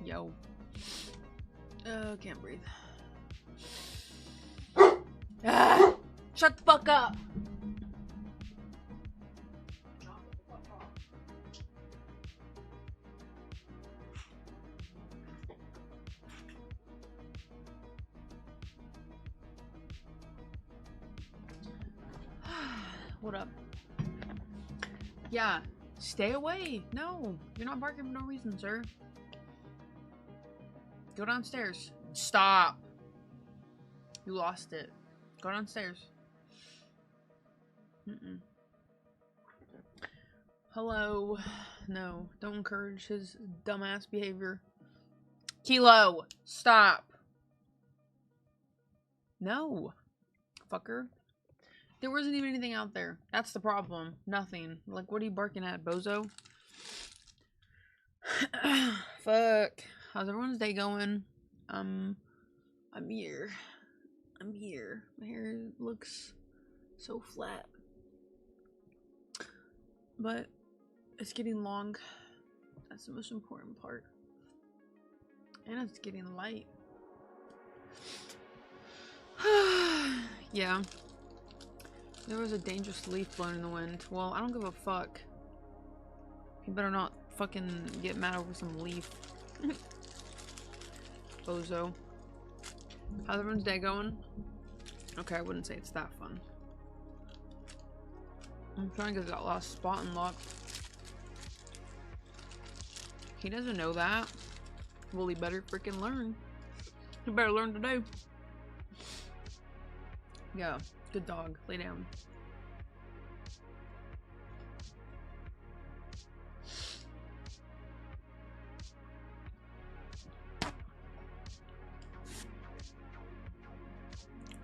Yo. Can't breathe. Ah! Shut the fuck up! What up? Yeah, stay away. No, you're not barking for no reason, sir. Go downstairs. Stop. You lost it. Go downstairs. Hello. No, don't encourage his dumbass behavior. Kilo, stop. No. Fucker. There wasn't even anything out there. That's the problem. Nothing. Like, what are you barking at, bozo? Fuck. How's everyone's day going? I'm here. I'm here. My hair looks so flat. But it's getting long. That's the most important part. And it's getting light. Yeah. There was a dangerous leaf blowing in the wind. Well, I don't give a fuck. You better not fucking get mad over some leaf. Bozo. How's everyone's day going? Okay, I wouldn't say it's that fun. I'm trying to get that last spot unlocked. He doesn't know that. Well, he better freaking learn. He better learn today. Yeah, good dog. Lay down.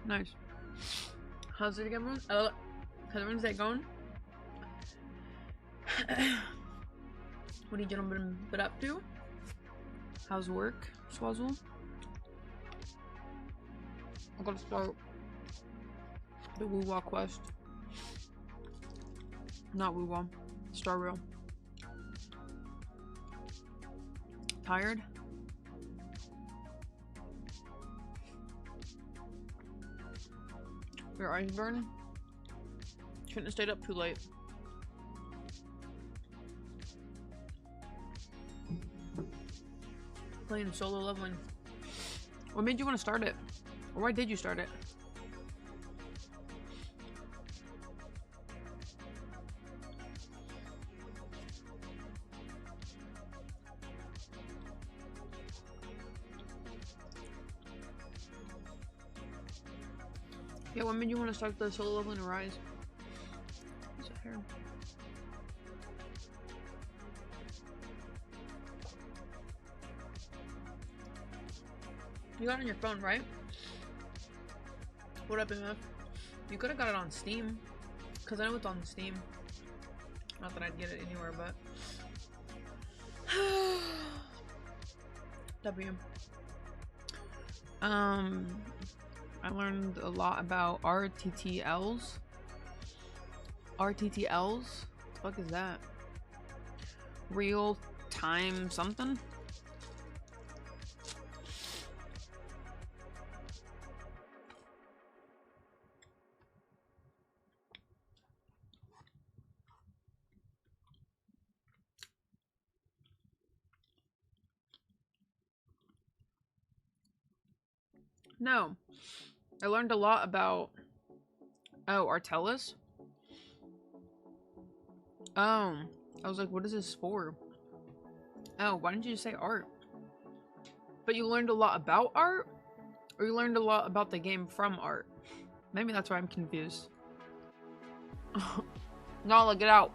Nice. How's it going? How's everyone's day going? What are you gentlemen been up to? How's work, Swazzle? I'm gonna start the woo-wah quest. Not woo-wah. Star Rail. Tired? Your eyes burn? Shouldn't have stayed up too late. Playing solo leveling. What made you want to start it? Or why did you start it? Yeah, what made you want to start the solo leveling and Rise? What's that here? You got it on your phone, right? What up, MF? You could have got it on Steam. Because I know it's on Steam. Not that I'd get it anywhere, but... W. I learned a lot about RTTLs. RTTLs? What the fuck is that? Real time something? No. I learned a lot about... Oh, Artellus? Oh. I was like, what is this for? Oh, why didn't you just say art? But you learned a lot about art? Or you learned a lot about the game from art? Maybe that's why I'm confused. Nala, get out.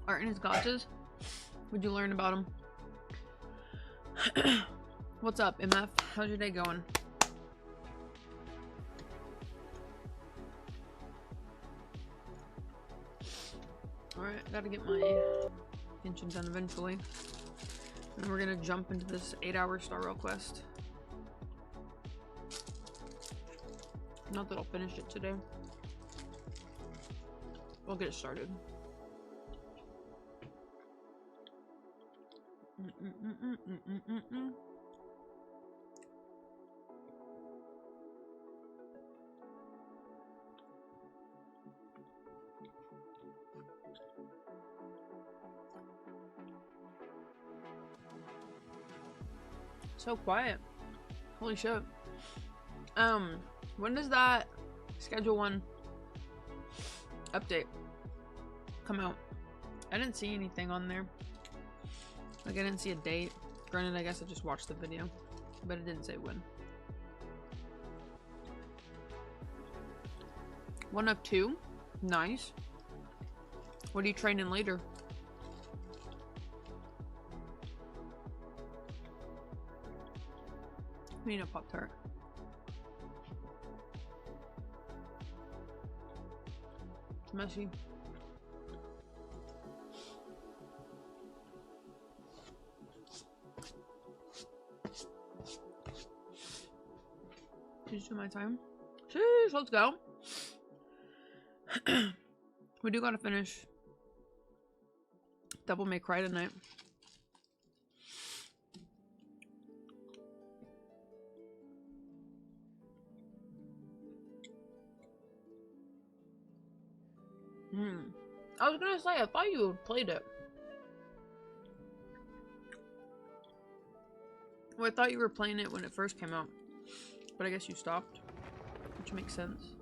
Art and his gotchas? What'd you learn about him? What's up, MF? How's your day going? Alright, gotta get my pension done eventually. And then we're gonna jump into this 8-hour Star Rail quest. Not that I'll finish it today. We'll get it started. So quiet. Holy shit. When does that Schedule 1 update come out? I didn't see anything on there. Like, I didn't see a date. Granted, I guess I just watched the video, but it didn't say when. 1 of 2? Nice. What are you training later? We need a Pop-Tart. It's messy. She's my time. Sheesh, let's go. We do gotta finish Devil May Cry tonight. I was gonna say, I thought you had played it. Well, I thought you were playing it when it first came out. But I guess you stopped. Which makes sense.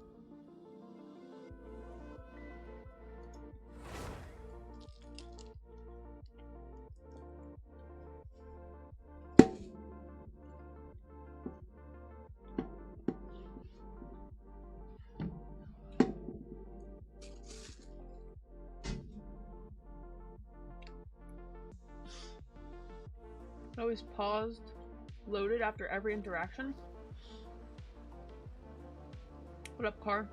Always paused, loaded after every interaction. What up, car?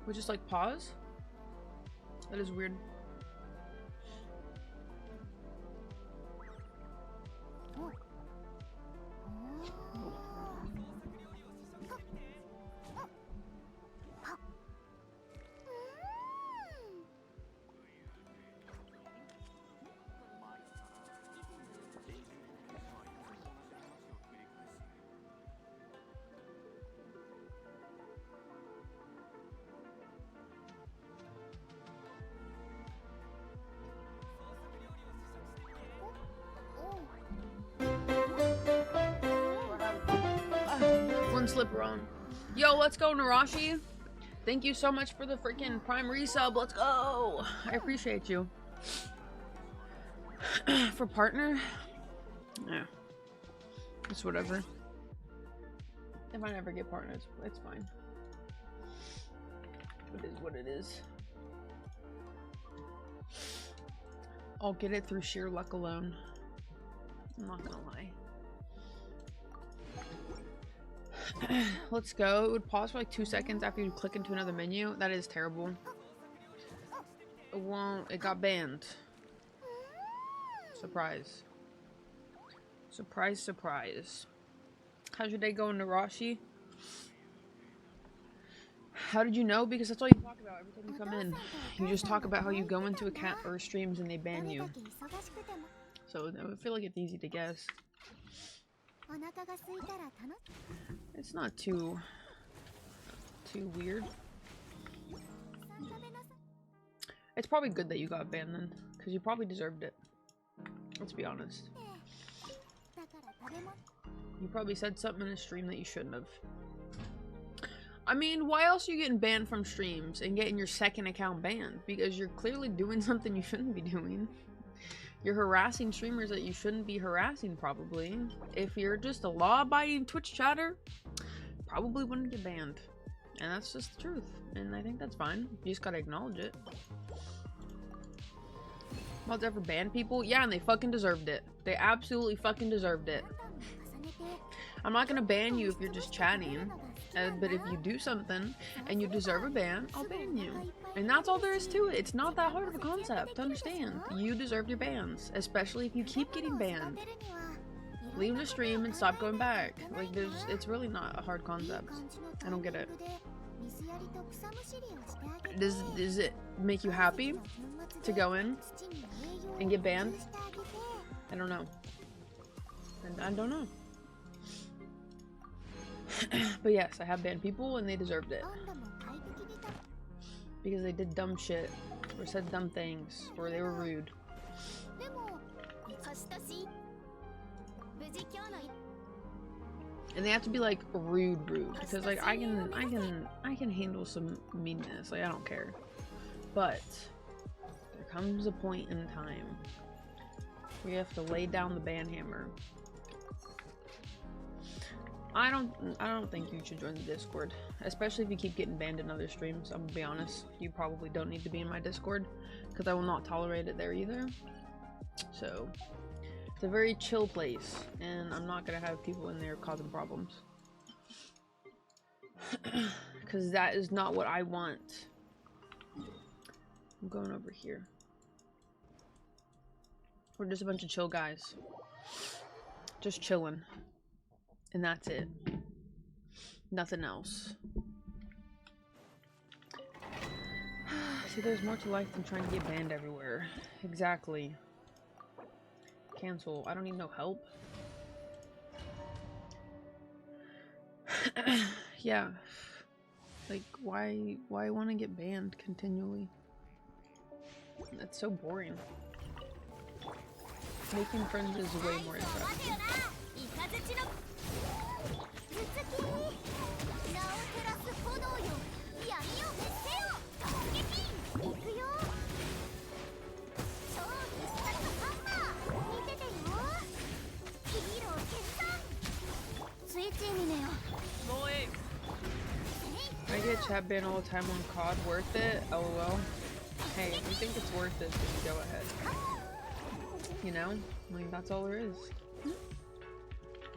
We just like pause? That is weird. Slipper on. Yo, let's go, Narashi. Thank you so much for the freaking Prime resub. Let's go. I appreciate you. For partner? Yeah. It's whatever. If I never get partners, it's fine. It is what it is. I'll get it through sheer luck alone. I'm not gonna lie. Let's go. It would pause for like 2 seconds after you click into another menu. That is terrible. It won't. It got banned. Surprise. Surprise, surprise. How's your day going, Narashi? How did you know? Because that's all you talk about every time you come in. You just talk about how you go into a cat or streams and they ban you. So I feel like it's easy to guess. It's not too weird. It's probably good that you got banned then, because you probably deserved it. Let's be honest. You probably said something in a stream that you shouldn't have. I mean, why else are you getting banned from streams and getting your second account banned? Because you're clearly doing something you shouldn't be doing. You're harassing streamers that you shouldn't be harassing, probably. If you're just a law-abiding Twitch chatter, probably wouldn't get banned. And that's just the truth. And I think that's fine. You just gotta acknowledge it. Mods ever ban people? Yeah, and they fucking deserved it. They absolutely fucking deserved it. I'm not gonna ban you if you're just chatting. But if you do something and you deserve a ban, I'll ban you. And that's all there is to it. It's not that hard of a concept to understand. You deserve your bans, especially if you keep getting banned. Leave the stream and stop going back. Like, it's really not a hard concept. I don't get it. Does it make you happy to go in and get banned? I don't know. I don't know. But yes, I have banned people and they deserved it. Because they did dumb shit, or said dumb things, or they were rude. And they have to be like rude, because like I can handle some meanness. Like I don't care. But there comes a point in time where you have to lay down the banhammer. I don't think you should join the Discord, especially if you keep getting banned in other streams. I'm gonna be honest, you probably don't need to be in my Discord because I will not tolerate it there either. So it's a very chill place, and I'm not gonna have people in there causing problems because that is not what I want. I'm going over here. We're just a bunch of chill guys, just chilling. And that's it. Nothing else. See, there's more to life than trying to get banned everywhere. Exactly. Cancel. I don't need no help. Yeah. Like, why want to get banned continually? That's so boring. Making friends is way more interesting. I get chat ban all the time on COD. Worth it? LOL. Hey, if you think it's worth it, then go ahead. You know? Like, that's all there is.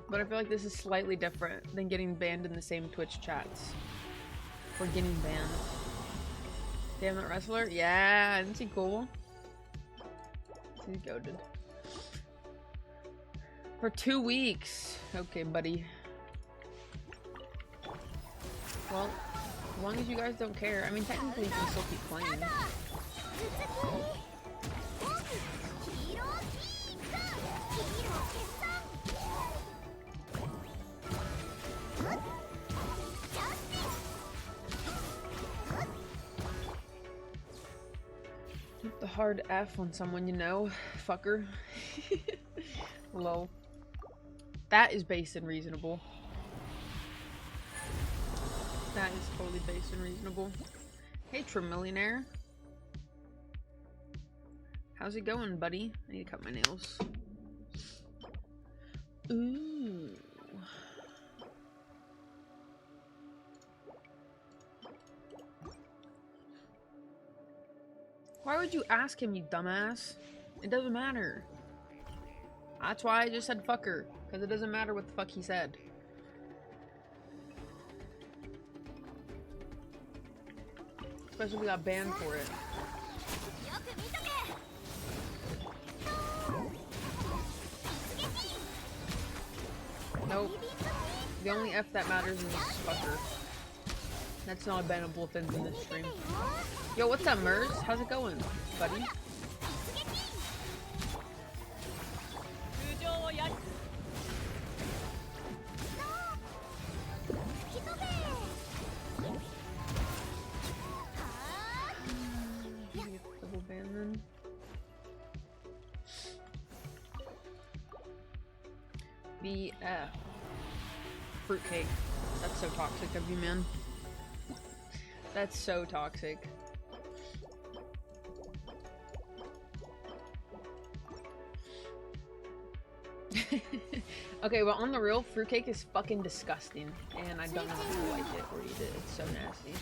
But I feel like this is slightly different than getting banned in the same Twitch chats. Or getting banned. Damn that wrestler? Yeah, isn't he cool? He's goated. For 2 weeks. Okay, buddy. Well, as long as you guys don't care. I mean, technically you can still keep playing. Hit the hard F on someone you know, fucker. Lol. That is base and reasonable. That is totally base and reasonable. Hey, Trimillionaire. How's it going, buddy? I need to cut my nails. Ooh. Why would you ask him, you dumbass? It doesn't matter. That's why I just said fucker. Because it doesn't matter what the fuck he said. Especially if we got banned for it. Nope. The only F that matters is fucker. That's not a bannable offense in this stream. Yo, what's up, Mers? How's it going, buddy? Double ban then. BF. Fruitcake. That's so toxic of you, man. That's so toxic. Okay, well, on the real, fruitcake is fucking disgusting, and I don't know if I like it or eat it. It's so nasty.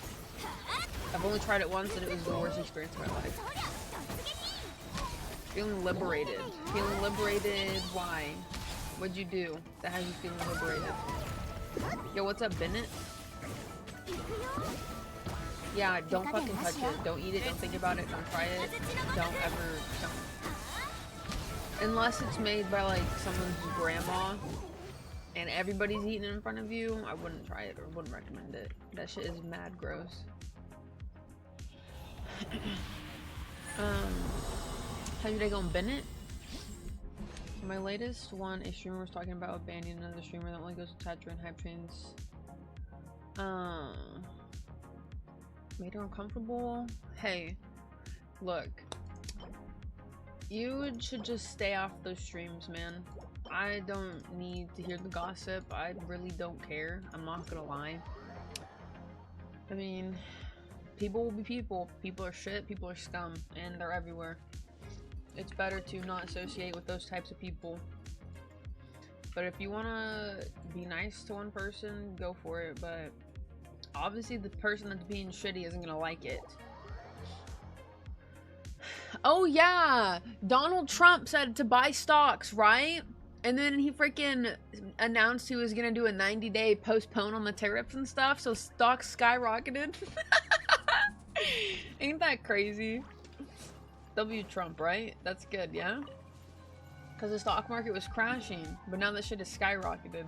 I've only tried it once, and it was the worst experience of my life. Feeling liberated. Feeling liberated? Why? What'd you do that has you feeling liberated? Yo, what's up, Bennett? Yeah, don't fucking touch it. Don't eat it. Don't think about it. Don't try it. Don't ever. Don't. Unless it's made by like someone's grandma and everybody's eating it in front of you, I wouldn't try it or wouldn't recommend it. That shit is mad gross. How's your day going, Bennett? My latest one, a streamer was talking about abandoning another streamer that only goes to Tatra and hype trains. Made her uncomfortable. Hey, look. You should just stay off those streams, man. I don't need to hear the gossip. I really don't care. I'm not gonna lie. I mean, people will be people. People are shit, people are scum, and they're everywhere. It's better to not associate with those types of people. But if you wanna be nice to one person, go for it. But obviously the person that's being shitty isn't gonna like it. Oh yeah! Donald Trump said to buy stocks, right? And then he freaking announced he was gonna do a 90-day postpone on the tariffs and stuff, so stocks skyrocketed. Ain't that crazy? W Trump, right? That's good, yeah? Because the stock market was crashing, but now that shit is skyrocketed.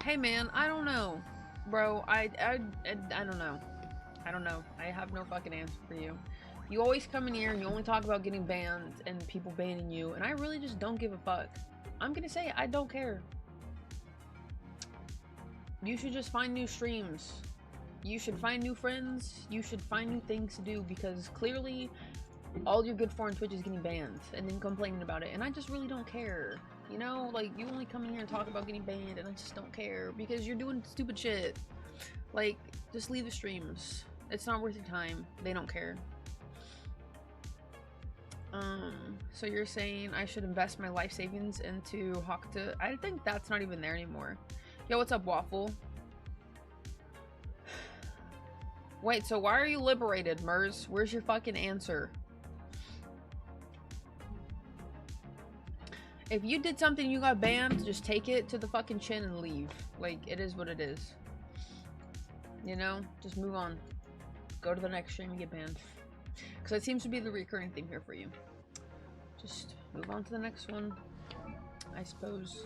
Hey man, I don't know. Bro, I don't know. I don't know. I have no fucking answer for you. You always come in here and you only talk about getting banned and people banning you, and I really just don't give a fuck. I'm gonna say I don't care. You should just find new streams. You should find new friends. You should find new things to do, because clearly all you're good for on Twitch is getting banned and then complaining about it, and I just really don't care. You know, like, you only come in here and talk about getting banned, and I just don't care because you're doing stupid shit. Like, just leave the streams. It's not worth your time. They don't care. So you're saying I should invest my life savings into Hakta? I think that's not even there anymore. Yo, what's up, Waffle? Wait, so why are you liberated, Mers? Where's your fucking answer? If you did something you got banned, just take it to the fucking chin and leave. Like, it is what it is. You know? Just move on. Go to the next stream and get banned. Because it seems to be the recurring theme here for you. Just move on to the next one, I suppose.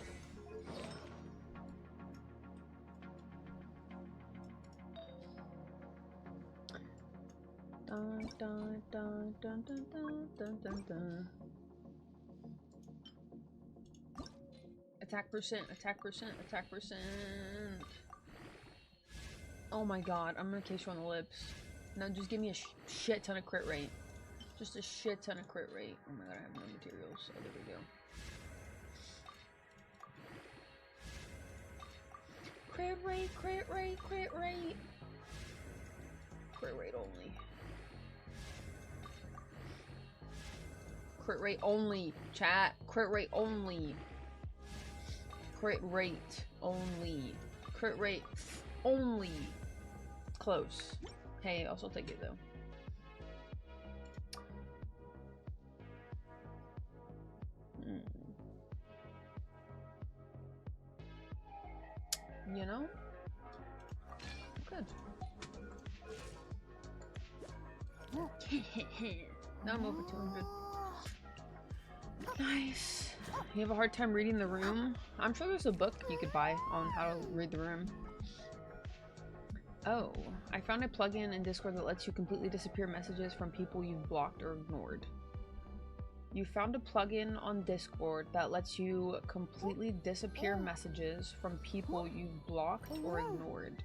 Dun, dun, dun, dun, dun, dun, dun, dun, dun. Attack percent, attack percent, attack percent. Oh my god, I'm gonna kiss you on the lips. No, just give me a shit ton of crit rate. Just a shit ton of crit rate. Oh my god, I have no materials. Oh, there we go. Crit rate, crit rate, crit rate. Crit rate only. Crit rate only, chat. Crit rate only. Crit rate only. Crit rate only. Close. Hey, also take it though. You know? Good. Now I'm over 200. Nice. You have a hard time reading the room? I'm sure there's a book you could buy on how to read the room. Oh, I found a plugin in Discord that lets you completely disappear messages from people you've blocked or ignored. You found a plugin on Discord that lets you completely disappear messages from people you've blocked or ignored.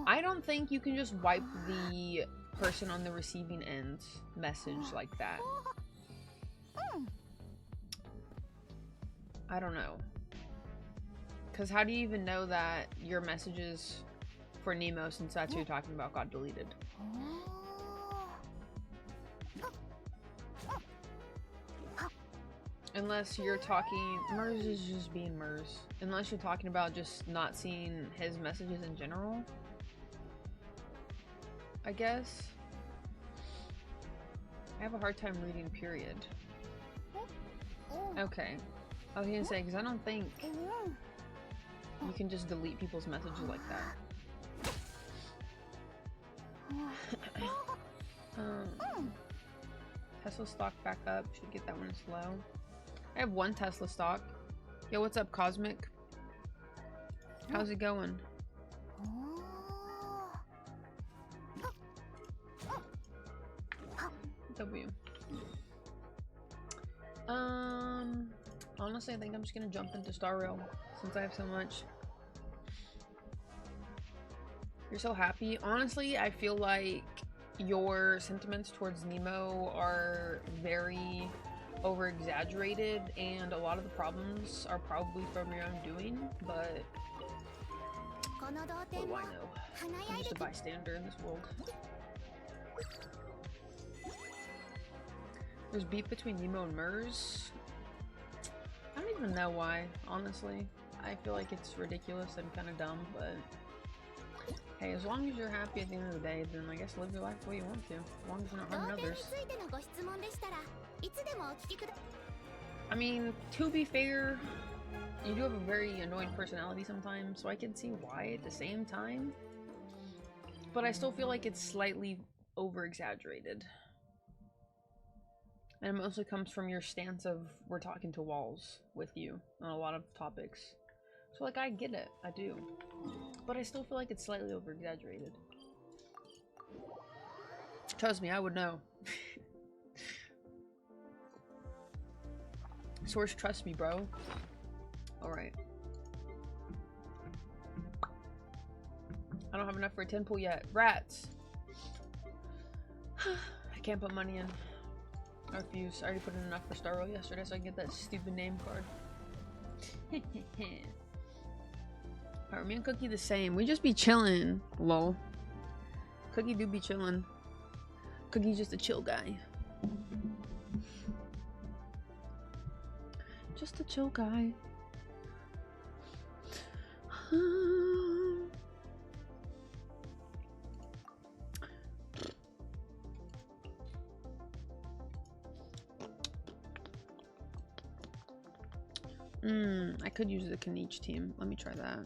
I don't think you can just wipe the person on the receiving end message like that. I don't know. Because how do you even know that your messages for Nemo, since that's who you're talking about, got deleted? Unless you're talking... Mers is just being Mers. Unless you're talking about just not seeing his messages in general. I guess. I have a hard time reading, period. Okay. I was gonna say, because I don't think you can just delete people's messages like that. Tesla stock back up. Should get that one slow. I have one Tesla stock. Yo, what's up, Cosmic? How's it going? W. Honestly, I think I'm just gonna jump into Star Rail since I have so much. You're so happy. Honestly, I feel like your sentiments towards Nemo are very over-exaggerated, and a lot of the problems are probably from your own doing, but what do I know? I'm just a bystander in this world. There's beef between Nemo and Mers. I don't even know why, honestly. I feel like it's ridiculous and kind of dumb, but hey, as long as you're happy at the end of the day, then I guess live your life the way you want to. As long as you're not harming others. I mean, to be fair, you do have a very annoying personality sometimes, so I can see why at the same time. But I still feel like it's slightly over-exaggerated. And it mostly comes from your stance of we're talking to walls with you on a lot of topics. So like, I get it, I do. But I still feel like it's slightly over-exaggerated. Trust me, I would know. Source, trust me, bro. Alright. I don't have enough for a 10 pool yet. Rats! I can't put money in. I refuse. I already put in enough for Star Roll yesterday so I can get that stupid name card. Alright, me and Cookie the same. We just be chilling. Lol. Cookie do be chilling. Cookie's just a chill guy. Just a chill guy. I could use the Kanichi team. Let me try that.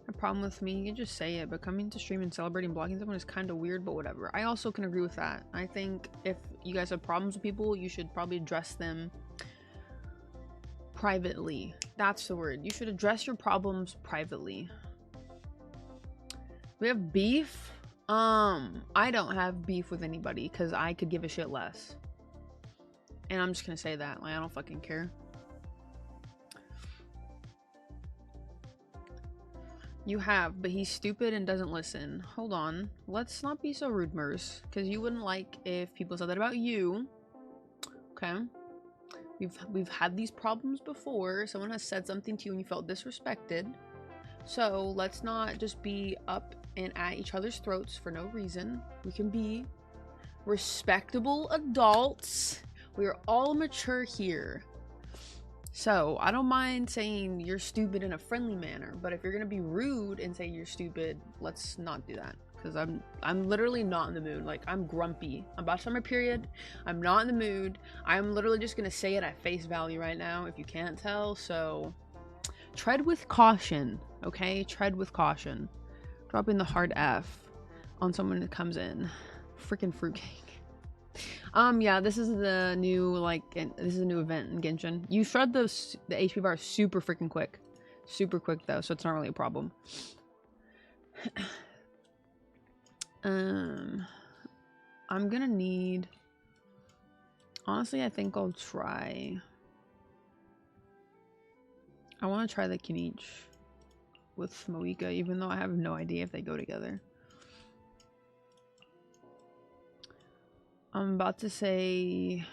A problem with me, you can just say it, but coming to stream and celebrating blocking someone is kind of weird, but whatever. I also can agree with that. I think if you guys have problems with people, you should probably address them privately. That's the word. You should address your problems privately. We have beef? I don't have beef with anybody because I could give a shit less. And I'm just gonna say that. Like, I don't fucking care. You have, but he's stupid and doesn't listen. Hold on. Let's not be so rude, Mers. Because you wouldn't like if people said that about you. Okay? We've had these problems before. Someone has said something to you and you felt disrespected. So let's not just be up and at each other's throats for no reason. We can be respectable adults. We are all mature here. So I don't mind saying you're stupid in a friendly manner, but if you're gonna be rude and say you're stupid, let's not do that. Because I'm literally not in the mood. Like, I'm grumpy. I'm about to start my period. I'm not in the mood. I'm literally just gonna say it at face value right now, if you can't tell. So tread with caution, okay? Tread with caution. Dropping the hard F on someone that comes in. Freaking fruitcake. Yeah, this is the new, like, this is a new event in Genshin. You shred the HP bar super freaking quick. Super quick, though, so it's not really a problem. I'm gonna need... Honestly, I think I'll try... I want to try the Kanichi with Moika, even though I have no idea if they go together. I'm about to say...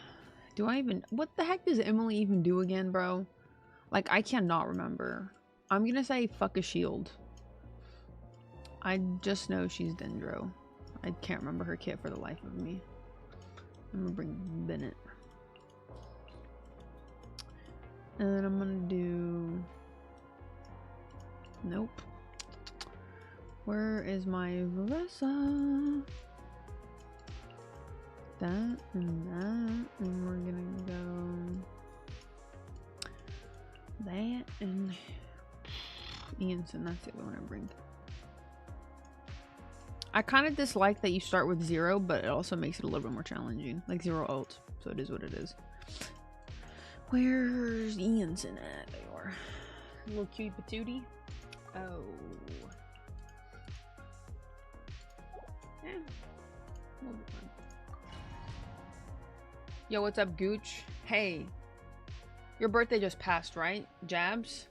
Do I even... What the heck does Emily even do again, bro? Like, I cannot remember. I'm gonna say fuck a shield. I just know she's Dendro. I can't remember her kit for the life of me. I'm gonna bring Bennett. And then I'm gonna do... Nope. Where is my Varessa? That and that, and we're gonna go that and Ianson. That's the other one I bring. I kind of dislike that you start with 0, but it also makes it a little bit more challenging. Like 0 ult, so it is what it is. Where's Ianson at? There you are. Little cutie patootie. Oh. Yeah. We'll be fine. Yo, what's up, Gooch? Hey. Your birthday just passed, right? Jabs?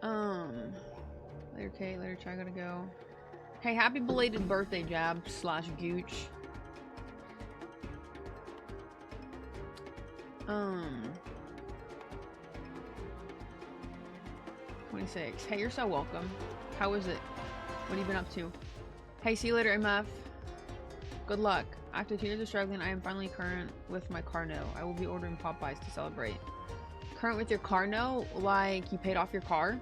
Later, Kate. Later, Chai. Gotta go. Hey, happy belated birthday, Jab / Gooch. 26. Hey, you're so welcome. How is it? What have you been up to? Hey, see you later, MF. Good luck. After 2 years of struggling, I am finally current with my car note. I will be ordering Popeyes to celebrate. Current with your car note? Like, you paid off your car?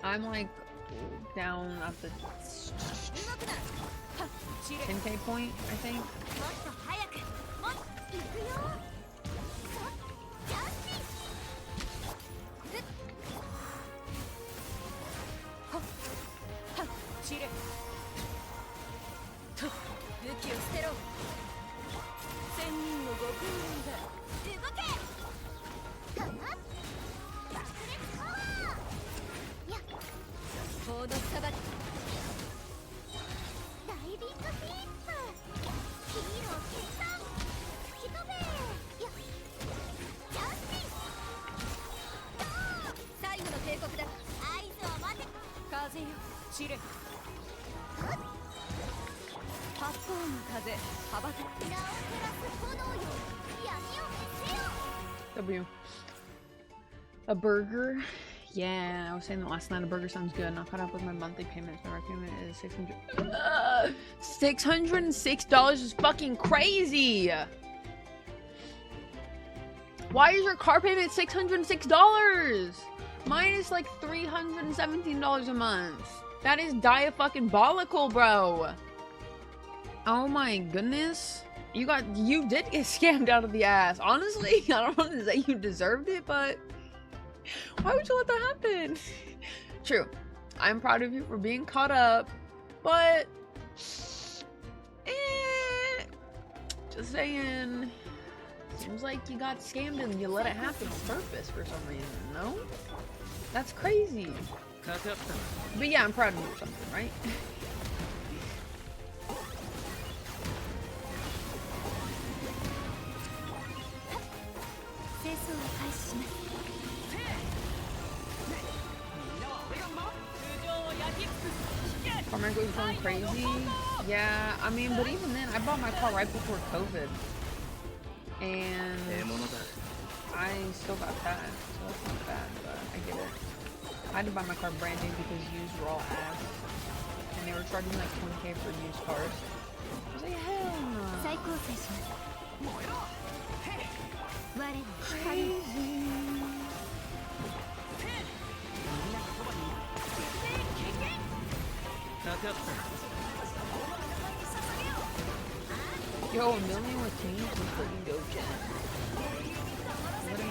I'm like down at the 10K point, I think. W. A burger? Yeah, I was saying that last night. A burger sounds good. Not caught up with my monthly payments. My payment is $600. $606 is fucking crazy. Why is your car payment $606? Mine is like $317 a month. That is diabolical, bro. Oh my goodness. You did get scammed out of the ass. Honestly, I don't want to say you deserved it, but why would you let that happen? True. I'm proud of you for being caught up, but just saying. Seems like you got scammed and you let it happen on purpose for some reason, no? That's crazy. But yeah, I'm proud of you or something, right? Carmack was going crazy. Yeah, I mean, but even then, I bought my car right before COVID. And I still got taxed, so that's not bad, but I get it. I had to buy my car brand new because used were all ass. And they were charging like 20K for used cars. I was like, hell no. Crazy. Yo, a million with teams is pretty dope, Jen. What am I?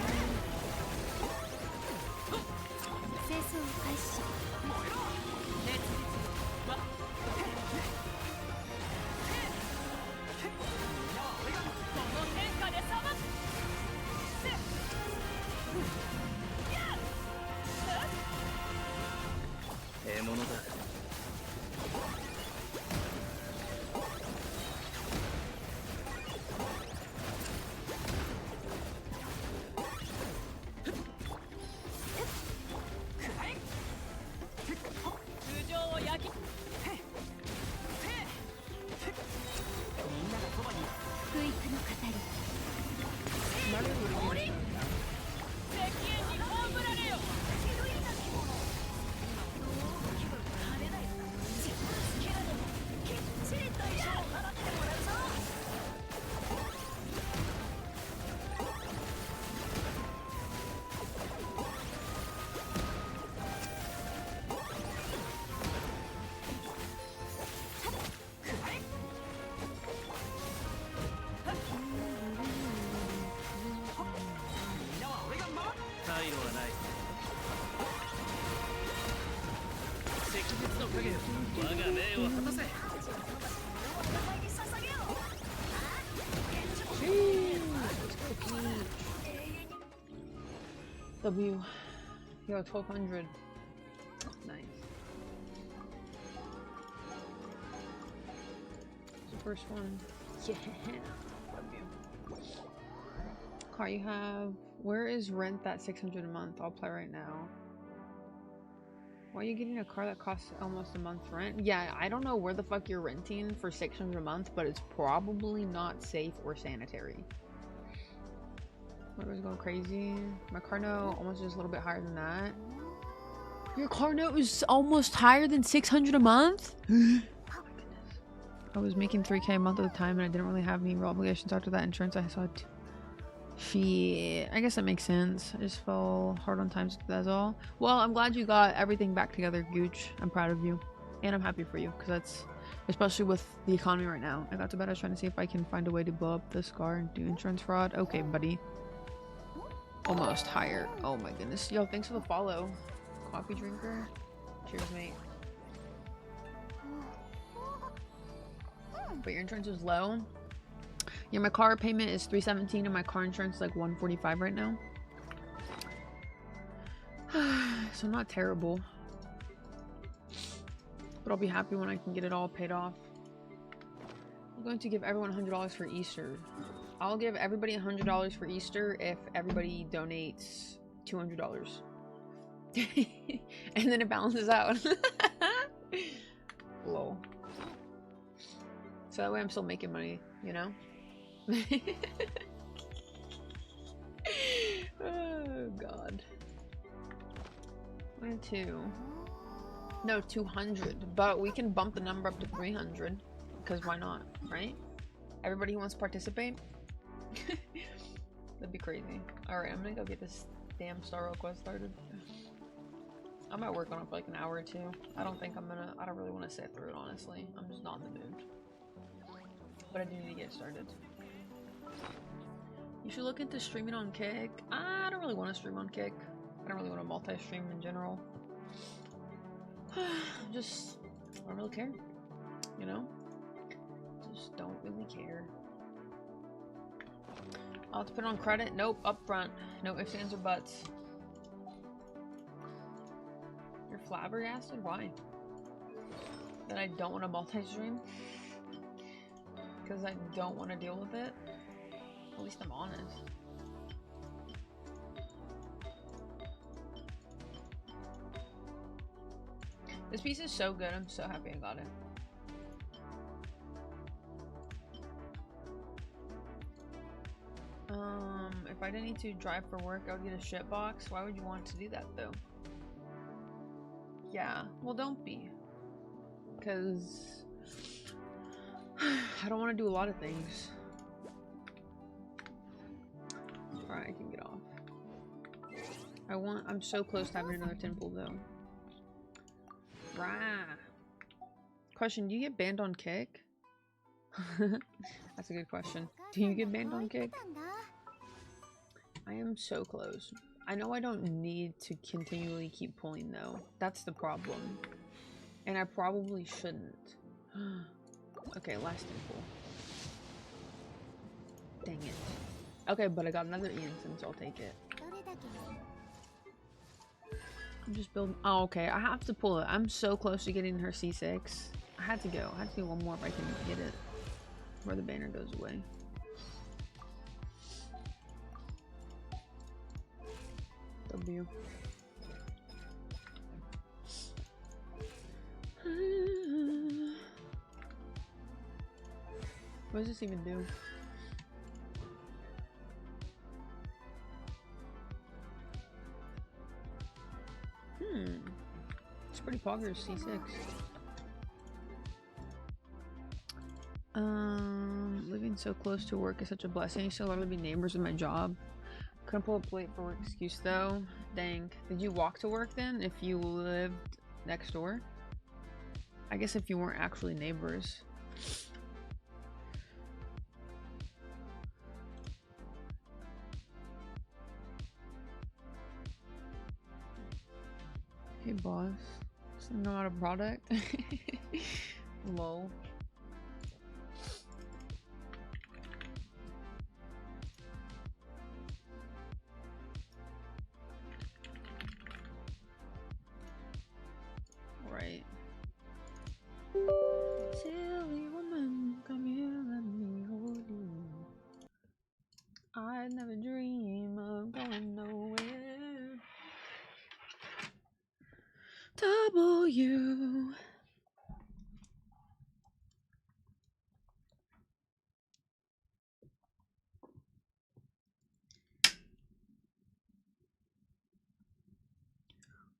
W. Yo, 1200. Nice. The first one. Yeah. W. Car you have. Where is rent that 600 a month? I'll play right now. Why are you getting a car that costs almost a month's rent? Yeah, I don't know where the fuck you're renting for $600 a month, but it's probably not safe or sanitary. Whatever's going crazy. My car note almost just a little bit higher than that. Your car note is almost higher than $600 a month? Oh my goodness. I was making $3K a month at the time and I didn't really have any real obligations after that insurance. I saw it. Shit. I guess that makes sense. I just fell hard on times, that's all. Well, I'm glad you got everything back together, Gooch. I'm proud of you. And I'm happy for you, because that's, especially with the economy right now. I got to bed, I was trying to see if I can find a way to blow up this car and do insurance fraud. Okay, buddy. Almost higher. Oh my goodness. Yo, thanks for the follow. Coffee drinker. Cheers, mate. But your insurance is low. Yeah, my car payment is $317 and my car insurance is like $145 right now. So not terrible. But I'll be happy when I can get it all paid off. I'm going to give everyone $100 for Easter. I'll give everybody $100 for Easter if everybody donates $200. And then it balances out. Lol. So that way I'm still making money, you know? Oh god. 1 and 2. No, 200. But we can bump the number up to 300. Because why not, right? Everybody who wants to participate? That'd be crazy. Alright, I'm gonna go get this damn Star Rail quest started. I might work on it for like an hour or two. I don't really want to sit through it, honestly. I'm just not in the mood. But I do need to get started. You should look into streaming on Kick. I don't really want to stream on Kick. I don't really want to multi-stream in general. I don't really care. You know? Just don't really care. I'll have to put it on credit. Nope, up front. No ifs, ands, or buts. You're flabbergasted? Why? That I don't want to multi-stream? Because I don't want to deal with it? At least I'm honest. This piece is so good. I'm so happy I got it. If I didn't need to drive for work, I would get a shit box. Why would you want to do that though? Yeah, well don't be. Because I don't want to do a lot of things. Alright, I can get off. I'm so close to having another temple though. Rah. Question, do you get banned on Kick? That's a good question. Do you get banned on Kick? I am so close. I know I don't need to continually keep pulling though. That's the problem. And I probably shouldn't. Okay, last temple. Dang it. Okay, but I got another Ian, so I'll take it. I'm just building. Oh, okay. I have to pull it. I'm so close to getting her C6. I had to go. I had to do one more if I can get it. Where the banner goes away. W. What does this even do? It's pretty poggers, C6. Living so close to work is such a blessing. So I'll be neighbors with my job. Couldn't pull up late for work excuse though. Dang. Did you walk to work then if you lived next door? I guess if you weren't actually neighbors. Hey boss. Is that not a product? Lol. Right. Silly woman, come here, let me hold you. I'd never dream of going nowhere. To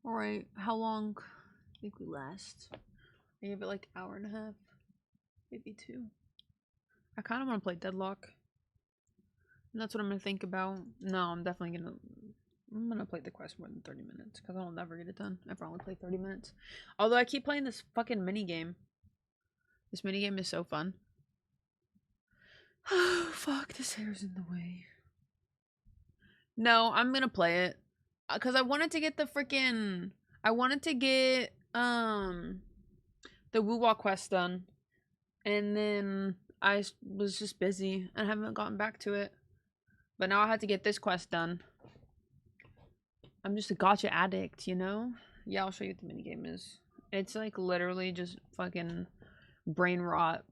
Alright, how long I think we last? I gave it like an hour and a half. Maybe 2. I kind of want to play Deadlock. And that's what I'm going to think about. No, I'm definitely going to... I'm going to play the quest more than 30 minutes. Because I'll never get it done if I only play 30 minutes. Although I keep playing this fucking minigame. This minigame is so fun. Oh, fuck. This hair's in the way. No, I'm going to play it. Because I wanted to get the freaking... I wanted to get, the Woo-Wah quest done. And then I was just busy and haven't gotten back to it. But now I had to get this quest done. I'm just a gacha addict, you know? Yeah, I'll show you what the minigame is. It's like literally just fucking brain rot.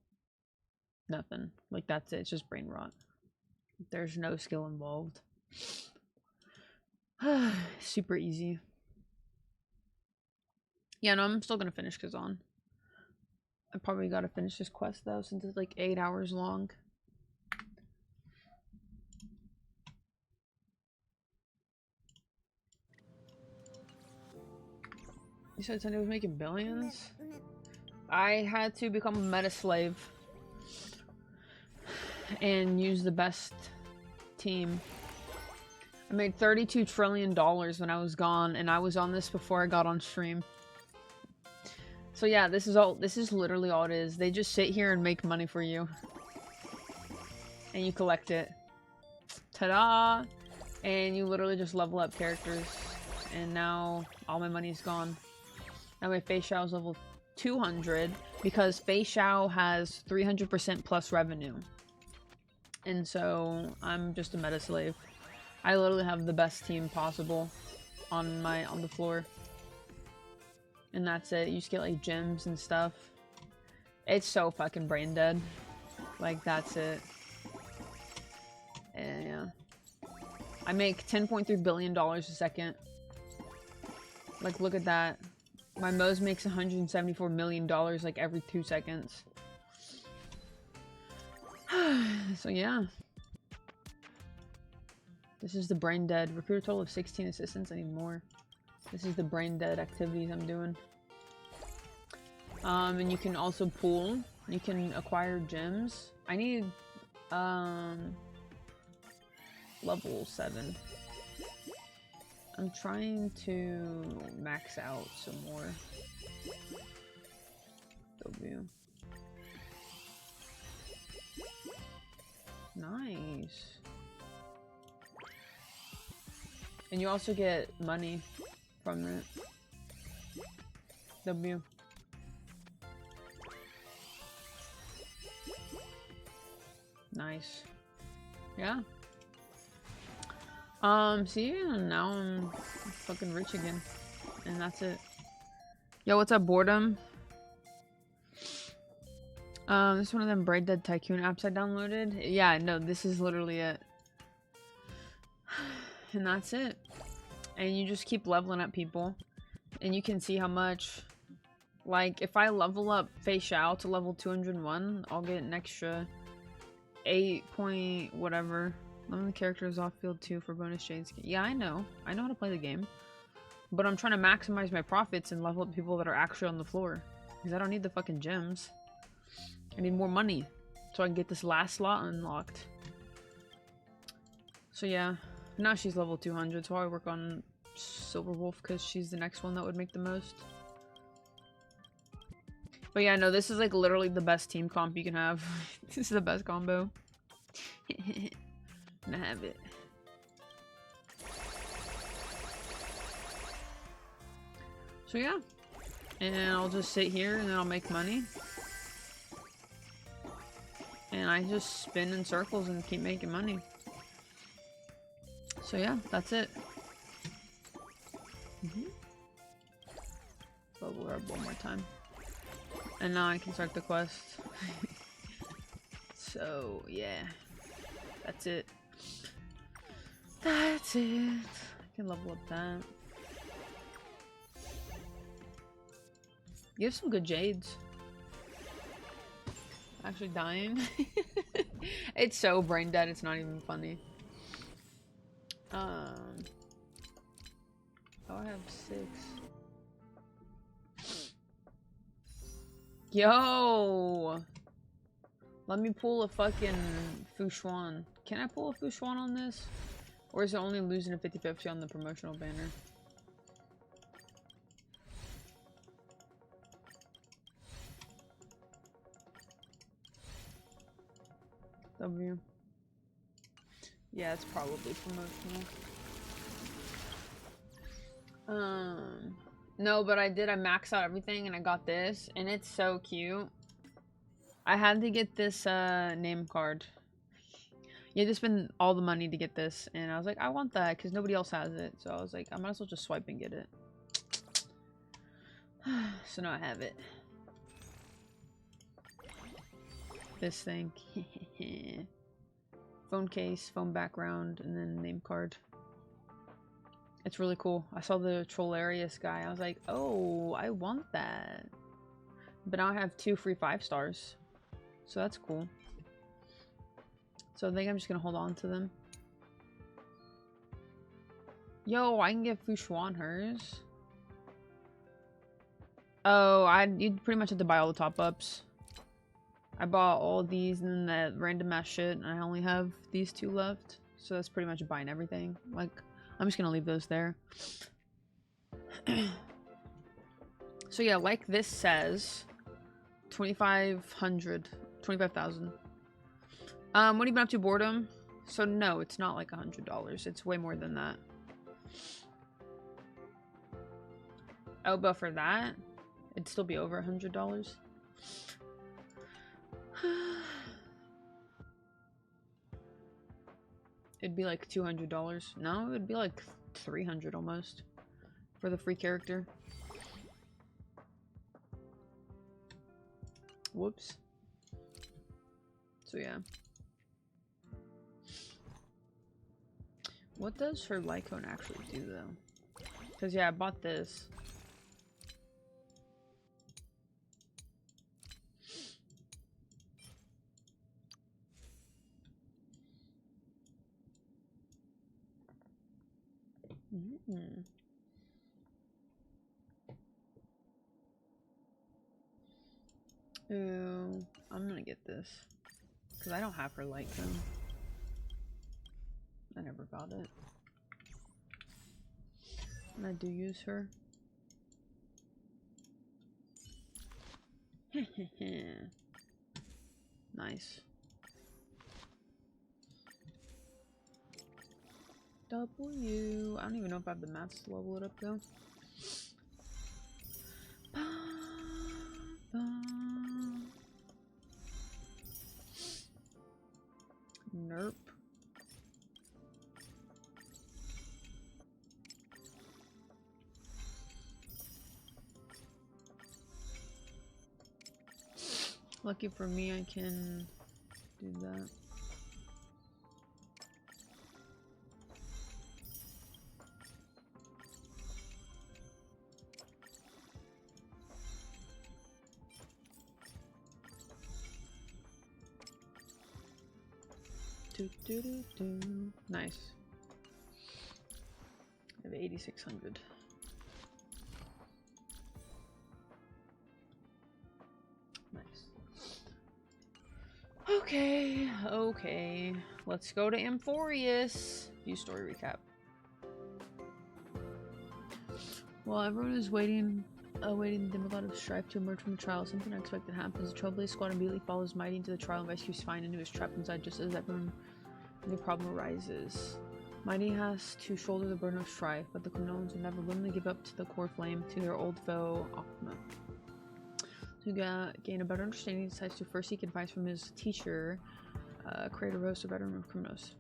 Nothing. Like that's it. It's just brain rot. There's no skill involved. Super easy. Yeah, no, I'm still gonna finish Kazan. I probably gotta finish this quest though, since it's like 8 hours long. You said Sunday was making billions? I had to become a meta slave and use the best team. I made $32 trillion when I was gone, and I was on this before I got on stream. So yeah, this is literally all it is. They just sit here and make money for you. And you collect it. Ta-da! And you literally just level up characters. And now all my money's gone. Now my Fei Xiao is level 200 because Fei Xiao has 300% plus revenue. And so I'm just a meta slave. I literally have the best team possible on the floor. And that's it. You just get like gems and stuff. It's so fucking brain dead. Like that's it. And yeah. I make $10.3 billion a second. Like look at that. My Moz makes $174 million like every 2 seconds. So yeah. This is the brain dead. Recruit a total of 16 assistants. I need more. This is the brain dead activities I'm doing. And you can also pool. You can acquire gems. I need level 7. I'm trying to max out some more. W. Nice. And you also get money from it. W. Nice. Yeah. See, now I'm fucking rich again. And that's it. Yo, what's up, boredom? This is one of them Braid Dead Tycoon apps I downloaded. Yeah, no, this is literally it. And that's it. And you just keep leveling up people. And you can see how much... Like, if I level up Fei Xiao to level 201, I'll get an extra 8 point whatever. Level the characters off field 2 for bonus shades. Yeah, I know. I know how to play the game. But I'm trying to maximize my profits and level up people that are actually on the floor. Because I don't need the fucking gems. I need more money. So I can get this last slot unlocked. So yeah. Now she's level 200, so I work on Silver Wolf because she's the next one that would make the most. But yeah, no, this is like literally the best team comp you can have. This is the best combo. And I have it. So yeah. And I'll just sit here and then I'll make money. And I just spin in circles and keep making money. So yeah, that's it. Bubble rub one more time. And now I can start the quest. So yeah. That's it. That's it. I can level up that. You have some good jades. Actually dying. It's so brain dead, it's not even funny. Oh, I have 6. Yo! Let me pull a fucking Fushuan. Can I pull a Fushuan on this? Or is it only losing a 50-50 on the promotional banner? W. Yeah, it's probably promotional. No, but I maxed out everything and I got this, and it's so cute. I had to get this name card. You had to spend all the money to get this, and I was like, I want that because nobody else has it. So I was like, I might as well just swipe and get it. So now I have it. This thing. Phone case, phone background, and then name card. It's really cool. I saw the Trollarius guy. I was like, oh, I want that. But now I have 2 free 5 stars. So that's cool. So I think I'm just gonna hold on to them. Yo, I can give Fushuan hers. Oh, you'd pretty much have to buy all the top-ups. I bought all these and that random ass shit, and I only have these 2 left. So that's pretty much buying everything. Like, I'm just gonna leave those there. So yeah, like this says, 2,500, 25,000. What have you been up to, boredom? So no, it's not like $100. It's way more than that. Oh, but for that, it'd still be over $100. It'd be like $200. No, it'd be like $300 almost for the free character. Whoops. So yeah. What does her Lycone actually do though? Because yeah, I bought this. Ooh, I'm gonna get this. Because I don't have her Lycone. I never got it. And I do use her. Nice. W. I don't even know if I have the mats to level it up though. Nerp. Lucky for me, I can do that. Nice. I have 8,600. Nice. Okay. Let's go to Amphorius. View story recap. While everyone is awaiting the demigod of strife to emerge from the trial, something unexpected happens. The Trailblaze squad immediately follows Mighty into the trial and rescues Fine, and who is trapped inside just as everyone the problem arises. Mighty has to shoulder the burden of strife, but the Clonoans will never willingly give up to the core flame to their old foe, Akuma. To gain a better understanding, he decides to first seek advice from his teacher, Kratos, a veteran of criminals.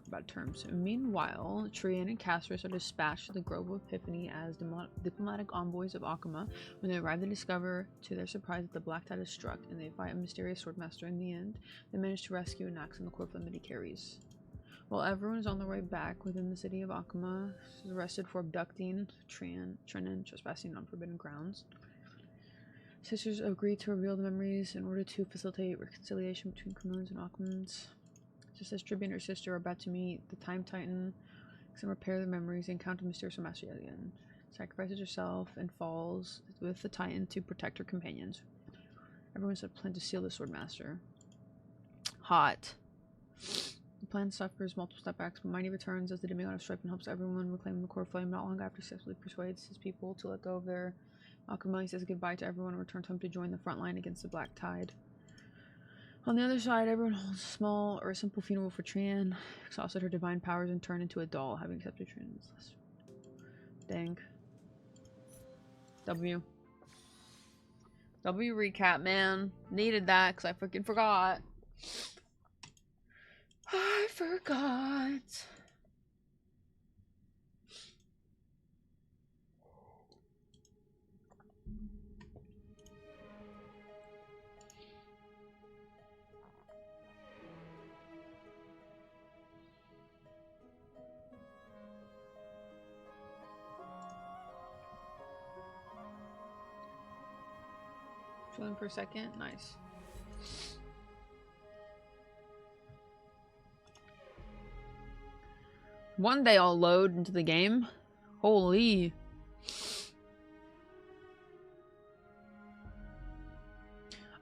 About terms. Meanwhile, Trian and Castris are dispatched to the Grove of Epiphany as diplomatic envoys of Akuma. When they arrive, they discover, to their surprise, that the Black Tide is struck, and they fight a mysterious swordmaster. In the end, they manage to rescue and axe on the core flame that he carries. While everyone is on their way back within the city of Akuma, is arrested for abducting Trian and trespassing on forbidden grounds. Sisters agree to reveal the memories in order to facilitate reconciliation between Clonoans and Akumans. Just as Tribby and her sister are about to meet the Time Titan and repair their memories, they encounter mysterious master yet again. Sacrifices herself and falls with the Titan to protect her companions. Everyone said plan to seal the Swordmaster. Hot. The plan suffers multiple setbacks, but Mighty returns as the demigod of strife and helps everyone reclaim the core flame. Not long after, successfully persuades his people to let go of their alchemy. He says goodbye to everyone and returns home to join the front line against the Black Tide. On the other side, everyone holds a small or a simple funeral for Trian, exhausted her divine powers and turned into a doll, having accepted Trian's last. Dang. W recap, man. Needed that because I freaking forgot. I forgot. Trillion per second, nice. One day I'll load into the game. Holy.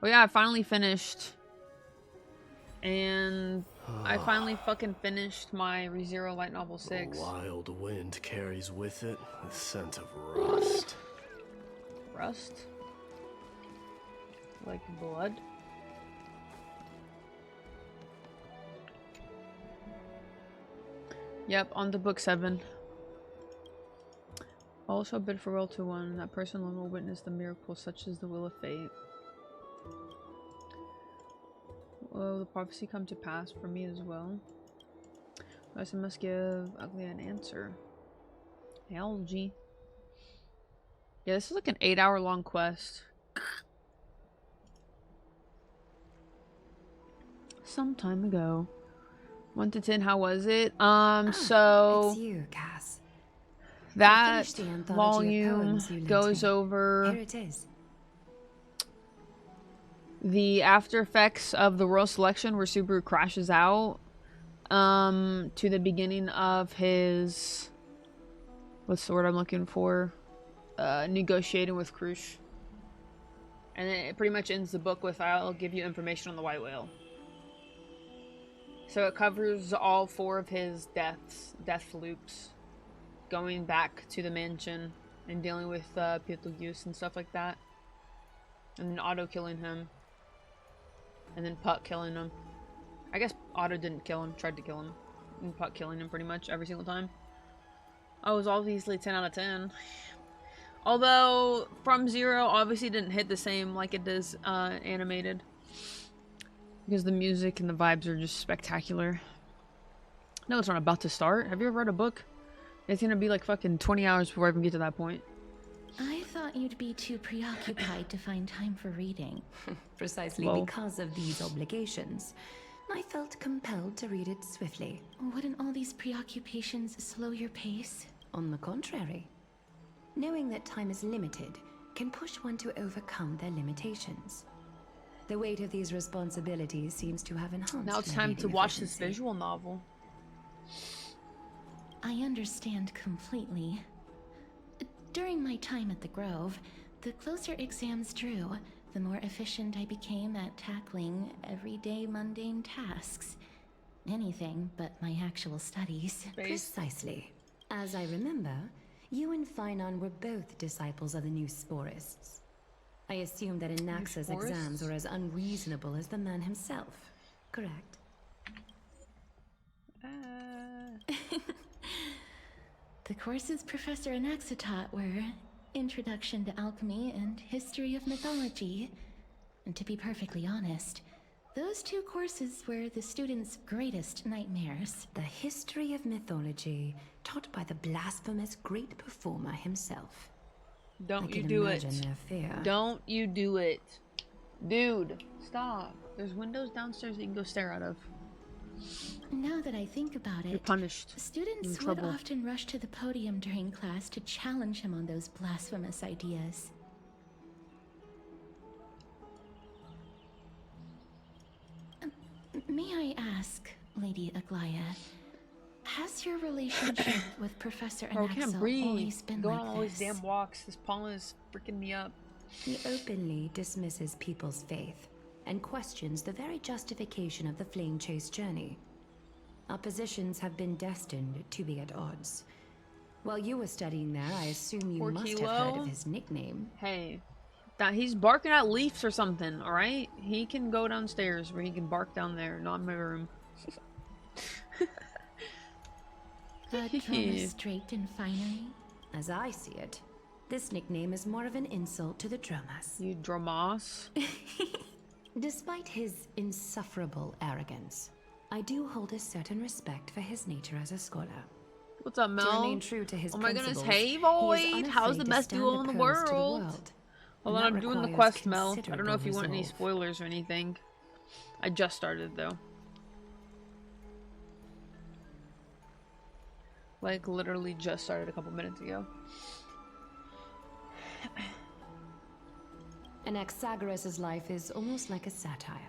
Oh yeah, I finally finished. And I finally fucking finished my ReZero Light Novel 6. The wild wind carries with it the scent of rust. Rust? Like blood? Yep, on to book 7. Also bid farewell to one. That person alone will witness the miracle such as the will of fate. Will the prophecy come to pass for me as well? I must give Ugly an answer. Algae. Yeah, this is like an 8-hour long quest. Some time ago. 1 to 10, how was it? So it's you, Cass. that volume goes over Here it is. the after effects of the Royal Selection where Subaru crashes out to the beginning of his, what's the word I'm looking for, negotiating with Krush. And then it pretty much ends the book with I'll give you information on the White Whale. So it covers all 4 of his death loops, going back to the mansion and dealing with Beetlejuice and stuff like that. And then Otto killing him. And then Puck killing him. I guess Otto didn't kill him, tried to kill him. And Puck killing him pretty much every single time. I was obviously 10 out of 10. Although, From Zero obviously didn't hit the same like it does animated. Because the music and the vibes are just spectacular. No, it's not about to start. Have you ever read a book? It's gonna be like fucking 20 hours before I even get to that point. I thought you'd be too preoccupied to find time for reading. Precisely because of these obligations, I felt compelled to read it swiftly. Wouldn't all these preoccupations slow your pace? On the contrary, knowing that time is limited can push one to overcome their limitations. The weight of these responsibilities seems to have enhanced. Now it's time to watch this visual novel. I understand completely. During my time at the Grove, the closer exams drew, the more efficient I became at tackling everyday mundane tasks. Anything but my actual studies. Precisely. As I remember, you and Finon were both disciples of the new Sporists. I assume that Anaxa's exams were as unreasonable as the man himself, correct? The courses Professor Anaxa taught were Introduction to Alchemy and History of Mythology. And to be perfectly honest, those 2 courses were the students' greatest nightmares. The history of mythology, taught by the blasphemous great performer himself. Don't you do it. Don't you do it. Dude, stop. There's windows downstairs that you can go stare out of. Now that I think about it, you're punished. Students would often rush to the podium during class to challenge him on those blasphemous ideas. May I ask, Lady Aglaya, has your relationship with Professor Anaxa always been going like on all these this? damn walks. This pollen is freaking me up. He openly dismisses people's faith and questions the very justification of the flame chase journey. Our positions have been destined to be at odds. While you were studying there, I assume you must have heard of his nickname. Hey, that he's barking at leaves or something, alright? He can go downstairs where he can bark down there, not in my room. The straight and finery. As I see it, this nickname is more of an insult to the Dromas. You Dromas? Despite his insufferable arrogance, I do hold a certain respect for his nature as a scholar. What's up, Mel? To remain true to his oh my goodness, principles, hey he is Void! How's the unafraid to best stand duo in the opposed to world? world, Hold and on, that I'm doing the requires quest, Mel. I don't know if you want any considerable spoilers or anything. I just started, though. Like, literally just started a couple minutes ago. Anaxagoras' life is almost like a satire.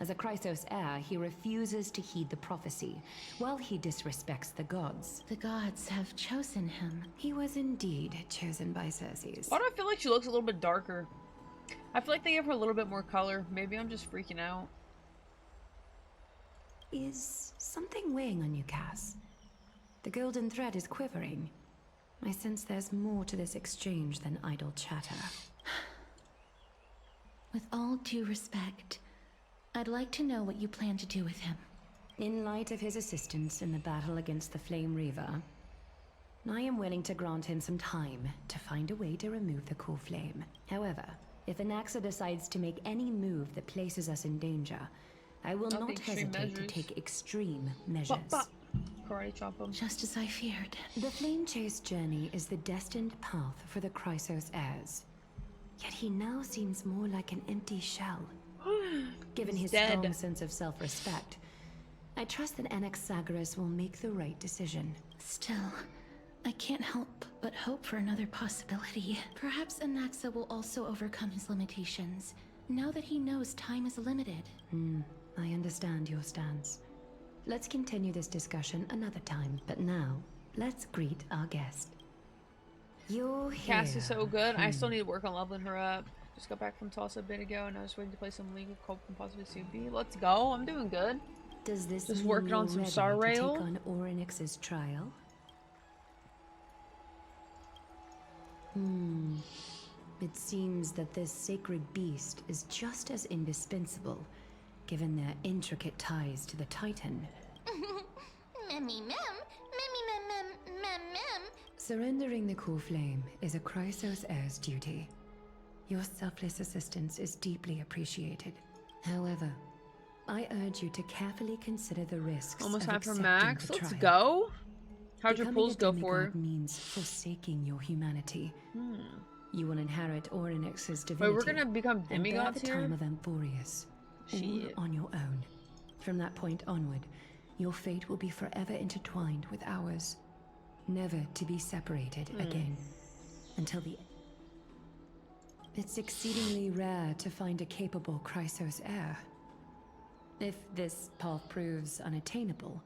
As a Chrysos heir, he refuses to heed the prophecy, while he disrespects the gods. The gods have chosen him. He was indeed chosen by Circes. Why do I feel like she looks a little bit darker? I feel like they gave her a little bit more color. Maybe I'm just freaking out. Is something weighing on you, Cass? The golden thread is quivering. I sense there's more to this exchange than idle chatter. With all due respect, I'd like to know what you plan to do with him. In light of his assistance in the battle against the Flame Reaver, I am willing to grant him some time to find a way to remove the cool flame. However, if Anaxa decides to make any move that places us in danger, I will not hesitate to take extreme measures. Karate chop him. Just as I feared. The Flame Chase journey is the destined path for the Chrysos heirs. Yet he now seems more like an empty shell. Given his strong sense of self-respect, I trust that Anaxagoras will make the right decision. Still, I can't help but hope for another possibility. Perhaps Anaxa will also overcome his limitations, now that he knows time is limited. I understand your stance. Let's continue this discussion another time, but now, let's greet our guest. You're here. Cass is so good. I still need to work on leveling her up. Just got back from Tulsa a bit ago, and I was waiting to play some League of Cope and possibly CB. Let's go. I'm doing good. Does this just mean working on you're some ready Star to Rail? take on Orynyx's trial? It seems that this sacred beast is just as indispensable, given their intricate ties to the Titan. Memmy mem, memmy mem mem mem mem. Surrendering the cool flame is a Chrysos heir's duty. Your selfless assistance is deeply appreciated. However, I urge you to carefully consider the risks Almost of half for accepting max. the Let's trial. go. How'd your Becoming pulls a go for? demigod means forsaking your humanity. You will inherit Orynyx's divinity. Wait, we're gonna become and bear demigods the here? time of Amphorius, all Shit. on your own. From that point onward, your fate will be forever intertwined with ours, never to be separated again, until the. It's exceedingly rare to find a capable Chrysos heir. If this path proves unattainable,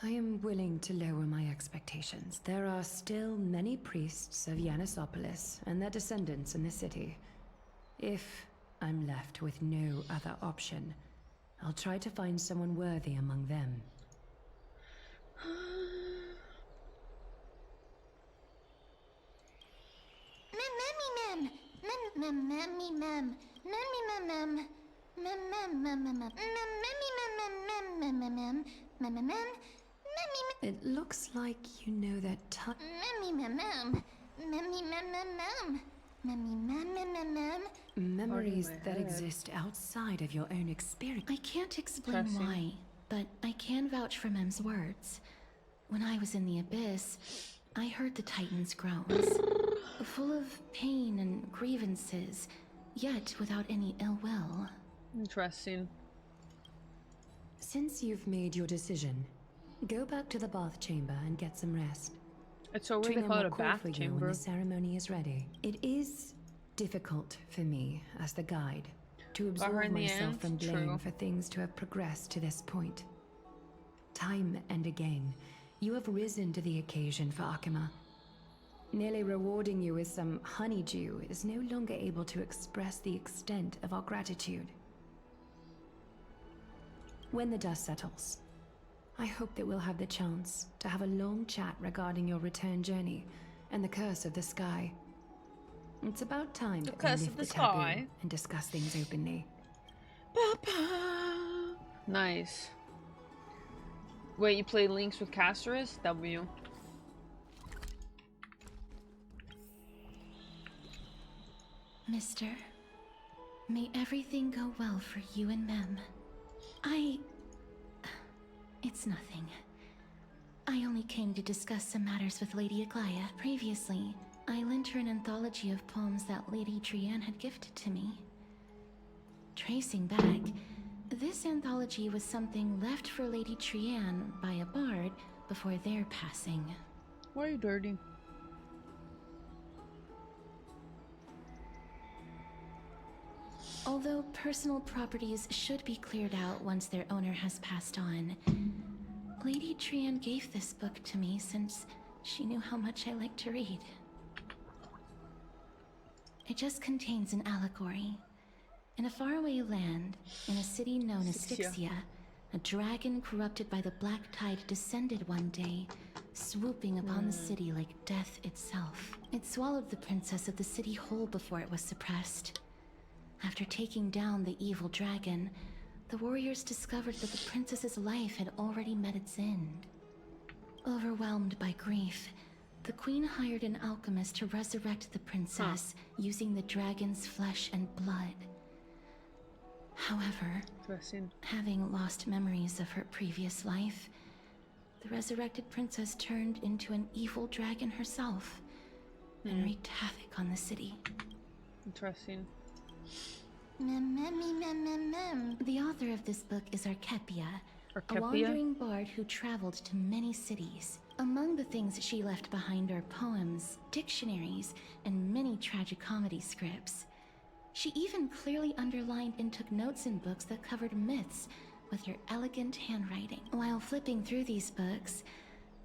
I am willing to lower my expectations. There are still many priests of Yanisopolis and their descendants in the city. If I'm left with no other option, I'll try to find someone worthy among them. Memmy mem, memmy mem, memmy mem mem, mem mem mem mem, memmy mem mem mem mem mem mem. It looks like you know that Memmy mem mem, memmy mem mem mem, memmy mem mem mem mem. memories my that head. exist outside of your own experience. I can't explain Interesting. why, but I can vouch for Mem's words. When I was in the abyss, I heard the Titan's groans, full of pain and grievances, yet without any ill will. Interesting. Since you've made your decision, go back to the bath chamber and get some rest. It's so weird they Trina call it will a call bath for you chamber. when the ceremony is ready. It is difficult for me, as the guide, to her absolve in the myself end, from blame true. for things to have progressed to this point. Time and again, you have risen to the occasion for Akima. Nearly rewarding you with some honeydew is no longer able to express the extent of our gratitude. When the dust settles, I hope that we'll have the chance to have a long chat regarding your return journey and the curse of the sky. It's about time that we lift the taboo and discuss things openly. Papa. Nice. Wait, you played Links with Casterus? W. Mister, may everything go well for you and Mem. It's nothing. I only came to discuss some matters with Lady Aglaya. Previously, I lent her an anthology of poems that Lady Trianne had gifted to me. Tracing back, this anthology was something left for Lady Trianne by a bard before their passing. Why are you dirty? Although personal properties should be cleared out once their owner has passed on, Lady Trianne gave this book to me since she knew how much I like to read. It just contains an allegory. In a faraway land, in a city known as Styxia, a dragon corrupted by the black tide descended one day, swooping upon the city like death itself. It swallowed the princess of the city whole before it was suppressed. After taking down the evil dragon, the warriors discovered that the princess's life had already met its end. Overwhelmed by grief, the queen hired an alchemist to resurrect the princess using the dragon's flesh and blood. However, having lost memories of her previous life, the resurrected princess turned into an evil dragon herself and wreaked havoc on the city. Interesting. The author of this book is Archepia, a wandering bard who traveled to many cities. Among the things she left behind are poems, dictionaries, and many tragicomedy scripts. She even clearly underlined and took notes in books that covered myths with her elegant handwriting. While flipping through these books,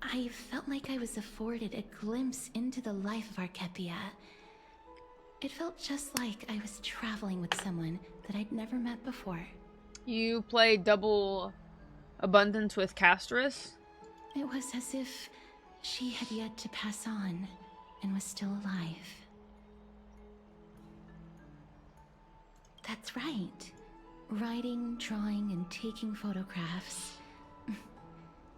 I felt like I was afforded a glimpse into the life of Archepia. It felt just like I was traveling with someone that I'd never met before. You play double abundance with Casterus? It was as if she had yet to pass on and was still alive. That's right. Writing, drawing, and taking photographs.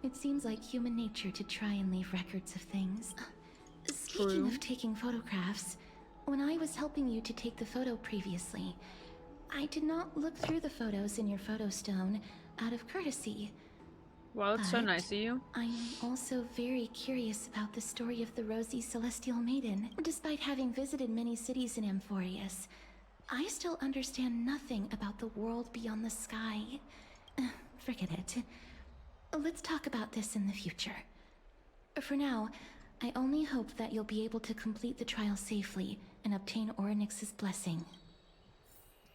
It seems like human nature to try and leave records of things. Speaking of taking photographs, when I was helping you to take the photo previously, I did not look through the photos in your photo stone out of courtesy. Well, it's so nice of you. I'm also very curious about the story of the Rosy Celestial Maiden. Despite having visited many cities in Amphorius, I still understand nothing about the world beyond the sky. Forget it. Let's talk about this in the future. For now, I only hope that you'll be able to complete the trial safely and obtain Orynyx's blessing.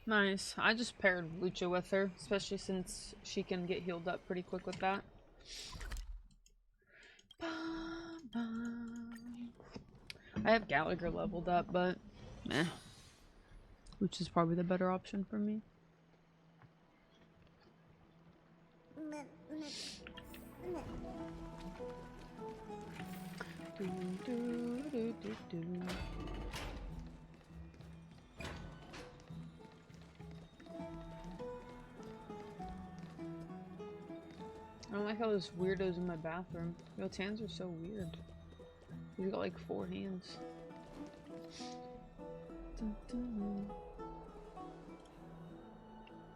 Nice. I just paired Lucha with her, especially since she can get healed up pretty quick with that. I have Gallagher leveled up, but meh. Lucha's probably the better option for me. I don't like how there's weirdos in my bathroom. Yo, Tans are so weird. He's got like 4 hands.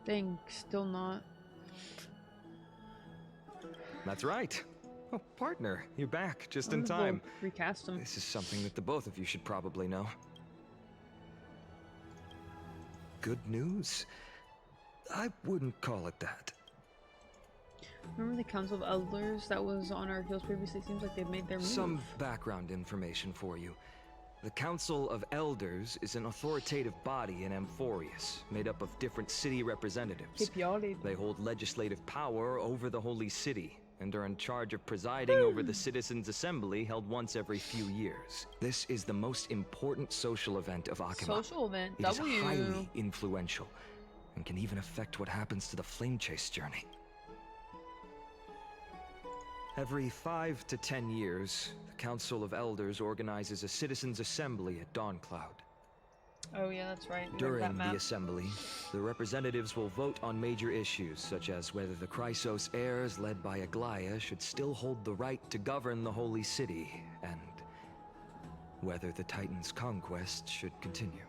Dang, still not. That's right. Oh, partner, you're back just in time. Recast him. This is something that the both of you should probably know. Good news? I wouldn't call it that. Remember the Council of Elders that was on our heels previously? Seems like they've made their move. Some background information for you. The Council of Elders is an authoritative body in Amphorius, made up of different city representatives. They hold legislative power over the Holy City, and are in charge of presiding over the Citizens' Assembly held once every few years. This is the most important social event of Akima. Social event, It is W. highly influential, and can even affect what happens to the Flame Chase journey. Every 5 to 10 years, the Council of Elders organizes a Citizens' Assembly at Dawncloud. Oh yeah, that's right. During the assembly, the representatives will vote on major issues, such as whether the Chrysos heirs led by Aglaya should still hold the right to govern the Holy City, and whether the Titan's conquest should continue.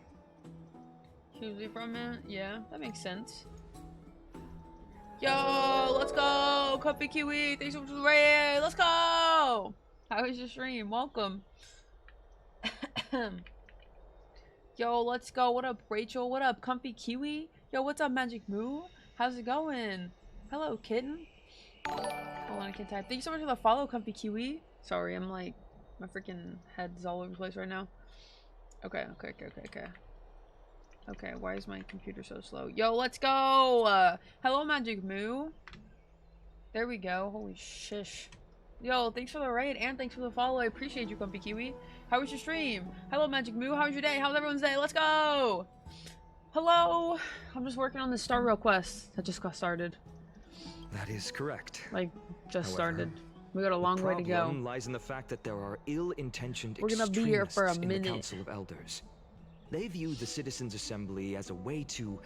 Hugely from it? Yeah, that makes sense. Yo, let's go! Comfy Kiwi, thanks so much for the raid! Let's go! How was your stream? Welcome. Yo, let's go. What up, Rachel? What up, Comfy Kiwi? Yo, what's up, Magic Moo? How's it going? Hello, kitten. Hold on, I can type. Thank you so much for the follow, Comfy Kiwi. Sorry, I'm like, my freaking head's all over the place right now. Okay. Okay, why is my computer so slow? Yo, let's go! Hello, Magic Moo. There we go. Holy shish. Yo, thanks for the raid and thanks for the follow. I appreciate you, Comfy Kiwi. How was your stream? Hello, Magic Moo. How was your day? How's everyone's day? Let's go! Hello! I'm just working on this Star Rail quest that just got started. That is correct. Like, just However, started. We got a long way to go. The problem lies in the fact that there are ill-intentioned We're gonna be here for a extremists in minute. the Council of Elders. They view the Citizens' Assembly as a way to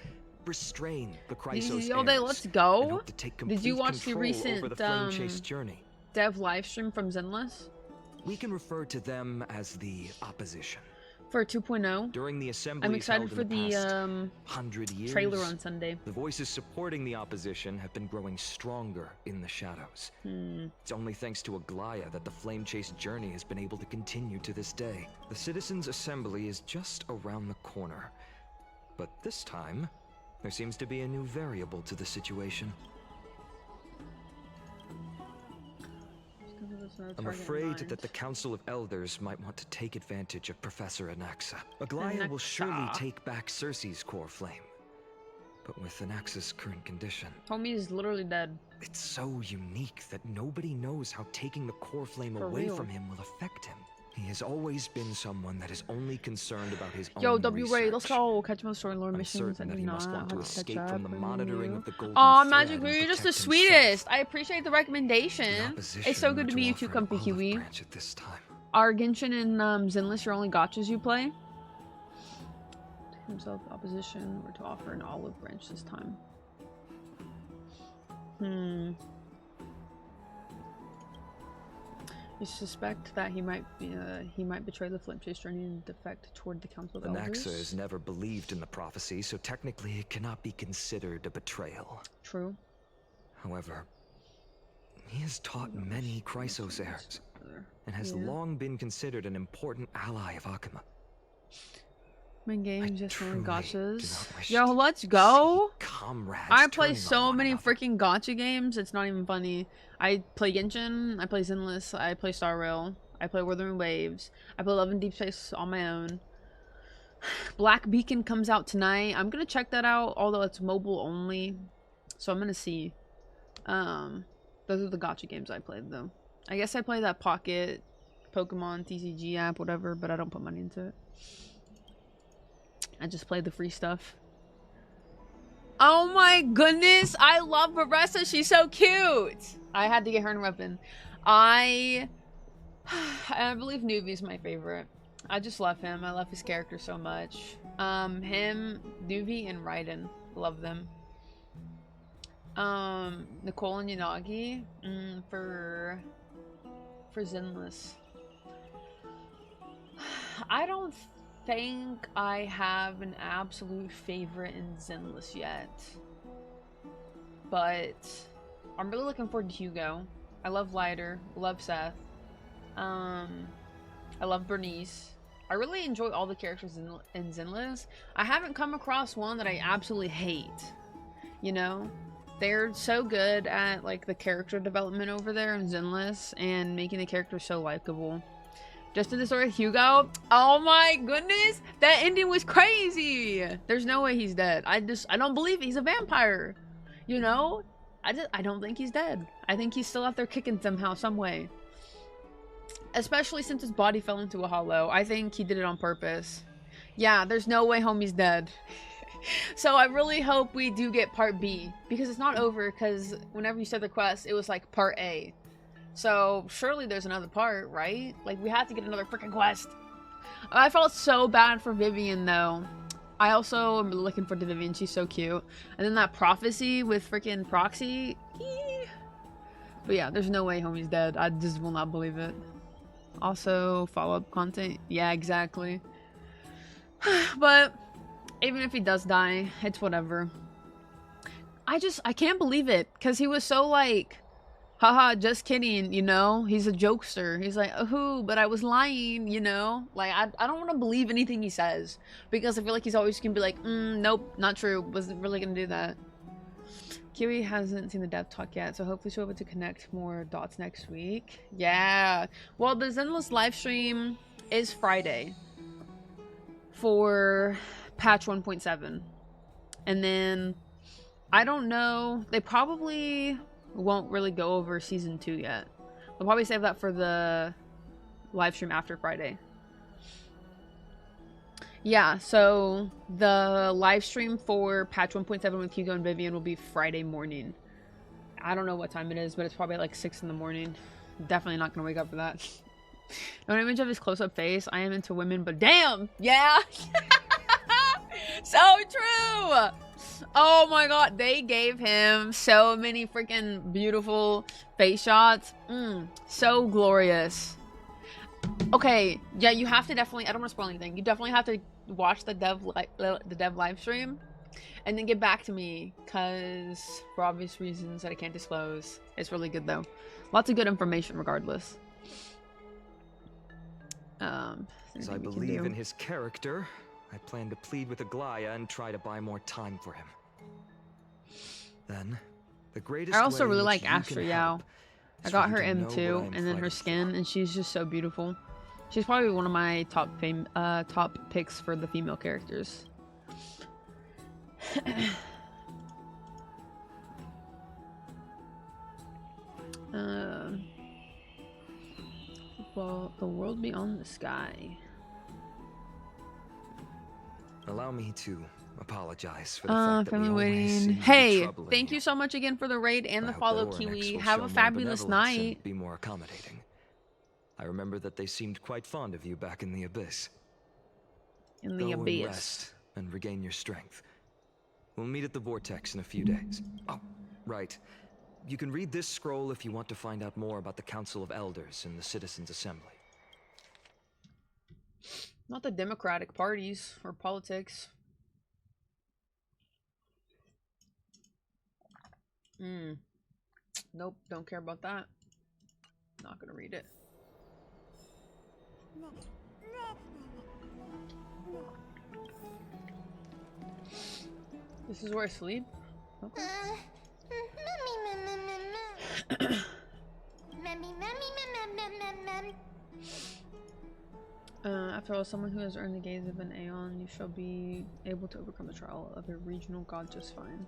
restrain the Chrysos Yo, they, heirs let's and go. hope to take complete Did you watch the control recent over the Flame Chase journey. dev live stream from Zenless? We can refer to them as the opposition. For 2.0? During the assembly, I'm excited for the 100 years, trailer on Sunday. the voices supporting the opposition have been growing stronger in the shadows. It's only thanks to Aglaya that the Flame Chase journey has been able to continue to this day. The Citizens' Assembly is just around the corner. But this time, there seems to be a new variable to the situation. I'm afraid that the Council of Elders might want to take advantage of Professor Anaxa. Aglaya will surely take back Circe's core flame. But with Anaxa's current condition... Homie is literally dead. It's so unique that nobody knows how taking the core flame away from him will affect him. He has always been someone that is only concerned about his own Yo, W Ray, research. let's go catch my story lore I'm missions. certain I that do he not must want to have escape catch from the up monitoring you. of the golden Aw, thread Magic and Moo, you're just the protect sweetest. himself. I appreciate the recommendation. It's so good to meet you too, Comfy Kiwi. At this time. Are Genshin and Zenless your only gotchas you play? Himself opposition or to offer an olive branch this time. You suspect that he might betray the Flame Chase journey and defect toward the Council of Elders? Anaxa has never believed in the prophecy, so technically it cannot be considered a betrayal. True. However, he has taught many Chrysos heirs, and has long been considered an important ally of Akima. Main games, just only truly gotchas. Yo, let's go! Comrades I play turning so on one many another. freaking gotcha games, it's not even funny. I play Genshin, I play Zenless, I play Star Rail, I play Wuthering Waves, I play Love and Deep Space on my own. Black Beacon comes out tonight. I'm gonna check that out, although it's mobile only. So I'm gonna see. Those are the gotcha games I played, though. I guess I play that Pocket Pokemon TCG app, whatever, but I don't put money into it. I just play the free stuff. Oh my goodness! I love Baressa. She's so cute! I had to get her in weapon. I believe Nuvi's my favorite. I just love him. I love his character so much. Him, Nuvi, and Raiden. Love them. Nicole and Yanagi for Zenless. I don't think I have an absolute favorite in Zenless yet, but I'm really looking forward to Hugo. I love Lighter, love Seth. I love Bernice. I really enjoy all the characters in Zenless. I haven't come across one that I absolutely hate. You know, they're so good at like the character development over there in Zenless and making the characters so likable. Just in the story of Hugo, oh my goodness, that ending was crazy. There's no way he's dead. I don't believe he's a vampire. You know, I don't think he's dead. I think he's still out there kicking somehow, some way. Especially since his body fell into a hollow. I think he did it on purpose. Yeah, there's no way homie's dead. So I really hope we do get part B. Because it's not over, because whenever you said the quest, it was like part A. So surely there's another part, right? Like, we have to get another freaking quest. I felt so bad for Vivian, though. I also am looking for the Vivian. She's so cute. And then that prophecy with freaking Proxy. But yeah, there's no way homie's dead. I just will not believe it. Also, follow-up content. Yeah, exactly. But even if he does die, it's whatever. I can't believe it. Because he was so like, haha, just kidding, you know? He's a jokester. He's like, oh, but I was lying, you know? Like, I don't want to believe anything he says. Because I feel like he's always going to be like, nope, not true. Wasn't really going to do that. Kiwi hasn't seen the dev talk yet, so hopefully she'll be able to connect more dots next week. Yeah. Well, the Zenless live stream is Friday for patch 1.7. And then, I don't know, they probably won't really go over season 2 yet. They'll probably save that for the live stream after Friday. Yeah, so the live stream for patch 1.7 with Hugo and Vivian will be Friday morning. I don't know what time it is, but it's probably like 6 in the morning. Definitely not gonna wake up for that. No image of his close-up face. I am into women, but damn! Yeah! So true! Oh my god, they gave him so many freaking beautiful face shots. So glorious. Okay, yeah, you have to definitely, I don't want to spoil anything. You definitely have to watch the dev live stream and then get back to me, because for obvious reasons that I can't disclose. It's really good though. Lots of good information regardless. As I believe in his character, I plan to plead with Aglaya and try to buy more time for him. Then, the greatest I also way really in which like you Astra can Yao. help I is got for her you to know M2 what I'm and then her fighting skin, for. and she's just so beautiful. She's probably one of my top picks for the female characters. Well, the world beyond the sky. Allow me to apologize for the fact that we family always waiting. seem to be Hey, troubling thank you so much again for the raid and I the hope follow, that Oryx Kiwi. will Have show a more fabulous benevolence and night. be more accommodating. I remember that they seemed quite fond of you back in the Abyss. In the Go and abyss. rest and regain your strength. We'll meet at the Vortex in a few days. Oh, right. You can read this scroll if you want to find out more about the Council of Elders and the Citizens' Assembly. Not the democratic parties or politics. Nope, don't care about that. Not gonna read it. This is where I sleep? Okay. After all, someone who has earned the gaze of an Aeon, you shall be able to overcome the trial of a regional god just fine.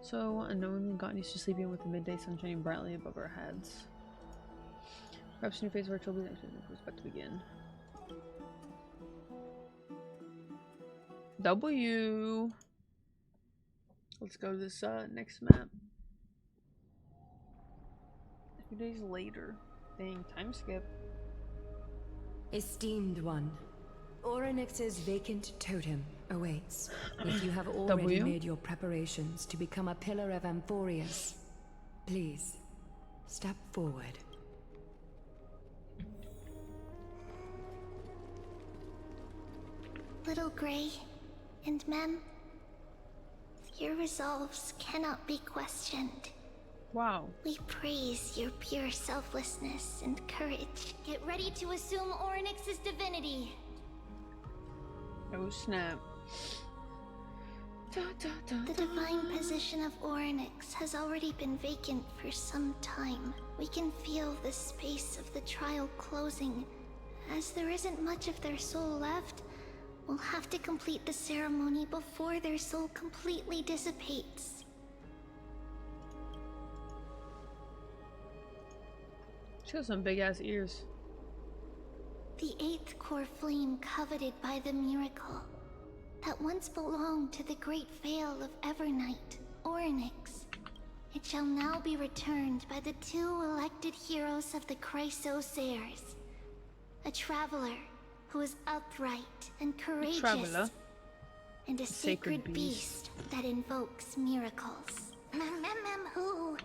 So, unknowingly got used to sleeping with the midday sun shining brightly above our heads. Perhaps a new phase of our children's activity was about to begin. W. Let's go to this next map. A few days later. Dang, time skip. Esteemed one, Orynyx's vacant totem awaits. If you have already made your preparations to become a pillar of Amphorius, please, step forward. Little Grey and Mem, your resolves cannot be questioned. Wow. We praise your pure selflessness and courage. Get ready to assume Orynyx's divinity. Oh snap. The divine position of Orynyx has already been vacant for some time. We can feel the space of the trial closing. As there isn't much of their soul left, we'll have to complete the ceremony before their soul completely dissipates. She got some big ass ears. The 8th core flame coveted by the miracle that once belonged to the great veil of Evernight, Ornyx. It shall now be returned by the 2 elected heroes of the Chrysoseirs. A traveler who is upright and courageous, and a sacred beast that invokes miracles. Who?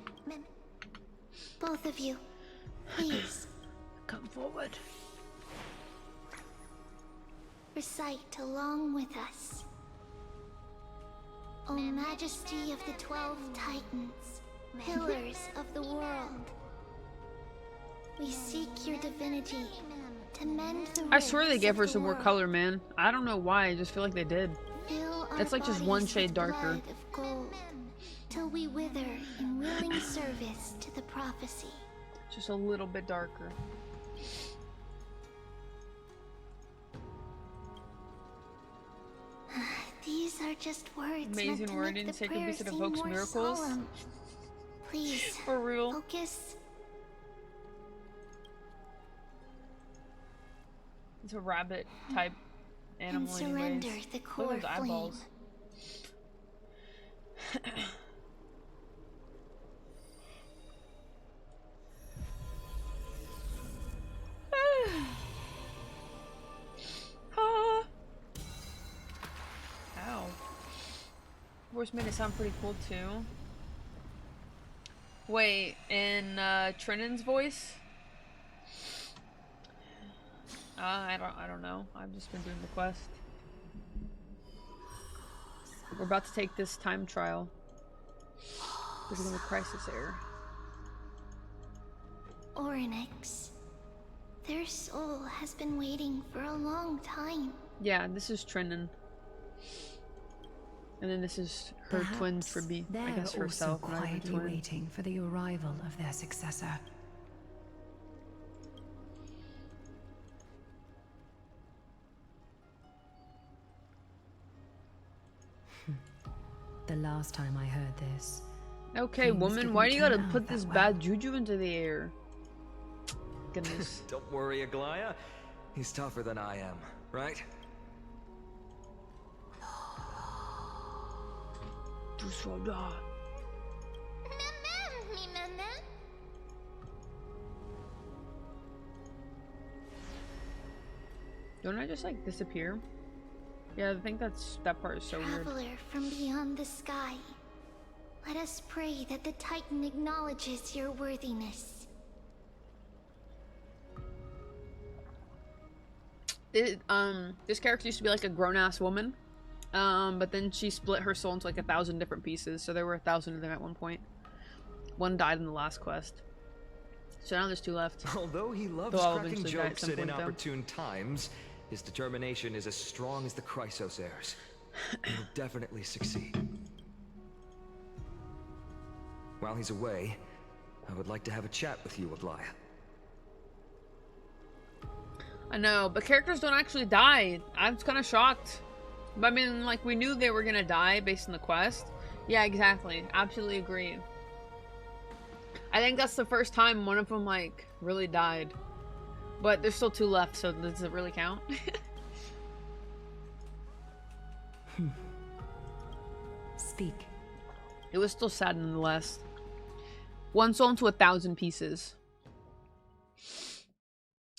Both of you, please. Come forward. Recite along with us. O Majesty of the 12 Titans, pillars of the world, we seek your divinity to mend the I swear they rifts gave of her the some more world. color, man. I don't know why, I just feel like they did. Fill our It's like just one bodies shade with darker. blood of gold, till we wither in willing service to the prophecy. Just a little bit darker. These are just words Amazing meant to wording, make the sacred prayer beast that seem evokes more miracles. solemn. Please, For real. focus. It's a rabbit type And animal surrender anyways. the Look core at those flame. eyeballs. Ah. Ow. Voice made it sound pretty cool too. Wait, in Trinin's voice? I don't know. I've just been doing the quest. We're about to take this time trial. This is a crisis error. Ornyx. Their soul has been waiting for a long time. Yeah, this is Trinin. And then this is her twin Perhaps Tribi. I they're guess herself, also not even quietly twin. waiting for the arrival of their successor. The last time I heard this, Okay, things woman, didn't why do you gotta turn out put that this well. bad juju into the air? Goodness. Don't worry, Aglaya. He's tougher than I am, right? Tu seras. Don't I just like disappear? Yeah, I think that part is so weird. Traveler from beyond the sky. Let us pray that the Titan acknowledges your worthiness. This character used to be like a grown-ass woman. But then she split her soul into like 1,000 different pieces, so there were 1,000 of them at one point. One died in the last quest. So now there's 2 left. Although he loves They'll all cracking eventually die at jokes some at point, though. inopportune times, his determination is as strong as the Chrysoseirs. He'll definitely succeed. While he's away, I would like to have a chat with you, Aglaya. I know, but characters don't actually die. I was kind of shocked. But I mean, like, we knew they were gonna die based on the quest. Yeah, exactly. Absolutely agree. I think that's the first time one of them, like, really died. But there's still 2 left, so does it really count? speak. It was still sad nonetheless. One soul into 1,000 pieces.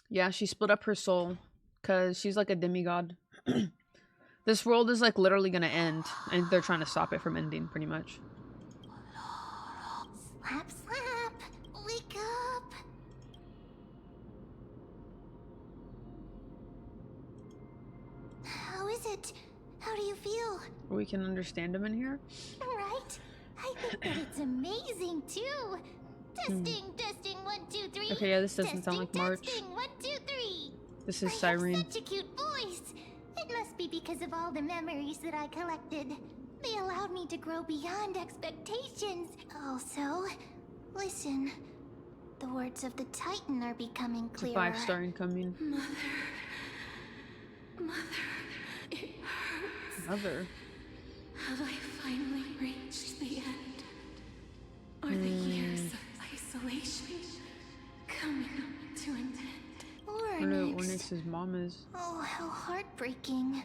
Yeah, she split up her soul. Because she's like a demigod. This world is like literally gonna end. And they're trying to stop it from ending, pretty much. Slap, slap! Wake up! How is it? How do you feel? We can understand him in here. Right? I think that it's amazing too. Testing, testing, 1, 2, 3. Okay, yeah, this doesn't sound like March. Testing, 1, 2, 3. This is I have Cyrene. such a cute voice. It must be because of all the memories that I collected. They allowed me to grow beyond expectations. Also, listen. The words of the Titan are becoming It's a clearer. 5-star incoming. Mother, it hurts. Mother. Have I finally reached the end? Are the years of isolation coming Ornyx's mom is. Oh, how heartbreaking.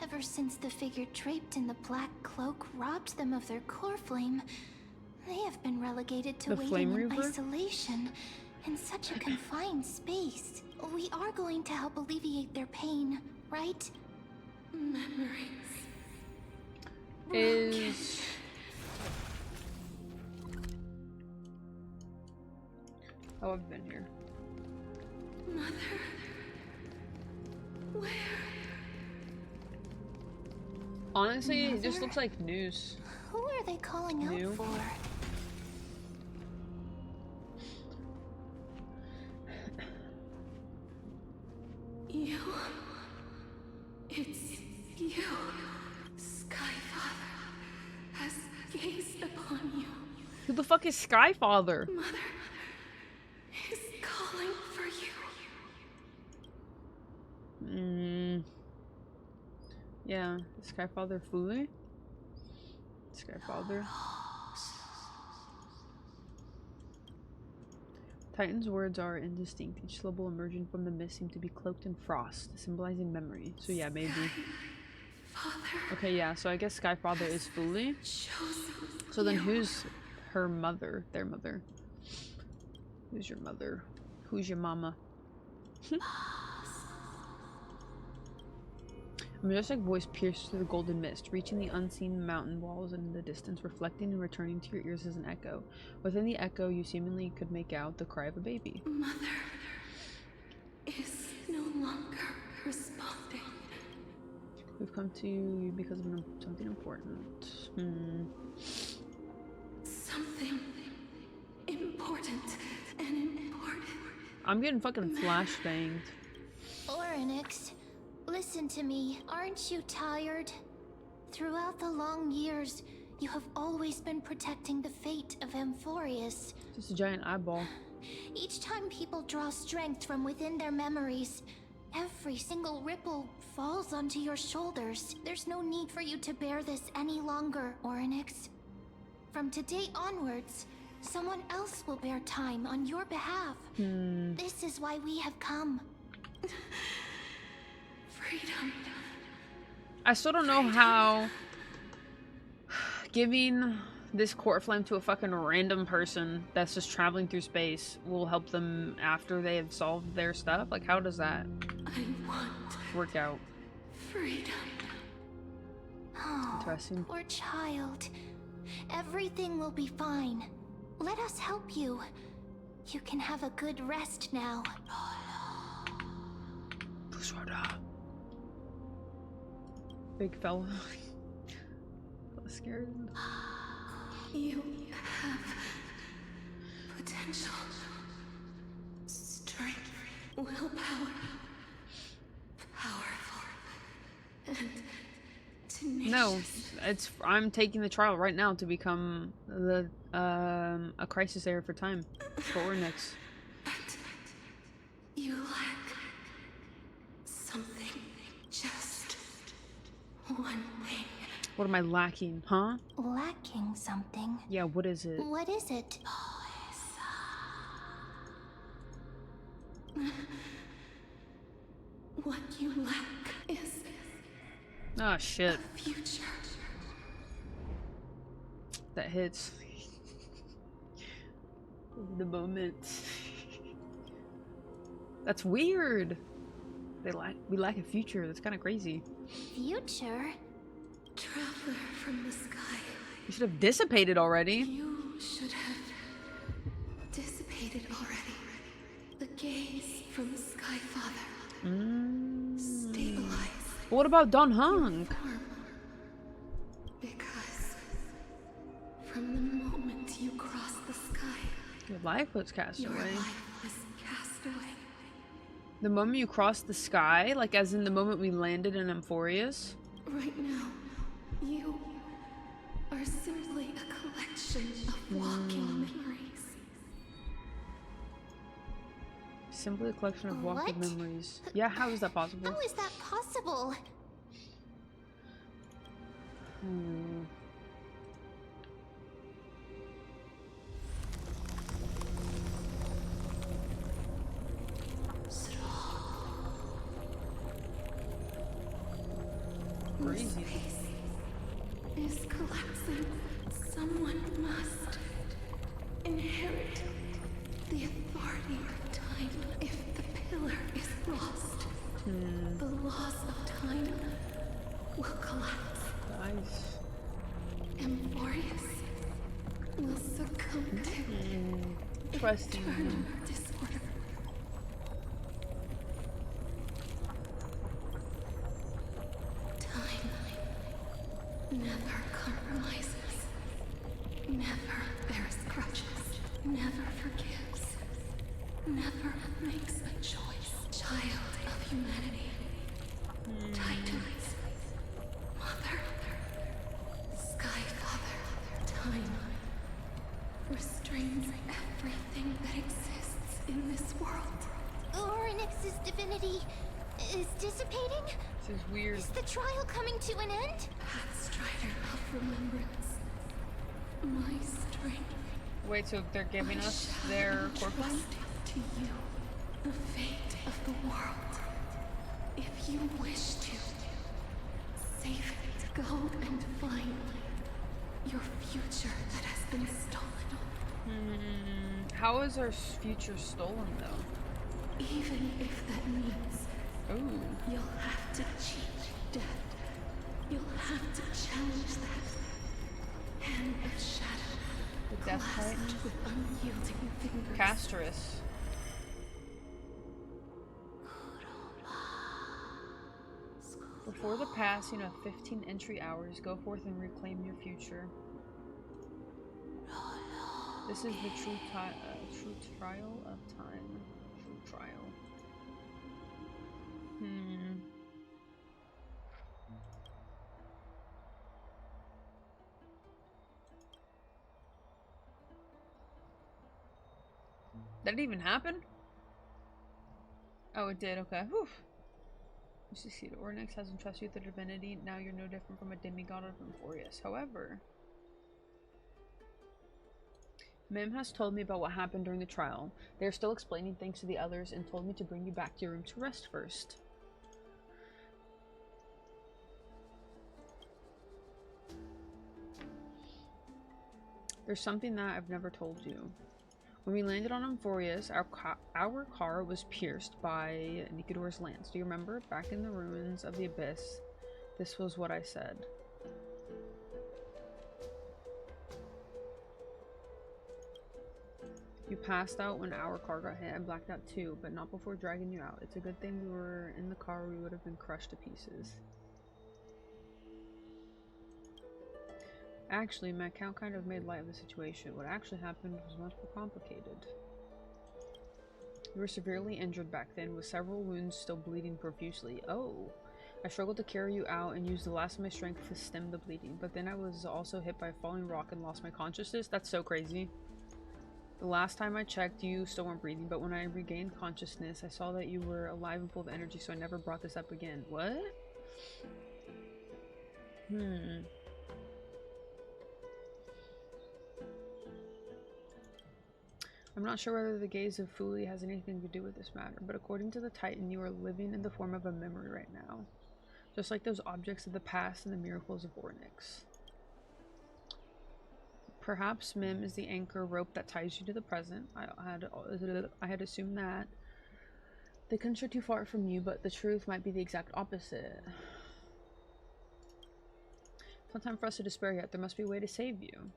Ever since the figure draped in the black cloak robbed them of their core flame, they have been relegated to The Flame waiting in Reaver? isolation in such a confined space. We are going to help alleviate their pain, right? Memories. Is... Oh, I've been here. Mother. Where? Honestly, it just looks like news. Who are they calling New? out for? You. It's you. Skyfather has gazed upon you. Who the fuck is Skyfather? Mother is calling for you. Yeah, is Skyfather fully? Skyfather. Titan's words are indistinct. Each syllable emerging from the mist seemed to be cloaked in frost, symbolizing memory. So yeah, maybe. Father. Okay, yeah, so I guess Skyfather is fully. So then who's her mother? Their mother. Who's your mother? Who's your mama? A majestic voice pierced through the golden mist, reaching the unseen mountain walls in the distance, reflecting and returning to your ears as an echo. Within the echo, you seemingly could make out the cry of a baby. Mother is no longer responding. We've come to you because of something important. Something important and important. I'm getting fucking flashbanged. Ornyx, listen to me. Aren't you tired? Throughout the long years, you have always been protecting the fate of Amphorius. Just a giant eyeball. Each time people draw strength from within their memories, every single ripple falls onto your shoulders. There's no need for you to bear this any longer, Ornyx. From today onwards, someone else will bear time on your behalf. This is why we have come. Freedom. I still don't know how giving this court flame to a fucking random person that's just traveling through space will help them after they have solved their stuff. Like, how does that I want work out? freedom. Oh, Interesting. poor child. Everything will be fine. Let us help you. You can have a good rest now. Big fella. Scared. You have potential, strength, willpower, powerful, and tenacious. No, I'm taking the trial right now to become the a crisis area for time for Ornyx. But you lack something, just one thing. What am I lacking, huh? Lacking something. Yeah, what is it? What is it? What you lack is Oh shit, a future. that hits. The moment. That's weird. We lack a future. That's kind of crazy. Future? Traveler from the sky. You should have dissipated already. You should have dissipated already. The gaze from Skyfather. Stabilize. What about Don Hung? Form. Because from the moment you cross the sky, Your life was cast your away. life was cast away. The moment you crossed the sky, like as in the moment we landed in Amphorius. Right now, you are simply a collection of walking memories. Simply a collection of walking What? memories. Yeah, how is that possible? How is that possible? crazy. Space is collapsing. Someone must inherit the authority of time. If the pillar is lost, the laws of time will collapse. Nice. Emphorius will succumb to Interesting. eternal disorder. Time never compromises, never bears grudges, never forgives, never makes a choice. Child of humanity, Titans, Mother, Sky Father, Time restrains everything that exists in this world. Oryx's divinity is dissipating? This is weird. Is the trial coming to an end? Pathstrider of remembrance, my strength. Wait, so they're giving us their corpus? To you, the fate of the world. If you wish to save it, go and find your future that has been stolen. How is our future stolen, though? Even if that means Ooh. you'll have to cheat death. You'll have to challenge that hand of shadow. The Death Clasped Titan? with unyielding fingers. Castrus. Before the passing of 15 entry hours, go forth and reclaim your future. This is the true trial of time. True trial. Did it even happen? Oh, it did. Okay. Whew. You succeeded. Ornyx has entrusted you with the divinity. Now you're no different from a demigod of Emphorius. However, Mim has told me about what happened during the trial. They are still explaining things to the others and told me to bring you back to your room to rest first. There's something that I've never told you. When we landed on Emphorius, our car was pierced by Nikador's lance. Do you remember? Back in the ruins of the Abyss, this was what I said. You passed out when our car got hit. I blacked out too, but not before dragging you out. It's a good thing we were in the car, or we would have been crushed to pieces. Actually, my account kind of made light of the situation. What actually happened was much more complicated. You were severely injured back then, with several wounds still bleeding profusely. Oh. I struggled to carry you out and used the last of my strength to stem the bleeding, but then I was also hit by a falling rock and lost my consciousness. That's so crazy. The last time I checked, you still weren't breathing, but when I regained consciousness, I saw that you were alive and full of energy, so I never brought this up again. What? I'm not sure whether the gaze of Fuli has anything to do with this matter, but according to the Titan, you are living in the form of a memory right now. Just like those objects of the past and the miracles of Ornyx. Perhaps Mim is the anchor rope that ties you to the present. I had assumed that. They couldn't stray too far from you, but the truth might be the exact opposite. It's not time for us to despair yet. There must be a way to save you.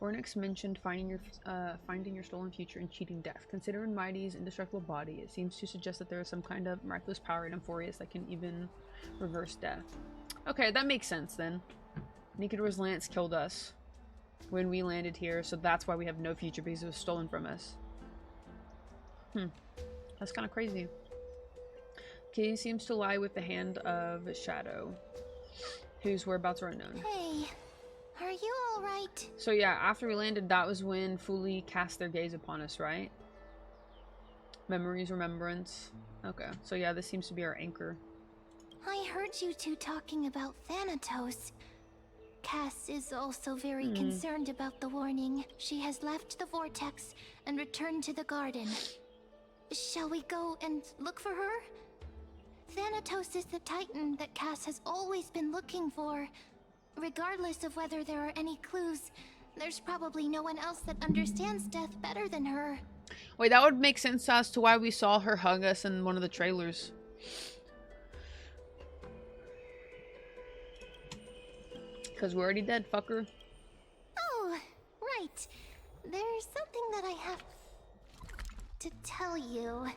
Ornyx mentioned finding your stolen future and cheating death. Considering Mighty's indestructible body, it seems to suggest that there is some kind of miraculous power in Emphorius that can even reverse death. Okay, that makes sense then. Nikador's lance killed us when we landed here, so that's why we have no future, because it was stolen from us. That's kind of crazy. Key seems to lie with the hand of Shadow, whose whereabouts are unknown. Hey, are you alright? So yeah, after we landed, that was when Fuli cast their gaze upon us, right? Memories, remembrance. Okay, so yeah, this seems to be our anchor. I heard you two talking about Thanatos. Cass is also very concerned about the warning. She has left the vortex and returned to the garden. Shall we go and look for her? Thanatos is the titan that Cass has always been looking for. Regardless of whether there are any clues, there's probably no one else that understands death better than her. Wait, that would make sense as to why we saw her hug us in one of the trailers. Because we're already dead, fucker. Oh, right. There's something that I have to tell you.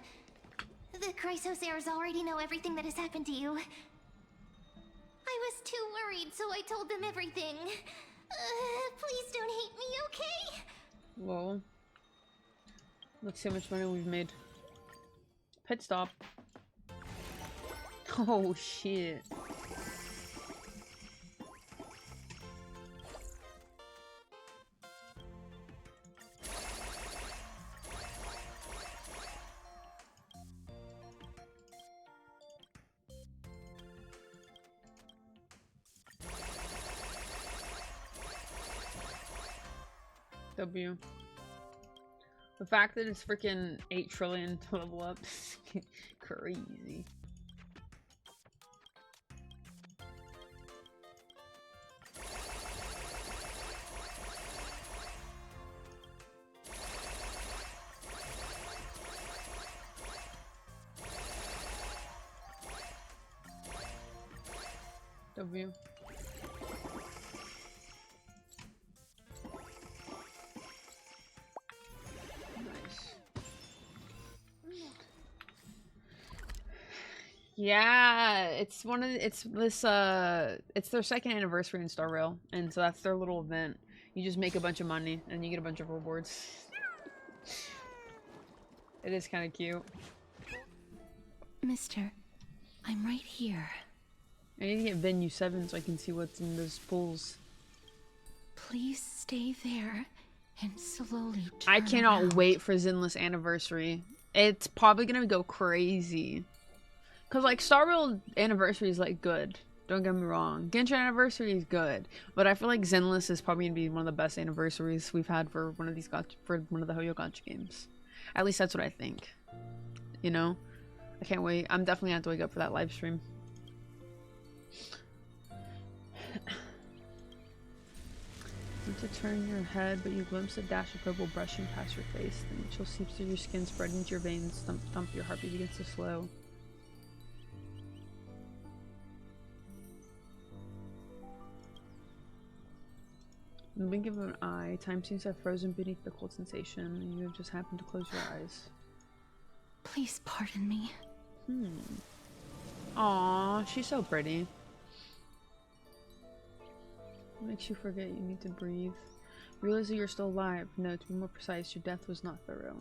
The Chrysosairs already know everything that has happened to you. I was too worried, so I told them everything. Please don't hate me, okay? Whoa. Let's see how much money we've made. Pit stop. Oh, shit. W. The fact that it's freaking 8 trillion to level up is crazy. W. Yeah, it's one of it's this it's their second anniversary in Star Rail, and so that's their little event. You just make a bunch of money and you get a bunch of rewards. It is kind of cute. Mister, I'm right here. I need to get venue 7 so I can see what's in those pools. Please stay there and slowly turn I cannot around. wait for Zinless anniversary. It's probably gonna go crazy. Cause like Star Rail anniversary is like good. Don't get me wrong. Genshin anniversary is good, but I feel like Zenless is probably gonna be one of the best anniversaries we've had for one of these for one of the Hoyo Gacha games. At least that's what I think. You know, I can't wait. I'm definitely gonna have to wake up for that live stream. Need to turn your head, but you glimpse a dash of purple brushing past your face. Then the chill seeps through your skin, spreading to your veins. Thump, thump. Your heartbeat begins to slow. In the blink of an eye, time seems to have frozen beneath the cold sensation, and you have just happened to close your eyes. Please pardon me. Aww, she's so pretty. What makes you forget you need to breathe? You realize that you're still alive. No, to be more precise, your death was not thorough.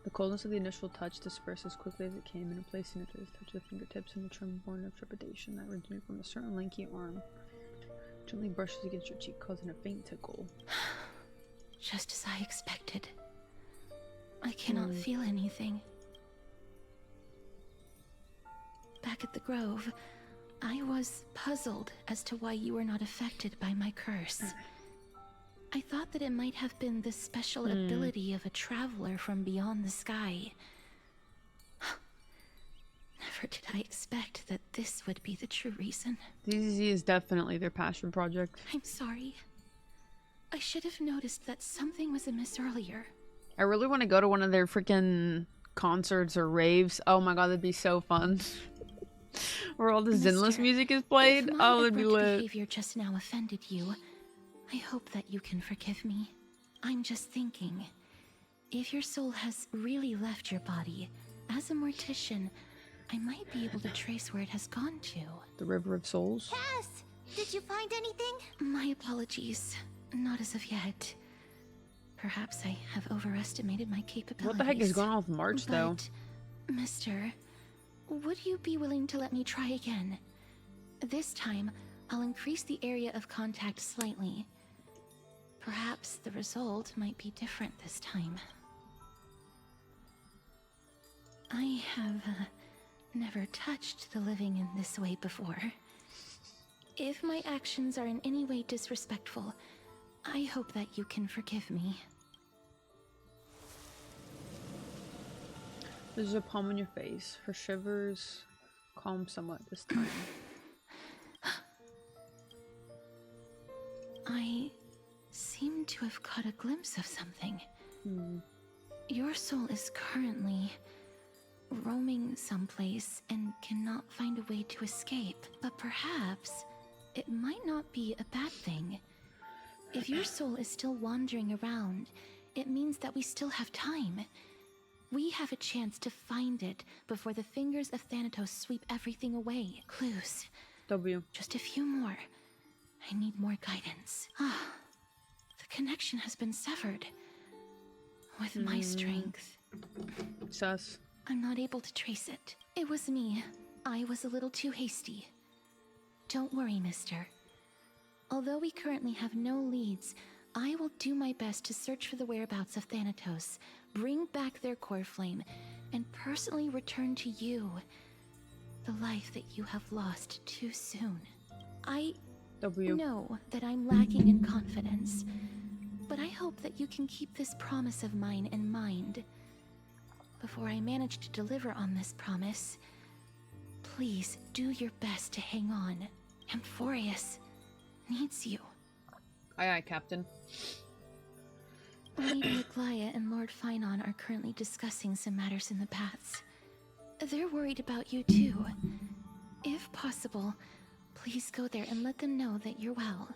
The coldness of the initial touch dispersed as quickly as it came, and replacing it with the touch of the fingertips and a tremor born of trepidation that originated from a certain lanky arm. Gently brushes against your cheek, causing a faint tickle. Just as I expected. I cannot feel anything. Back at the Grove, I was puzzled as to why you were not affected by my curse. I thought that it might have been the special ability of a traveler from beyond the sky. Never did I expect that this would be the true reason. dayyyy is definitely their passion project. I'm sorry. I should have noticed that something was amiss earlier. I really want to go to one of their freaking concerts or raves. Oh my god, that'd be so fun. Where all the Zenless Mister, music is played. If my Oh, that'd be abrupt lit. behavior just now offended you, I hope that you can forgive me. I'm just thinking, if your soul has really left your body, as a mortician, I might be able to trace where it has gone to. The River of Souls. Cass, did you find anything? My apologies. Not as of yet. Perhaps I have overestimated my capabilities. What the heck is going on with March, though? But, Mister, would you be willing to let me try again? This time, I'll increase the area of contact slightly. Perhaps the result might be different this time. I have never touched the living in this way before. If my actions are in any way disrespectful, I hope that you can forgive me. There's a palm on your face. Her shivers calm somewhat this time. I seem to have caught a glimpse of something. Your soul is currently roaming someplace and cannot find a way to escape. But perhaps it might not be a bad thing. If your soul is still wandering around, it means that we still have time. We have a chance to find it before the fingers of Thanatos sweep everything away. Clues. W. Just a few more. I need more guidance. Ah, the connection has been severed. With my strength, Sus. I'm not able to trace it. It was me. I was a little too hasty. Don't worry, mister. Although we currently have no leads, I will do my best to search for the whereabouts of Thanatos, bring back their core flame, and personally return to you the life that you have lost too soon. I W. know that I'm lacking in confidence, but I hope that you can keep this promise of mine in mind. Before I manage to deliver on this promise, please do your best to hang on. Amphorius needs you. Aye, aye, Captain. Lady Aglaya and Lord Finon are currently discussing some matters in the paths. They're worried about you too. If possible, please go there and let them know that you're well.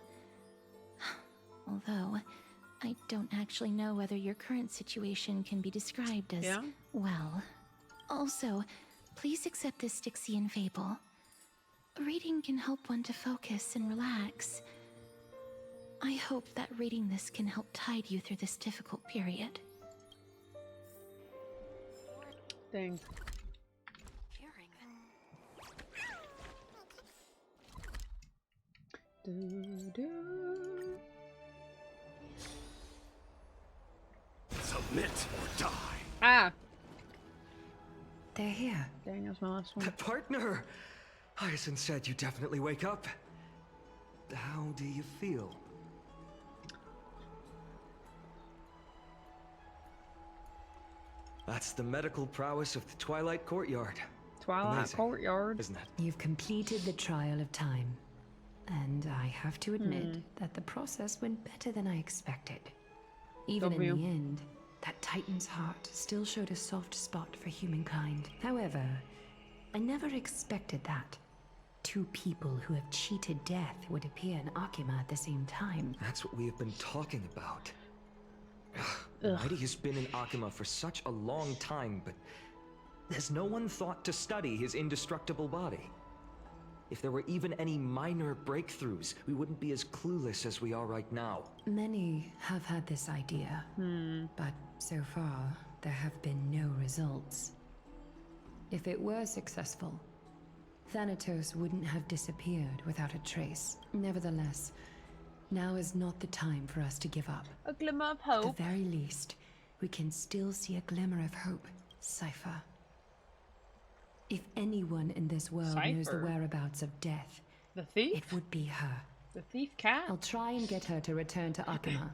Although, I don't actually know whether your current situation can be described as well. Also, please accept this Styxian fable. Reading can help one to focus and relax. I hope that reading this can help tide you through this difficult period. Dang. Submit or die. Ah! They're here. Dang, that's my last one. Partner! Hyacinth said you definitely wake up. How do you feel? That's the medical prowess of the Twilight Courtyard. Twilight Amazing, Courtyard. isn't it? You've completed the trial of time. And I have to admit that the process went better than I expected. Even in the end, that Titan's heart still showed a soft spot for humankind. However, I never expected that. Two people who have cheated death would appear in Akima at the same time. That's what we have been talking about. Mighty has been in Akima for such a long time, but has no one thought to study his indestructible body? If there were even any minor breakthroughs, we wouldn't be as clueless as we are right now. Many have had this idea, but so far, there have been no results. If it were successful, Thanatos wouldn't have disappeared without a trace. Nevertheless, now is not the time for us to give up. A glimmer of At hope. the very least, we can still see a glimmer of hope, Cypher. If anyone in this world knows the Cypher? whereabouts of death, The thief? it would be her. The thief cat? I'll try and get her to return to Akima,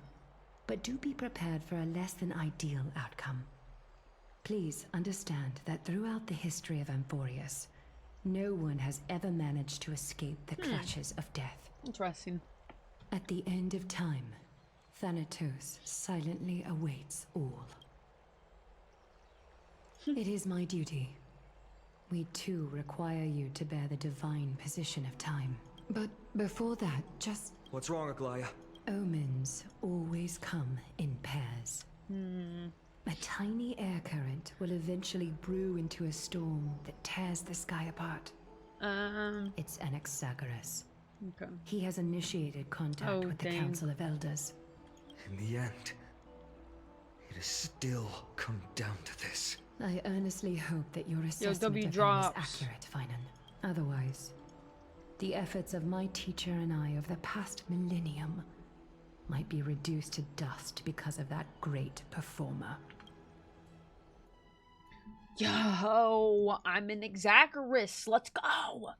but do be prepared for a less than ideal outcome. Please understand that throughout the history of Amphorius, no one has ever managed to escape the clutches of death. Interesting. At the end of time, Thanatos silently awaits all. It is my duty. We too require you to bear the divine position of time. But before that, just What's wrong, Aglaya? omens always come in pairs. A tiny air current will eventually brew into a storm that tears the sky apart. It's Anaxagoras. Okay. He has initiated contact Oh, with the dang. Council of Elders. In the end, it has still come down to this. I earnestly hope that your assessment W of him drops. is accurate, Finan. Otherwise, the efforts of my teacher and I of the past millennium might be reduced to dust because of that great performer. Yo, I'm an Exagoras. Let's go.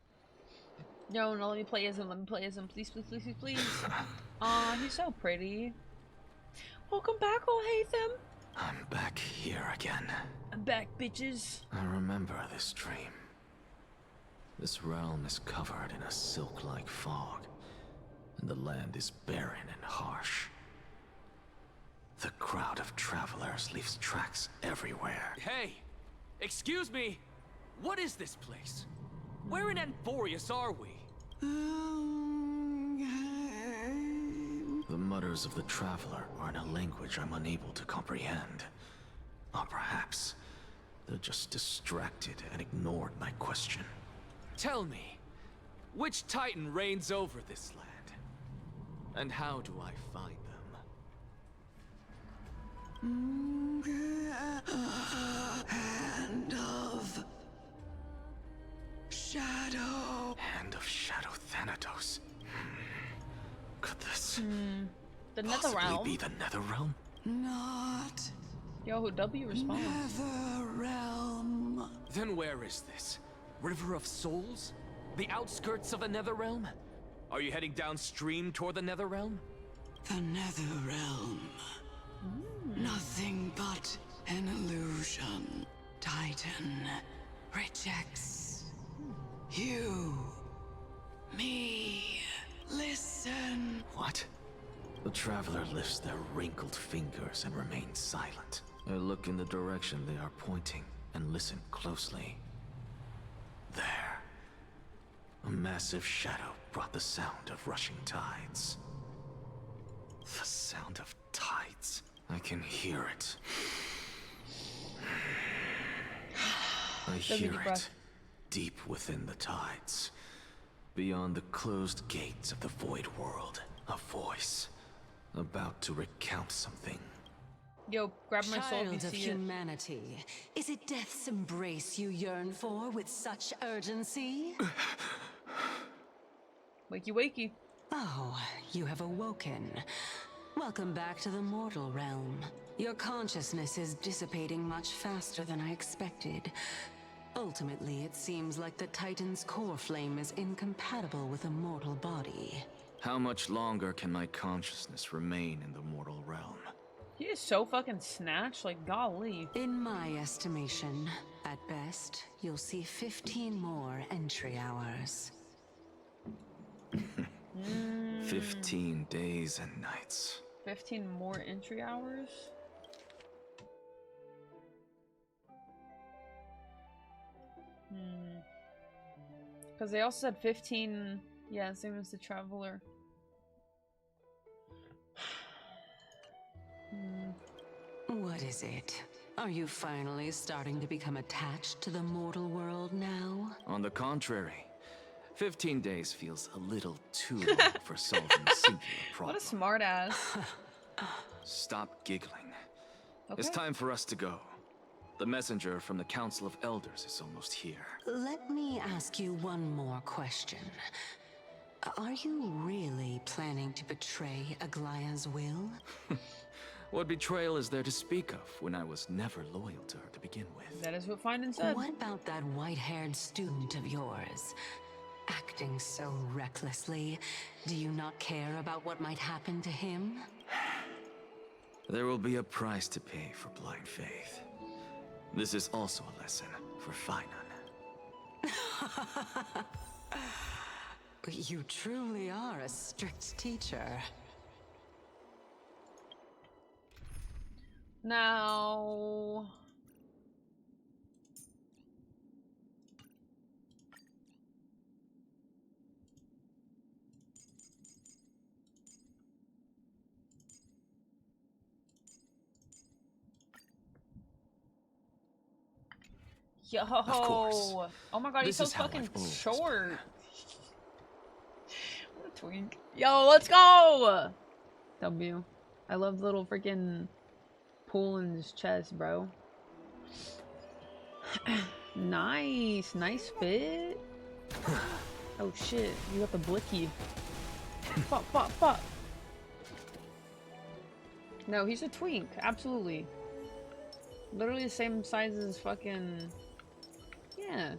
No, let me play as him. Let me play as him. Please, please, please, please, please. Aw, he's so pretty. Welcome back, old Hatham. I'm back here again. I'm back, bitches. I remember this dream. This realm is covered in a silk-like fog, and the land is barren and harsh. The crowd of travelers leaves tracks everywhere. Hey! Excuse me! What is this place? Where in Anthorius are we? The mutters of the traveler are in a language I'm unable to comprehend. Or perhaps they're just distracted and ignored my question. Tell me, which Titan reigns over this land? And how do I find them? Hand of Shadow. Hand of Shadow Thanatos. Could this The possibly Netherrealm. be the Netherrealm? Not Yo, who W responds? Netherrealm. Then where is this? River of Souls? The outskirts of the Netherrealm? Are you heading downstream toward the Netherrealm? The Netherrealm. Nothing but an illusion. Titan rejects you. Me. Listen. What? The traveler lifts their wrinkled fingers and remains silent. I look in the direction they are pointing and listen closely. There. A massive shadow brought the sound of rushing tides. The sound of tides. I can hear it. I hear deep it breath. deep within the tides. Beyond the closed gates of the void world, a voice about to recount something. Yo, grab my soul if you Child of see it. humanity, is it death's embrace you yearn for with such urgency? Wakey wakey. Oh, you have awoken. Welcome back to the mortal realm. Your consciousness is dissipating much faster than I expected. Ultimately, it seems like the Titan's core flame is incompatible with a mortal body. How much longer can my consciousness remain in the mortal realm? He is so fucking snatched, like golly. In my estimation, at best, you'll see 15 more entry hours. 15 days and nights. 15 more entry hours? Because they also said 15, yeah, same as the Traveler. What is it? Are you finally starting to become attached to the mortal world now? On the contrary, 15 days feels a little too long for solving a singular problem. What a smart ass. Stop giggling. Okay. It's time for us to go. The messenger from the Council of Elders is almost here. Let me ask you one more question. Are you really planning to betray Aglaya's will? What betrayal is there to speak of when I was never loyal to her to begin with? That is what Finden said. What about that white-haired student of yours? Acting so recklessly, do you not care about what might happen to him? There will be a price to pay for blind faith. This is also a lesson for Finan. You truly are a strict teacher. Now... Yo! course. Oh my god, he's This so is how fucking I've always short. What a twink. Yo, let's go! W. I love the little freaking pool in his chest, bro. Nice. Nice fit. Oh shit, you got the blicky. Fuck, fuck, fuck. No, he's a twink. Absolutely. Literally the same size as fucking... Yeah.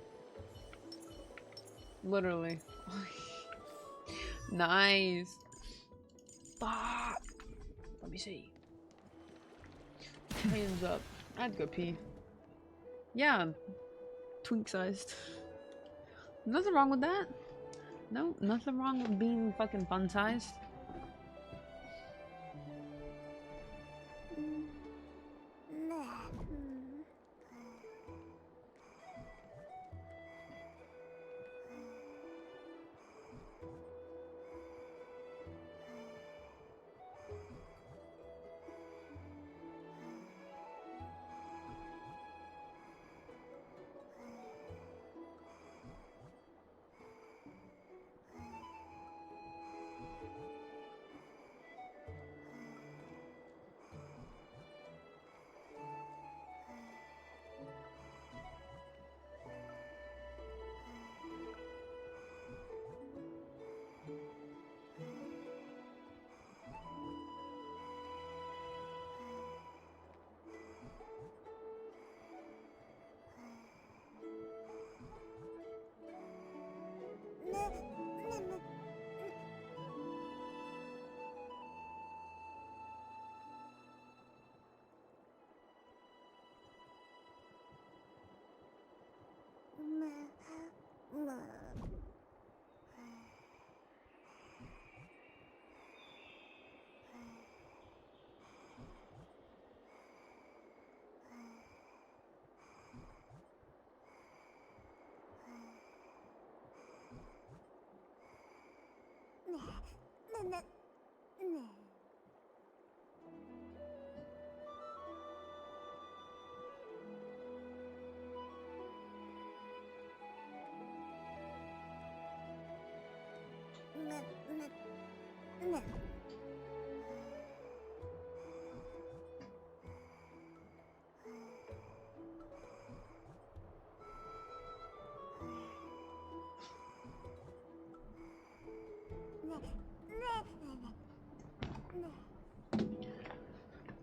Literally. Nice. Fuck. Let me see. Hands up. I'd go pee. Yeah. Twink sized. Nothing wrong with that. No, nothing wrong with being fucking fun-sized.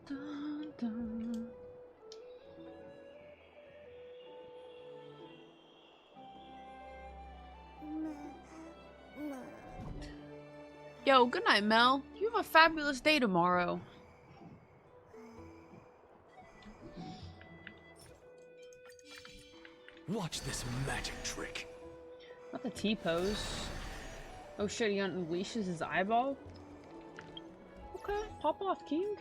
Dun, dun. Yo, good night, Mel. You have a fabulous day tomorrow. Watch this magic trick. Not the T-pose. Oh shit, he unleashes his eyeball? Okay, pop off, King.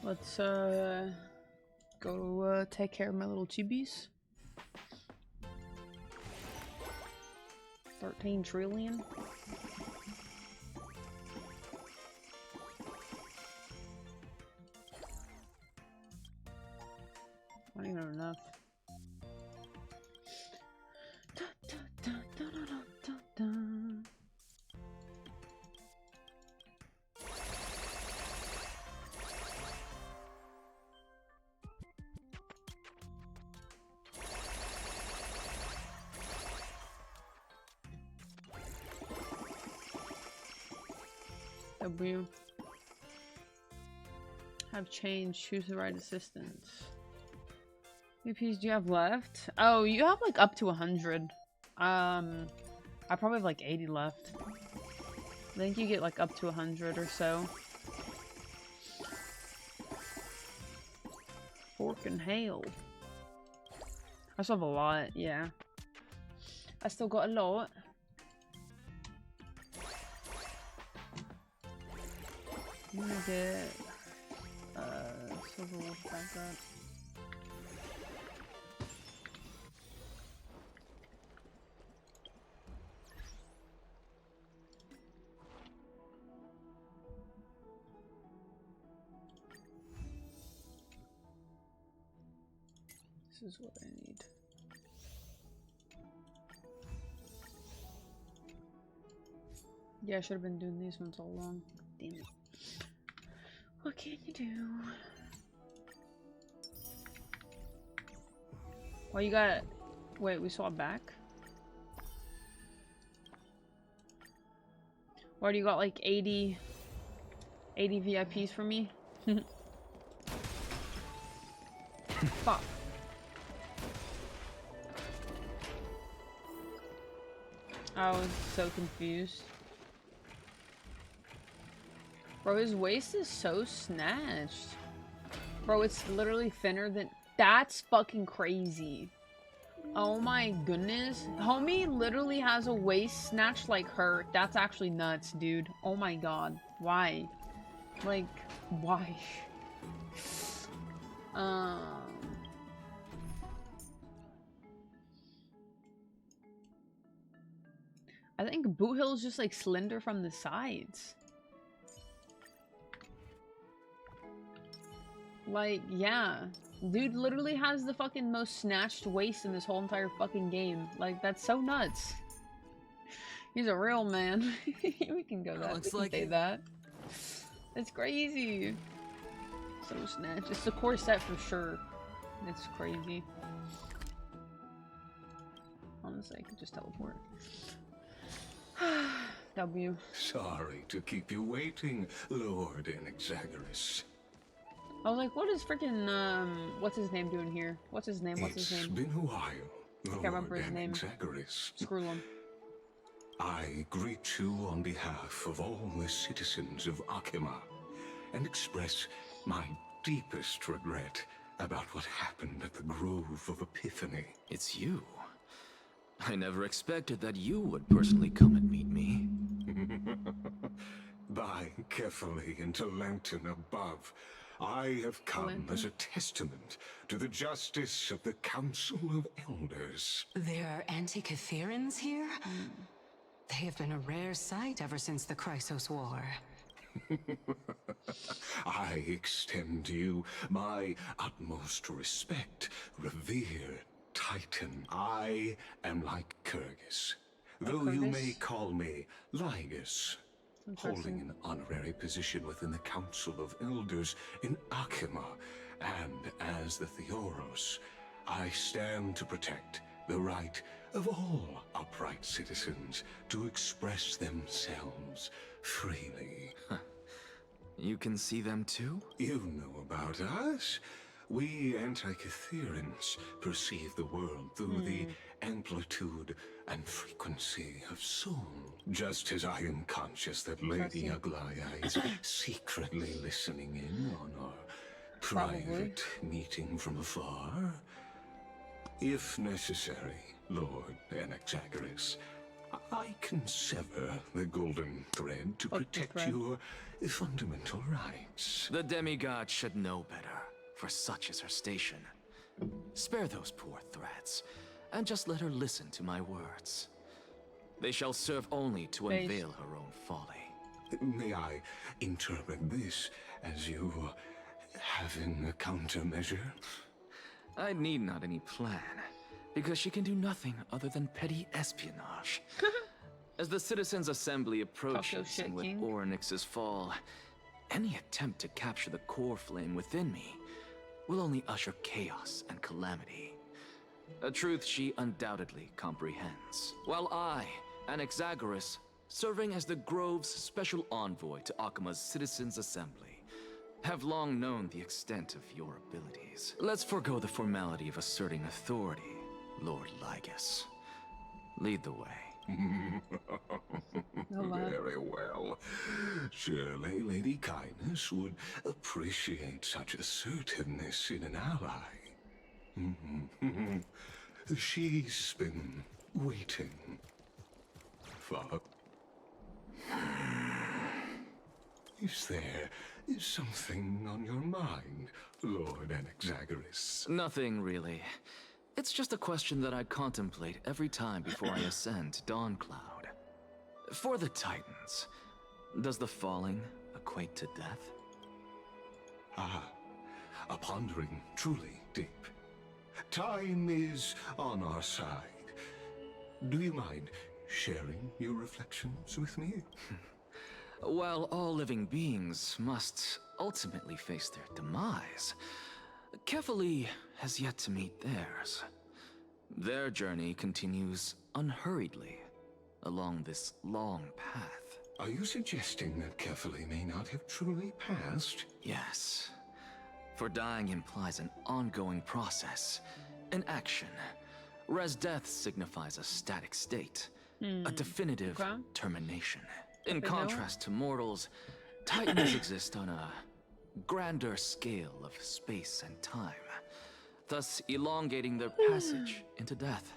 Let's go take care of my little chibis. 13 trillion. Not even enough. W. Have changed. Choose the right assistant. VPs do you have left? Oh, you have like up to 100. I probably have like 80 left. I think you get like up to 100 or so. Fork and hail. I still have a lot, yeah. I still got a lot. I'm gonna get silver wolf back up. This is what I need. Yeah, I should have been doing these ones all along. Damn it. What can you do? Well, you got... Wait, we saw back? Or do you got like 80 VIPs for me? Fuck. I was so confused. Bro, his waist is so snatched. Bro, it's literally thinner than... That's fucking crazy. Oh my goodness. Homie literally has a waist snatched like her. That's actually nuts, dude. Oh my god. Why? Like, why? I think Boot Hill is just like slender from the sides. Like, yeah. Dude literally has the fucking most snatched waist in this whole entire fucking game. Like, that's so nuts. He's a real man. We can go that. We can say that. It's crazy. So snatched. It's the core set for sure. It's crazy. Honestly, I could just teleport. W. Sorry to keep you waiting, Lord Enexagoras. I was like, what is freaking, what's his name doing here? What's his name? What's his name? It's been a while, I can't remember his name. Enexagoras. Screw him. I greet you on behalf of all the citizens of Akima and express my deepest regret about what happened at the Grove of Epiphany. It's you. I never expected that you would personally come and meet me. By carefully into Lantern above, I have come as a testament to the justice of the Council of Elders. There are Antikytherans here? They have been a rare sight ever since the Chrysos War. I extend to you my utmost respect, revered Titan. I am like Kyrgyz, though you may call me Lygus, holding an honorary position within the Council of Elders in Akima, and as the Theoros, I stand to protect the right of all upright citizens to express themselves freely. You can see them too? You know about us. We Antikytherans perceive the world through the amplitude and frequency of soul. Just as I am conscious that Lady Aglaya is secretly listening in on our private meeting from afar. If necessary, Lord Enexagoras, I can sever the golden thread to protect your fundamental rights. The demigod should know better, for such is her station. Spare those poor threats, and just let her listen to my words. They shall serve only to unveil her own folly. May I interpret this as you having a countermeasure? I need not any plan, because she can do nothing other than petty espionage. As the Citizens' Assembly approaches and with Oryx's fall, any attempt to capture the core flame within me will only usher chaos and calamity. A truth she undoubtedly comprehends. While I, Enexagoras, serving as the Grove's special envoy to Akima's Citizens' Assembly, have long known the extent of your abilities. Let's forego the formality of asserting authority, Lord Lygus. Lead the way. Very well. Surely Lady Kindness would appreciate such assertiveness in an ally. She's been waiting for... Is there something on your mind, Lord Enexagoras? Nothing, really. It's just a question that I contemplate every time before I ascend to Dawncloud. For the Titans, does the falling equate to death? Ah, a pondering truly deep. Time is on our side. Do you mind sharing your reflections with me? While all living beings must ultimately face their demise, Kefali has yet to meet theirs. Their journey continues unhurriedly along this long path. Are you suggesting that Kefali may not have truly passed? Yes. For dying implies an ongoing process, an action, whereas death signifies a static state, a definitive termination. In contrast to mortals, Titans exist on a grander scale of space and time, thus elongating their passage into death.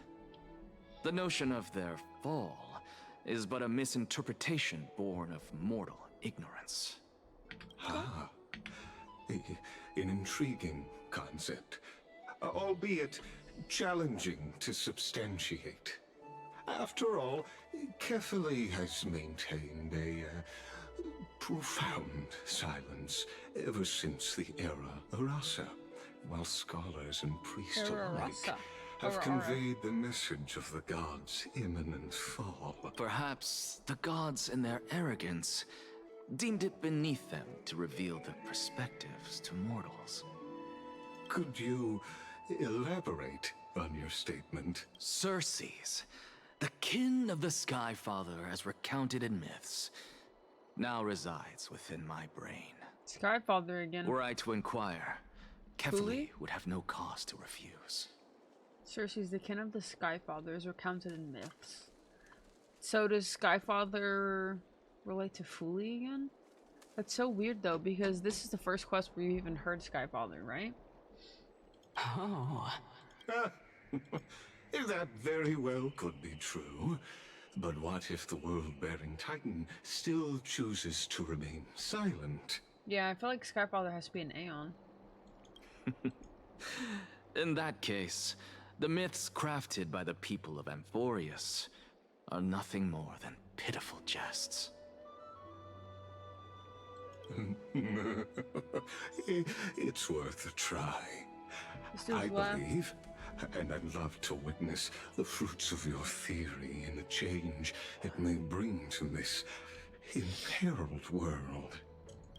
The notion of their fall is but a misinterpretation born of mortal ignorance. Ah, an intriguing concept, albeit challenging to substantiate. After all, Kefali has maintained a profound silence ever since the era Arasa, while scholars and priests alike have conveyed the message of the gods' imminent fall. Perhaps the gods, in their arrogance, deemed it beneath them to reveal their perspectives to mortals. Could you elaborate on your statement? Circes, the kin of the Skyfather as recounted in myths, now resides within my brain. Skyfather again. Were I to inquire, Kefali would have no cause to refuse. Circe's the kin of the Skyfather is recounted in myths. So does Skyfather relate to Fuli again? That's so weird though, because this is the first quest where you even heard Skyfather, right? Oh. That very well could be true. But what if the world-bearing Titan still chooses to remain silent? Yeah, I feel like Skyfather has to be an Aeon. In that case, the myths crafted by the people of Amphorius are nothing more than pitiful jests. It's worth a try. I believe, and I'd love to witness the fruits of your theory and the change it may bring to this imperiled world.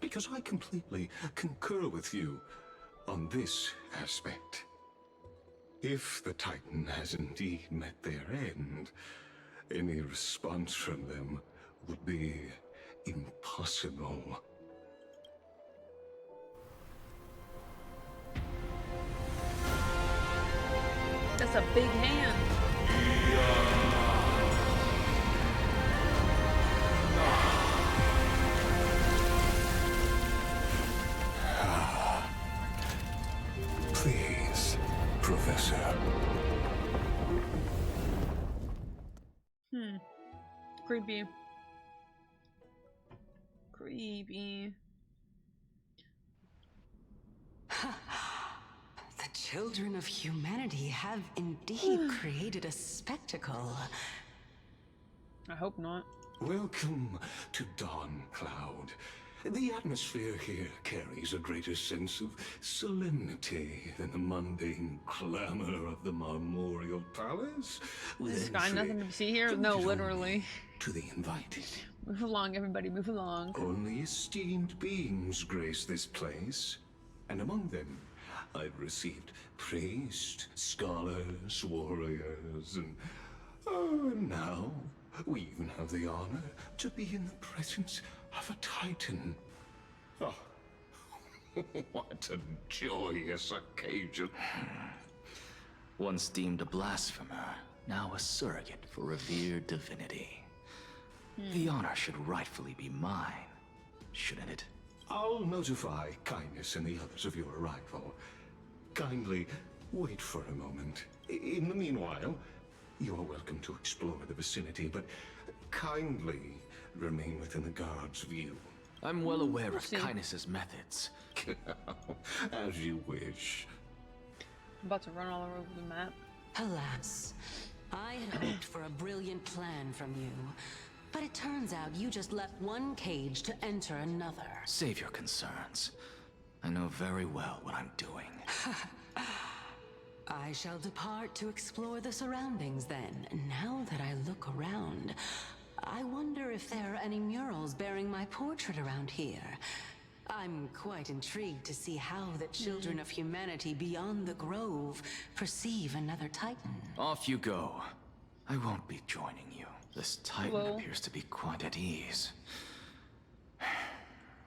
Because I completely concur with you on this aspect. If the Titan has indeed met their end, any response from them would be impossible. That's a big hand. Please, Professor. Creepy. Creepy. The children of humanity have indeed created a spectacle. I hope not. Welcome to Dawn Cloud. The atmosphere here carries a greater sense of solemnity than the mundane clamor of the Marmorial Palace. This guy, nothing to see here? No, literally. To the invited. Move along, everybody, move along. Only esteemed beings grace this place, and among them, I've received priests, scholars, warriors, and now we even have the honor to be in the presence of a Titan. Oh, what a joyous occasion. Once deemed a blasphemer, now a surrogate for revered divinity. The honor should rightfully be mine, shouldn't it? I'll notify Kindness and the others of your arrival. Kindly wait for a moment. In the meanwhile, you are welcome to explore the vicinity, but kindly remain within the guard's view. I'm well aware of Kindness's methods. As you wish. I'm about to run all over the map. Alas, I had hoped for a brilliant plan from you, but it turns out you just left one cage to enter another. Save your concerns. I know very well what I'm doing. I shall depart to explore the surroundings then. Now that I look around, I wonder if there are any murals bearing my portrait around here. I'm quite intrigued to see how the children of humanity beyond the grove perceive another Titan. Off you go. I won't be joining you. This Titan appears to be quite at ease.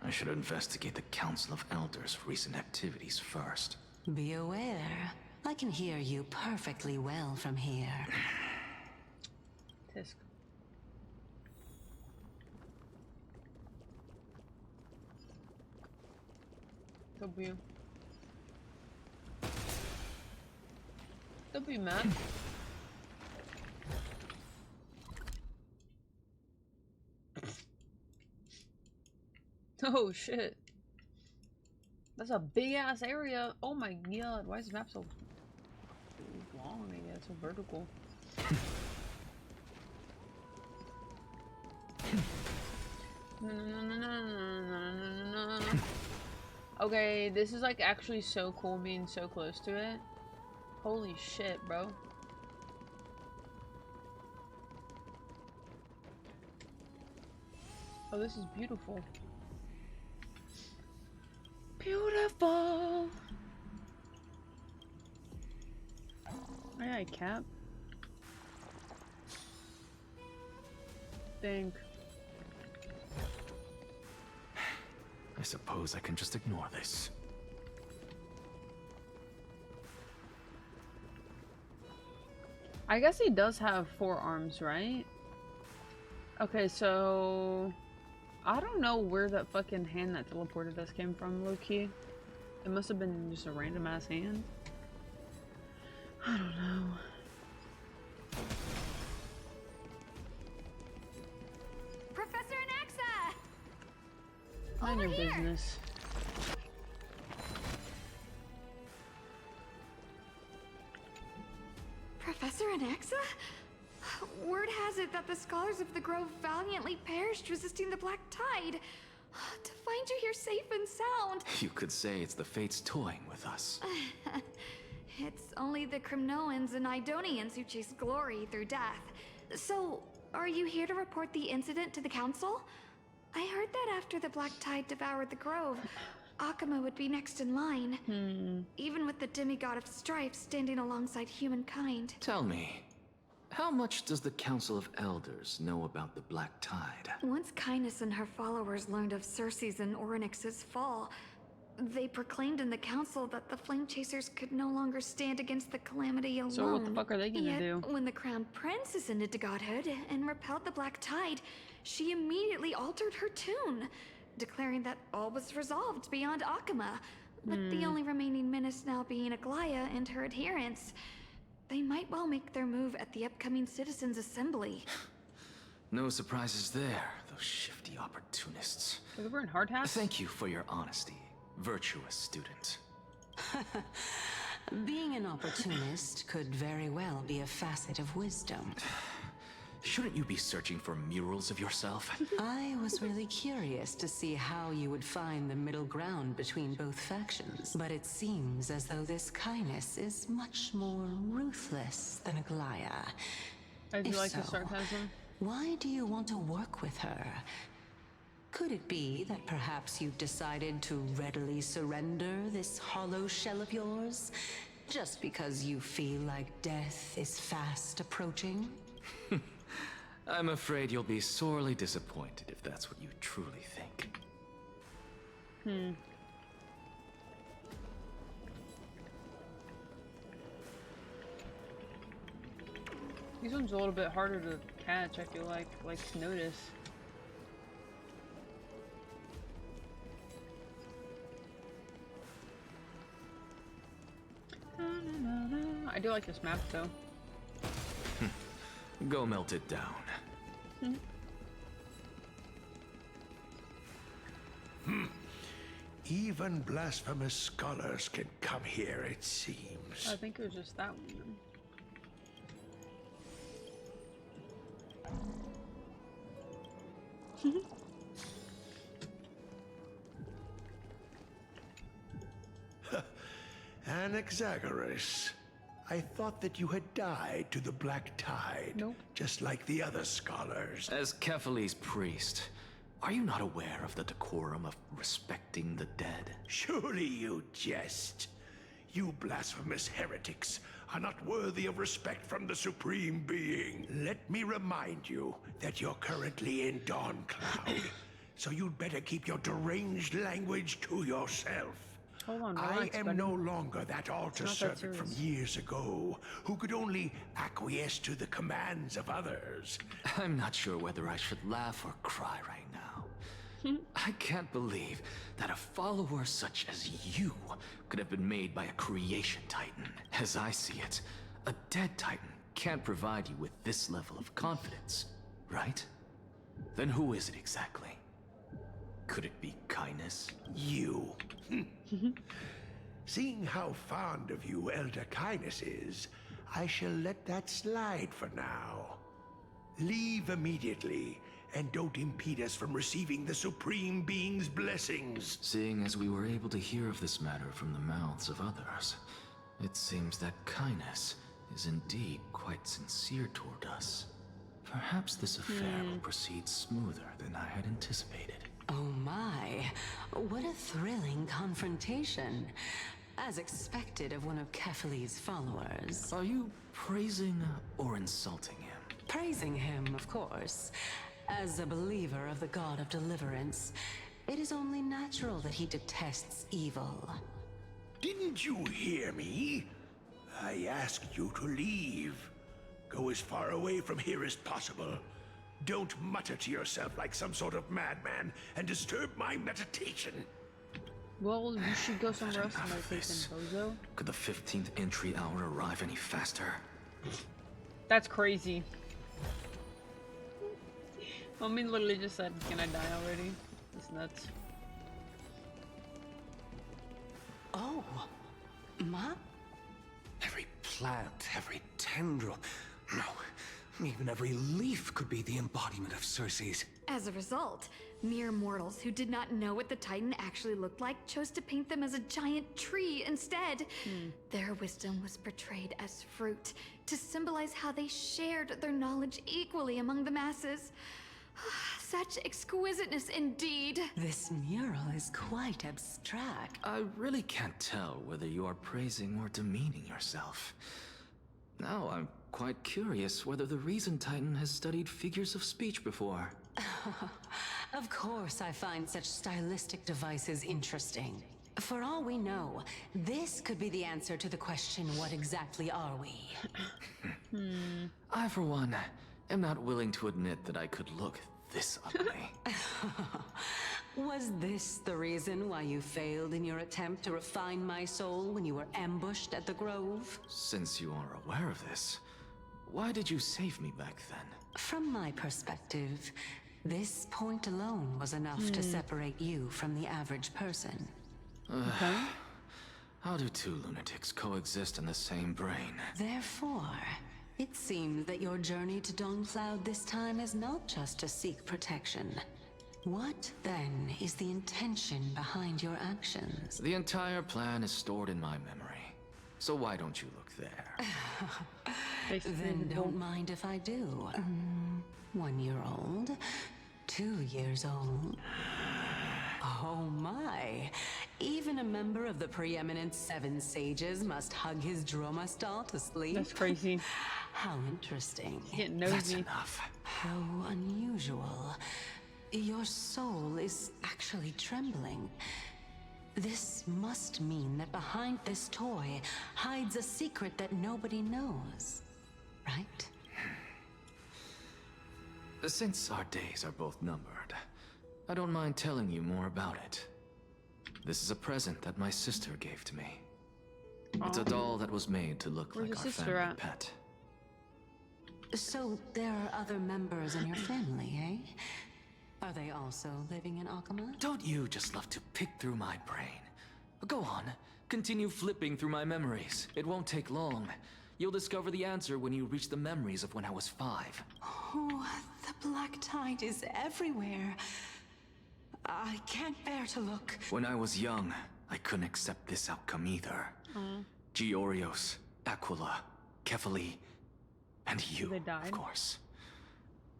I should investigate the Council of Elders' recent activities first. Be aware. I can hear you perfectly well from here. Tisk. W. W, Matt. Oh shit. That's a big ass area. Oh my god, why is the map so long? Yeah, it's so vertical. Okay, this is like actually so cool being so close to it. Holy shit, bro. Oh, this is beautiful. Beautiful. Aye, aye, Cap. Think. I suppose I can just ignore this. I guess he does have 4 arms, right? Okay, so I don't know where that fucking hand that teleported us came from, low-key. It must have been just a random ass hand. I don't know. Professor Anaxa! Mind your business. Professor Anaxa? Word has it that the scholars of the Grove valiantly perished resisting the Black Tide. To find you here safe and sound. You could say it's the fates toying with us. It's only the Kremnoans and Idonians who chase glory through death. So, are you here to report the incident to the Council? I heard that after the Black Tide devoured the Grove, Akama would be next in line. Even with the demigod of strife standing alongside humankind. Tell me, how much does the Council of Elders know about the Black Tide? Once Kindness and her followers learned of Circe's and Orynyx's fall, they proclaimed in the council that the Flame Chasers could no longer stand against the calamity alone. So what the fuck are they gonna do? When the Crown Prince ascended to godhood and repelled the Black Tide, she immediately altered her tune, declaring that all was resolved beyond Akama, with the only remaining menace now being Aglaya and her adherents. They might well make their move at the upcoming Citizens' Assembly. No surprises there, those shifty opportunists. Are they wearing hard hats? Thank you for your honesty, virtuous student. Being an opportunist could very well be a facet of wisdom. Shouldn't you be searching for murals of yourself? I was really curious to see how you would find the middle ground between both factions, but it seems as though this Kindness is much more ruthless than Aglaya. I do If like the so, sarcasm. why do you want to work with her? Could it be that perhaps you've decided to readily surrender this hollow shell of yours, just because you feel like death is fast approaching? I'm afraid you'll be sorely disappointed if that's what you truly think. These ones are a little bit harder to catch, I feel like notice. I do like this map though. Go melt it down. Even blasphemous scholars can come here, it seems. I think it was just that one. Anaxagoras, I thought that you had died to the Black Tide. Nope. Just like the other scholars. As Kephale's priest, are you not aware of the decorum of respecting the dead? Surely you jest. You blasphemous heretics are not worthy of respect from the Supreme Being. Let me remind you that you're currently in Dawn Cloud, so you'd better keep your deranged language to yourself. Hold on, I relax, am buddy. no longer that altar It's not that servant from serious. years ago, who could only acquiesce to the commands of others. I'm not sure whether I should laugh or cry right now. I can't believe that a follower such as you could have been made by a creation titan. As I see it, a dead titan can't provide you with this level of confidence, right? Then who is it exactly? Could it be Kindness? You. Seeing how fond of you Elder Kindness is, I shall let that slide for now. Leave immediately, and don't impede us from receiving the Supreme Being's blessings. Seeing as we were able to hear of this matter from the mouths of others, it seems that Kindness is indeed quite sincere toward us. Perhaps this affair will proceed smoother than I had anticipated. Oh my, what a thrilling confrontation. As expected of one of Kefali's followers. Are you praising or insulting him? Praising him, of course. As a believer of the God of Deliverance, it is only natural that he detests evil. Didn't you hear me? I asked you to leave. Go as far away from here as possible. Don't mutter to yourself like some sort of madman and disturb my meditation. Well, you should go somewhere else and meditate then, bozo. Could the 15th entry hour arrive any faster? That's crazy. Homie literally just said, can I die already? It's nuts. Oh, Ma? Every plant, every tendril, no, even every leaf could be the embodiment of Circe's. As a result, mere mortals who did not know what the Titan actually looked like chose to paint them as a giant tree instead. Their wisdom was portrayed as fruit, to symbolize how they shared their knowledge equally among the masses. Such exquisiteness indeed. This mural is quite abstract. I really can't tell whether you are praising or demeaning yourself. Now I'm quite curious whether the Reason Titan has studied figures of speech before. Of course I find such stylistic devices interesting. For all we know, this could be the answer to the question, what exactly are we? I, for one, am not willing to admit that I could look this ugly. Was this the reason why you failed in your attempt to refine my soul when you were ambushed at the Grove? Since you are aware of this, why did you save me back then? From my perspective, this point alone was enough to separate you from the average person. How do two lunatics coexist in the same brain? Therefore, it seems that your journey to Dawn-Cloud this time is not just to seek protection. What, then, is the intention behind your actions? The entire plan is stored in my memory. So why don't you look there? Then don't mind if I do. 1 year old, 2 years old. Oh my! Even a member of the preeminent 7 sages must hug his droma stall to sleep. That's crazy. How interesting. Getting nosy. That's enough. How unusual. Your soul is actually trembling. This must mean that behind this toy hides a secret that nobody knows, right? Since our days are both numbered, I don't mind telling you more about it. This is a present that my sister gave to me. It's a doll that was made to look Where's like your our sister family at? pet. So there are other members in your family, eh? Are they also living in Akama? Don't you just love to pick through my brain? Go on, continue flipping through my memories. It won't take long. You'll discover the answer when you reach the memories of when I was 5. Oh, the black tide is everywhere. I can't bear to look. When I was young, I couldn't accept this outcome either. Georios, Aquila, Kefali, and you, They died? of course.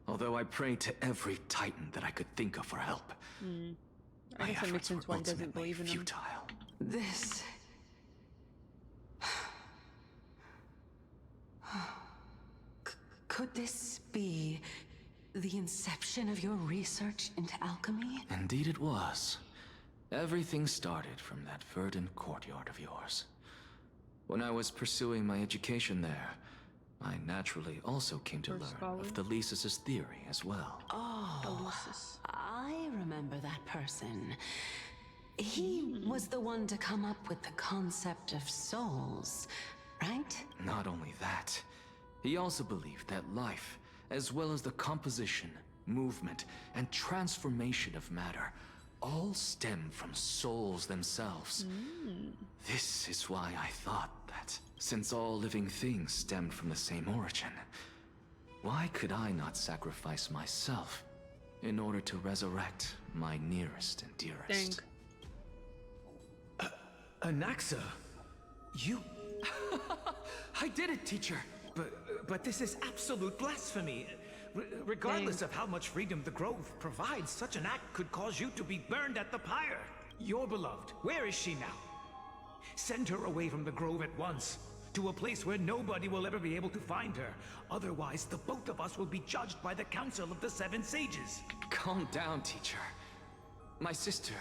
Although I prayed to every titan that I could think of for help, I my guess that makes efforts sense were why he doesn't ultimately believe in him. futile. This... Could this be the inception of your research into alchemy? Indeed it was. Everything started from that verdant courtyard of yours. When I was pursuing my education there, I naturally also came to learn of the Lysis' theory as well. Oh, I remember that person. He was the one to come up with the concept of souls, right? Not only that, he also believed that life, as well as the composition, movement, and transformation of matter, all stem from souls themselves. This is why I thought that, since all living things stemmed from the same origin, why could I not sacrifice myself in order to resurrect my nearest and dearest? Anaxa, you... I did it, teacher! But this is absolute blasphemy. Regardless of how much freedom the Grove provides, such an act could cause you to be burned at the pyre. Your beloved, where is she now? Send her away from the Grove at once, to a place where nobody will ever be able to find her. Otherwise, the both of us will be judged by the Council of the Seven Sages. Calm down, teacher. My sister,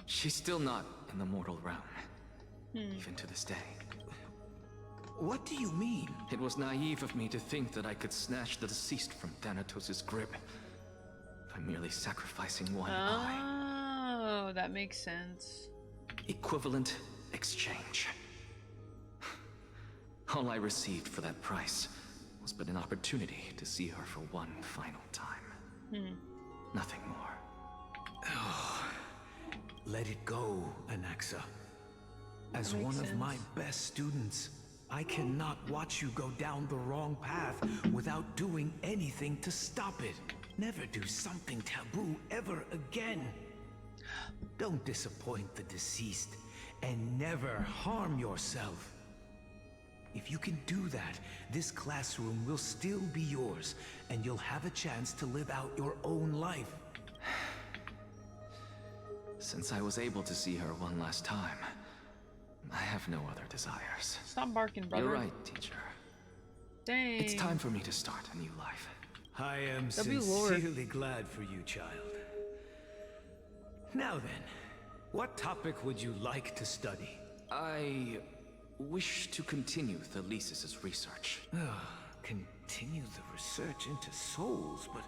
she's still not in the mortal realm. Even to this day. What do you mean? It was naive of me to think that I could snatch the deceased from Thanatos' grip by merely sacrificing one eye. Oh, that makes sense. Equivalent exchange. All I received for that price was but an opportunity to see her for one final time. Nothing more. Oh, let it go, Anaxa. As one of my best students, I cannot watch you go down the wrong path without doing anything to stop it. Never do something taboo ever again. Don't disappoint the deceased, and never harm yourself. If you can do that, this classroom will still be yours, and you'll have a chance to live out your own life. Since I was able to see her one last time, I have no other desires. Stop barking, brother. You're right, teacher. Dang. It's time for me to start a new life. I am sincerely glad for you, child. Now then, what topic would you like to study? I wish to continue the Lysis' research. Continue the research into souls, but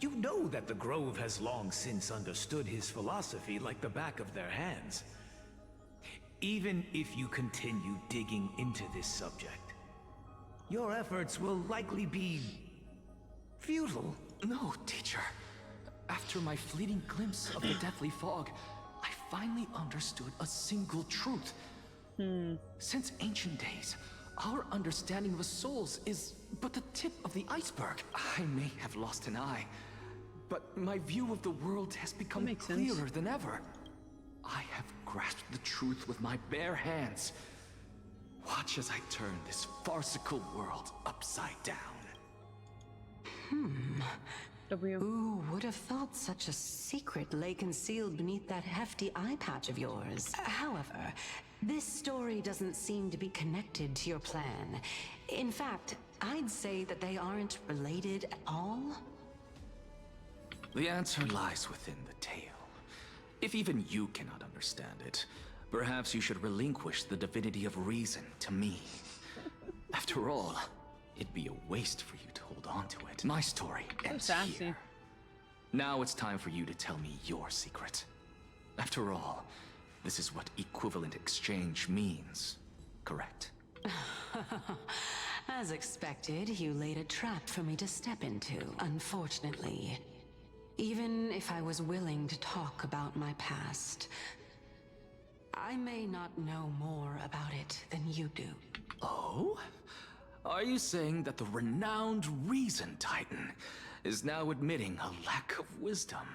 you know that the Grove has long since understood his philosophy like the back of their hands. Even if you continue digging into this subject, your efforts will likely be futile. No, teacher. After my fleeting glimpse of the deathly fog, I finally understood a single truth. Since ancient days, our understanding of the souls is but the tip of the iceberg. I may have lost an eye, but my view of the world has become clearer than ever. I have grasped the truth with my bare hands. Watch as I turn this farcical world upside down. Who would have thought such a secret lay concealed beneath that hefty eye patch of yours? However, this story doesn't seem to be connected to your plan. In fact, I'd say that they aren't related at all. The answer lies within the tale. If even you cannot understand it, perhaps you should relinquish the divinity of reason to me. After all, it'd be a waste for you to hold on to it. My story ends here. Now it's time for you to tell me your secret. After all, this is what equivalent exchange means, correct? As expected, you laid a trap for me to step into, unfortunately. Even if I was willing to talk about my past, I may not know more about it than you do. Oh? Are you saying that the renowned Reason Titan is now admitting a lack of wisdom?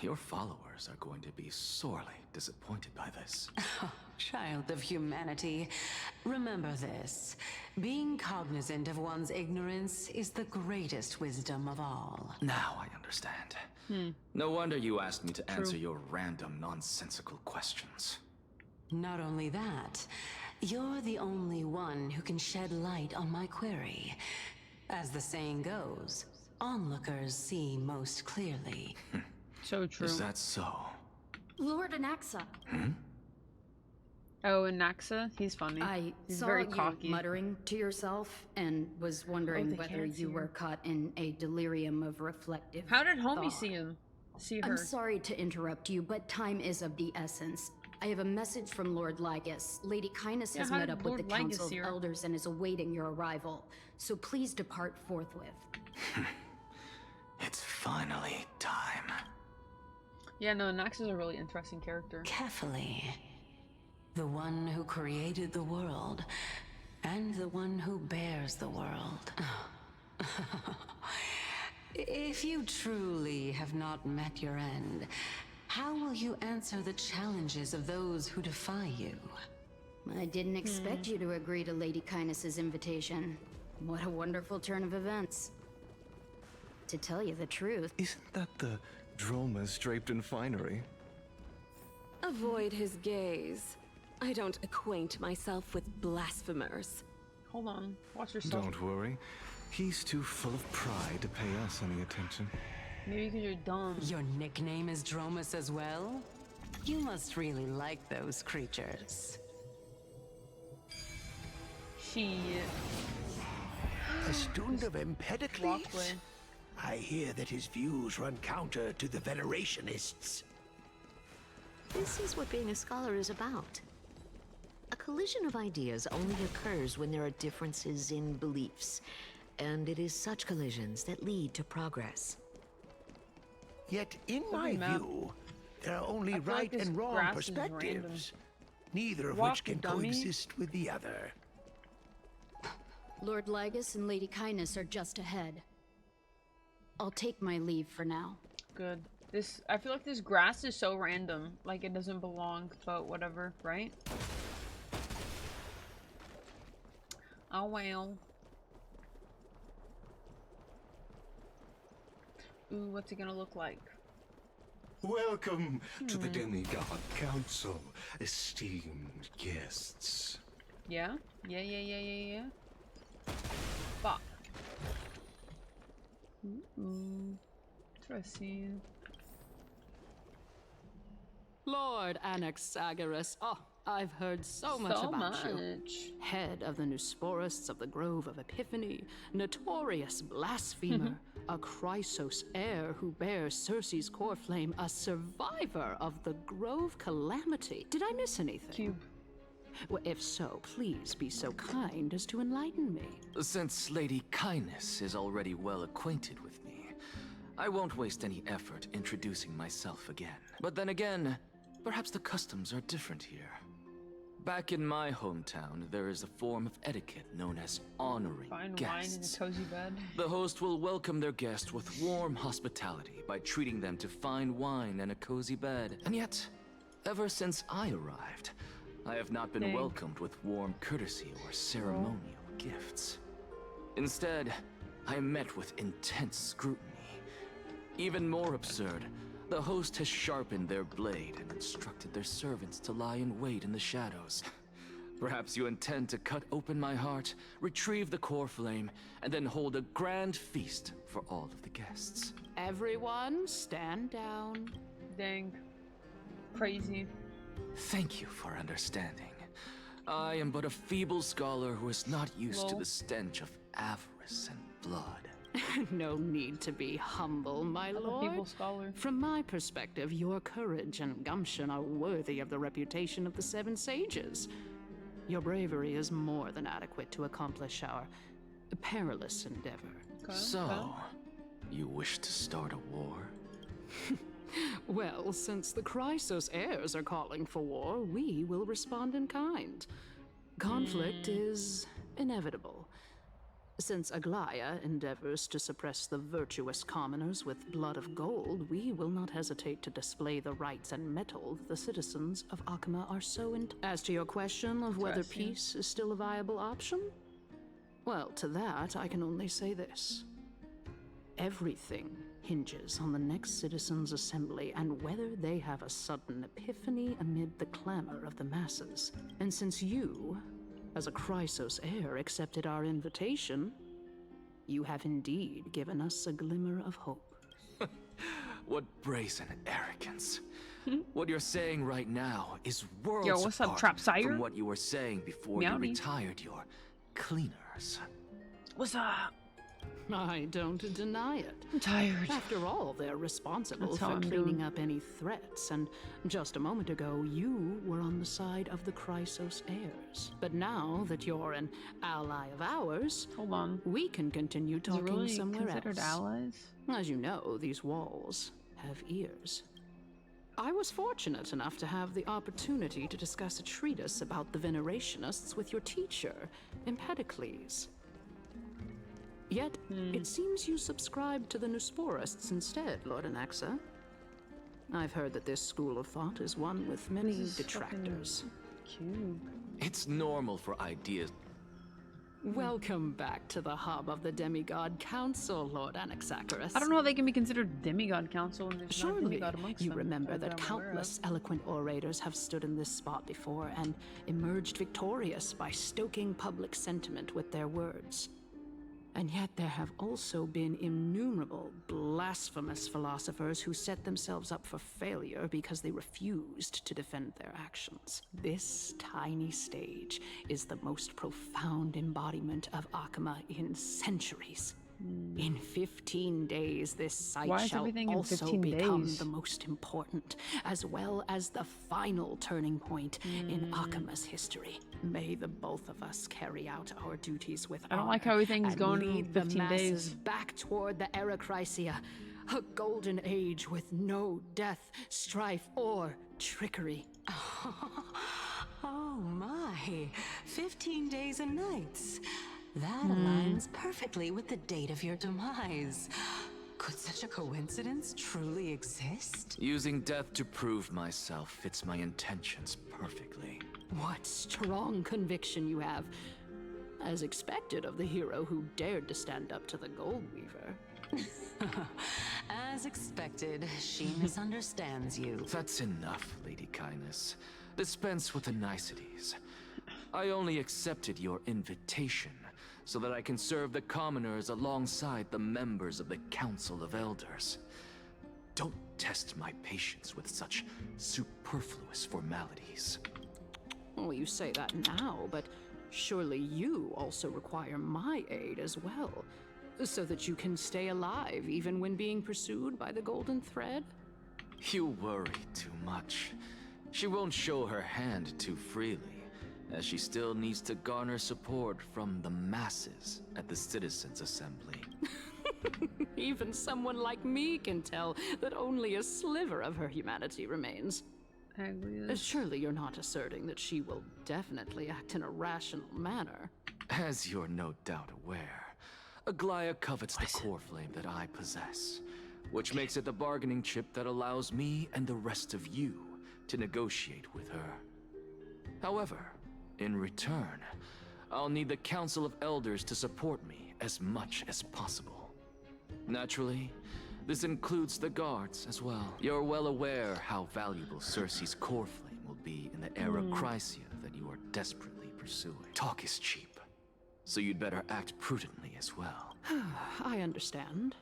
Your followers are going to be sorely disappointed by this. Child of humanity, remember this. Being cognizant of one's ignorance is the greatest wisdom of all. Now I understand. No wonder you asked me to answer your random, nonsensical questions. Not only that, you're the only one who can shed light on my query. As the saying goes, onlookers see most clearly. So true. Is that so? Lord Anaxa. Oh, and Naxa, he's funny. He's saw very you cocky. muttering to yourself and was wondering they whether can't see you her. were caught in a delirium of reflective How did Homie thought. see him? See her? I'm sorry to interrupt you, but time is of the essence. I have a message from Lord Lygus. Lady Kindness has how met did up with the Lord Lygus Council of see her? Elders and is awaiting your arrival. So please depart forthwith. It's finally time. Yeah, no, Naxa's a really interesting character. Carefully. The one who created the world, and the one who bears the world. If you truly have not met your end, how will you answer the challenges of those who defy you? I didn't expect you to agree to Lady Kindness's invitation. What a wonderful turn of events. To tell you the truth. Isn't that the Dromas draped in finery? Avoid his gaze. I don't acquaint myself with blasphemers. Hold on, watch yourself. Don't worry. He's too full of pride to pay us any attention. Maybe because you're dumb. Your nickname is Dromas as well? You must really like those creatures. Shit. A student of Empedocles? Walkway. I hear that his views run counter to the Venerationists. This is what being a scholar is about. A collision of ideas only occurs when there are differences in beliefs, and it is such collisions that lead to progress. Yet, in my view, there are only right and wrong perspectives, neither of which can coexist with the other. Lord Lygus and Lady Kindness are just ahead. I'll take my leave for now. Good. I feel like this grass is so random. Like it doesn't belong, but whatever, right? Oh well. Ooh, what's it gonna look like? Welcome to the Demigod Council, esteemed guests. Yeah? Yeah. Fuck. Ooh. Interesting. Lord Anaxagoras. Oh, I've heard so much about you. Head of the Nusporists of the Grove of Epiphany, notorious blasphemer, a Chrysos heir who bears Circe's core flame, a survivor of the Grove calamity. Did I miss anything? Cube. Well, if so, please be so kind as to enlighten me. Since Lady Kindness is already well acquainted with me, I won't waste any effort introducing myself again. But then again, perhaps the customs are different here. Back in my hometown, there is a form of etiquette known as honoring Fine guests. wine in a cozy bed. The host will welcome their guest with warm hospitality by treating them to fine wine and a cozy bed. And yet, ever since I arrived, I have not been welcomed with warm courtesy or ceremonial gifts. Instead, I am met with intense scrutiny. Even more absurd, the host has sharpened their blade and instructed their servants to lie in wait in the shadows. Perhaps you intend to cut open my heart, retrieve the core flame, and then hold a grand feast for all of the guests. Everyone, stand down. Dang. Crazy. Thank you for understanding. I am but a feeble scholar who is not used to the stench of avarice and blood. No need to be humble, my lord. From my perspective, your courage and gumption are worthy of the reputation of the Seven Sages. Your bravery is more than adequate to accomplish our perilous endeavor. So, you wish to start a war? Well, since the Chrysos heirs are calling for war, we will respond in kind. Conflict is inevitable. Since Aglaya endeavors to suppress the virtuous commoners with blood of gold, we will not hesitate to display the rights and mettle the citizens of Akama are so As to your question of whether peace is still a viable option, well, to that I can only say this. Everything hinges on the next citizens' assembly and whether they have a sudden epiphany amid the clamor of the masses. And since you, as a Chrysos heir, accepted our invitation, you have indeed given us a glimmer of hope. What brazen arrogance. What you're saying right now is worlds Yo, what's up, apart Trap Sire? from what you were saying before you Meowdy. retired your cleaners. What's up? I don't deny it. I'm tired. After all, they're responsible That's how for I'm cleaning doing. up any threats, and just a moment ago, you were on the side of the Chrysos heirs. But now that you're an ally of ours, hold on, we can continue Is it talking really somewhere considered else. allies? As you know, these walls have ears. I was fortunate enough to have the opportunity to discuss a treatise about the Venerationists with your teacher, Empedocles. Yet, it seems you subscribe to the Nusporists instead, Lord Anaxa. I've heard that this school of thought is one with many detractors. Cube. It's normal for ideas. Welcome back to the hub of the Demigod Council, Lord Anaxagoras. I don't know how they can be considered demigod council when there's not a Surely, demigod amongst you them. remember that that I'm aware of. countless eloquent orators have stood in this spot before and emerged victorious by stoking public sentiment with their words. And yet there have also been innumerable blasphemous philosophers who set themselves up for failure because they refused to defend their actions. This tiny stage is the most profound embodiment of Akama in centuries. In 15 days, this site Why is shall everything in also 15 become days? the most important, as well as the final turning point in Akama's history. May the both of us carry out our duties with I don't honor like how everything's and going in lead the 15 masses days. back toward the Era Chrysia, a golden age with no death, strife, or trickery. Oh my, 15 days and nights. That aligns perfectly with the date of your demise. Could such a coincidence truly exist? Using death to prove myself fits my intentions perfectly. What strong conviction you have. As expected of the hero who dared to stand up to the Gold Weaver. As expected, she misunderstands you. That's enough, Lady Kindness. Dispense with the niceties. I only accepted your invitation so that I can serve the commoners alongside the members of the Council of Elders. Don't test my patience with such superfluous formalities. Well, you say that now, but surely you also require my aid as well, so that you can stay alive even when being pursued by the Golden Thread? You worry too much. She won't show her hand too freely, as she still needs to garner support from the masses at the Citizens' Assembly. Even someone like me can tell that only a sliver of her humanity remains. Surely you're not asserting that she will definitely act in a rational manner. As you're no doubt aware, Aglaya covets the core flame that I possess, which makes it the bargaining chip that allows me and the rest of you to negotiate with her. However, in return, I'll need the Council of Elders to support me as much as possible. Naturally, this includes the guards as well. You're well aware how valuable Cersei's core flame will be in the Era Chrysia that you are desperately pursuing. Talk is cheap, so you'd better act prudently as well. I understand.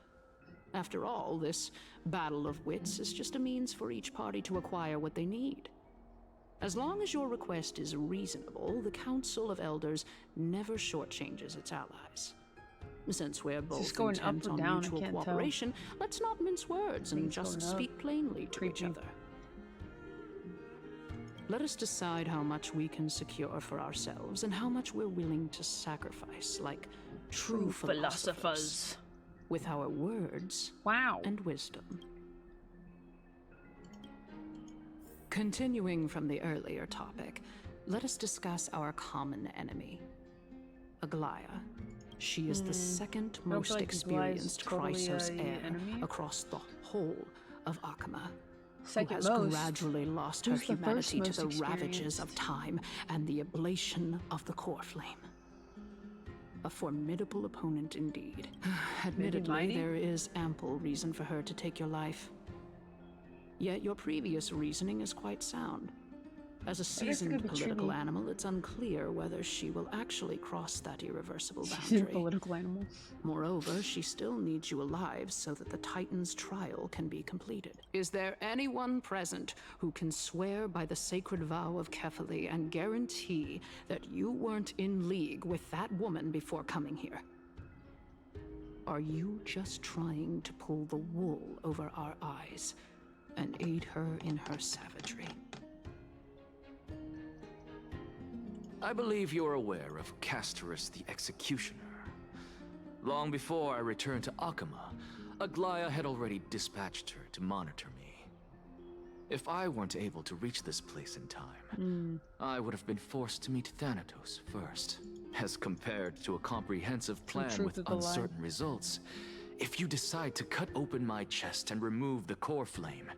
After all, this battle of wits is just a means for each party to acquire what they need. As long as your request is reasonable, the Council of Elders never shortchanges its allies. Since we're both going intent up or on down? I mutual can't tell. cooperation, let's not mince words and Things just going up. speak plainly to each other. Let us decide how much we can secure for ourselves and how much we're willing to sacrifice, like true philosophers, with our words and wisdom. Continuing from the earlier topic, let us discuss our common enemy, Aglaya. She is the second I don't most feel like experienced Aglaya is Chrysos totally a heir enemy. across the whole of Akama, Second who has most. gradually lost her Who's the first humanity to most the ravages experienced? of time and the ablation of the core flame. A formidable opponent indeed. Admittedly, mighty? there is ample reason for her to take your life. Yet your previous reasoning is quite sound. As a seasoned political animal, it's unclear whether she will actually cross that irreversible boundary. She's a political animal. Moreover, she still needs you alive so that the Titan's trial can be completed. Is there anyone present who can swear by the sacred vow of Kefali and guarantee that you weren't in league with that woman before coming here? Are you just trying to pull the wool over our eyes and aid her in her savagery? I believe you're aware of Castorus the Executioner. Long before I returned to Akama, Aglaya had already dispatched her to monitor me. If I weren't able to reach this place in time, I would have been forced to meet Thanatos first. As compared to a comprehensive plan with uncertain results, if you decide to cut open my chest and remove the core flame,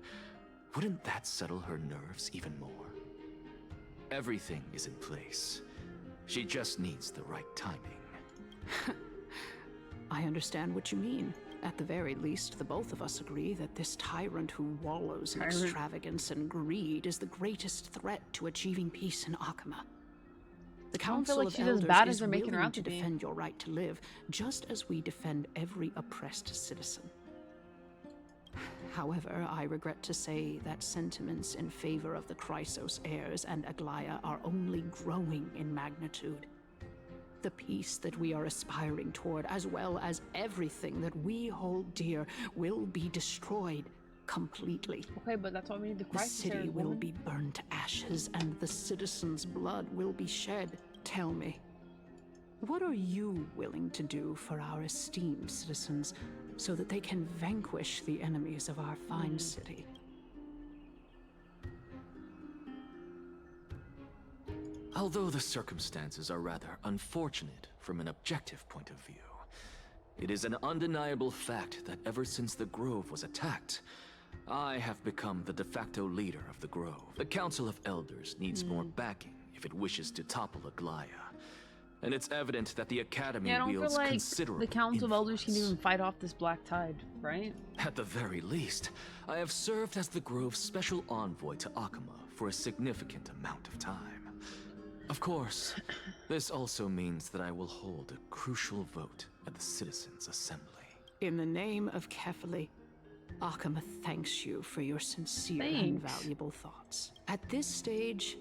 wouldn't that settle her nerves even more? Everything is in place. She just needs the right timing. I understand what you mean. At the very least, the both of us agree that this tyrant who wallows in extravagance and greed is the greatest threat to achieving peace in Akama. The Council of Elders is willing to defend your right to live, just as we defend every oppressed citizen. However, I regret to say that sentiments in favor of the Chrysos heirs and Aglaya are only growing in magnitude. The peace that we are aspiring toward, as well as everything that we hold dear, will be destroyed completely. Okay, but that's why we need the Chrysos. The city will be burned to ashes, and the citizens' blood will be shed. Tell me, what are you willing to do for our esteemed citizens so that they can vanquish the enemies of our fine city? Although the circumstances are rather unfortunate from an objective point of view, it is an undeniable fact that ever since the Grove was attacked, I have become the de facto leader of the Grove. The Council of Elders needs more backing if it wishes to topple Aglaya. And it's evident that the Academy wields considerable the Council of Elders can even fight off this black tide, right? At the very least, I have served as the Grove's special envoy to Akama for a significant amount of time. Of course, this also means that I will hold a crucial vote at the Citizens' Assembly. In the name of Kefali, Akama thanks you for your sincere and valuable thoughts. At this stage,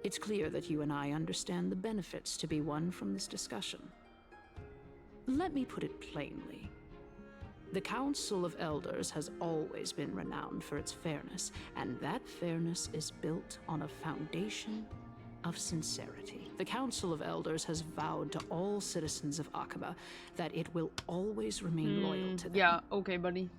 it's clear that you and I understand the benefits to be won from this discussion. Let me put it plainly. The Council of Elders has always been renowned for its fairness, and that fairness is built on a foundation of sincerity. The Council of Elders has vowed to all citizens of Akaba that it will always remain loyal to them. Yeah, okay, buddy.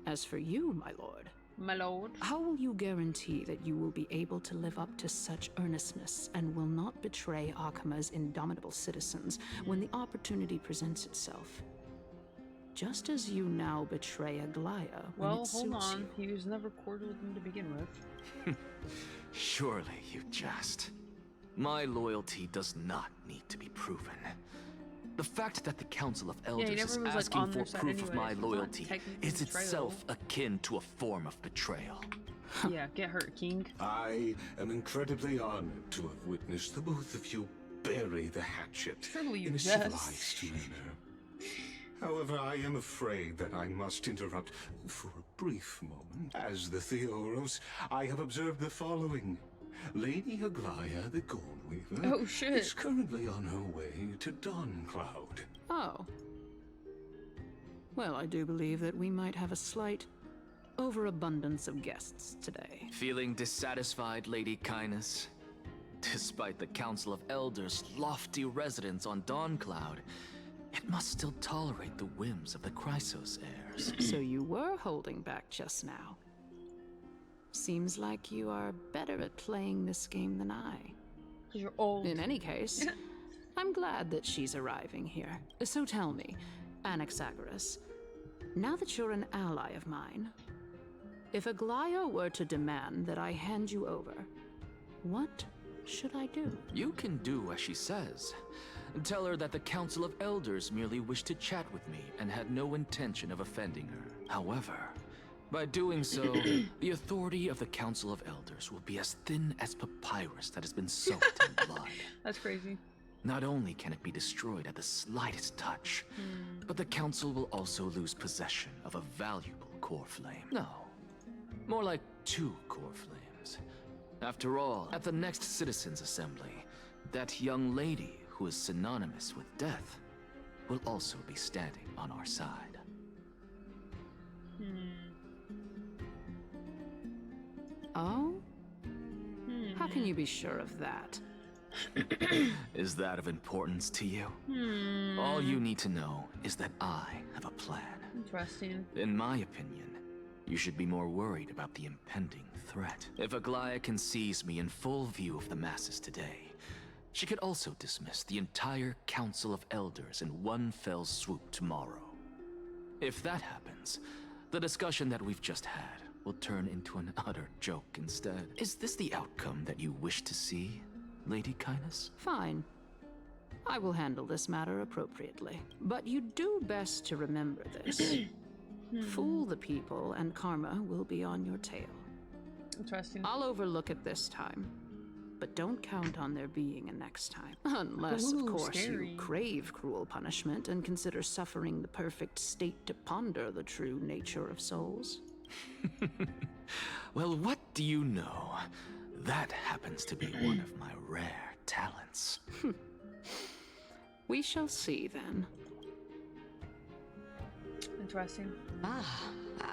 As for you, my lord, my lord, how will you guarantee that you will be able to live up to such earnestness and will not betray Akama's indomitable citizens when the opportunity presents itself? Just as you now betray Aglaya when it suits you. Well, hold on. He was never cordial with them to begin with. Surely you jest. My loyalty does not need to be proven. The fact that the Council of Elders is asking for proof of my loyalty is itself akin to a form of betrayal. Yeah, get hurt, King. I am incredibly honored to have witnessed the both of you bury the hatchet in a civilized manner. However, I am afraid that I must interrupt for a brief moment. As the Theoros, I have observed the following. Lady Aglaya, the Goldweaver, is currently on her way to Dawncloud. Oh. Well, I do believe that we might have a slight overabundance of guests today. Feeling dissatisfied, Lady Kindness? Despite the Council of Elders' lofty residence on Dawncloud, it must still tolerate the whims of the Chrysos heirs. So you were holding back just now. Seems like you are better at playing this game than I. You're old. In any case, I'm glad that she's arriving here. So tell me, Anaxagoras, now that you're an ally of mine, if Aglaya were to demand that I hand you over, what should I do? You can do as she says. Tell her that the Council of Elders merely wished to chat with me and had no intention of offending her. However, By doing so, the authority of the Council of Elders will be as thin as papyrus that has been soaked in blood. That's crazy. Not only can it be destroyed at the slightest touch, but the Council will also lose possession of a valuable core flame. No, more like 2 core flames. After all, at the next Citizens' Assembly, that young lady who is synonymous with death will also be standing on our side. Oh? How can you be sure of that? Is that of importance to you? All you need to know is that I have a plan. Interesting. In my opinion, you should be more worried about the impending threat. If Aglaya can seize me in full view of the masses today, she could also dismiss the entire Council of Elders in one fell swoop tomorrow. If that happens, the discussion that we've just had will turn into an utter joke instead. Is this the outcome that you wish to see, Lady Kindness? Fine. I will handle this matter appropriately. But you do best to remember this. Fool the people and karma will be on your tail. Interesting. I'll overlook it this time. But don't count on there being a next time. Unless, Ooh, of course, scary. you crave cruel punishment and consider suffering the perfect state to ponder the true nature of souls. Well, what do you know? That happens to be one of my rare talents. We shall see then. Interesting. Ah,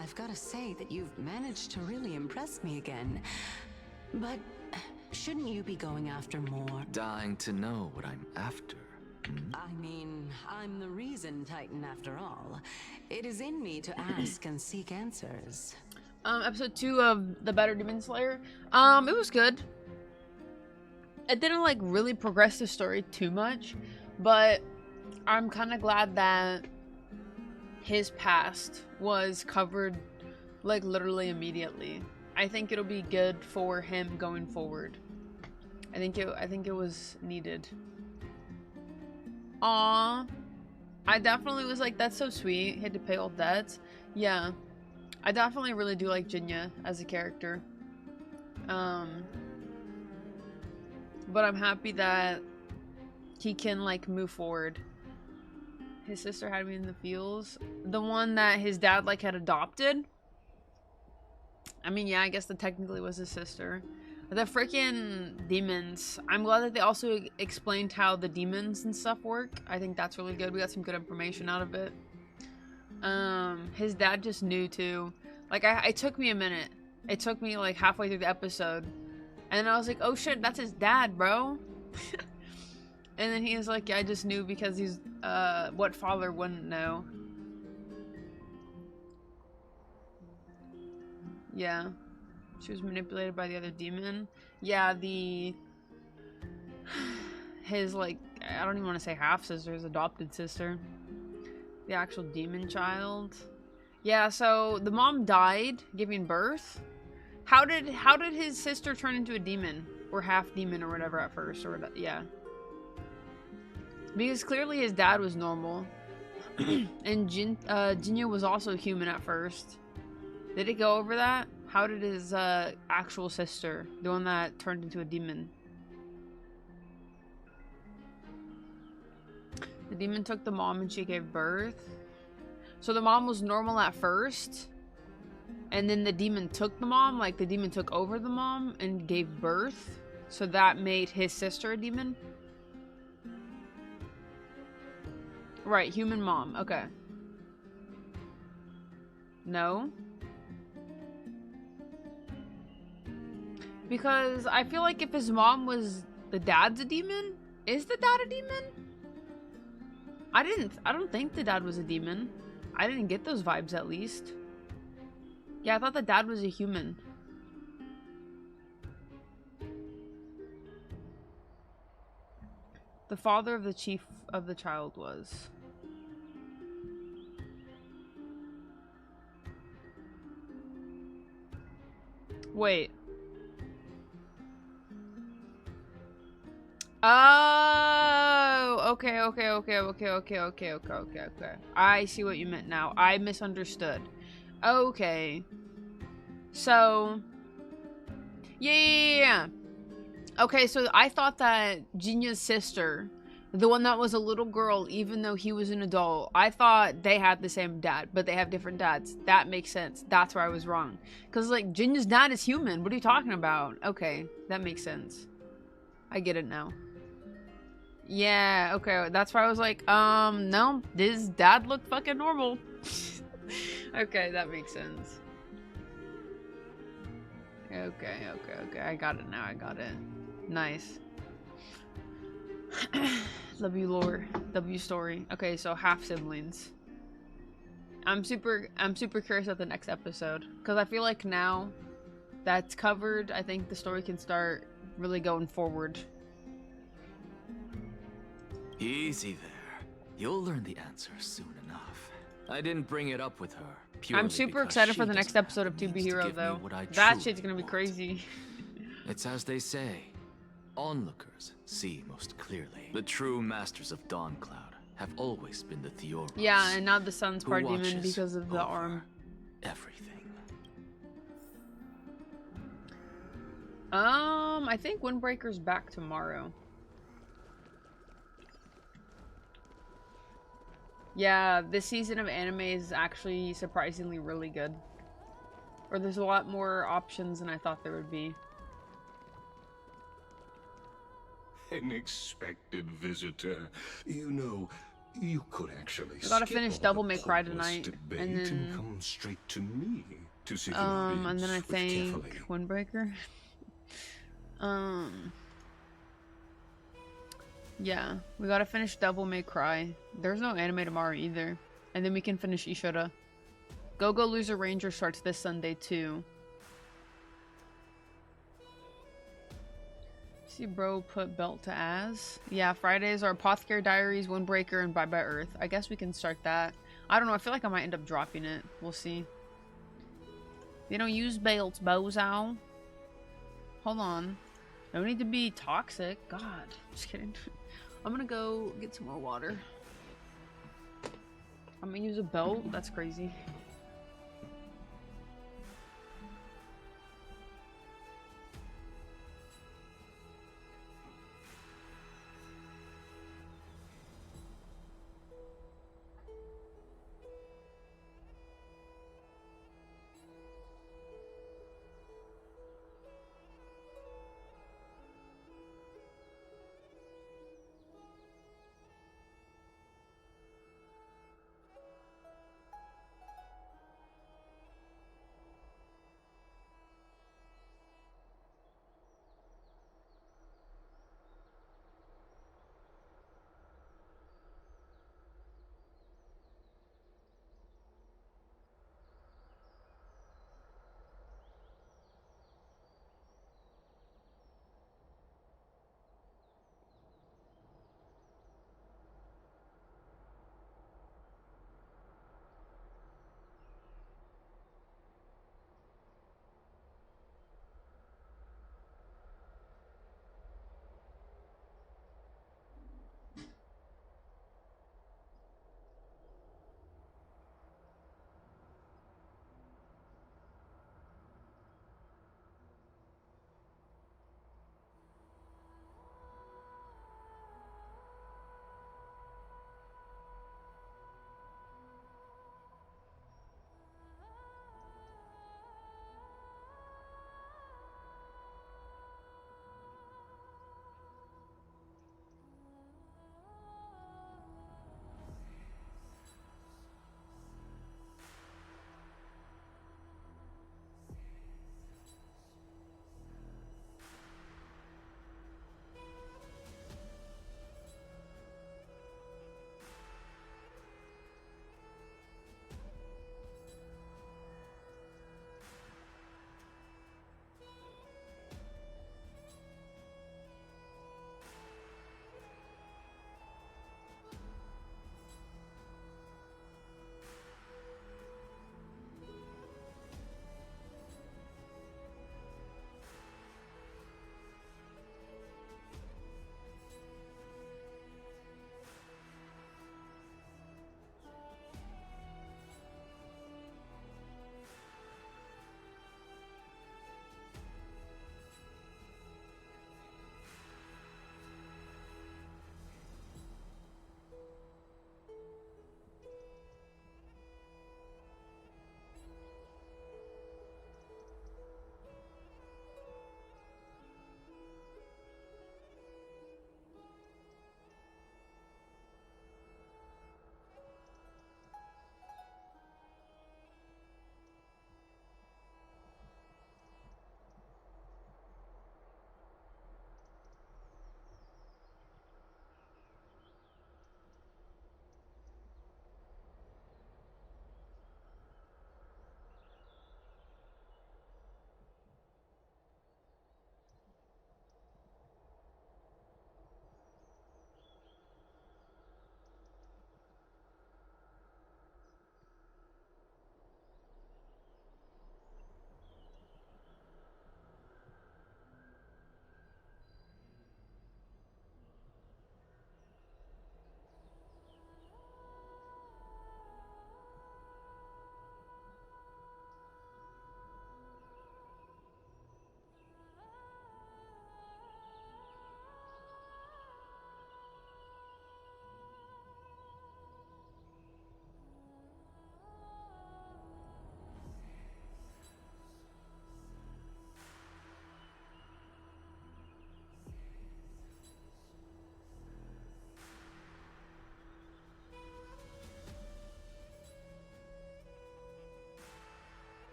I've got to say that you've managed to really impress me again. But shouldn't you be going after more? Dying to know what I'm after. I mean, I'm the reason Titan after all. It is in me to ask and seek answers. Episode 2 of The Better Demon Slayer. It was good. It didn't like really progress the story too much, but I'm kind of glad that his past was covered like literally immediately. I think it'll be good for him going forward. I think it was needed. Aww. I definitely was like, that's so sweet. He had to pay all debts. Yeah. I definitely really do like Jinya as a character. But I'm happy that he can like move forward. His sister had me in the feels. The one that his dad like had adopted. I mean, yeah, I guess that technically was his sister. The freaking demons. I'm glad that they also explained how the demons and stuff work. I think that's really good. We got some good information out of it. His dad just knew too. Like, it took me a minute. It took me like halfway through the episode. And I was like, oh shit, that's his dad, bro. And then he was like, yeah, I just knew because he's, what father wouldn't know? Yeah. She was manipulated by the other demon. Yeah, his, like, I don't even want to say half-sister, his adopted sister. The actual demon child. Yeah, so the mom died giving birth. How did his sister turn into a demon? Or half demon or whatever at first, or yeah. Because clearly his dad was normal. And Jinya was also human at first. Did it go over that? How did his actual sister, the one that turned into a demon? The demon took the mom and she gave birth. So the mom was normal at first. And then the demon took the mom, like the demon took over the mom and gave birth. So that made his sister a demon. Right, human mom. Okay. No? Because I feel like if his mom was the dad's a demon, is the dad a demon? I don't think the dad was a demon. I didn't get those vibes at least. Yeah, I thought the dad was a human. The father of the chief of the child was. Wait. Oh, okay. I see what you meant now. I misunderstood. Okay. So, yeah. Okay, so I thought that Jinya's sister, the one that was a little girl, even though he was an adult, I thought they had the same dad, but they have different dads. That makes sense. That's where I was wrong. Because, like, Jinya's dad is human. What are you talking about? Okay, that makes sense. I get it now. Yeah, okay, that's why I was like, no, his dad looked fucking normal. Okay, that makes sense. Okay, I got it now, I got it. Nice. Love you, lore. Love you, story. Okay, so half siblings. I'm super curious about the next episode, because I feel like now that's covered, I think the story can start really going forward. Easy there. You'll learn the answer soon enough. I didn't bring it up with her. I'm super excited for the next episode of To Be Hero, though. That shit's gonna be crazy. It's as they say. Onlookers see most clearly. The true masters of Dawncloud have always been the Theoros. Yeah, and now the sun's who part demon watches because of the arm. Everything. I think Windbreaker's back tomorrow. Yeah, this season of anime is actually surprisingly really good. Or there's a lot more options than I thought there would be. An expected visitor. You know, you could actually We gotta skip finish all Devil the May Cry pointless tonight, debate and then come straight to me to see and then I think Windbreaker. Yeah, we gotta finish Devil May Cry. There's no anime tomorrow either, and then we can finish Ishura. Go Loser Ranger starts this Sunday too. See bro put belt to Az. Yeah, Fridays are Apothecary Diaries, Windbreaker, and Bye Bye Earth. I guess we can start that. I don't know, I feel like I might end up dropping it. We'll see. They don't use belts, bozo. Hold on. No need to be toxic. God, just kidding. I'm gonna go get some more water. I'm gonna use a belt? That's crazy.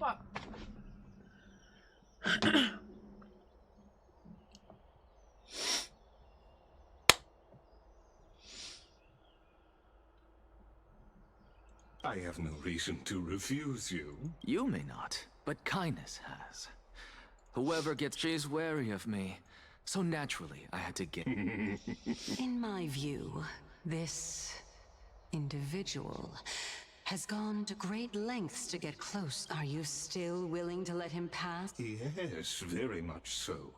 Fuck. I have no reason to refuse you. You may not, but kindness has. Whoever gets she's wary of me, so naturally I had to get. In my view, this individual has gone to great lengths to get close. Are you still willing to let him pass? Yes, very much so.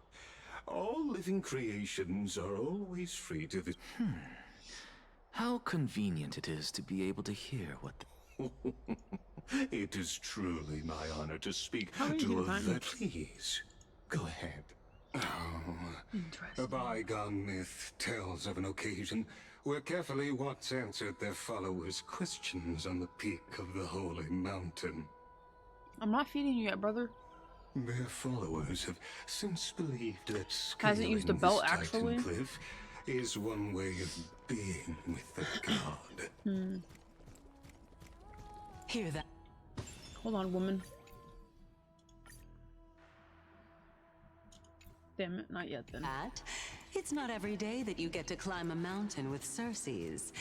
All living creations are always free to How convenient it is to be able to hear what It is truly my honor to speak How are you to a doing? vet. Please, go ahead. A bygone myth tells of an occasion where carefully Watts answered their followers' questions on the peak of the holy mountain. I'm not feeding you yet, brother. Their followers have since believed that Hasn't used a scaling belt, this actually. titan cliff is one way of being with the god. Hear that? Hold on, woman. Damn it, not yet then. It's not every day that you get to climb a mountain with Circes.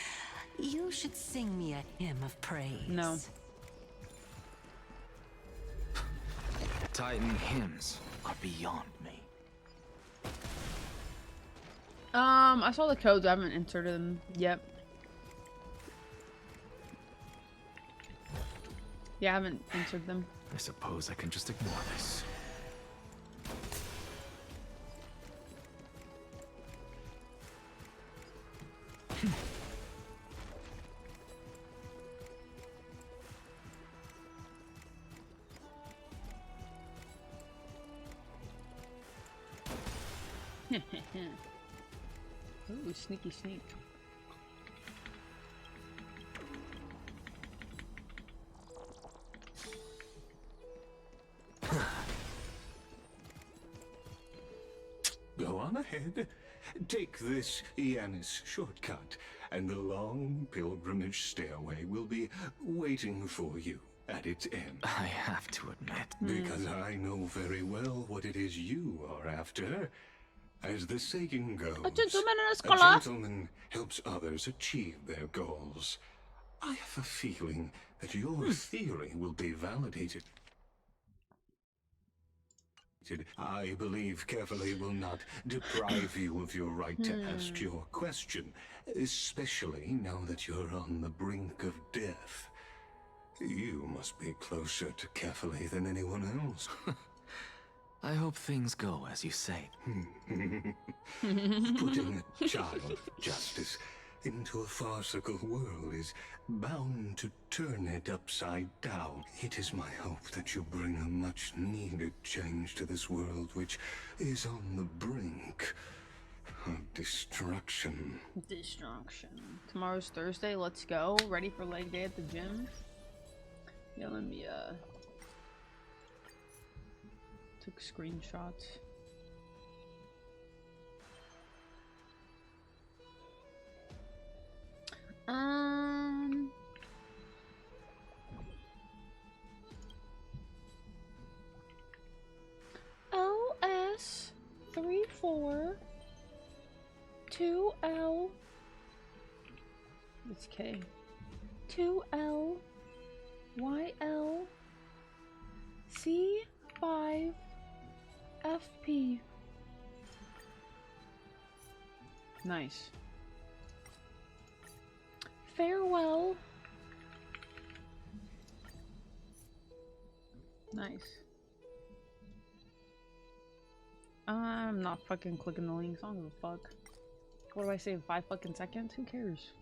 You should sing me a hymn of praise. No. Titan hymns are beyond me. I saw the codes. I haven't inserted them yet. Yeah, I haven't inserted them. I suppose I can just ignore this. Ooh, sneaky sneak. Go on ahead. Take this Yanis shortcut, and the long pilgrimage stairway will be waiting for you at its end. I have to admit. Because I know very well what it is you are after. As the saying goes, A gentleman and a a scholar. gentleman helps others achieve their goals. I have a feeling that your theory will be validated. I believe carefully will not deprive you of your right to ask your question, especially now that you're on the brink of death. You must be closer to carefully than anyone else. I hope things go as you say. Putting a child of justice into a farcical world is bound to turn it upside down. It is my hope that you bring a much-needed change to this world, which is on the brink of destruction. Destruction. Tomorrow's Thursday. Let's go. Ready for leg day at the gym? Yeah, let me, took screenshots. LS 34 2L. It's K. 2L YL C5 FP. Nice. Farewell. Nice. I'm not fucking clicking the links. I don't give a fuck. What do I say? 5 fucking seconds? Who cares?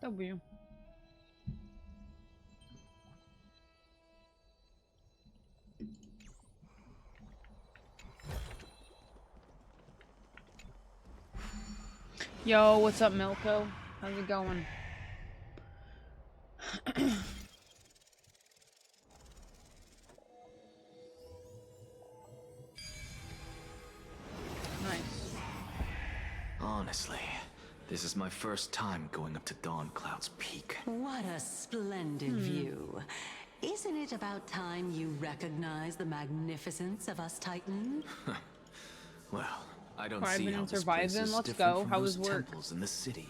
W. Yo, what's up, Milko? How's it going? Honestly, This is my first time going up to Dawn Cloud's peak. What a splendid view. Isn't it about time you recognize the magnificence of us Titans? Well, I don't 5 see how minutes this place surviving. is Let's different go. from How those was work? temples in the city.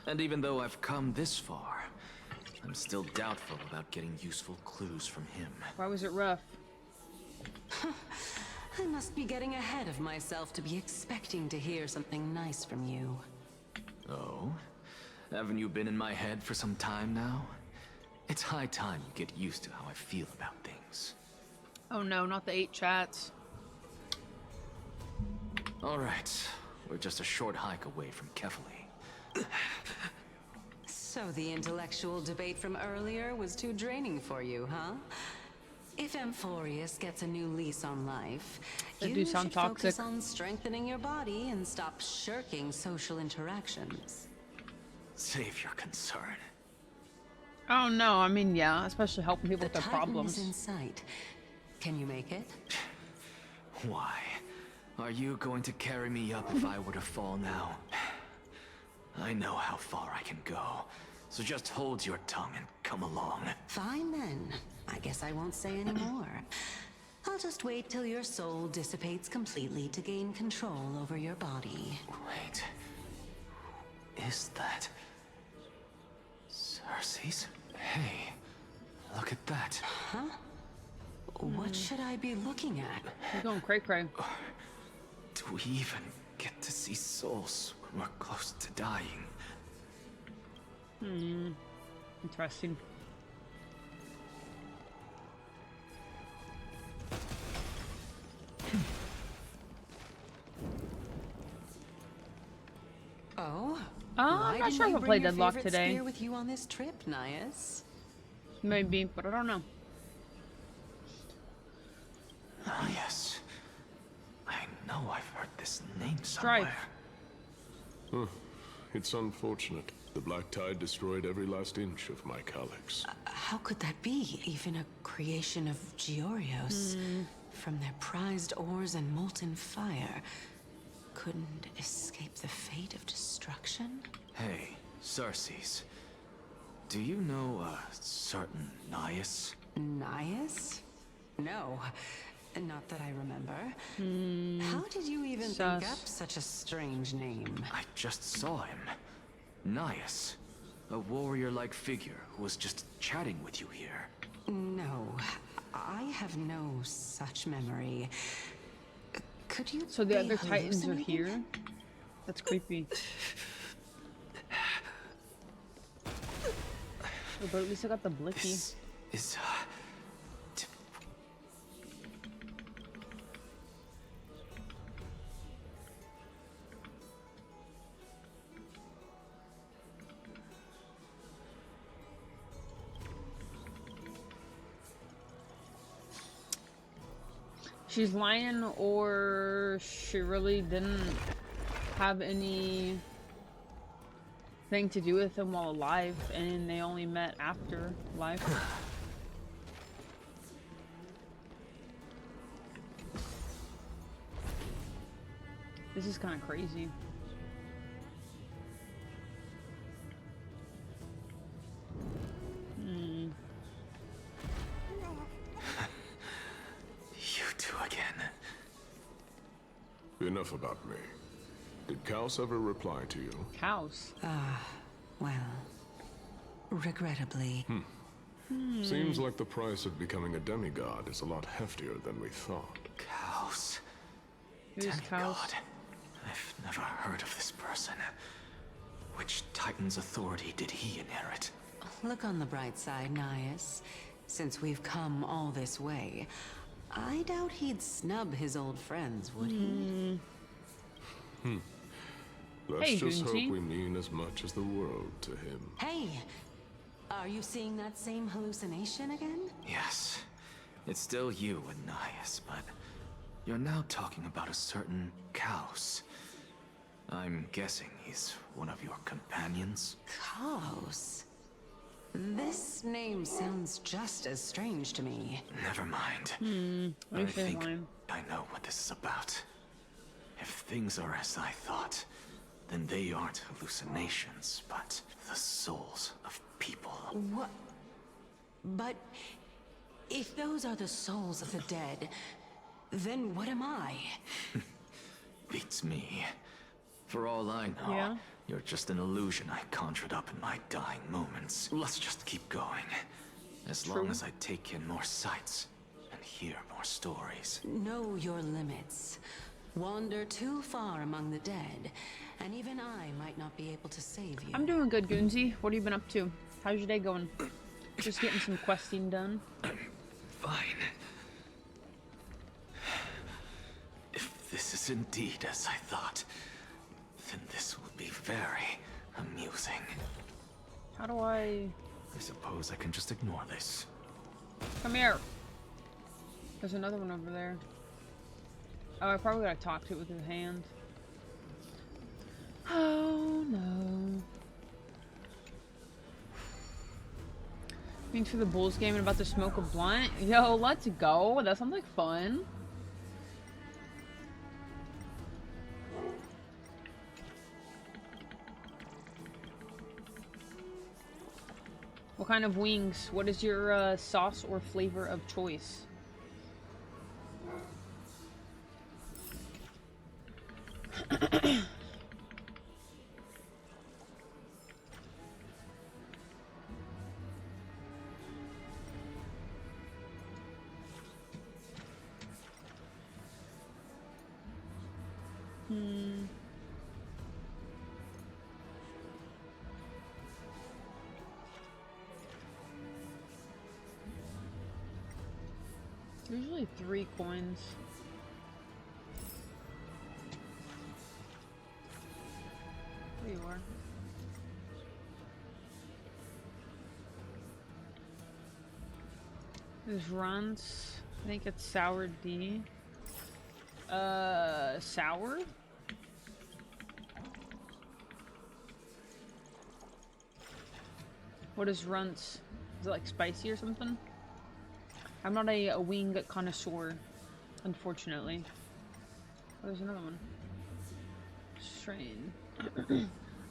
And even though I've come this far, I'm still doubtful about getting useful clues from him. Why was it rough? I must be getting ahead of myself to be expecting to hear something nice from you. Oh? Haven't you been in my head for some time now? It's high time you get used to how I feel about things. Oh no, not the 8 chats. Alright, we're just a short hike away from Kefali. So the intellectual debate from earlier was too draining for you, huh? If Amphorius gets a new lease on life, They you do should sound focus toxic. on strengthening your body and stop shirking social interactions. Save your concern. Oh no, I mean, yeah, especially helping people The with their Titan problems. is in sight. Can you make it? Why? Are you going to carry me up if I were to fall now? I know how far I can go, so just hold your tongue and come along. Fine then. I guess I won't say any more. I'll just wait till your soul dissipates completely to gain control over your body. Wait. Is that... Cersei's? Hey, look at that. Huh? What should I be looking at? You're going cray-cray. Do we even get to see souls when we're close to dying? Interesting. Oh? I'm not sure if I'll play Deadlock today. Spear with you on this trip, Nias. Maybe, but I don't know. Ah, yes. I know I've heard this name Strife. somewhere. It's unfortunate. The Black Tide destroyed every last inch of my calyx. How could that be? Even a creation of Georios. From their prized ores and molten fire. Couldn't escape the fate of destruction? Hey, Cersei's. Do you know a certain Nias? Nias? No. Not that I remember. How did you even think up such a strange name? I just saw him. Nias. A warrior-like figure who was just chatting with you here. No. I have no such memory. Could you So the be other Titans are hallucinating? here? That's creepy. Oh, but at least I got the blicky. Is She's lying, or she really didn't have any thing to do with him while alive, and they only met after life. This is kind of crazy. you two again? Enough about me. Did Kaos ever reply to you? Kaos? Well, regrettably. Seems like the price of becoming a demigod is a lot heftier than we thought. Kaos. Who's Kaos? Demigod. I've never heard of this person. Which Titan's authority did he inherit? Look on the bright side, Nias. Since we've come all this way, I doubt he'd snub his old friends, would he? Let's Hey, just hope Gunty. we mean as much as the world to him. Hey! Are you seeing that same hallucination again? Yes. It's still you and Nias, but you're now talking about a certain Kaos. I'm guessing he's one of your companions? Kaos? This name sounds just as strange to me. Never mind. What I if they're think lying? I know what this is about. If things are as I thought, then they aren't hallucinations, but the souls of people. What? But if those are the souls of the dead, then what am I? Beats me. For all I know, you're just an illusion I conjured up in my dying moments. Let's just keep going. As long as I take in more sights and hear more stories. Know your limits. Wander too far among the dead, and even I might not be able to save you. I'm doing good, Goonsy. What have you been up to? How's your day going? Just getting some questing done. Fine. If this is indeed as I thought, then this will be very amusing. How do I suppose I can just ignore this. Come here. There's another one over there. Oh, I probably gotta talk to it with his hand. Oh no. Thanks for the Bulls game and about to smoke a blunt. Yo, let's go. That sounds like fun. What kind of wings? What is your sauce or flavor of choice? Usually 3 coins. There you are. There's runs. I think it's Sour D. Sour? What is runts? Is it like spicy or something? I'm not a wing connoisseur, unfortunately. Oh, there's another one. Strain.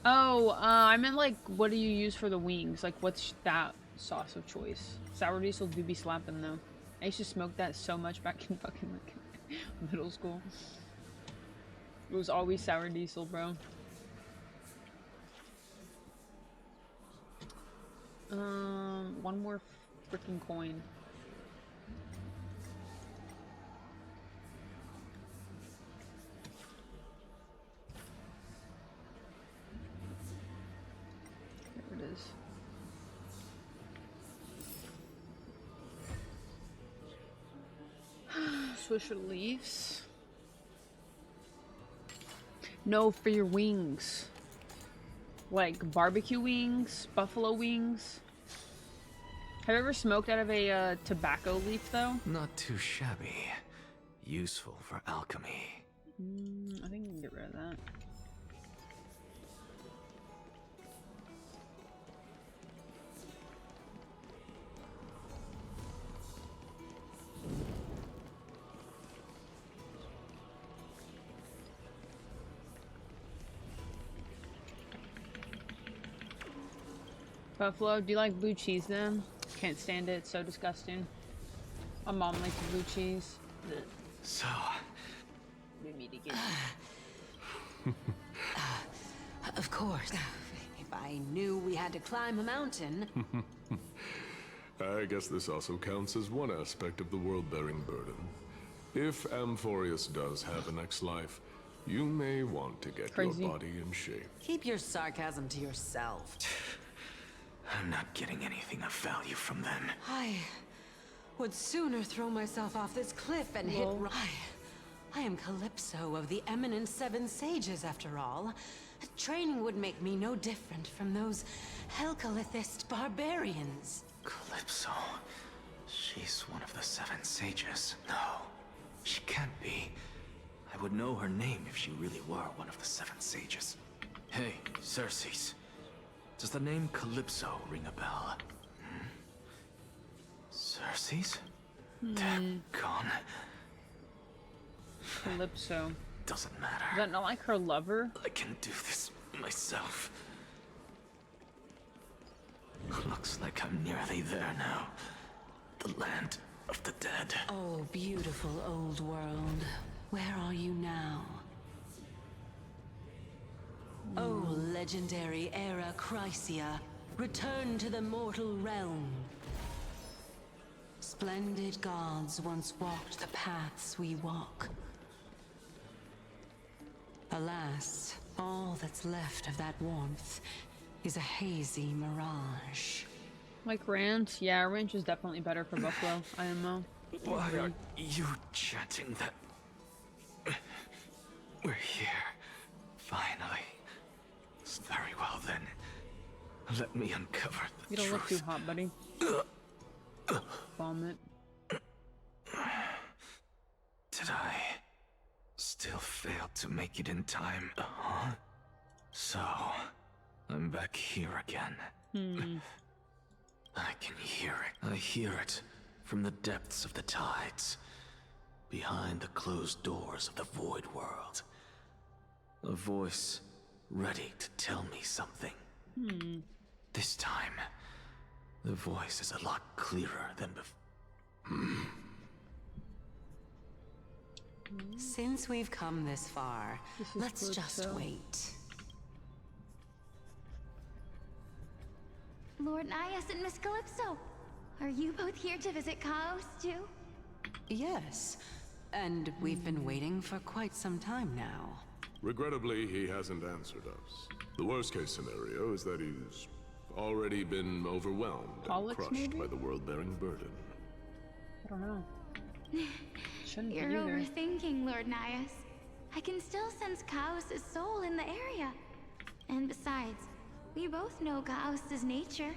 Oh, I meant like, what do you use for the wings? Like, what's that sauce of choice? Sour diesel do be slapping though. I used to smoke that so much back in fucking like middle school. It was always sour diesel, bro. One more freaking coin. There it is. Swisher leaves. No, for your wings. Like barbecue wings, buffalo wings. Have you ever smoked out of a tobacco leaf though? Not too shabby. Useful for alchemy. I think we can get rid of that. Buffalo, do you like blue cheese then? Can't stand it, it's so disgusting. My mom likes blue cheese. Ugh. So, we meet again. Of course. If I knew we had to climb a mountain. I guess this also counts as one aspect of the world-bearing burden. If Amphorius does have a next life, you may want to get your body in shape. Keep your sarcasm to yourself. I'm not getting anything of value from them. I would sooner throw myself off this cliff and hit I am Calypso of the eminent Seven Sages, after all. Training would make me no different from those Helcalithist barbarians. Calypso? She's one of the Seven Sages. No, she can't be. I would know her name if she really were one of the Seven Sages. Hey, Circes. Does the name Calypso ring a bell? Circes? They're gone. Calypso. doesn't matter. Is that not like her lover? I can do this myself. Looks like I'm nearly there now. The land of the dead. Oh, beautiful old world. Where are you now? Oh, legendary era Chrysia, return to the mortal realm. Splendid gods once walked the paths we walk. Alas, all that's left of that warmth is a hazy mirage. Like ranch? Yeah, ranch is definitely better for buffalo. IMO. Why are you chanting that? We're here. Finally. Very well then. Let me uncover the You don't look too truth. hot, buddy. Vomit. Did I still fail to make it in time? So, I'm back here again. I can hear it. I hear it from the depths of the tides, behind the closed doors of the void world. A voice ready to tell me something. This time, the voice is a lot clearer than before. Since we've come this far, let's good just stuff. wait. Lord Nias and Miss Calypso, are you both here to visit Chaos too? Yes, and we've been waiting for quite some time now. Regrettably, he hasn't answered us. The worst case scenario is that he's already been overwhelmed and Alex, crushed maybe? by the world-bearing burden. I don't know. Shouldn't be You're either. overthinking, Lord Nias. I can still sense Chaos' soul in the area. And besides, we both know Chaos' nature.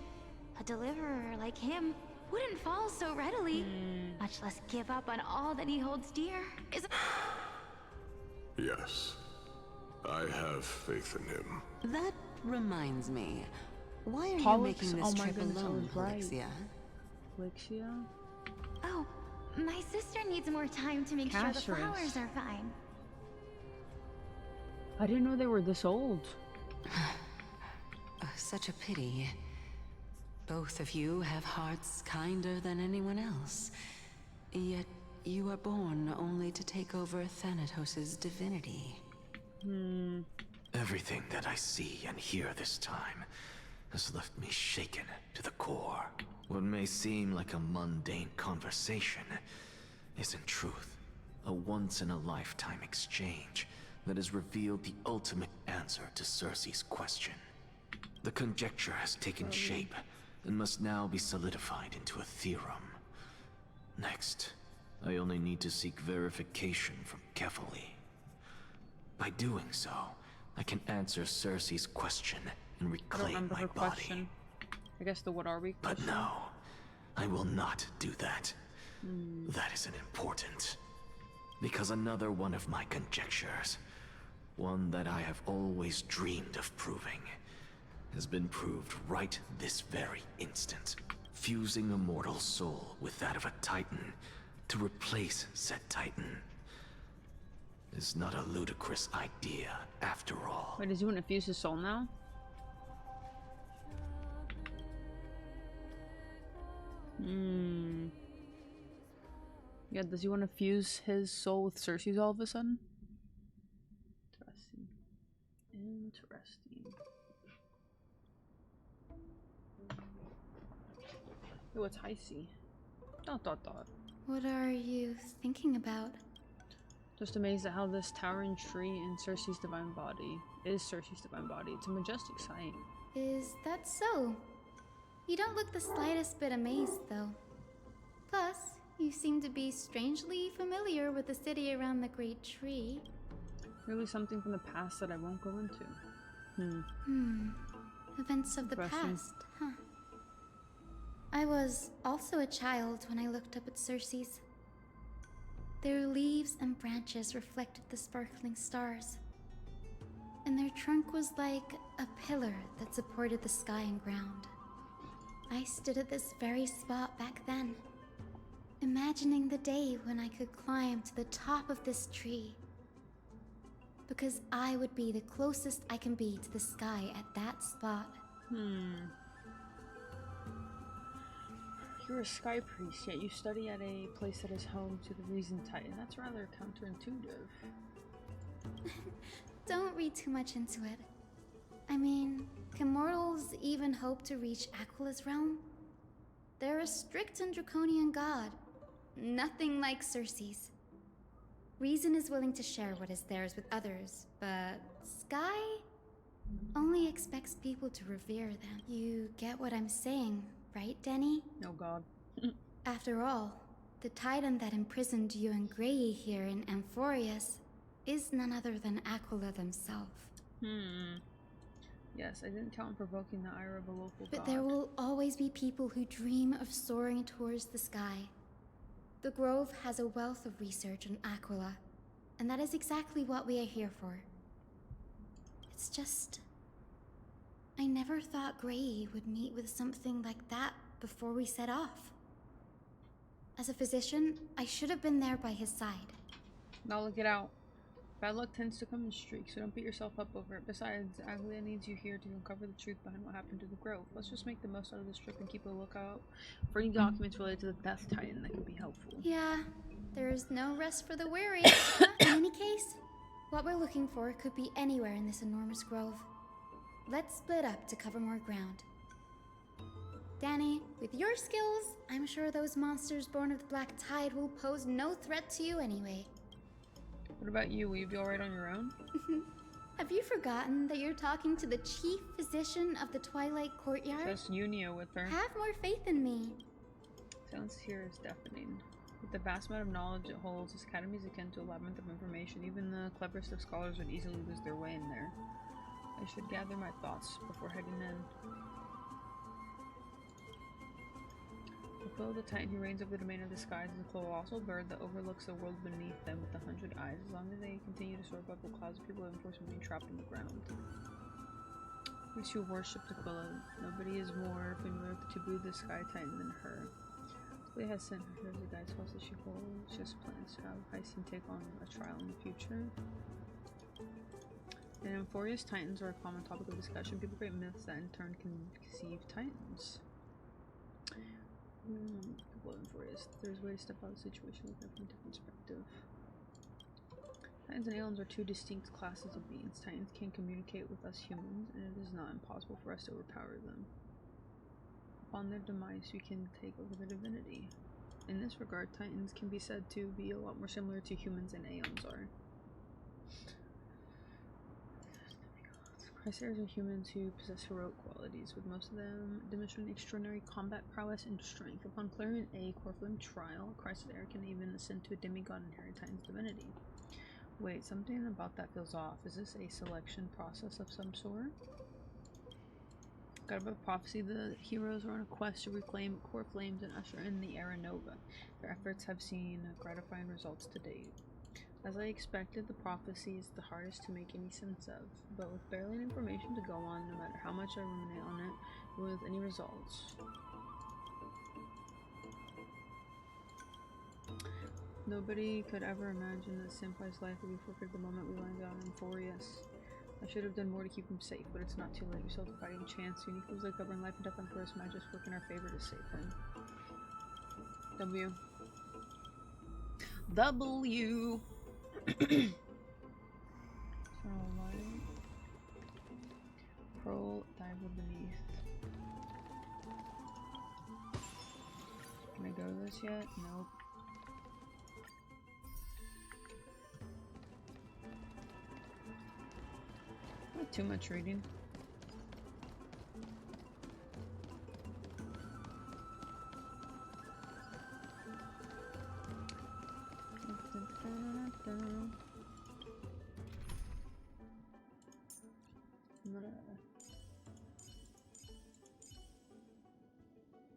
A deliverer like him wouldn't fall so readily, much less give up on all that he holds dear. Yes, I have faith in him. That reminds me. Why are Pollux? you making this Oh my trip goodness, I alone, was right. Alexia? Lixia? Oh, my sister needs more time to make sure the Casterus. flowers are fine. I didn't know they were this old. Such a pity. Both of you have hearts kinder than anyone else. Yet you were born only to take over Thanatos' divinity. Everything that I see and hear this time has left me shaken to the core. What may seem like a mundane conversation is in truth a once-in-a-lifetime exchange that has revealed the ultimate answer to Cersei's question. The conjecture has taken shape and must now be solidified into a theorem. Next, I only need to seek verification from Kefali. By doing so, I can answer Cersei's question and I don't reclaim remember my her body. question. I guess the what are we But question. no, I will not do that. That isn't important. Because another one of my conjectures, one that I have always dreamed of proving, has been proved right this very instant. Fusing a mortal soul with that of a Titan to replace said Titan is not a ludicrous idea after all. Wait, does he want to fuse his soul now? Yeah, does he want to fuse his soul with Cersei's all of a sudden? Interesting. Oh, it's Heisey. Dot dot dot. What are you thinking about? Just amazed at how this towering tree in Cersei's divine body is Cersei's divine body. It's a majestic sight. Is that so? You don't look the slightest bit amazed, though. Plus, you seem to be strangely familiar with the city around the Great Tree. Really something from the past that I won't go into. Events of the Interesting. past, huh? I was also a child when I looked up at Cersei's. Their leaves and branches reflected the sparkling stars. And their trunk was like a pillar that supported the sky and ground. I stood at this very spot back then, imagining the day when I could climb to the top of this tree because I would be the closest I can be to the sky at that spot. You're a sky priest, yet you study at a place that is home to the Reason Titan. That's rather counterintuitive. Don't read too much into it. I mean, can mortals even hope to reach Aquila's realm? They're a strict and draconian god. Nothing like Circe's. Reason is willing to share what is theirs with others, but Sky only expects people to revere them. You get what I'm saying, right, Denny? Oh god. After all, the titan that imprisoned you and Grey here in Amphorius is none other than Aquila themselves. Yes, I didn't count on provoking the ire of a local god. But there will always be people who dream of soaring towards the sky. The Grove has a wealth of research on Aquila, and that is exactly what we are here for. It's just... I never thought Grey would meet with something like that before we set off. As a physician, I should have been there by his side. Now look it out. Bad luck tends to come in streaks, so don't beat yourself up over it. Besides, Aglia needs you here to uncover the truth behind what happened to the Grove. Let's just make the most out of this trip and keep a lookout for any documents related to the Death Titan that could be helpful. Yeah, there is no rest for the weary. In any case, what we're looking for could be anywhere in this enormous grove. Let's split up to cover more ground. Danny, with your skills, I'm sure those monsters born of the Black Tide will pose no threat to you anyway. What about you? Will you be alright on your own? Have you forgotten that you're talking to the chief physician of the Twilight Courtyard? Just Yunia with her. Have more faith in me. Silence here is deafening. With the vast amount of knowledge it holds, this academy is akin to a labyrinth of information. Even the cleverest of scholars would easily lose their way in there. I should gather my thoughts before heading in. Aquila, the Titan who reigns over the domain of the skies, is a colossal bird that overlooks the world beneath them with 100 eyes. As long as they continue to soar above the clouds, people living force being trapped in the ground. Those who worshipped Aquila. Nobody is more familiar with the taboo of the Sky Titan than her. Aquila has sent her as a guide to us that she holds. She has plans to have Hyacinth take on a trial in the future. In Amphorius, Titans are a common topic of discussion. People create myths that in turn can conceive Titans. People in Amphorius, there's a way to step out of the situation with them from a different perspective. Titans and aliens are two distinct classes of beings. Titans can communicate with us humans, and it is not impossible for us to overpower them. Upon their demise, we can take over the divinity. In this regard, Titans can be said to be a lot more similar to humans than Aeons are. Chrysairs are humans who possess heroic qualities, with most of them demonstrating extraordinary combat prowess and strength. Upon clearing a core flame trial, a Chrysair can even ascend to a demigod and inherit Titan's divinity. Wait, something about that feels off. Is this a selection process of some sort? God of prophecy, the heroes are on a quest to reclaim core flames and usher in the Era Nova. Their efforts have seen gratifying results to date. As I expected, the prophecy is the hardest to make any sense of, but with barely any information to go on, no matter how much I ruminate on it, with any results. Nobody could ever imagine that Senpai's life would be forfeited the moment we landed on Amphorius. I should have done more to keep him safe, but it's not too late. We still have a fighting chance. Unique was like governing life and death on Amphorius might just work in our favor to save him. W. W. Alright. Pearl diver beneath. Can I go to this yet? Nope. Not too much reading.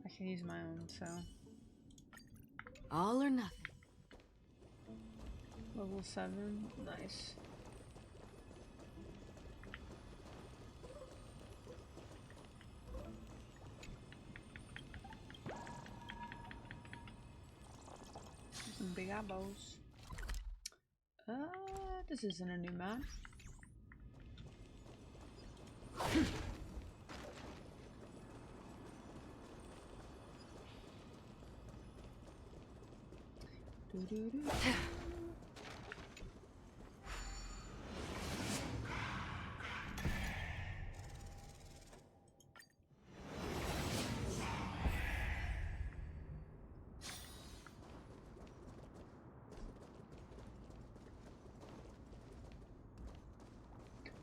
I can use my own, so. All or nothing. Level 7, nice. Some big eyeballs. What? This isn't a new map.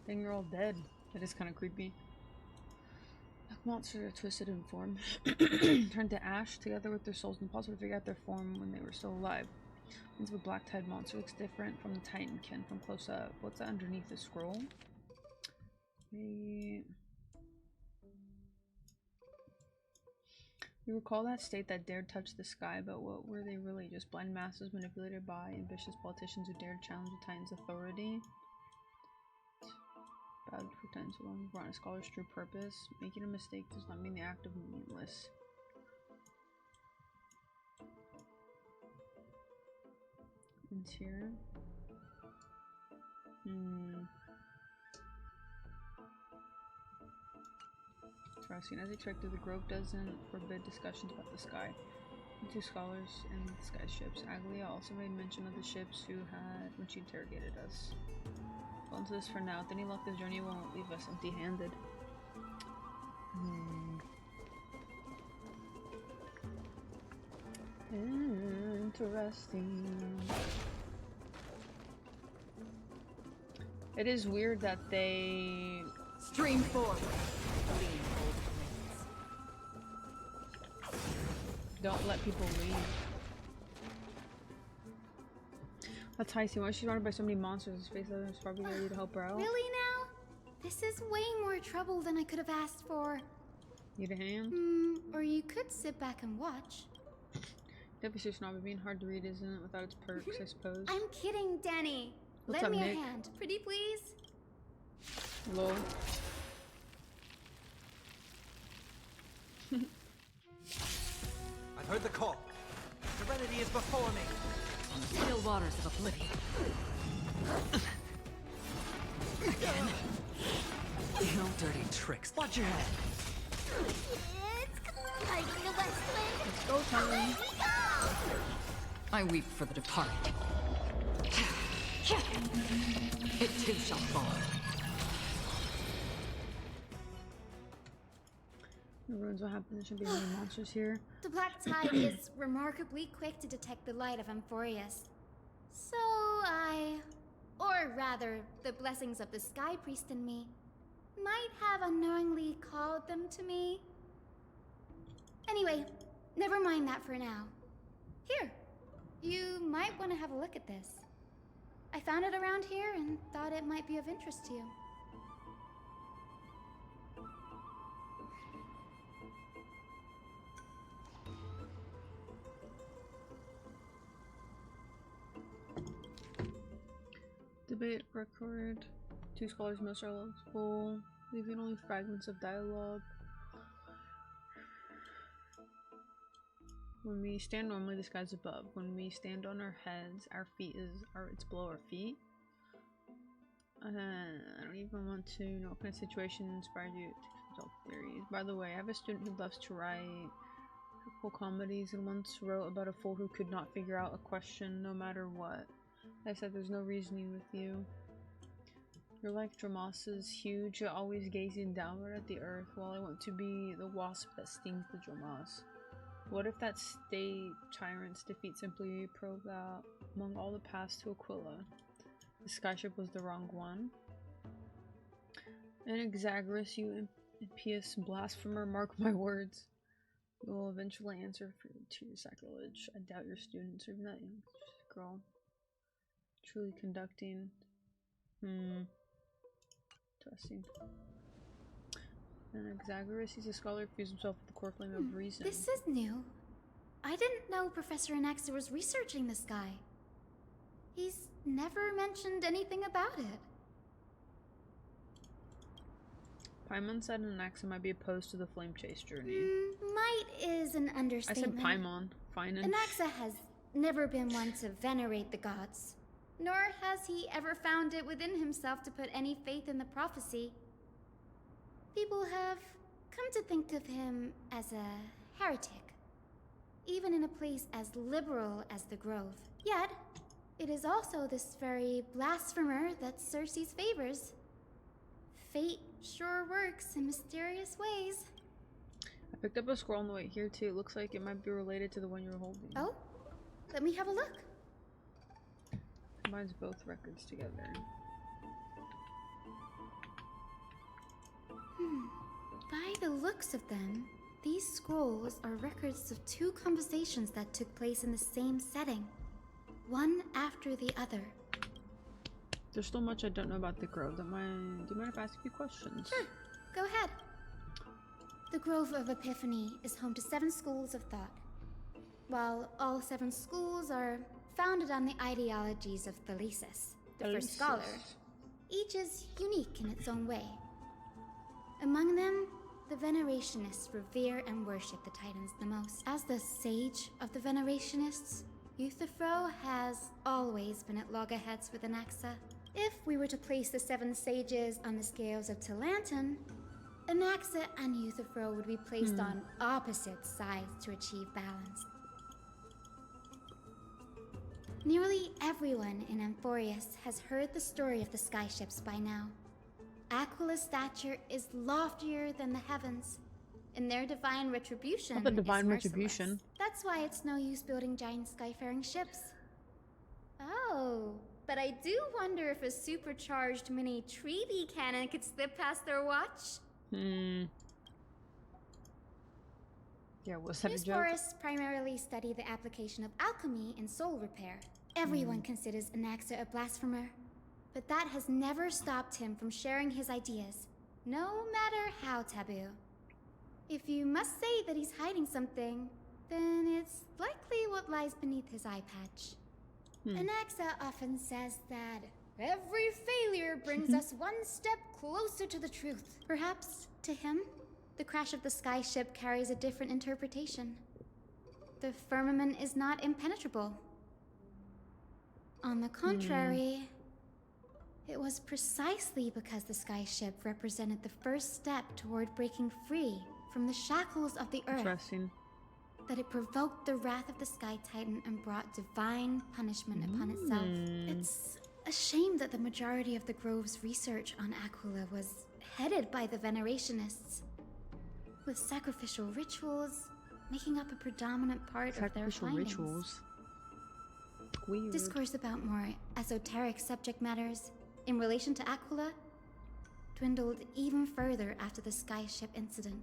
Dang, you're all dead. That is kind of creepy. Like monsters are twisted in form, turned to ash together with their souls, impossible to figure out their form when they were still alive. Means of a black tide monster looks different from the Titankin from close up. What's that underneath the scroll? You recall that state that dared touch the sky, but what were they really? Just blind masses manipulated by ambitious politicians who dared challenge the Titan's authority? Bad for Titans alone, brought a scholar's true purpose. Making a mistake does not mean the act of meaningless. It's here. Interesting. As they trek through the grove, doesn't forbid discussions about the sky. The two scholars and the sky ships. Aglia also made mention of the ships who had when she interrogated us. Well, into this for now. With any luck, this journey won't leave us empty-handed. Interesting. It is weird that they stream forward. Don't let people leave. That's Heisey. Why is she surrounded by so many monsters? His face is probably ready to help her out. Really now? This is way more trouble than I could have asked for. Need a hand? Or you could sit back and watch. Definitely should not be being hard to read, isn't it? Without its perks, I suppose. I'm kidding, Danny. What's Lend up, me Nick? a hand, pretty please. Lol. I've heard the call. Serenity is before me. On the still waters of oblivion. Again? No dirty tricks. Watch your head. It's like the west wind. Let's go, Tommy. I weep for the departed. It too shall fall. The ruins will happen. There should be any monsters here. The black tide is remarkably quick to detect the light of Amphorius. So or rather, the blessings of the Sky Priest in me, might have unknowingly called them to me. Anyway, never mind that for now. Here, you might want to have a look at this. I found it around here and thought it might be of interest to you. Debate record. Two scholars most are full, leaving only fragments of dialogue. When we stand normally, the sky's above. When we stand on our heads, it's below our feet. I don't even want to know what kind of situation inspired you to consult theories. By the way, I have a student who loves to write full comedies and once wrote about a fool who could not figure out a question no matter what. I said there's no reasoning with you. You're like Dramas's huge, always gazing downward at the earth, while I want to be the wasp that stings the Dramas. What if that state tyrant's defeat simply proved that among all the paths to Aquila, the skyship was the wrong one? Anaxagoras, you impious blasphemer, mark my words. You will eventually answer to your sacrilege. I doubt your students are that young girl. Truly conducting. Interesting. Anaxagoras, he's a scholar who fused himself with the core flame of reason. This is new. I didn't know Professor Anaxa was researching the sky. He's never mentioned anything about it. Paimon said Anaxa might be opposed to the flame chase journey. Might is an understatement. I said Paimon. Finan. Anaxa has never been one to venerate the gods. nor has he ever found it within himself to put any faith in the prophecy. People have come to think of him as a heretic, even in a place as liberal as the Grove. Yet, it is also this very blasphemer that Cersei's favors. Fate sure works in mysterious ways. I picked up a scroll on the way here too. It looks like it might be related to the one you were holding. Oh? Let me have a look. Combines both records together. By the looks of them, these scrolls are records of two conversations that took place in the same setting, one after the other. There's still much I don't know about the Grove. Do you mind if I ask a few questions? Sure, go ahead. The Grove of Epiphany is home to 7 schools of thought. While all 7 schools are founded on the ideologies of Thalesis, the first scholar, each is unique in its own way. Among them, the Venerationists revere and worship the Titans the most. As the sage of the Venerationists, Euthyphro has always been at loggerheads with Anaxa. If we were to place the 7 sages on the scales of Talanton, Anaxa and Euthyphro would be placed on opposite sides to achieve balance. Nearly everyone in Amphorius has heard the story of the skyships by now. Aquila's stature is loftier than the heavens, and their divine retribution Not the divine is retribution. merciless. That's why it's no use building giant skyfaring ships. Oh, but I do wonder if a supercharged mini Treaty cannon could slip past their watch. Yeah, was that a These joke? forests primarily study the application of alchemy in soul repair. Everyone considers Anaxa a blasphemer, but that has never stopped him from sharing his ideas, no matter how taboo. If you must say that he's hiding something, then it's likely what lies beneath his eye patch. Anaxa often says that every failure brings us one step closer to the truth. Perhaps, to him, the crash of the skyship carries a different interpretation. The firmament is not impenetrable. On the contrary, it was precisely because the skyship represented the first step toward breaking free from the shackles of the earth that it provoked the wrath of the Sky Titan and brought divine punishment upon itself. It's a shame that the majority of the Grove's research on Aquila was headed by the Venerationists, with sacrificial rituals making up a predominant part of their findings. Rituals. Weird. Discourse about more esoteric subject matters in relation to Aquila dwindled even further after the skyship incident.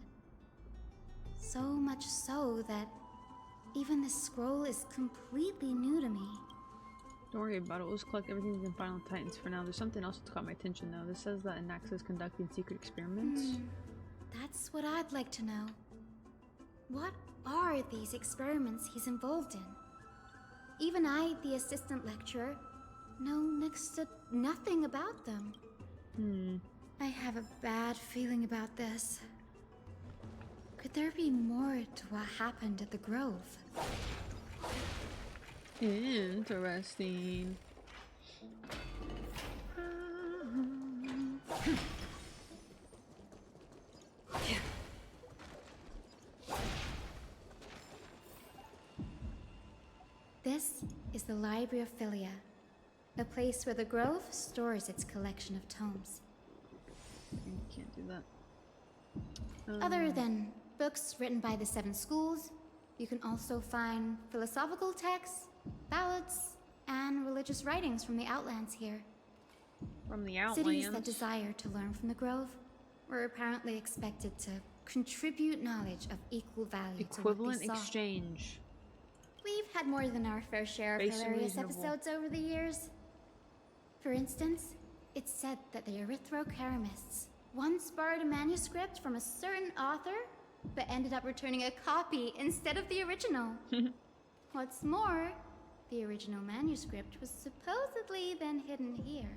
So much so that even this scroll is completely new to me. Don't worry about it. We'll just collect everything in Final Titans for now. There's something else that caught my attention though. This says that Anaxa is conducting secret experiments. That's what I'd like to know. What are these experiments he's involved in? Even I, the assistant lecturer, know next to nothing about them. I have a bad feeling about this. Could there be more to what happened at the Grove? Interesting. This is the Library of Philia, a place where the Grove stores its collection of tomes. You can't do that. Other than books written by the 7 schools, you can also find philosophical texts, ballads, and religious writings from the Outlands here. From the Outlands? Cities that desire to learn from the Grove were apparently expected to contribute knowledge of equal value Equivalent to what they saw. exchange. We've had more than our fair share of Based and hilarious reasonable. episodes over the years. For instance, it's said that the Erythrocheramists once borrowed a manuscript from a certain author, but ended up returning a copy instead of the original. What's more, the original manuscript was supposedly then hidden here.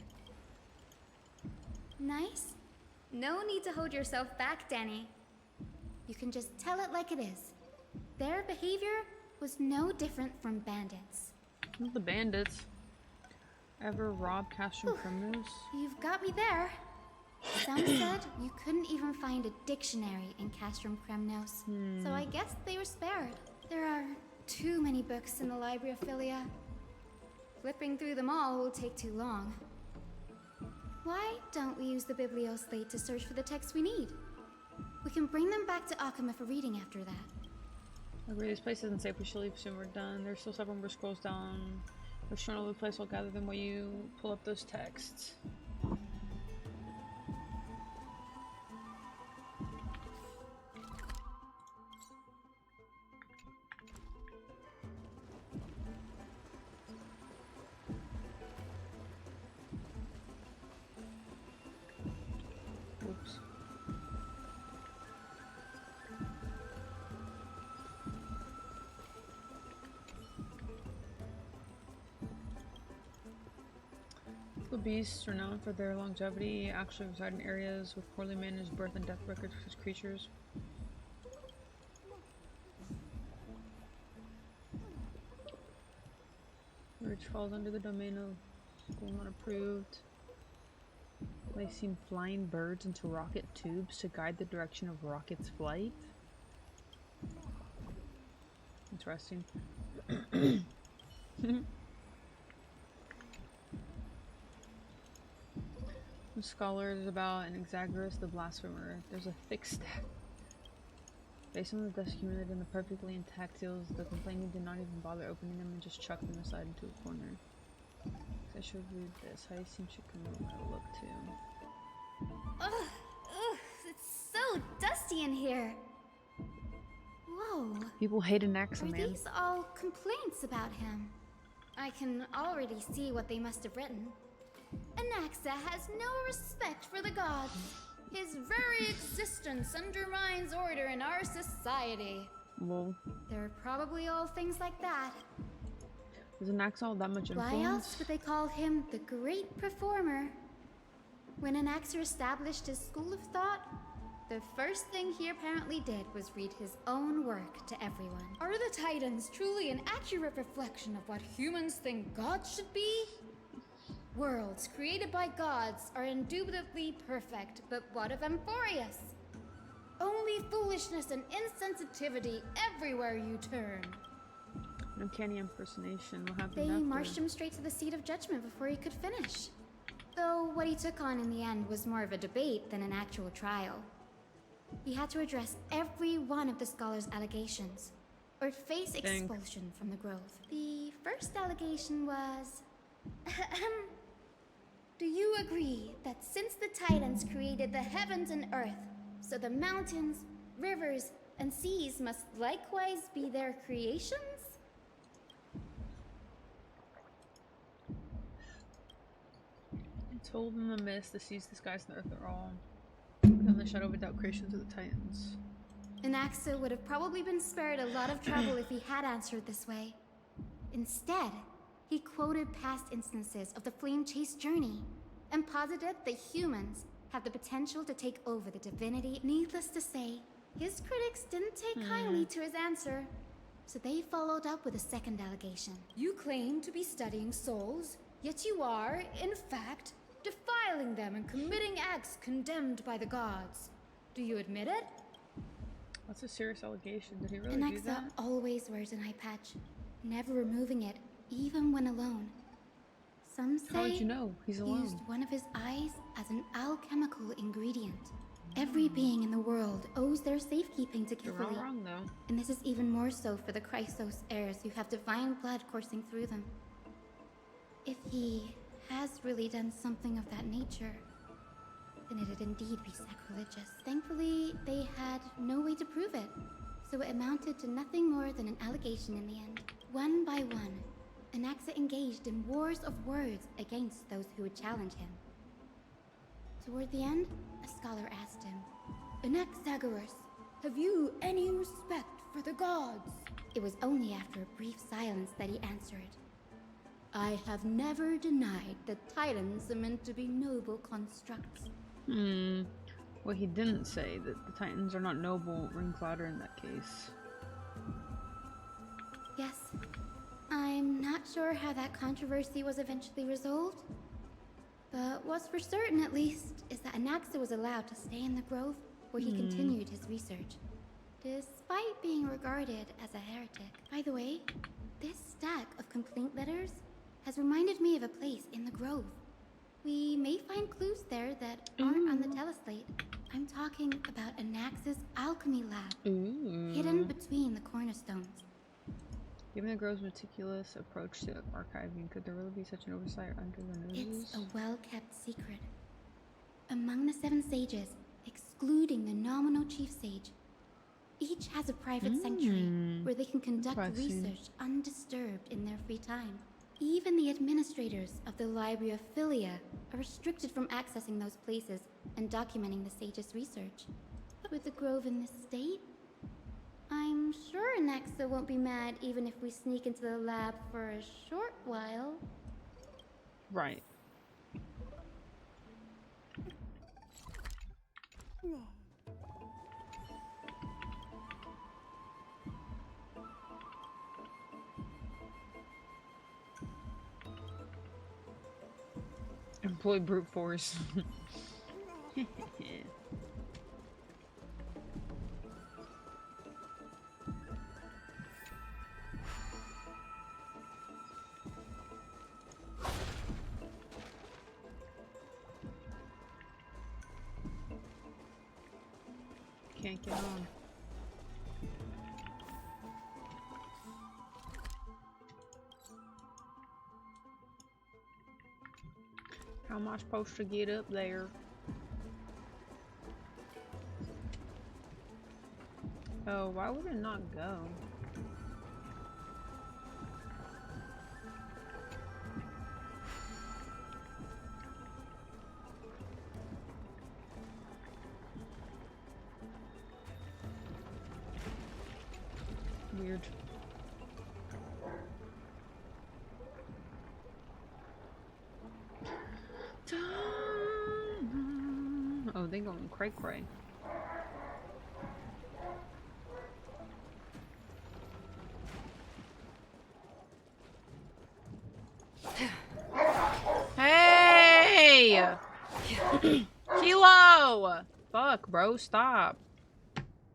Nice? No need to hold yourself back, Danny. You can just tell it like it is. Their behavior was no different from bandits. The bandits. Ever rob Castrum criminals? You've got me there. Some said you couldn't even find a dictionary in Castrum Kremnos, so I guess they were spared. There are too many books in the Library of Philia. Flipping through them all will take too long. Why don't we use the Biblioslate to search for the texts we need? We can bring them back to Akama for reading after that. I agree, this place isn't safe. We should leave soon. We're done. There's still 7 more scrolls down. We're showing all the place. I'll gather them while you pull up those texts. Oops. The beasts, renowned for their longevity, actually reside in areas with poorly managed birth and death records for such creatures. Which falls under the domain of school not approved. They seem flying birds into rocket tubes to guide the direction of rocket's flight. Interesting. The scholar is about Anaxagoras the blasphemer. There's a thick stack. Based on the dust accumulated in the perfectly intact seals, the complainant did not even bother opening them and just chucked them aside into a corner. I should read this. Hyacinth should come over and look too. Ugh, it's so dusty in here. Whoa. People hate Anaxa, Are man. these all complaints about him? I can already see what they must have written. Anaxa has no respect for the gods. His very existence undermines order in our society. Well, They're probably all things like that. is Anaxa all that much influence? Why else would they call him the great performer? When Anaxa established his school of thought, the first thing he apparently did was read his own work to everyone. Are the Titans truly an accurate reflection of what humans think gods should be? Worlds created by gods are indubitably perfect, but what of Amphorius? Only foolishness and insensitivity everywhere you turn. An uncanny impersonation. What happened They after? marched him straight to the seat of judgment before he could finish. Though what he took on in the end was more of a debate than an actual trial. He had to address every one of the scholar's allegations, or face expulsion from the Grove. The first allegation was... Do you agree that since the Titans created the heavens and earth, so the mountains, rivers, and seas must likewise be their creations? I told them the mist, the seas, the skies, and the earth are all within the shadow without creations of the Titans. Anaxa would have probably been spared a lot of trouble if he had answered this way. Instead, he quoted past instances of the Flame Chase journey and posited that humans have the potential to take over the divinity. Needless to say, his critics didn't take kindly to his answer, so they followed up with a second allegation. You claim to be studying souls, yet you are, in fact, defiling them and committing acts condemned by the gods. Do you admit it? That's a serious allegation. Did he really do Anaxa that? always wears an eye patch, never removing it, even when alone. Some say How would you know? He's he alone. used one of his eyes as an alchemical ingredient. Every being in the world owes their safekeeping to You're Kifili. not wrong, though. And this is even more so for the Chrysos heirs who have divine blood coursing through them. If he has really done something of that nature, then it'd indeed be sacrilegious. Thankfully, they had no way to prove it, so it amounted to nothing more than an allegation in the end. One by one, Anaxa engaged in wars of words against those who would challenge him. Toward the end, a scholar asked him, Anaxagoras, have you any respect for the gods? It was only after a brief silence that he answered, I have never denied that Titans are meant to be noble constructs. Well, he didn't say that the Titans are not noble. Ring louder in that case. Yes, I I'm not sure how that controversy was eventually resolved, but what's for certain, at least, is that Anaxa was allowed to stay in the grove where he continued his research, despite being regarded as a heretic. By the way, this stack of complaint letters has reminded me of a place in the grove. We may find clues there that aren't on the teleslate. I'm talking about Anaxa's alchemy lab, hidden between the cornerstones. Given the grove's meticulous approach to archiving, could there really be such an oversight under the noses? It's a well-kept secret. Among the 7 sages, excluding the nominal chief sage, each has a private sanctuary where they can conduct research undisturbed in their free time. Even the administrators of the Library of Philia are restricted from accessing those places and documenting the sage's research. With the grove in this state, I'm sure Anaxa won't be mad even if we sneak into the lab for a short while. Right. Employ brute force. Can't get on. How am I supposed to get up there? Oh, why would it not go? Weird. Oh, they going cray cray. Hey! Kilo! Fuck, bro, stop.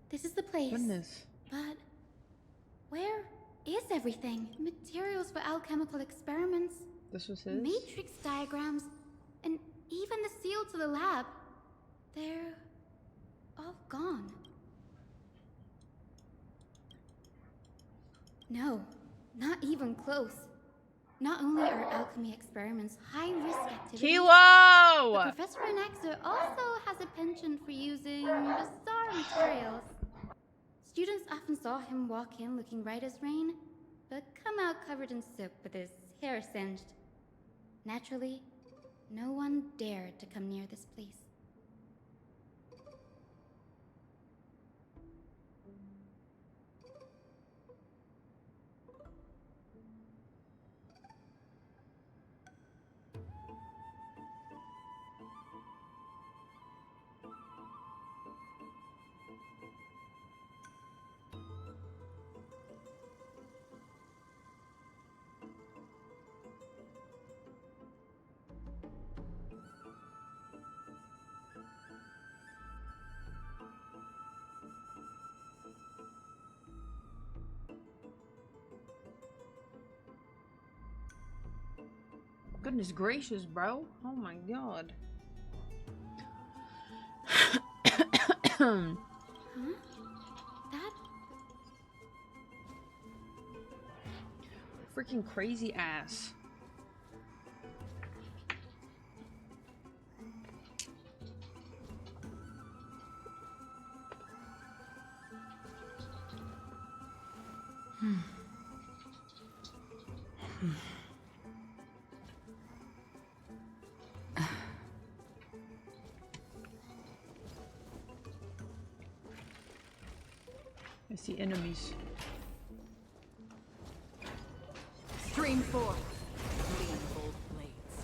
This is the place. Goodness. But where is everything? Materials for alchemical experiments. This was his? Matrix diagrams. And even the seal to the lab. They're all gone. No, not even close. Not only are alchemy experiments high-risk activities, Kilo! but Professor Anaxa also has a penchant for using bizarre materials. Students often saw him walk in looking right as rain, but come out covered in soot with his hair singed. Naturally, no one dared to come near this place. Goodness gracious, bro. Oh my god. Huh? That... Freaking crazy ass. I see enemies. Stream forth. Clean both blades.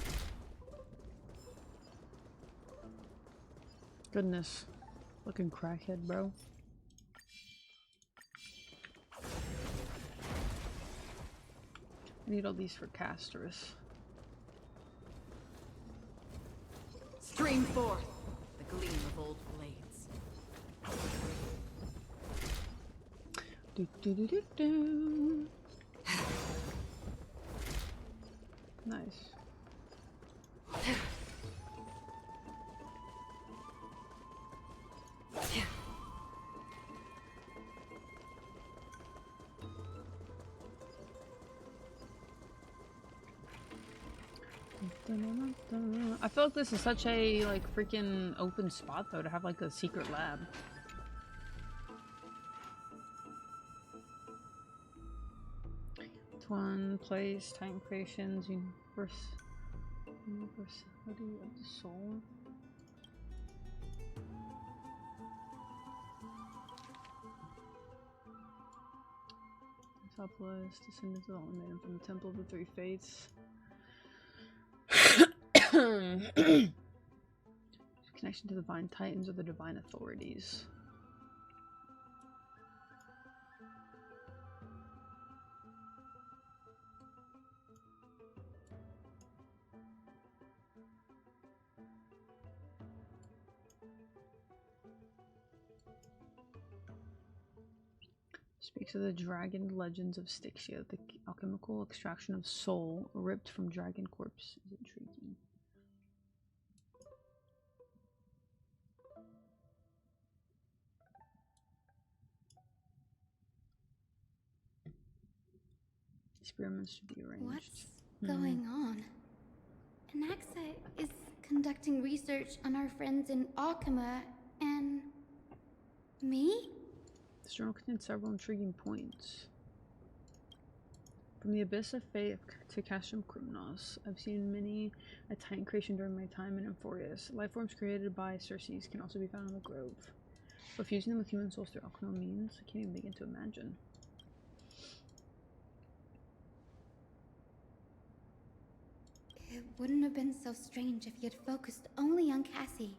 Goodness. Looking crackhead, bro. Need all these for casters. Stream forth the gleam of old blades. Do, do, do, do, do. Nice. I feel like this is such a like freaking open spot though to have like a secret lab. It's one place, time creations, universality of the soul. Southwest, descendants of the man from the Temple of the Three Fates. Connection to the divine titans or the divine authorities. Speaks of the dragon legends of Styxia. The alchemical extraction of soul ripped from dragon corpse is intriguing. Experiments should be arranged. What's going on? Anaxa is conducting research on our friends in Alchema and me? This journal contains several intriguing points. From the abyss of fate to Castrum Crymnos, I've seen many a Titan creation during my time in Amphorius. Life forms created by Circes can also be found in the Grove. But fusing them with human souls through alchemical means, I can't even begin to imagine. It wouldn't have been so strange if he had focused only on Cassie,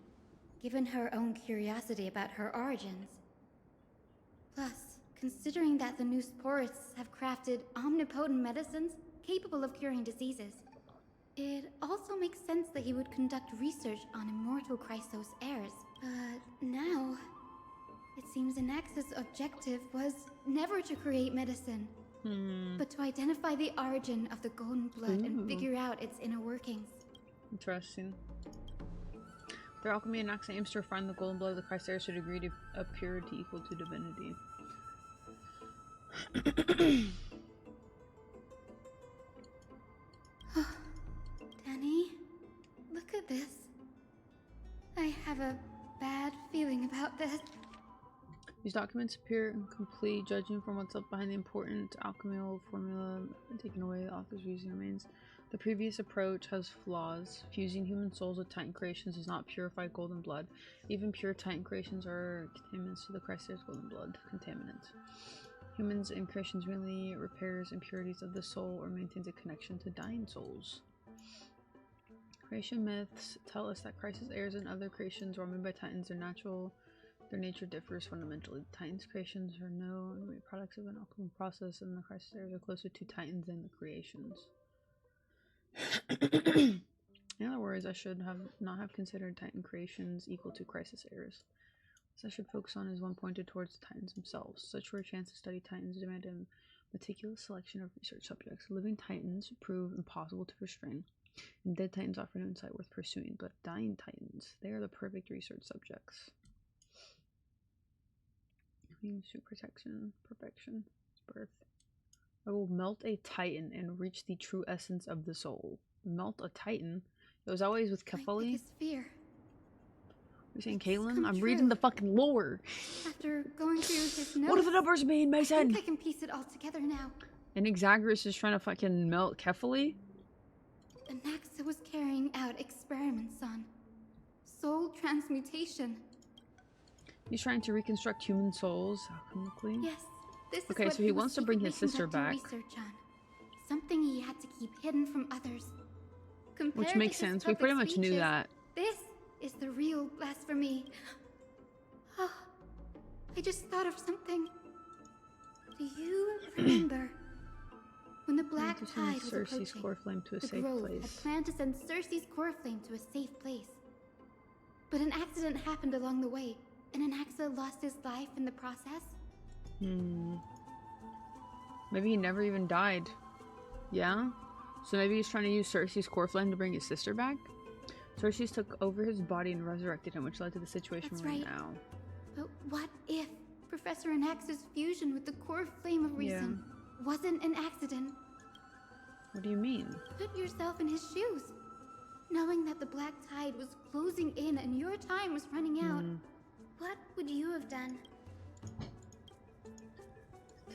given her own curiosity about her origins. Plus, considering that the new sporists have crafted omnipotent medicines capable of curing diseases, it also makes sense that he would conduct research on immortal Chrysos heirs. But now, it seems Anaxa's objective was never to create medicine, but to identify the origin of the golden blood and figure out its inner workings. Interesting. Their alchemy, Anaxa aims to refine the golden blood of the Chrysaris to a degree of purity equal to divinity. Danny, look at this. I have a bad feeling about this. These documents appear incomplete, judging from what's up behind the important alchemical formula taken away. The author's reasoning remains. The previous approach has flaws. Fusing human souls with Titan creations does not purify golden blood. Even pure Titan creations are contaminants to the Chrysalis golden blood. Contaminants. Humans and creations merely repairs impurities of the soul or maintains a connection to dying souls. Creation myths tell us that Chrysalis heirs and other creations were made by Titans. Their nature differs fundamentally. The Titans' creations are known products of an alchemical process, and the Chrysalis heirs are closer to Titans than the creations. In other words, I should not have considered Titan creations equal to Chrysalis heirs. What I should focus on is one pointed towards the Titans themselves. Such for a chance to study Titans demand a meticulous selection of research subjects. Living Titans prove impossible to restrain, and dead Titans offer no insight worth pursuing, but dying Titans, they are the perfect research subjects. Suit protection, perfection, birth. I will melt a Titan and reach the true essence of the soul. Melt a Titan? It was always with Kefali? My biggest fear. You saying Kaylin? I'm reading the fucking lore. After going through his notes, What do the numbers mean, Mason? I think I can piece it all together now. And Exaggerus is trying to fucking melt Kefali? Anaxa was carrying out experiments on soul transmutation. He's trying to reconstruct human souls alchemically. Yes, this is okay, what so he wants to bring his sister back. Research on. Something he had to keep hidden from others. Compared Which makes to his sense. We pretty much knew speeches, that. This is the real blasphemy. Oh, I just thought of something. Do you remember when the Black tide was Cersei's approaching. core flame to a The safe Grove place. had planned to send Cersei's core flame to a safe place. But an accident happened along the way, and Anaxa lost his life in the process. Maybe he never even died. Yeah? So maybe he's trying to use Cersei's core flame to bring his sister back? Cersei took over his body and resurrected him, which led to the situation That's we're in right. now. But what if Professor Anaxa's fusion with the core flame of reason wasn't an accident? What do you mean? Put yourself in his shoes. Knowing that the black tide was closing in and your time was running out, what would you have done?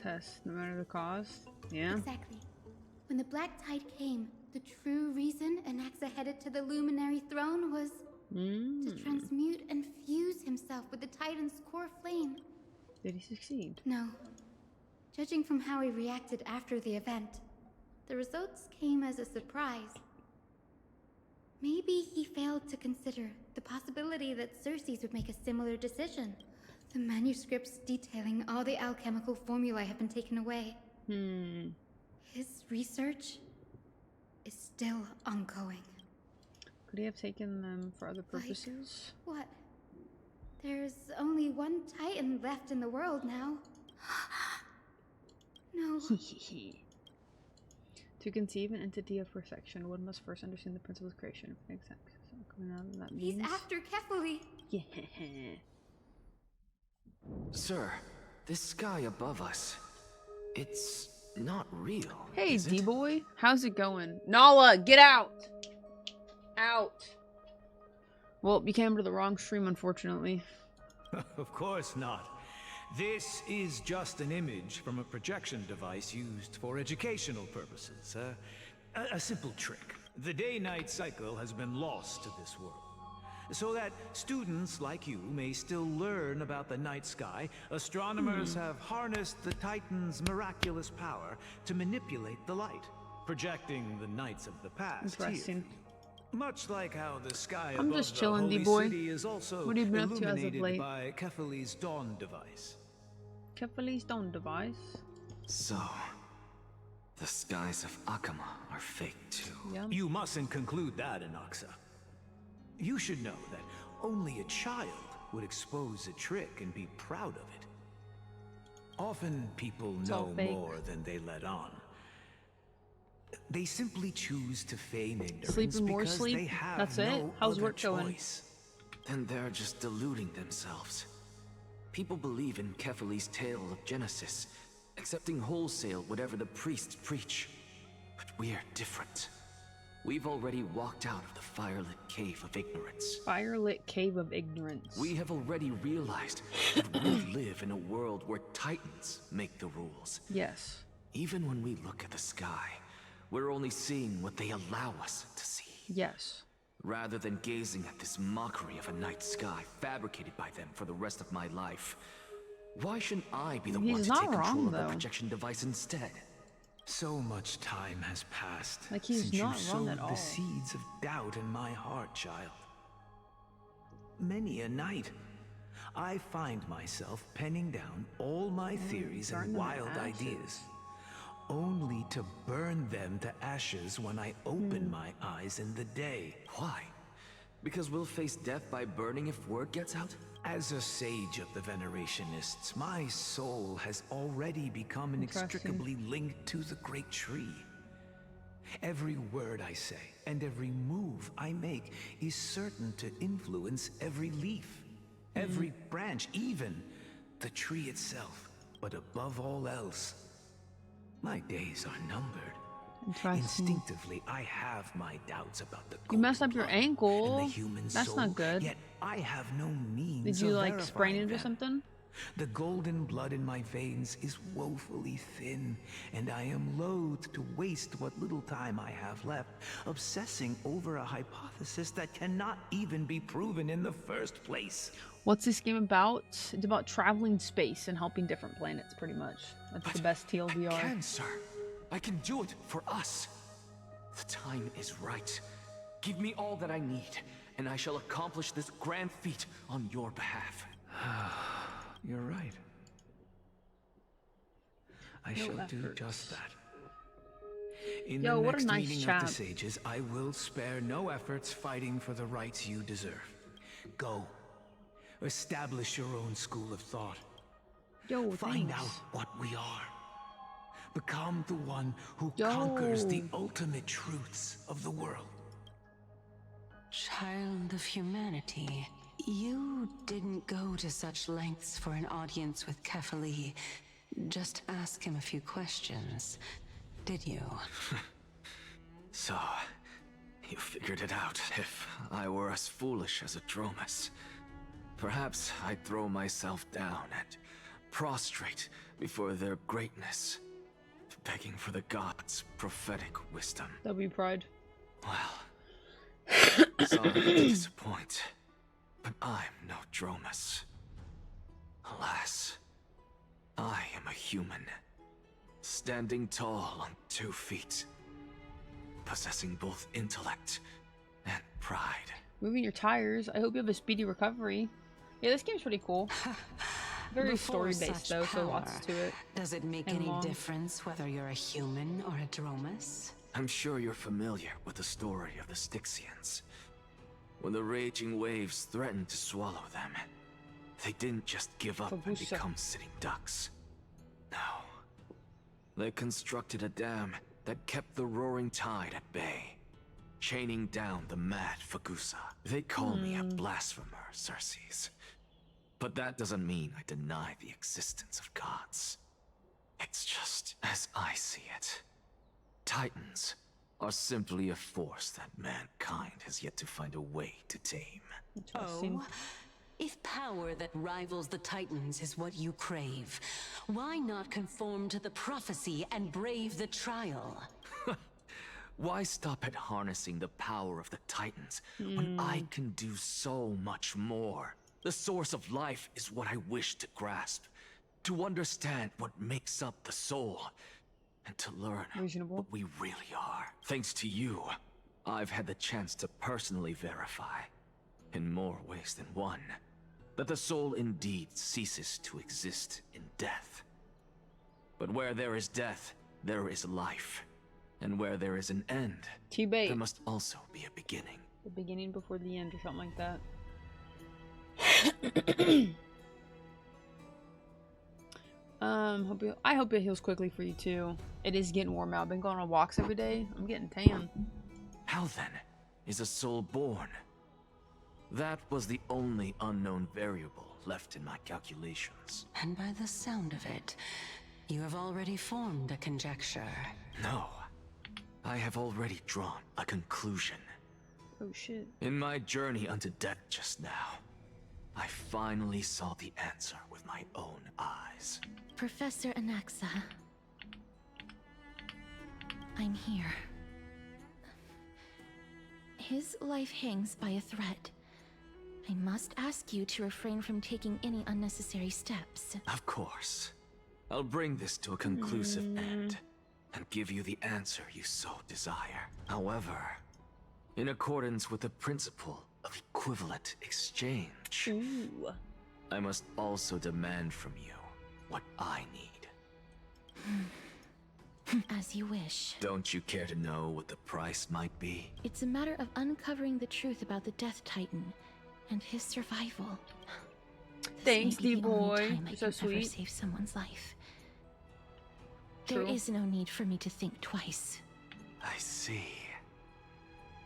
Test, no matter the cost. Yeah? Exactly. When the black tide came, the true reason Anaxa headed to the Luminary Throne was to transmute and fuse himself with the Titan's core flame. Did he succeed? No. Judging from how he reacted after the event, the results came as a surprise. Maybe he failed to consider the possibility that Cersei's would make a similar decision. The manuscripts detailing all the alchemical formulae have been taken away. His research is still ongoing. Could he have taken them for other purposes? What? There's only one Titan left in the world now. No. To conceive an entity of perfection, one must first understand the principle of creation. Exactly. So coming out of that means... He's after Kefali. Yeah. Sir, this sky above us, it's not real. Hey, D-boy. How's it going? Nala, get out! Out! Well, you came to the wrong stream, unfortunately. Of course not. This is just an image from a projection device used for educational purposes. A simple trick. The day-night cycle has been lost to this world. So that students like you may still learn about the night sky, astronomers have harnessed the Titan's miraculous power to manipulate the light, projecting the nights of the past Interesting. here. Much like how the sky I'm above just the chilling, holy D-boy. city is also What have you been up to as of illuminated late? by Kefali's dawn device. Kefali's dawn device. So, the skies of Akama are fake too. Yeah. You mustn't conclude that, Anaxa. You should know that only a child would expose a trick and be proud of it. Often people know more than they let on. They simply choose to feign ignorance Sleeping more because sleep? they have That's no it? How's other work going? choice. Then they're just deluding themselves. People believe in Kefali's tale of Genesis, accepting wholesale whatever the priests preach. But we're different. We've already walked out of the firelit cave of ignorance. Firelit cave of ignorance. We have already realized that we live in a world where Titans make the rules. Yes. Even when we look at the sky, we're only seeing what they allow us to see. Yes. Rather than gazing at this mockery of a night sky fabricated by them for the rest of my life, why shouldn't I be the one to take control of the projection device instead? So much time has passed Like he's since you not wrong sowed at all. the seeds of doubt in my heart, child. Many a night, I find myself penning down all my theories burn and them to wild ashes. ideas, only to burn them to ashes when I open my eyes in the day. Why? Because we'll face death by burning if word gets out? As a sage of the Venerationists, my soul has already become inextricably linked to the great tree. Every word I say and every move I make is certain to influence every leaf, every branch, even the tree itself. But above all else, my days are numbered. Instinctively, I have my doubts about the You messed up your ankle. and the human That's soul, not good. Yet I have no means Did you of like sprain verifying it or them. something? The golden blood in my veins is woefully thin, and I am loath to waste what little time I have left obsessing over a hypothesis that cannot even be proven in the first place. What's this game about? It's about traveling space and helping different planets, pretty much. That's the best TLDR. I can, sir. I can do it for us. The time is right. Give me all that I need, and I shall accomplish this grand feat on your behalf. You're right. I No shall do efforts. just that. In Yo, the what a next nice meeting chap. of the sages, I will spare no efforts fighting for the rights you deserve. Go. Establish your own school of thought. Yo, Find thanks. out what we are. Become the one who Yo. conquers the ultimate truths of the world. Child of humanity, you didn't go to such lengths for an audience with Kefali. Just ask him a few questions, did you? So, you figured it out. If I were as foolish as a Dromus, perhaps I'd throw myself down and prostrate before their greatness, begging for the gods' prophetic wisdom. W pride. Well, sorry to disappoint, but I'm no Dromus. Alas, I am a human, standing tall on 2 feet, possessing both intellect and pride. Moving your tires. I hope you have a speedy recovery. Yeah, this game's pretty cool. Very story-based though, so lots to it. Does it make And any long. difference whether you're a human or a Dromus? I'm sure you're familiar with the story of the Styxians. When the raging waves threatened to swallow them, they didn't just give up and Bogusa. become sitting ducks. No. They constructed a dam that kept the roaring tide at bay, chaining down the mad Fagusa. They call me a blasphemer, Circes. But that doesn't mean I deny the existence of gods. It's just as I see it. Titans are simply a force that mankind has yet to find a way to tame. Oh, if power that rivals the Titans is what you crave, why not conform to the prophecy and brave the trial? Why stop at harnessing the power of the Titans when I can do so much more? The source of life is what I wish to grasp, to understand what makes up the soul, and to learn what we really are. Thanks to you, I've had the chance to personally verify, in more ways than one, that the soul indeed ceases to exist in death. But where there is death, there is life. And where there is an end, T-bait. there must also be a beginning. The beginning before the end or something like that. I hope it heals quickly for you too. It is getting warm out. I've been going on walks every day. I'm getting tan. How then is a soul born? That was the only unknown variable left in my calculations. And by the sound of it, you have already formed a conjecture. No, I have already drawn a conclusion. Oh shit. In my journey unto death just now, I finally saw the answer with my own eyes. Professor Anaxa, I'm here. His life hangs by a thread. I must ask you to refrain from taking any unnecessary steps. Of course. I'll bring this to a conclusive end, and give you the answer you so desire. However, in accordance with the principle of equivalent exchange, I must also demand from you what I need. As you wish. Don't you care to know what the price might be? It's a matter of uncovering the truth about the Death Titan and his survival. Thanks, This may be the only D-boy. time I You're so can ever sweet. save someone's life. True. There is no need for me to think twice. I see.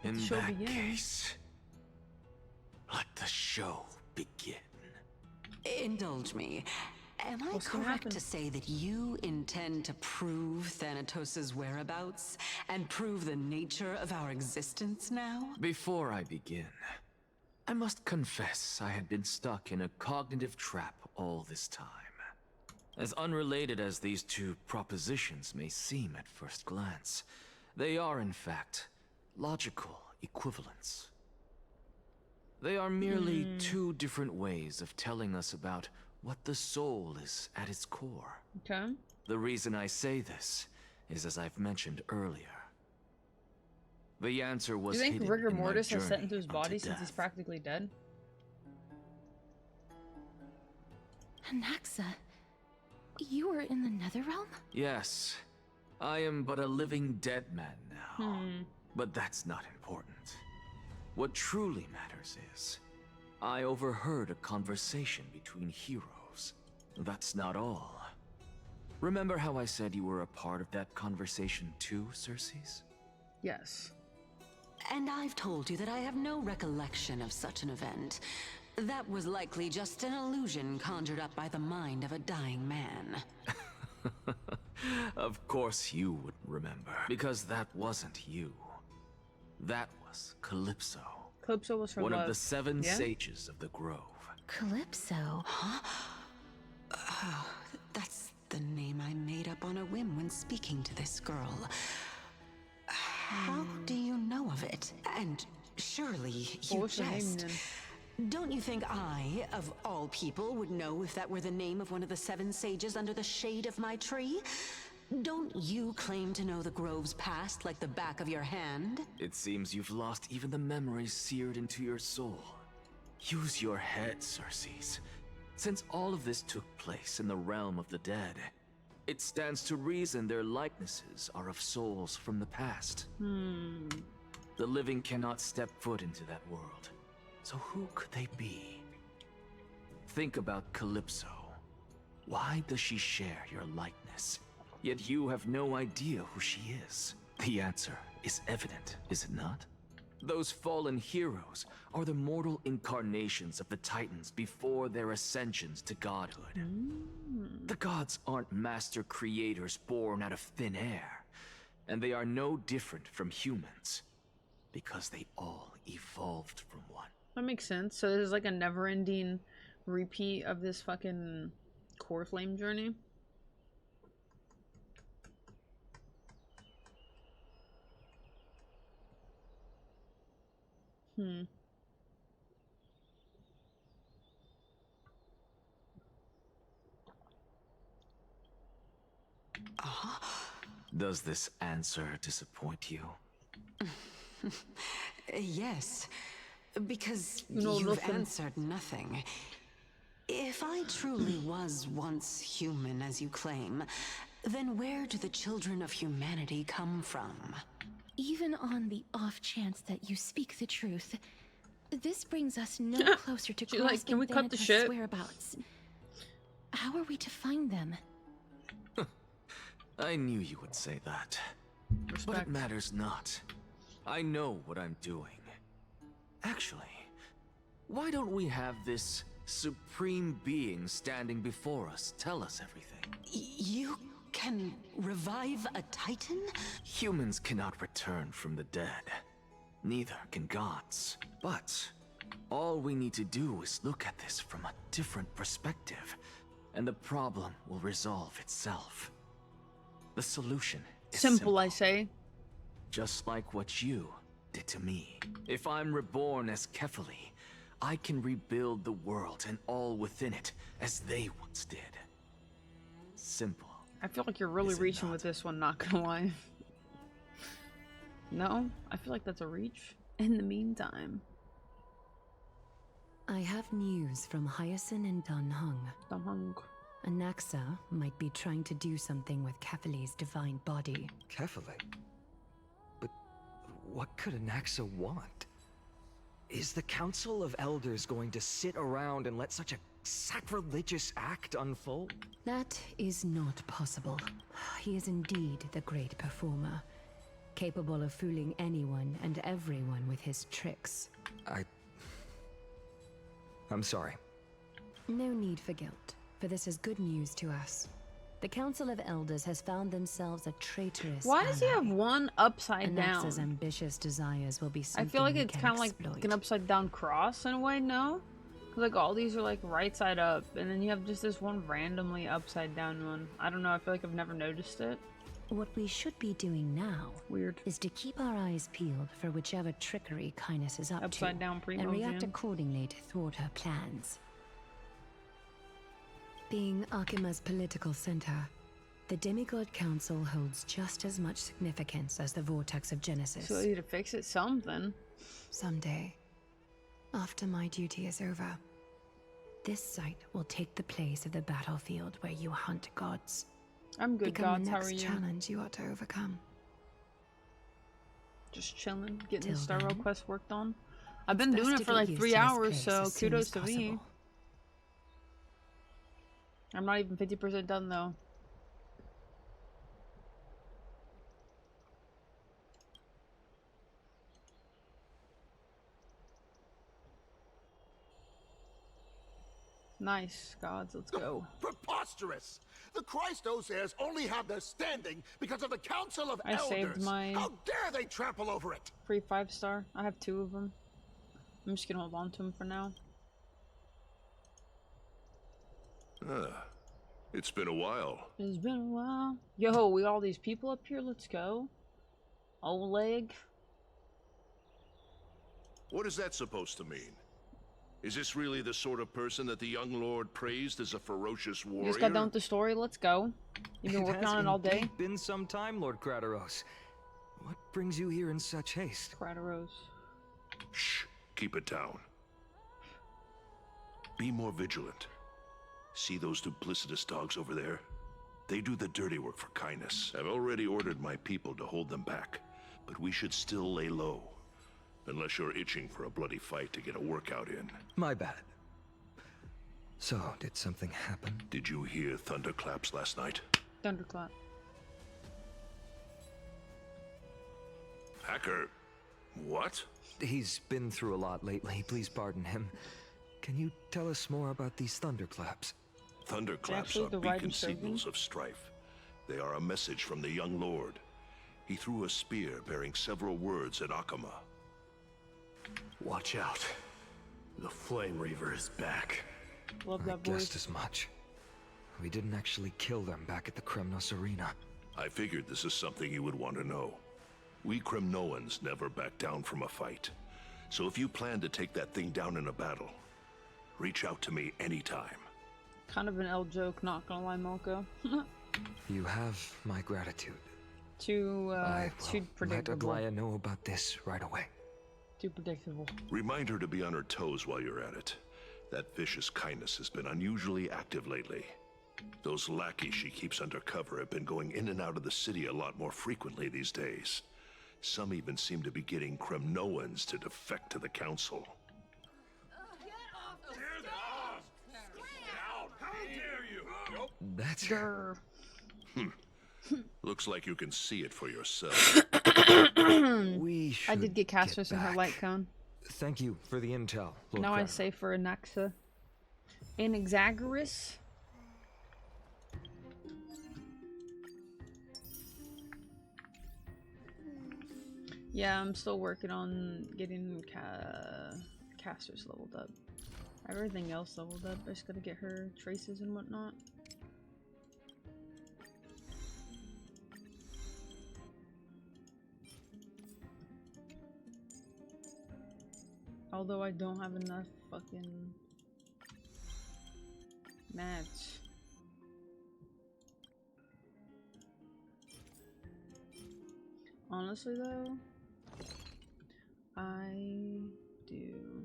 In The show that begins. case, let the show begin. Indulge me. Am I What's gonna correct happen? to say that you intend to prove Thanatos' whereabouts and prove the nature of our existence now? Before I begin, I must confess I had been stuck in a cognitive trap all this time. As unrelated as these two propositions may seem at first glance, they are in fact logical equivalents. They are merely two different ways of telling us about what the soul is at its core. Okay. The reason I say this is as I've mentioned earlier. The answer Do was you think hidden rigor in my mortis has set journey into his unto body since death. he's practically dead? Anaxa, you were in the Netherrealm? Yes, I am but a living dead man now. But that's not important. What truly matters is, I overheard a conversation between heroes. That's not all. Remember how I said you were a part of that conversation too, Circes? Yes. And I've told you that I have no recollection of such an event. That was likely just an illusion conjured up by the mind of a dying man. Of course you would remember, because that wasn't you. That was Calypso. Calypso was her one love. of the 7 Yeah? sages of the Grove. Calypso? Huh? Oh, that's the name I made up on a whim when speaking to this girl. How do you know of it? And surely you What's her name jest. then? Don't you think I, of all people, would know if that were the name of one of the 7 sages under the shade of my tree? Don't you claim to know the Grove's past like the back of your hand? It seems you've lost even the memories seared into your soul. Use your head, Circes. Since all of this took place in the realm of the dead, it stands to reason their likenesses are of souls from the past. The living cannot step foot into that world. So who could they be? Think about Calypso. Why does she share your likeness? Yet you have no idea who she is. The answer is evident, is it not? Those fallen heroes are the mortal incarnations of the Titans before their ascensions to godhood. The gods aren't master creators born out of thin air, and they are no different from humans, because they all evolved from one. That makes sense. So this is like a never-ending repeat of this fucking core flame journey. Does this answer disappoint you? Yes, because No, you've nothing. answered nothing. If I truly was once human, as you claim, then where do the children of humanity come from? Even on the off chance that you speak the truth, this brings us no closer to She's like, can we cut the Thanatos' shit? whereabouts. How are we to find them? I knew you would say that. But it Respect. matters not. I know what I'm doing. Actually, why don't we have this supreme being standing before us tell us everything? You can revive a Titan? Humans cannot return from the dead. Neither can gods. But all we need to do is look at this from a different perspective, and the problem will resolve itself. The solution is Simple, I say. Just like what you did to me. If I'm reborn as Kefali, I can rebuild the world and all within it as they once did. Simple. I feel like you're really reaching with this one, not gonna lie. No? I feel like that's a reach. In the meantime. I have news from Hyacinth and Danhung. Anaxa might be trying to do something with Kefali's divine body. Kefali? But what could Anaxa want? Is the Council of Elders going to sit around and let such a sacrilegious act unfold? That is not possible. He is indeed the great performer, capable of fooling anyone and everyone with his tricks. I'm sorry. No need for guilt, for this is good news to us. The Council of Elders has found themselves a traitorous Why does he have one upside down? Anaxa's ambitious desires will be I something feel like we it's can kind of like exploit. an upside down cross in a way, no? 'Cause, like all these are like right side up, and then you have just this one randomly upside down one. I don't know, I feel like I've never noticed it. What we should be doing now is to keep our eyes peeled for whichever trickery Kindness is up Upside to, down and react Primogen. accordingly to thwart her plans. Being Akima's political center, the Demigod Council holds just as much significance as the Vortex of Genesis. So you need to fix it something. Someday, after my duty is over, this site will take the place of the battlefield where you hunt gods. I'm good, become Gods. the How next are you? challenge you ought to overcome. Just chilling, getting Till the Star Rail then, quest worked on. I've it's been best doing to it for get like used 3 to this hours, place so as soon kudos as to me. possible. I'm not even 50% done though. Nice, Gods, let's go. Preposterous! The Christos heirs only have their standing because of the Council of I Elders. saved my How dare they trample over it? free 5-star. I have 2 of them. I'm just gonna hold on to them for now. It's been a while. It's been a while. Yo, we all these people up here. Let's go. Oleg. What is that supposed to mean? Is this really the sort of person that the young lord praised as a ferocious warrior? You just got done with the story. Let's go. You've been working on it all day. It has been some time, Lord Krateros. What brings you here in such haste? Krateros. Shh. Keep it down. Be more vigilant. See those duplicitous dogs over there? They do the dirty work for kindness. I've already ordered my people to hold them back, but we should still lay low. Unless you're itching for a bloody fight to get a workout in. My bad. So, did something happen? Did you hear thunderclaps last night? Thunderclap. Hacker, what? He's been through a lot lately, please pardon him. Can you tell us more about these thunderclaps? Thunderclaps are beacon signals of strife. They are a message from the young lord. He threw a spear bearing several words at Akama. Watch out. The Flame Reaver is back. Love that I guessed as much. We didn't actually kill them back at the Kremnos arena. I figured this is something you would want to know. We Kremnoans never back down from a fight. So if you plan to take that thing down in a battle, reach out to me anytime. Kind of an L joke, not gonna lie, Moko. You have my gratitude. Too predictable. Let Aglaya know about this right away. Too predictable. Remind her to be on her toes while you're at it. That vicious kindness has been unusually active lately. Those lackeys she keeps under cover have been going in and out of the city a lot more frequently these days. Some even seem to be getting Kremnoans to defect to the council. That's her. Looks like you can see it for yourself. I did get Castros in her light cone. Thank you for the intel, Lord Now I Kratos. say for Anaxa. Anaxagoras? Yeah, I'm still working on getting Casters leveled up. I have everything else leveled up. I just gotta get her traces and whatnot. Although I don't have enough fucking mats. Honestly though, I do.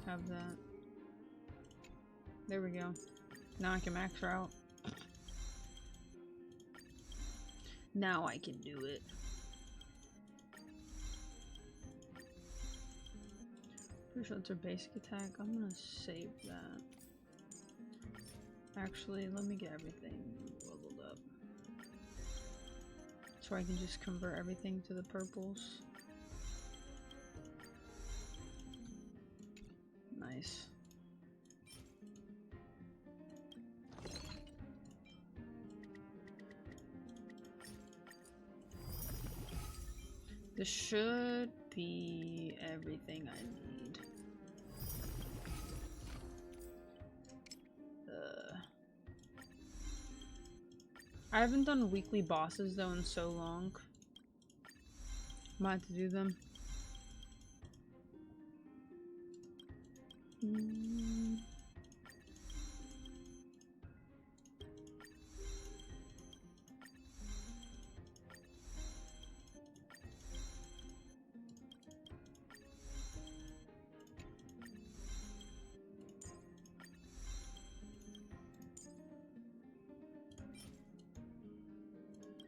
Have that. There we go. Now I can max her out. Now I can do it. Pretty sure it's her basic attack. I'm gonna save that. Actually, let me get everything leveled up. So I can just convert everything to the purples. Nice. This should be everything I need. I haven't done weekly bosses though in so long. Might have to do them.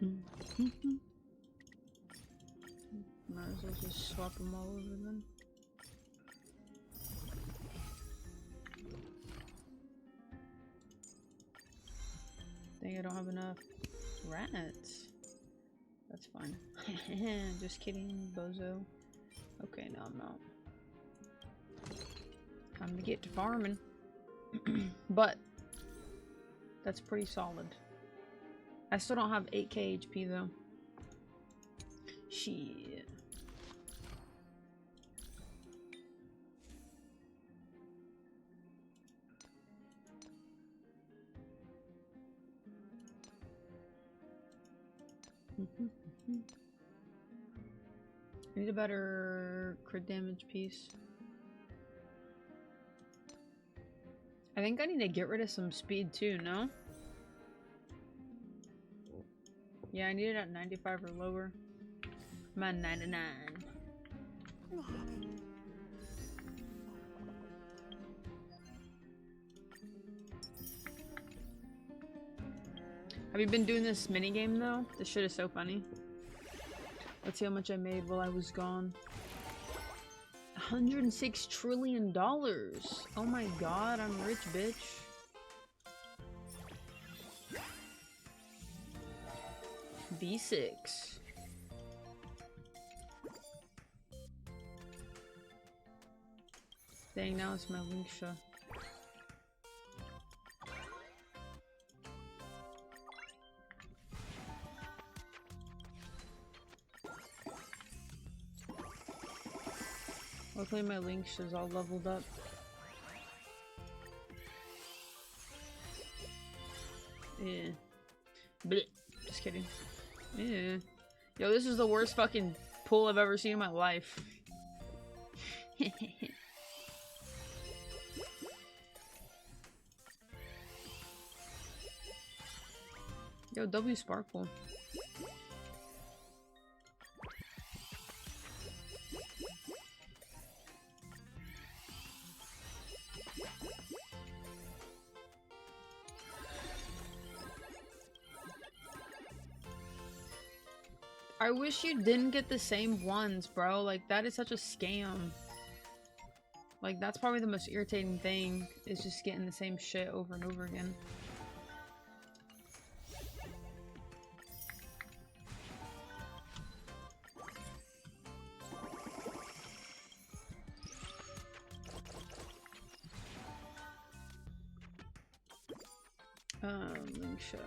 Might as well just swap them all over then. Dang, I don't have enough rats. That's fine. Just kidding, bozo. Okay, now I'm out. Time to get to farming. But that's pretty solid. I still don't have 8k HP though. Shit. I need a better crit damage piece. I think I need to get rid of some speed too, no? Yeah, I need it at 95 or lower. I'm at 99. Have you been doing this minigame though? This shit is so funny. Let's see how much I made while I was gone. $106 trillion. Oh my god, I'm rich, bitch. B6. Dang, now it's my Linksha. Luckily my Linksha is all leveled up. Yeah. Blech. Just kidding. Yeah. Yo, this is the worst fucking pool I've ever seen in my life. Yo, W Sparkle. I wish you didn't get the same ones, bro. Like, that is such a scam. Like, that's probably the most irritating thing, is just getting the same shit over and over again. Linksha.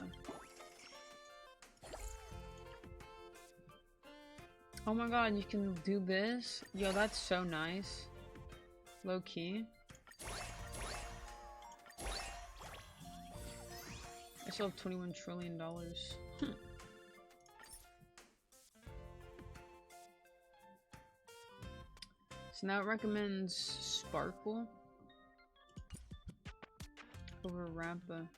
Oh my god, you can do this? Yo, that's so nice. Low key. I still have $21 trillion. So now it recommends Sparkle over Rampa.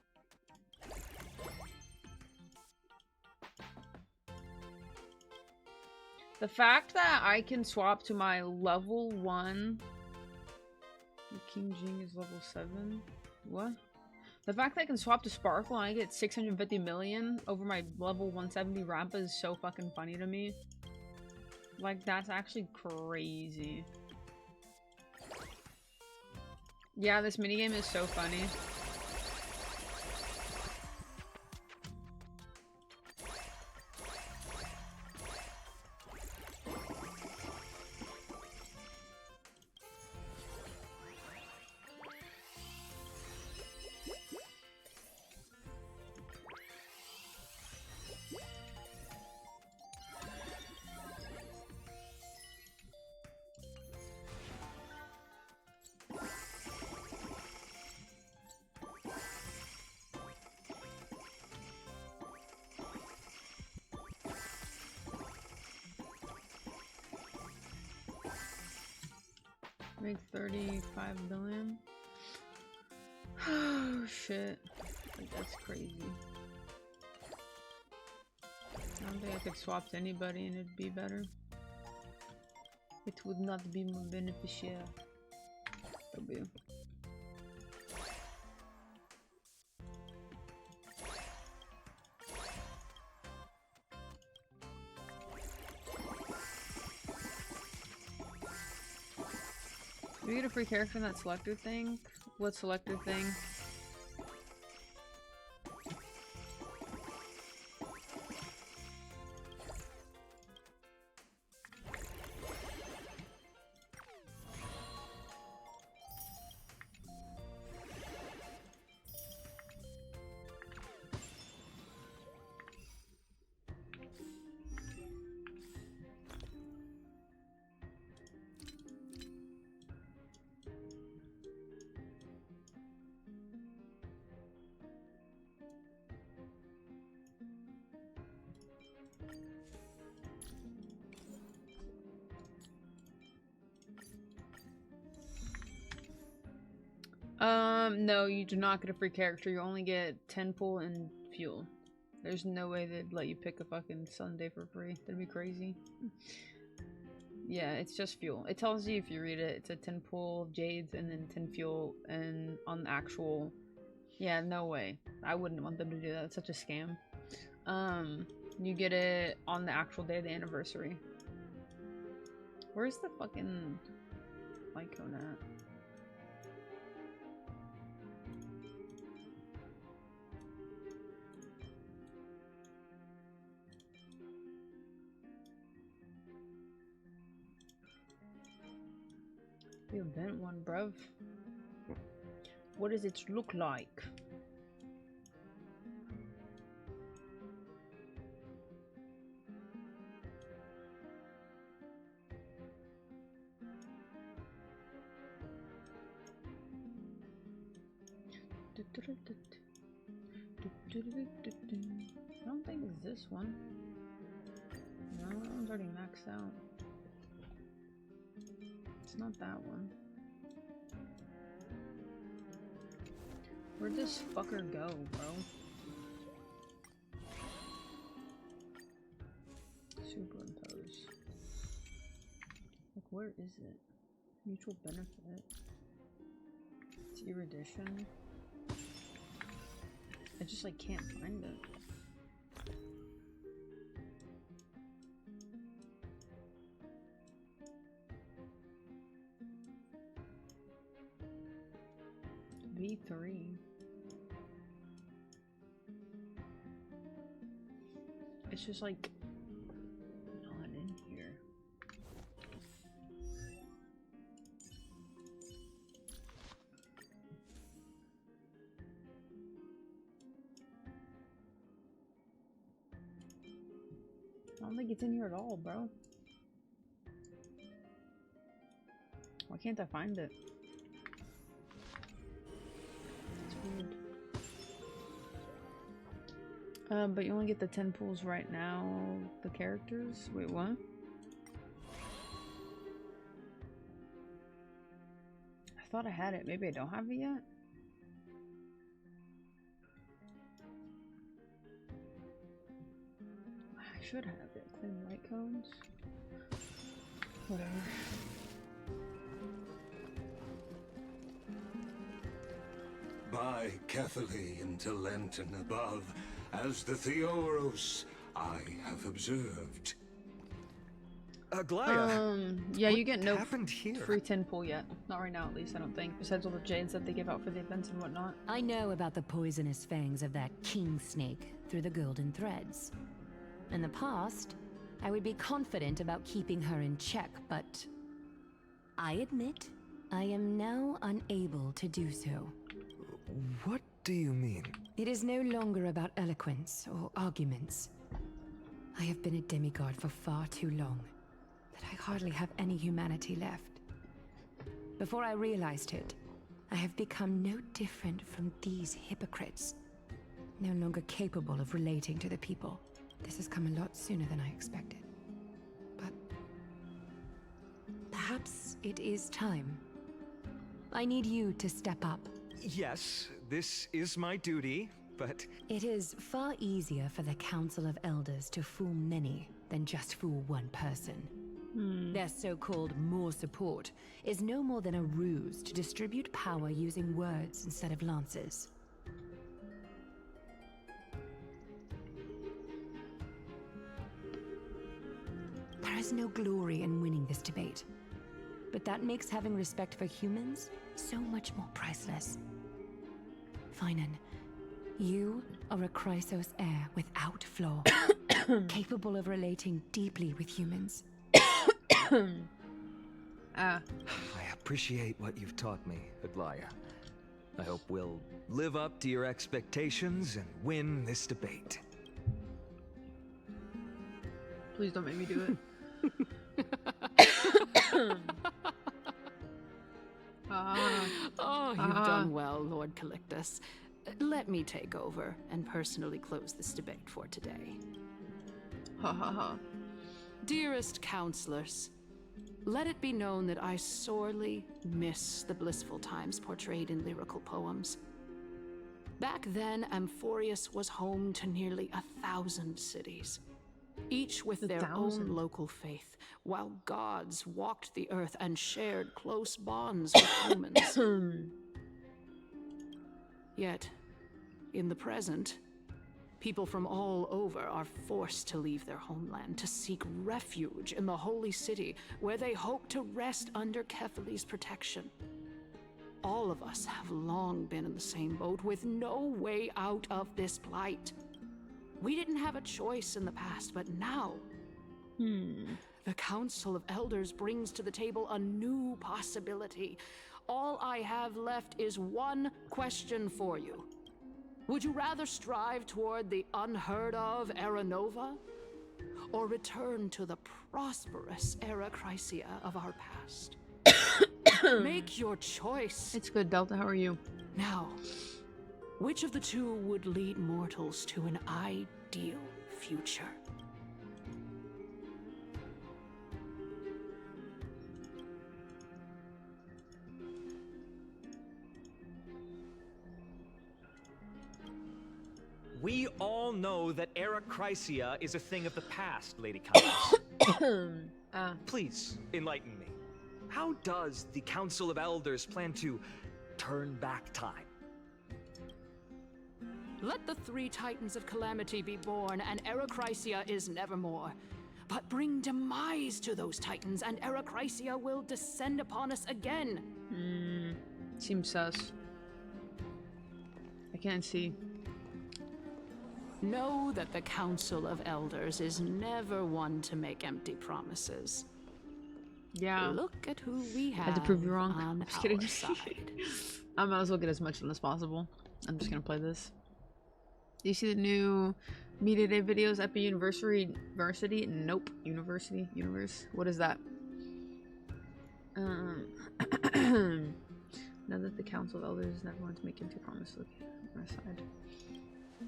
The fact that I can swap to my level 1... King Jing is level 7? What? The fact that I can swap to Sparkle and I get 650 million over my level 170 Rampa is so fucking funny to me. Like, that's actually crazy. Yeah, this minigame is so funny. Make 35 billion. Oh shit. Like, that's crazy. I don't think I could swap to anybody and it'd be better. It would not be more beneficial. W. Do you get a free character in that selector thing? What selector thing? No, you do not get a free character. You only get 10 pull and fuel. There's no way they'd let you pick a fucking Sunday for free. That'd be crazy. Yeah, it's just fuel. It tells you if you read it. It's a 10 pull of jades and then 10 fuel and on the actual... Yeah, no way. I wouldn't want them to do that. It's such a scam. You get it on the actual day of the anniversary. Where's the fucking light cone at? The event one, bruv. What does it look like? I don't think it's this one. No, that one's already maxed out. It's not that one. Where'd this fucker go, bro? Superimpose. Like, where is it? Mutual benefit. It's erudition. I just, like, can't find it. V3. It's just like not in here. I don't think it's in here at all, bro. Why can't I find it? But you only get the 10 pulls right now. The characters? Wait, what? I thought I had it. Maybe I don't have it yet? I should have it. Claim light cones? Whatever. By Catherly into Lenten above, as the Theoros I have observed. Glaya. Yeah, you get no here? free 10 pull yet. Not right now, at least, I don't think. Besides all the jades that they give out for the events and whatnot. I know about the poisonous fangs of that king snake through the golden threads. In the past, I would be confident about keeping her in check, but I admit I am now unable to do so. What do you mean? It is no longer about eloquence or arguments. I have been a demigod for far too long that I hardly have any humanity left. Before I realized it, I have become no different from these hypocrites. No longer capable of relating to the people. This has come a lot sooner than I expected. But perhaps it is time. I need you to step up. Yes, this is my duty, but... It is far easier for the Council of Elders to fool many than just fool one person. Their so-called more support is no more than a ruse to distribute power using words instead of lances. There is no glory in winning this debate. but that makes having respect for humans so much more priceless. Finan, you are a Chrysos heir without flaw, capable of relating deeply with humans. I appreciate what you've taught me, Aglaya. I hope we'll live up to your expectations and win this debate. Please don't make me do it. Oh, you've done well, Lord Calictus. Let me take over and personally close this debate for today. Ha ha ha. Dearest counselors, let it be known that I sorely miss the blissful times portrayed in lyrical poems. Back then, Amphorius was home to nearly 1,000 cities, each with their own local faith, while gods walked the earth and shared close bonds with humans. Yet, in the present, people from all over are forced to leave their homeland to seek refuge in the holy city, where they hope to rest under Kefali's protection. All of us have long been in the same boat, with no way out of this plight. We didn't have a choice in the past, but now, the Council of Elders brings to the table a new possibility. All I have left is one question for you. Would you rather strive toward the unheard of Era Nova, or return to the prosperous Era Chrysia of our past? Make your choice. It's good, Delta. How are you? Now, which of the two would lead mortals to an ideal future? We all know that Era Chrysia is a thing of the past, Lady Countess. Please, enlighten me. How does the Council of Elders plan to turn back time? Let the 3 Titans of Calamity be born, and Era Chrysia is nevermore. But bring demise to those Titans, and Era Chrysia will descend upon us again. Seems sus. I can't see. Know that the Council of Elders is never one to make empty promises. Yeah. Look at who we have Had to prove you wrong. on I'm just kidding. our side. I might as well get as much done as possible. I'm just gonna play this. Do you see the new Media Day videos? Epi University? Nope. University? Universe? What is that? Now that the Council of Elders is never one to make empty promises. Look on our side.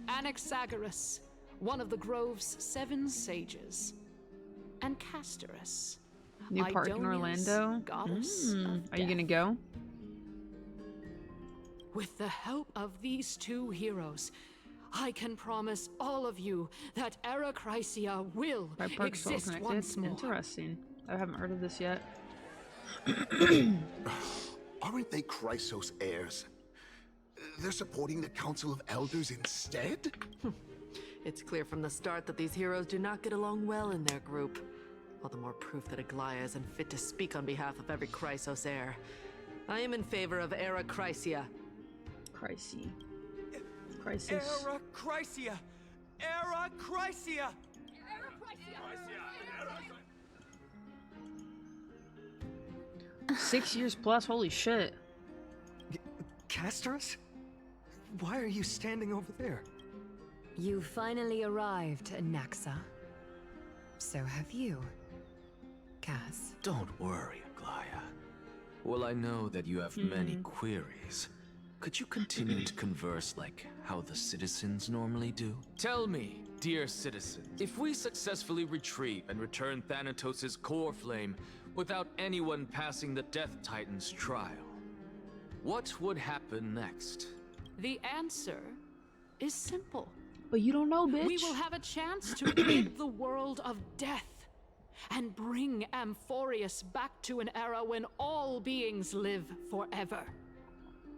Anaxagoras, one of the Grove's 7 sages, and Castorus, New park in Orlando. Goddess of Are you gonna go? With the help of these 2 heroes, I can promise all of you that Era Chrysia will exist once more. Interesting. I haven't heard of this yet. Aren't they Chrysos heirs? They're supporting the Council of Elders instead? It's clear from the start that these heroes do not get along well in their group. All the more proof that Aglaya isn't fit to speak on behalf of every Chrysos heir. I am in favor of Era Chrysia. Crisis. Era Chrysia! Era Chrysia! 6 years plus, holy shit. Castorus? Why are you standing over there? You finally arrived, Naxa. So have you, Cass. Don't worry, Aglaya. Well, I know that you have many queries. Could you continue to converse like how the citizens normally do? Tell me, dear citizen, if we successfully retrieve and return Thanatos' core flame without anyone passing the Death Titan's trial, what would happen next? The answer is simple. But you don't know, bitch. We will have a chance to rid the world of death and bring Amphorius back to an era when all beings live forever.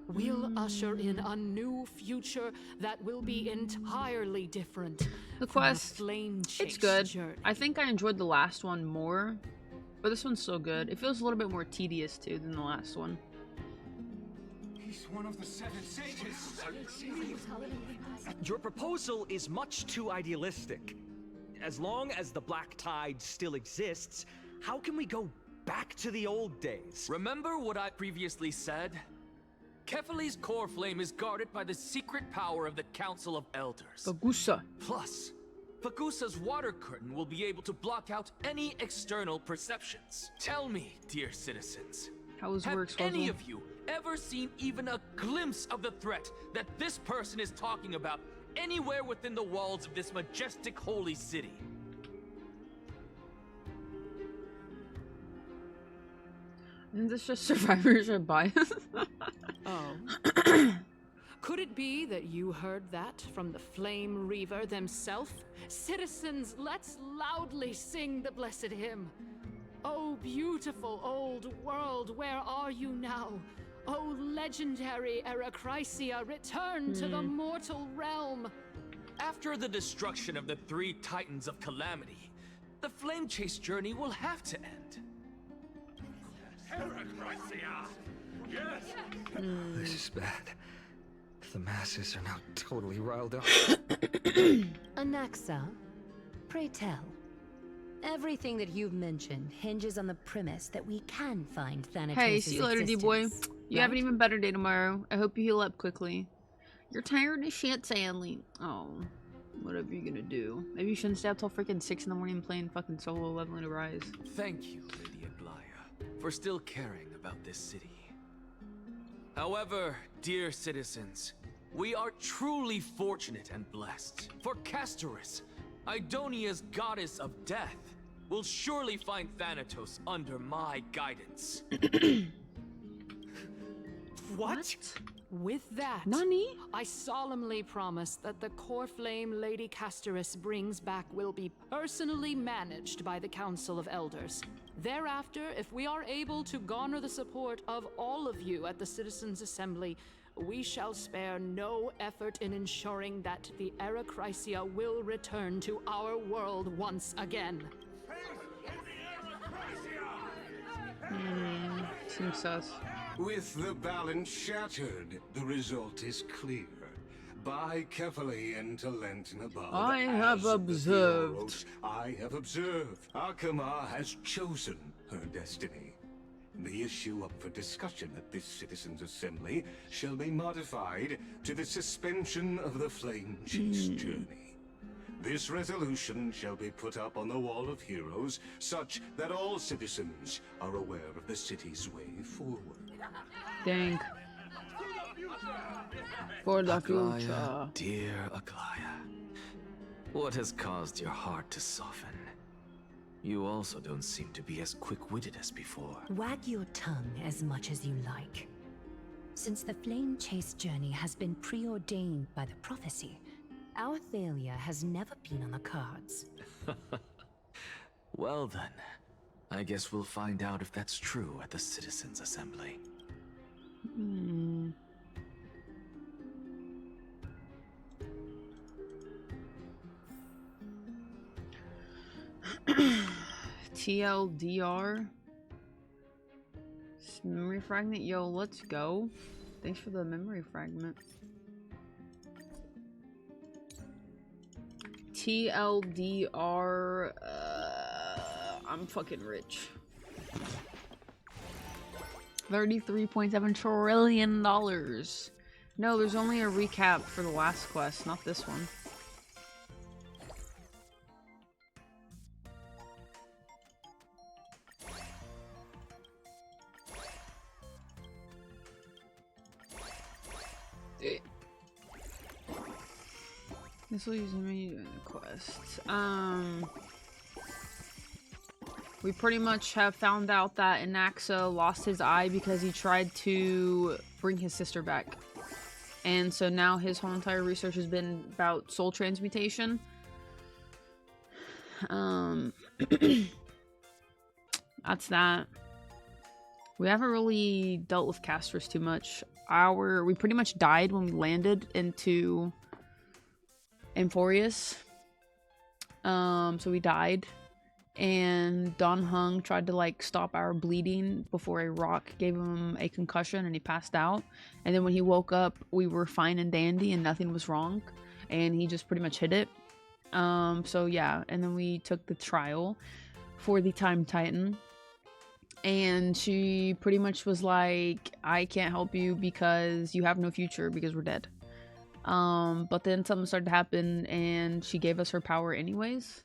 We'll usher in a new future that will be entirely different. The quest, flame it's good. I think I enjoyed the last one more. But this one's so good. It feels a little bit more tedious too than the last one. He's one of the 7 sages. Your proposal is much too idealistic. As long as the Black Tide still exists, how can we go back to the old days? Remember what I previously said? Kefali's core flame is guarded by the secret power of the Council of Elders. Bogusa. Plus, Bogusa's water curtain will be able to block out any external perceptions. Tell me, dear citizens, have any of you ever seen even a glimpse of the threat that this person is talking about anywhere within the walls of this majestic holy city? Isn't this just survivorship bias? Oh. Could it be that you heard that from the Flame Reaver themselves? Citizens, let's loudly sing the blessed hymn. Oh, beautiful old world, where are you now? Oh, legendary Eracrysia, return to the mortal realm. After the destruction of the 3 Titans of Calamity, the Flame Chase journey will have to end. Eracrysia! Yes! This is bad. The masses are now totally riled up. Anaxa, pray tell. Everything that you've mentioned hinges on the premise that we can find Thanatos' Hey, see you later, D-boy. You right? have an even better day tomorrow. I hope you heal up quickly. You're tired as shit, Stanley. Oh, whatever you're gonna do. Maybe you shouldn't stay up till freaking 6 in the morning playing fucking solo leveling to Rise. Thank you, Lady Aglaya, for still caring about this city. However, dear citizens, we are truly fortunate and blessed. For Castorus, Idonia's goddess of death, will surely find Thanatos under my guidance. What? With that, Nani? I solemnly promise that the core flame Lady Castorus brings back will be personally managed by the Council of Elders. Thereafter, if we are able to garner the support of all of you at the Citizens' Assembly, we shall spare no effort in ensuring that the Eracrysia will return to our world once again. Seems sus. With the balance shattered, the result is clear. By carefully into Lenten above, I have observed. I have observed. Akama has chosen her destiny. The issue up for discussion at this Citizens' Assembly shall be modified to the suspension of the Flame Chase journey. This resolution shall be put up on the Wall of Heroes, such that all citizens are aware of the city's way forward. Dang. For the Aglaya, future. dear Aglaya, what has caused your heart to soften? You also don't seem to be as quick-witted as before. Wag your tongue as much as you like. Since the Flame Chase journey has been preordained by the prophecy, our failure has never been on the cards. Well then, I guess we'll find out if that's true at the Citizens' Assembly. TLDR. Memory fragment? Yo, let's go. Thanks for the memory fragment. TLDR. I'm fucking rich. $33.7 trillion. No, there's only a recap for the last quest, not this one. This will use me quests. We pretty much have found out that Anaxa lost his eye because he tried to bring his sister back. And so now his whole entire research has been about soul transmutation. That's that. We haven't really dealt with Castorus too much. We pretty much died when we landed into Amphorius. So we died. and Don Hung tried to like stop our bleeding before a rock gave him a concussion and he passed out. And then when he woke up, we were fine and dandy and nothing was wrong, and he just pretty much hit it. So yeah, and then we took the trial for the Time Titan, and she pretty much was like, I can't help you because you have no future because we're dead. But then something started to happen and she gave us her power anyways.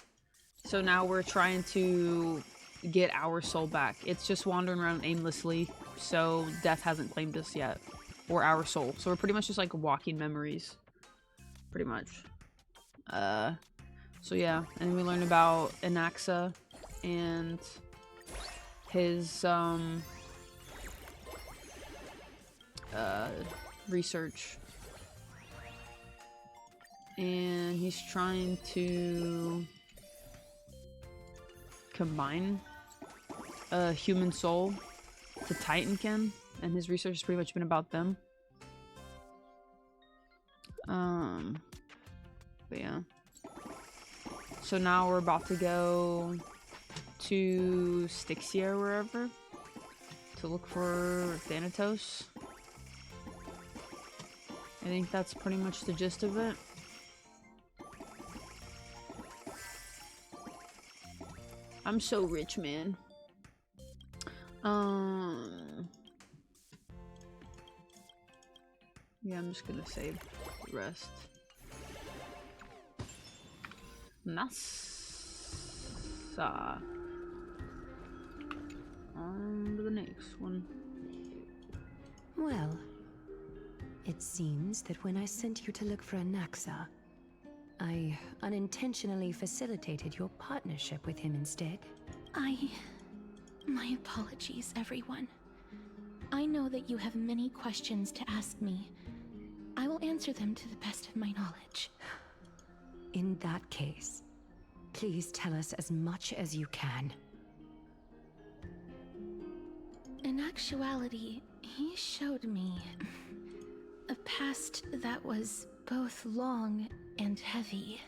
So now we're trying to get our soul back. It's just wandering around aimlessly, so death hasn't claimed us yet, or our soul. So we're pretty much just like walking memories, pretty much. So yeah, and we learned about Anaxa and his research, and he's trying to combine a human soul to Titankin, and his research has pretty much been about them. But yeah. So now we're about to go to Styxia or wherever to look for Thanatos. I think that's pretty much the gist of it. I'm so rich, man. Yeah, I'm just gonna save the rest. Nasa. On to the next one. Well, it seems that when I sent you to look for Anaxa, I unintentionally facilitated your partnership with him instead. My apologies, everyone. I know that you have many questions to ask me. I will answer them to the best of my knowledge. In that case, please tell us as much as you can. In actuality, he showed me a past that was both long and heavy.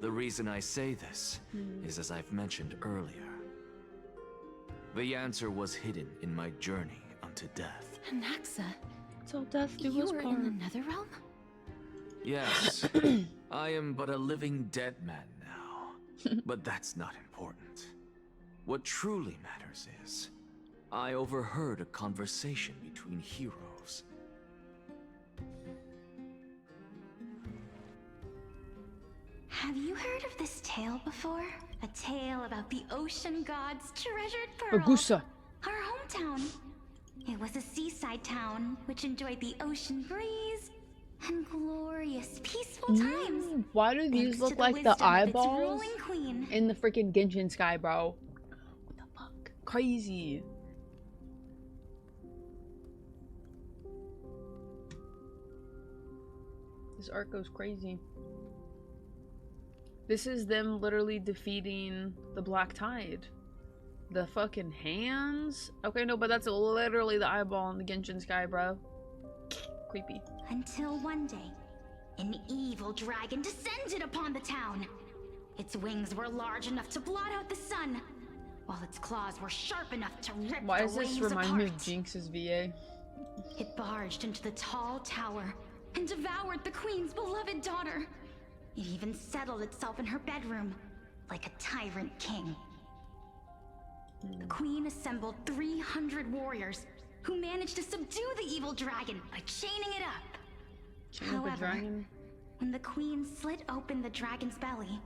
The reason I say this is as I've mentioned earlier. The answer was hidden in my journey unto death. Anaxa, till death do us you were part. in the Netherrealm? Yes, I am but a living dead man now. But that's not important. What truly matters is, I overheard a conversation between heroes. Have you heard of this tale before? A tale about the ocean god's treasured pearl. Augusta. Our hometown. It was a seaside town which enjoyed the ocean breeze and glorious, peaceful times. Why do these thanks look to the like the wisdom of its eyeballs ruling queen. in the freaking Genshin sky, bro? What the fuck? Crazy. This arc goes crazy. This is them literally defeating the Black Tide. The fucking hands? Okay, no, but that's literally the eyeball in the Genshin sky, bro. Creepy. Until one day, an evil dragon descended upon the town. Its wings were large enough to blot out the sun, while its claws were sharp enough to rip Why the does this waves remind apart. me of Jinx's VA? It barged into the tall tower and devoured the queen's beloved daughter. It even settled itself in her bedroom, like a tyrant king. The queen assembled 300 warriors who managed to subdue the evil dragon by chaining it up. However, when the queen slit open the dragon's belly,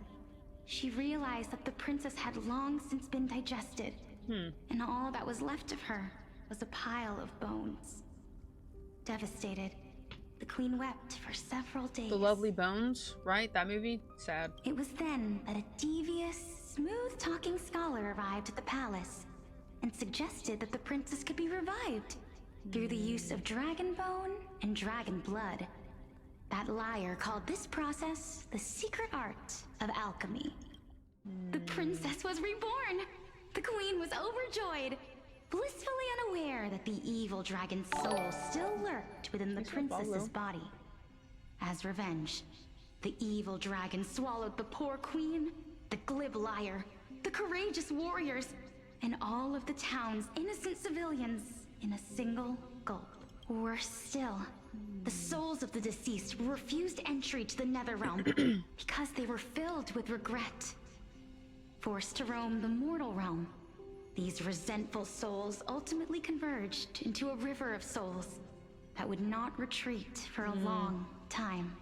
she realized that the princess had long since been digested, and all that was left of her was a pile of bones. Devastated, the queen wept for several days. The Lovely Bones, right? That movie? Sad. It was then that a devious, smooth-talking scholar arrived at the palace and suggested that the princess could be revived through the use of dragon bone and dragon blood. That liar called this process the secret art of alchemy. The princess was reborn! The queen was overjoyed, blissfully unaware that the evil dragon's soul still lurked within the princess's body. As revenge, the evil dragon swallowed the poor queen The glib liar, the courageous warriors, and all of the town's innocent civilians in a single gulp. Worse still, the souls of the deceased refused entry to the Netherrealm because they were filled with regret. Forced to roam the mortal realm, these resentful souls ultimately converged into a river of souls that would not retreat for a long time.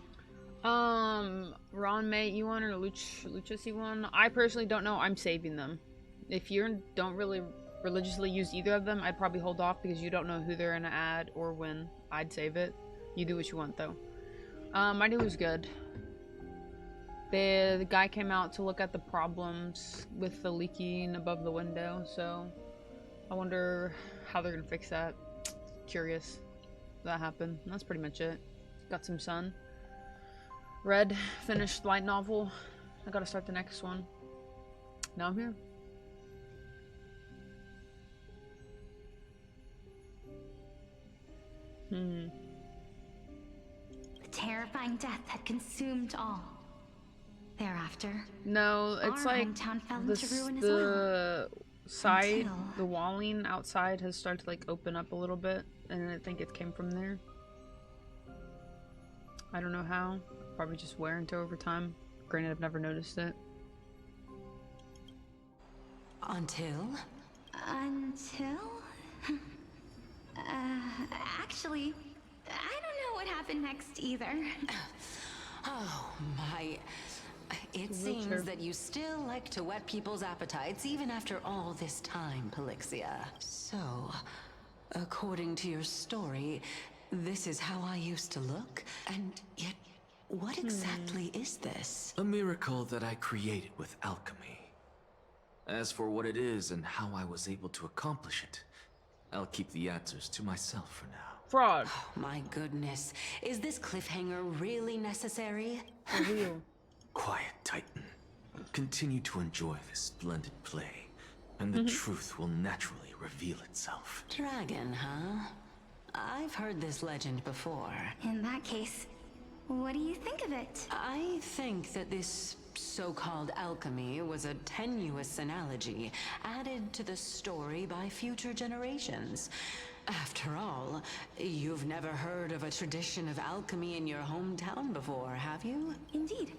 Ron May E1 or Luchas E1? I personally don't know. I'm saving them. If you don't really religiously use either of them, I'd probably hold off because you don't know who they're gonna add or when. I'd save it. You do what you want though. My dude was good. The guy came out to look at the problems with the leaking above the window, so I wonder how they're gonna fix that. Curious that happened. And that's pretty much it. Got some sun. Read, finished light novel. I gotta start the next one. Now I'm here. The terrifying death had consumed all. Thereafter, no, it's our like hometown fell into ruin as the well. side, Until... the walling outside has started to like open up a little bit, and I think it came from there. I don't know how. Probably just wear and tear over time. Granted, I've never noticed it. Until? Actually, I don't know what happened next either. Oh my. It seems that you still like to whet people's appetites even after all this time, Pelixia. So, according to your story, this is how I used to look? And yet, what exactly is this? A miracle that I created with alchemy. As for what it is and how I was able to accomplish it, I'll keep the answers to myself for now. Fraud. Oh, my goodness. Is this cliffhanger really necessary? For real. Quiet, Titan. Continue to enjoy this splendid play, and the truth will naturally reveal itself. Dragon, huh? I've heard this legend before. In that case, what do you think of it? I think that this so-called alchemy was a tenuous analogy added to the story by future generations. After all, you've never heard of a tradition of alchemy in your hometown before, have you? Indeed.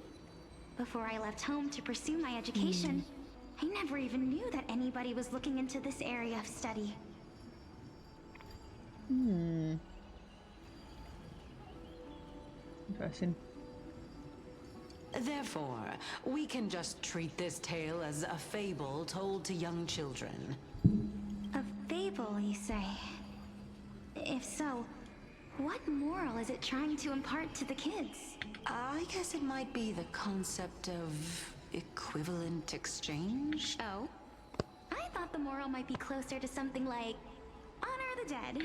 Before I left home to pursue my education, I never even knew that anybody was looking into this area of study. Interesting. Therefore, we can just treat this tale as a fable told to young children. A fable, you say? If so, what moral is it trying to impart to the kids? I guess it might be the concept of equivalent exchange. Oh? I thought the moral might be closer to something like honor the dead.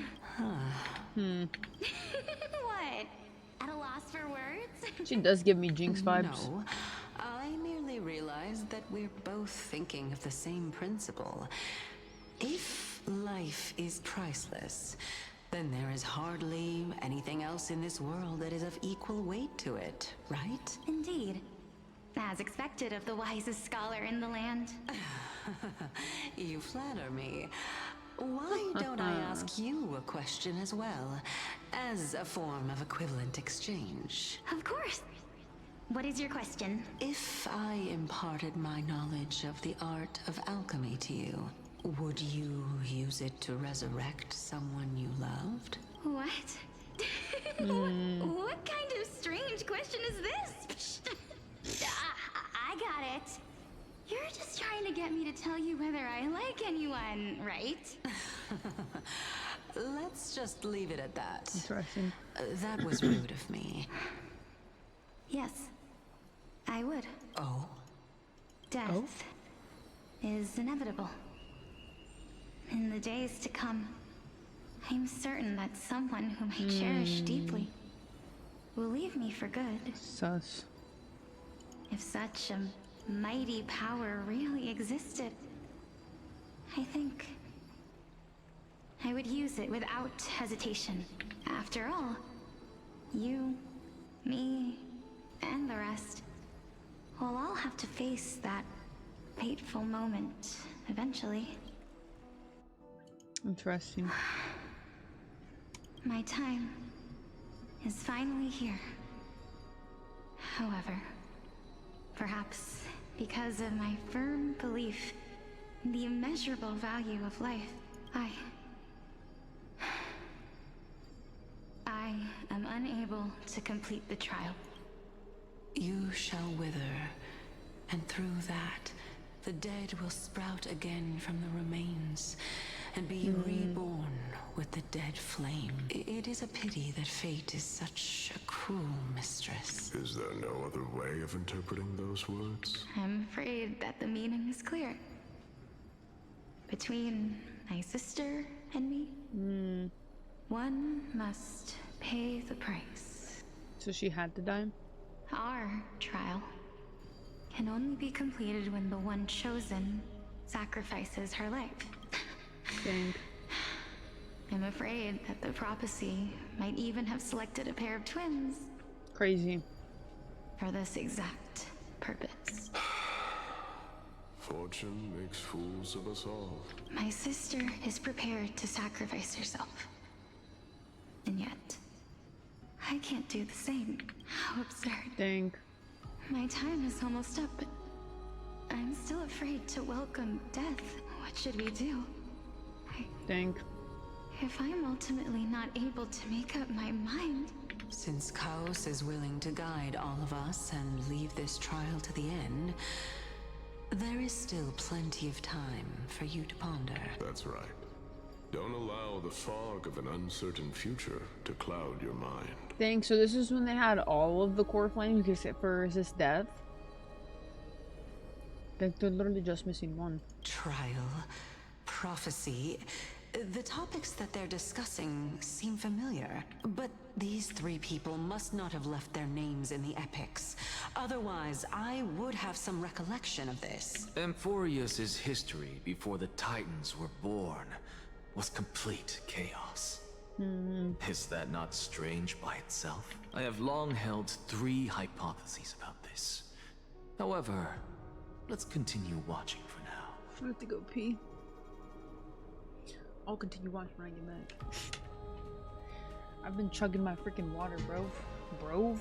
What? At a loss for words? She does give me Jinx vibes. No, I merely realized that we're both thinking of the same principle. If life is priceless, then there is hardly anything else in this world that is of equal weight to it, right? Indeed. As expected of the wisest scholar in the land. You flatter me. Why don't I ask you a question as well, as a form of equivalent exchange? Of course. What is your question? If I imparted my knowledge of the art of alchemy to you, would you use it to resurrect someone you loved? What? What kind of strange question is this? I got it. You're just trying to get me to tell you whether I like anyone, right? Let's just leave it at that. Interesting. That was rude of me. Yes, I would. Oh? Death is inevitable. In the days to come, I'm certain that someone whom I cherish deeply will leave me for good. Sus. If such a mighty power really existed, I think I would use it without hesitation. After all, you, me, and the rest, Well, I'll have to face that fateful moment eventually. Interesting. My time is finally here. However, perhaps because of my firm belief in the immeasurable value of life, I am unable to complete the trial. You shall wither, and through that, the dead will sprout again from the remains, and be reborn with the dead flame. It is a pity that fate is such a cruel mistress. Is there no other way of interpreting those words? I'm afraid that the meaning is clear. Between my sister and me, one must pay the price. So she had to die? Our trial can only be completed when the one chosen sacrifices her life. Dang. I'm afraid that the prophecy might even have selected a pair of twins. Crazy. For this exact purpose. Fortune makes fools of us all. My sister is prepared to sacrifice herself. And yet, I can't do the same. How absurd. Dang. My time is almost up, but I'm still afraid to welcome death. What should we do? Dang. If I'm ultimately not able to make up my mind... Since Chaos is willing to guide all of us and leave this trial to the end, there is still plenty of time for you to ponder. That's right. Don't allow the fog of an uncertain future to cloud your mind. Dang, so this is when they had all of the core flames except for resist death? Like, they're literally just missing one. Trial, prophecy, the topics that they're discussing seem familiar. But these three people must not have left their names in the epics. Otherwise, I would have some recollection of this. Amphorius's history before the Titans were born was complete chaos. Is that not strange by itself? I have long held three hypotheses about this. However, let's continue watching for now. I have to go pee. I'll continue watching when I get back. I've been chugging my freaking water, bro. Bro.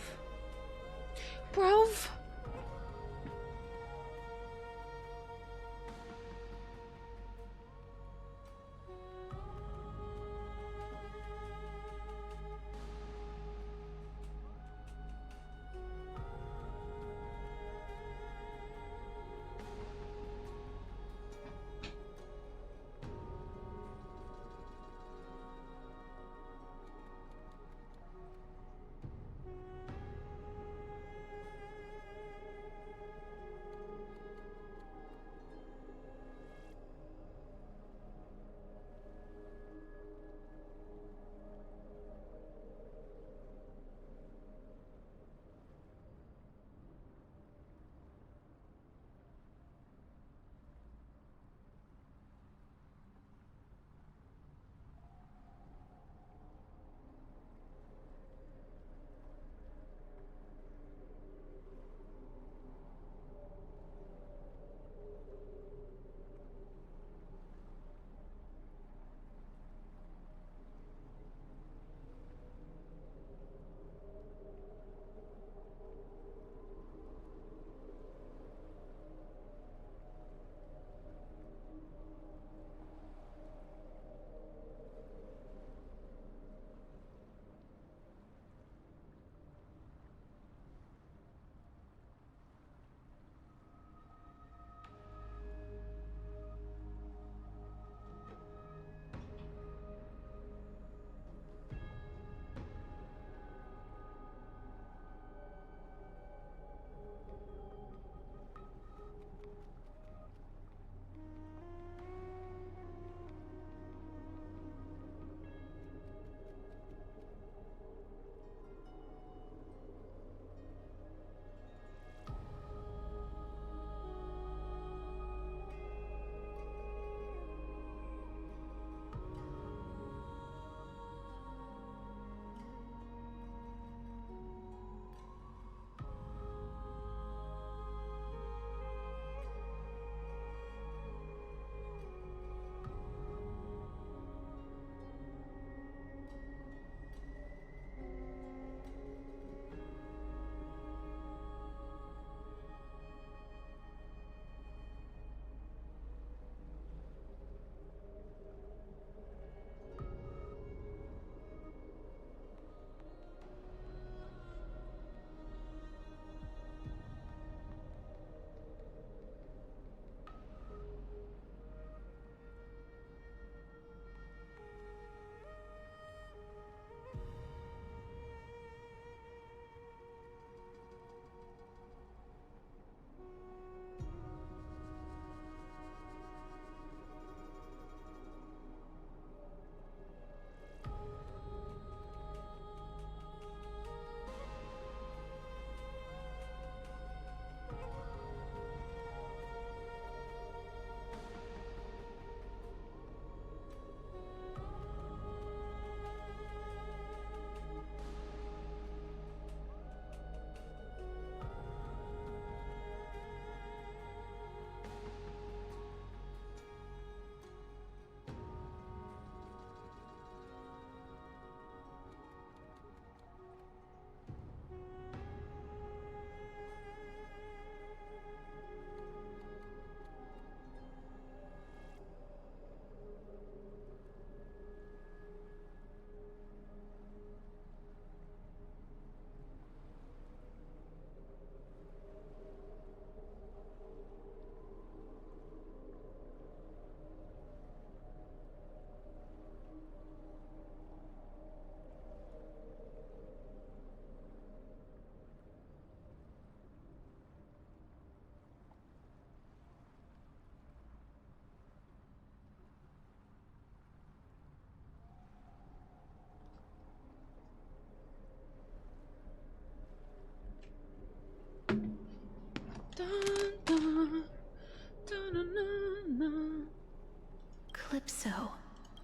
Calypso,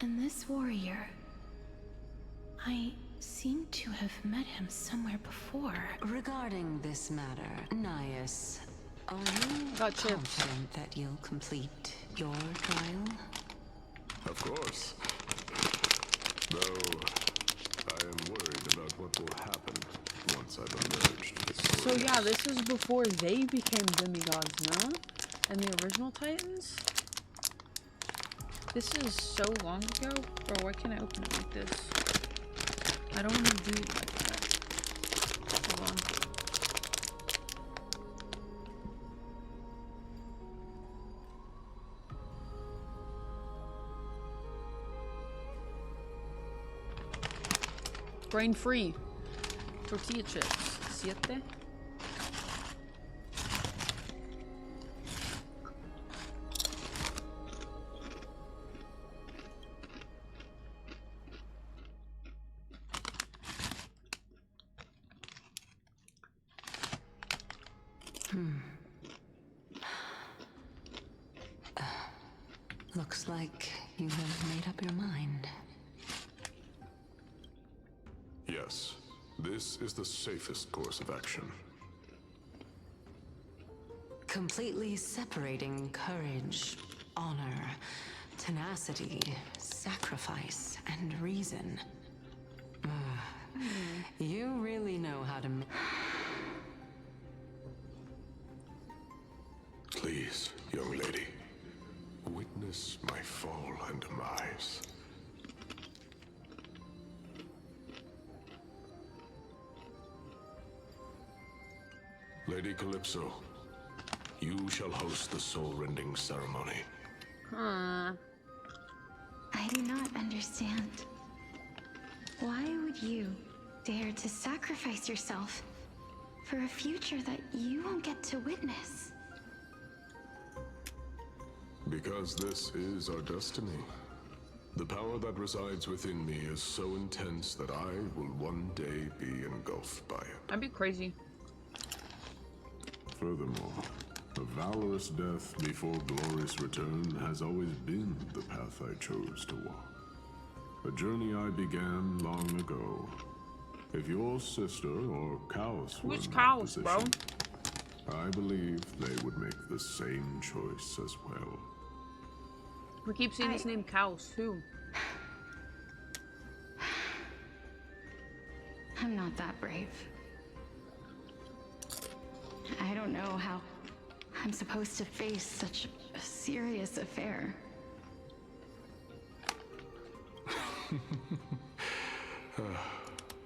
and this warrior. I seem to have met him somewhere before. Regarding this matter, Nias, are you confident that you'll complete your trial? Of course. Though, I am worried about what will happen once I've emerged. So yeah, this is before they became demigods, no? And the original Titans? This is so long ago? Bro, why can't I open it like this? I don't want to do it like that. Hold on. Grain free. Tortilla chips. 7. Looks like you have made up your mind. Yes, this is the safest course of action. Completely separating courage, honor, tenacity, sacrifice, and reason. You really know how to... Please, young lady, witness my fall and demise. Lady Calypso, you shall host the soul-rending ceremony. I do not understand. Why would you dare to sacrifice yourself for a future that you won't get to witness? Because this is our destiny. The power that resides within me is so intense that I will one day be engulfed by it. That'd be crazy. Furthermore, a valorous death before glorious return has always been the path I chose to walk. A journey I began long ago. If your sister or Kaos were in my position, I believe they would make the same choice as well. We keep seeing this name Kaos too. I'm not that brave. I don't know how I'm supposed to face such a serious affair.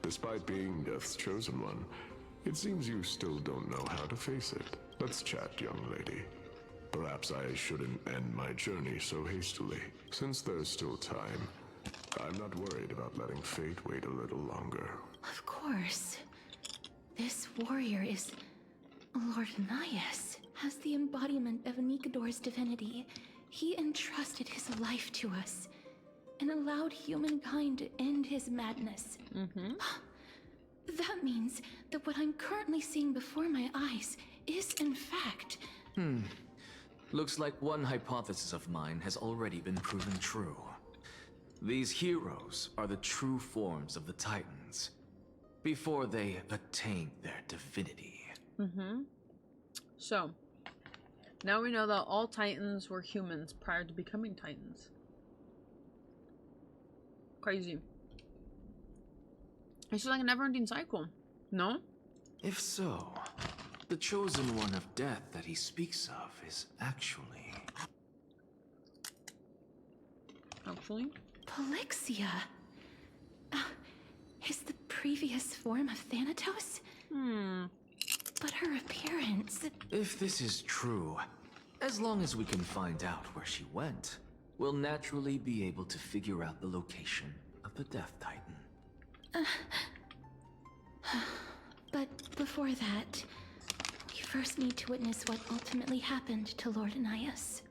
Despite being Death's chosen one, it seems you still don't know how to face it. Let's chat, young lady. Perhaps I shouldn't end my journey so hastily. Since there's still time, I'm not worried about letting fate wait a little longer. Of course. This warrior is Lord Nias. As the embodiment of Nikador's divinity, he entrusted his life to us and allowed humankind to end his madness. That means that what I'm currently seeing before my eyes is, in fact... Looks like one hypothesis of mine has already been proven true. These heroes are the true forms of the Titans, before they attain their divinity. So, now we know that all Titans were humans prior to becoming Titans. Crazy. It's like a never-ending cycle, no? If so, the chosen one of death that he speaks of is actually... Polixia. Is the previous form of Thanatos? But her appearance... If this is true, as long as we can find out where she went, we'll naturally be able to figure out the location of the Death Titan. But before that, we first need to witness what ultimately happened to Lord Nias.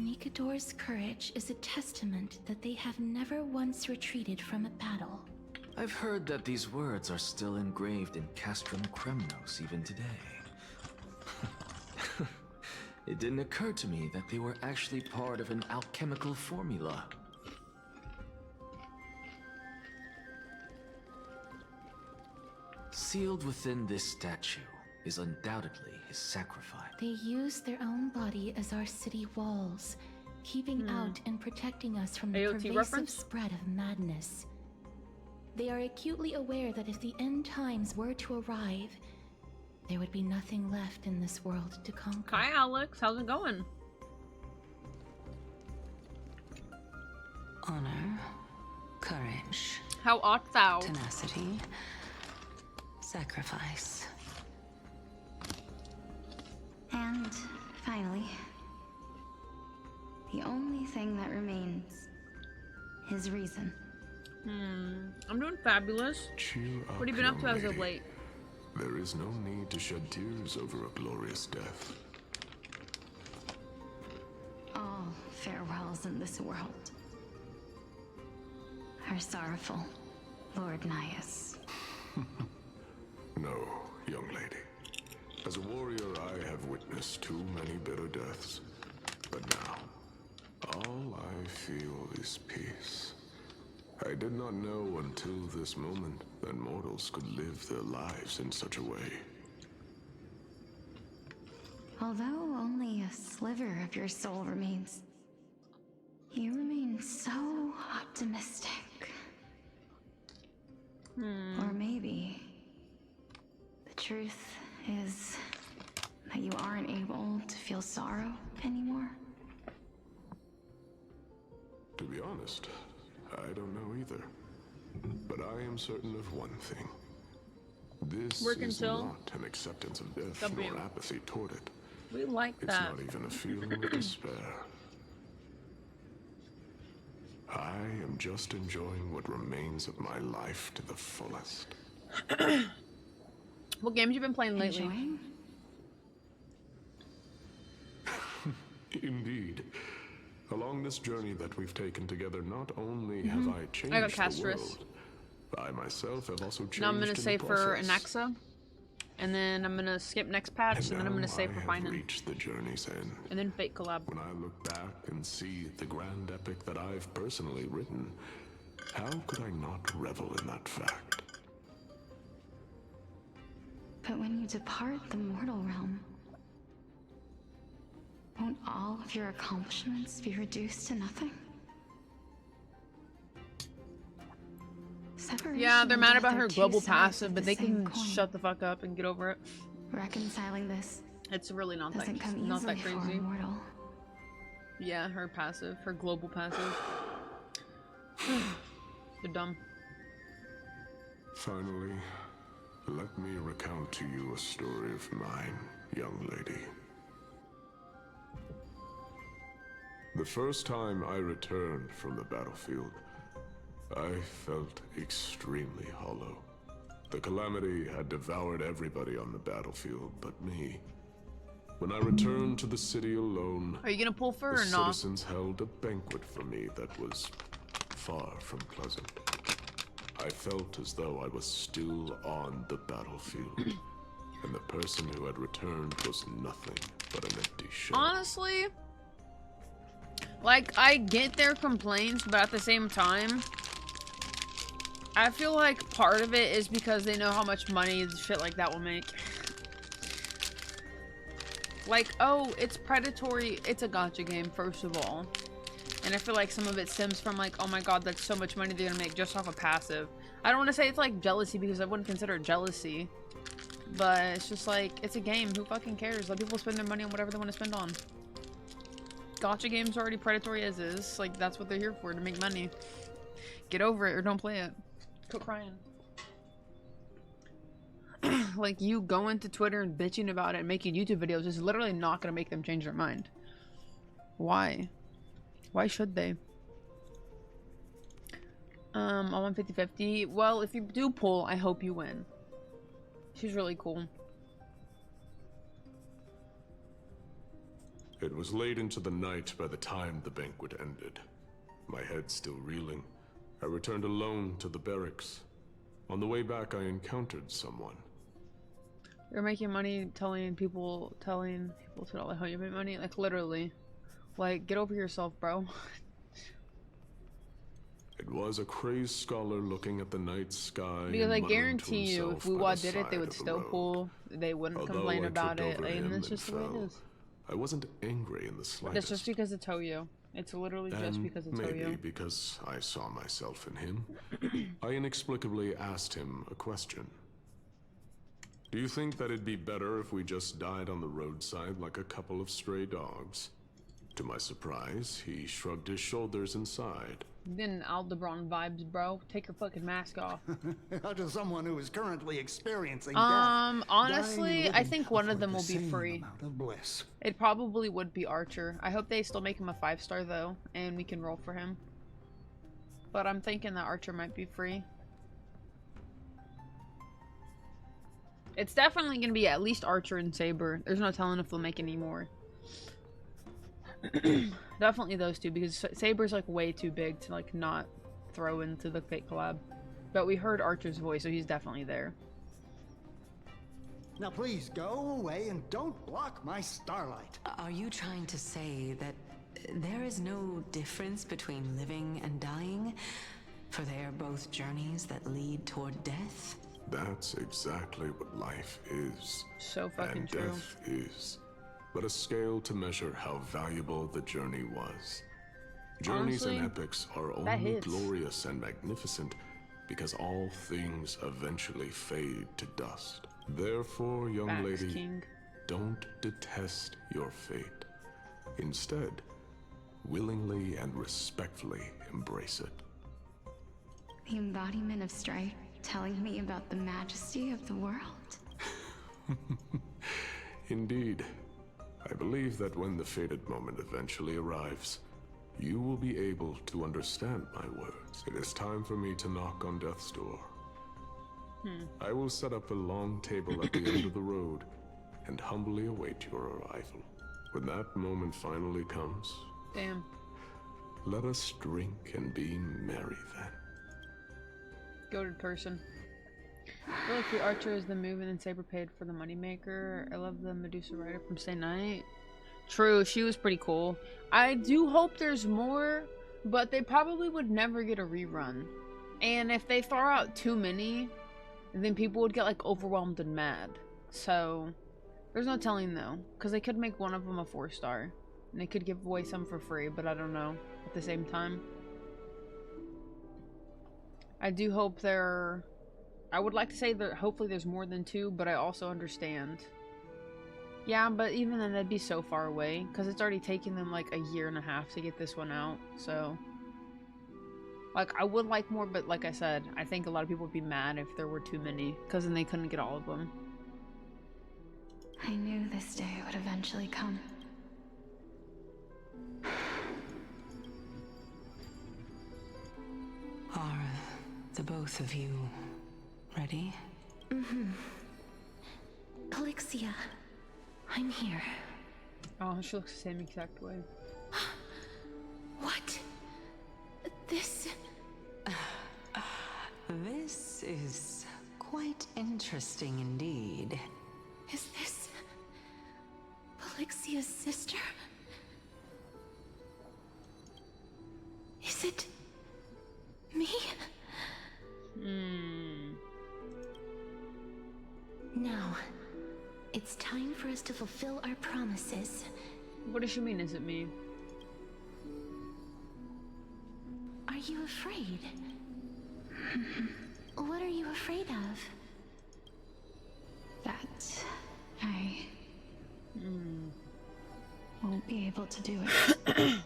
Nikador's courage is a testament that they have never once retreated from a battle. I've heard that these words are still engraved in Castrum Kremnos even today. It didn't occur to me that they were actually part of an alchemical formula. Sealed within this statue is undoubtedly his sacrifice. They use their own body as our city walls, keeping out and protecting us from the AOT pervasive reference? spread of madness. They are acutely aware that if the end times were to arrive, there would be nothing left in this world to conquer. Hi, Alex. How's it going? Honor, courage. How art thou? Tenacity, sacrifice. And finally, the only thing that remains is reason. I'm doing fabulous. Cheer up, What have you been up to young as of lady. late? There is no need to shed tears over a glorious death. All farewells in this world are sorrowful, Lord Nias. No, young lady. As a warrior, I have witnessed too many bitter deaths. But now, all I feel is peace. I did not know until this moment that mortals could live their lives in such a way. Although only a sliver of your soul remains, you remain so optimistic. Or maybe the truth is that you aren't able to feel sorrow anymore. To be honest, I don't know either. But I am certain of one thing. This Work is until not an acceptance of death W. nor apathy toward it. We like It's that. not even a feeling of despair. I am just enjoying what remains of my life to the fullest. What games you been playing lately? Enjoying? Indeed. Along this journey that we've taken together, not only have I changed I got the Castris. world, I myself have also changed Now I'm gonna in the save for process. Anaxa, and then I'm gonna skip next patch, and then I'm gonna now save for I have Finan, reached the journey's end. and then Fate collab. When I look back and see the grand epic that I've personally written, how could I not revel in that fact? But when you depart the mortal realm, won't all of your accomplishments be reduced to nothing? Separation Yeah, they're and mad death about are her two global sides passive, of but the they same can coin. shut the fuck up and get over it. Reconciling this It's really not doesn't that come not that easily for a crazy. mortal. Yeah, her passive, her global passive. They're dumb. Finally, let me recount to you a story of mine, young lady. The first time I returned from the battlefield, I felt extremely hollow. The calamity had devoured everybody on the battlefield but me. When I returned to the city alone, Are you gonna pull fur the or not? citizens held a banquet for me that was far from pleasant. I felt as though I was still on the battlefield, and the person who had returned was nothing but an empty shell. Honestly, like, I get their complaints, but at the same time, I feel like part of it is because they know how much money shit like that will make. Like, oh, it's predatory, it's a gacha game, first of all. And I feel like some of it stems from like, oh my god, that's so much money they're gonna make just off a passive. I don't want to say it's like jealousy because I wouldn't consider it jealousy. But it's just like, it's a game, who fucking cares? Let people spend their money on whatever they want to spend on. Gacha games are already predatory as is. Like, that's what they're here for, to make money. Get over it or don't play it. Quit crying. Like, you going to Twitter and bitching about it and making YouTube videos is literally not gonna make them change their mind. Why? Why should they? I want 50-50. Well, if you do pull, I hope you win. She's really cool. It was late into the night by the time the banquet ended. My head still reeling, I returned alone to the barracks. On the way back, I encountered someone. You're making money telling people to tell how you make money? Like, literally. Like, get over yourself, bro. It was a crazed scholar looking at the night sky. Because I and guarantee you, if Wuwa did it, they would still pull. They wouldn't Although complain I about tripped it. over Like, him and that's and just the way it fell, is. I wasn't angry in the slightest. That's just because it's Toyo. It's literally just And because it's maybe Toyo. because I saw myself in him, I inexplicably asked him a question. Do you think that it'd be better if we just died on the roadside like a couple of stray dogs? To my surprise, he shrugged his shoulders and sighed. Then Aldebaran vibes, bro. Take your fucking mask off. How does someone who is currently experiencing death, honestly, dying, I think one of them will the be same free. amount of bliss? It probably would be Archer. I hope they still make him a 5-star though, and we can roll for him. But I'm thinking that Archer might be free. It's definitely gonna be at least Archer and Saber. There's no telling if they'll make any more. Definitely those two, because Saber's like way too big to like not throw into the fake collab. But we heard Archer's voice, so he's definitely there. Now please go away and don't block my starlight. Are you trying to say that there is no difference between living and dying? For they are both journeys that lead toward death? That's exactly what life is. So fucking and true. Death is but a scale to measure how valuable the journey was. Journeys Honestly, and epics are that only hits. glorious and magnificent because all things eventually fade to dust. Therefore, young Facts, lady, King. don't detest your fate. Instead, willingly and respectfully embrace it. The embodiment of strife telling me about the majesty of the world. Indeed. I believe that when the fated moment eventually arrives, you will be able to understand my words. It is time for me to knock on death's door. I will set up a long table at the end of the road and humbly await your arrival. When that moment finally comes, Damn. let us drink and be merry then. Goated person. I feel like the Archer is the move and then Saber paid for the moneymaker. I love the Medusa Rider from Stay Night. True, she was pretty cool. I do hope there's more, but they probably would never get a rerun. And if they throw out too many, then people would get like overwhelmed and mad. So there's no telling though, because they could make one of them a 4-star. And they could give away some for free, but I don't know at the same time. I do hope I would like to say that hopefully there's more than 2, but I also understand. Yeah, but even then that'd be so far away, because it's already taken them like a 1.5 years to get this one out, so. Like, I would like more, but like I said, I think a lot of people would be mad if there were too many, because then they couldn't get all of them. I knew this day would eventually come. Are the both of you ready? Mm-hmm. Polixia, I'm here. Oh, she looks the same exact way. What? This... This is quite interesting indeed. Is this... Polixia's sister? Is it... me? Now, it's time for us to fulfill our promises. What does she mean, is it me? Are you afraid? What are you afraid of? That I won't be able to do it.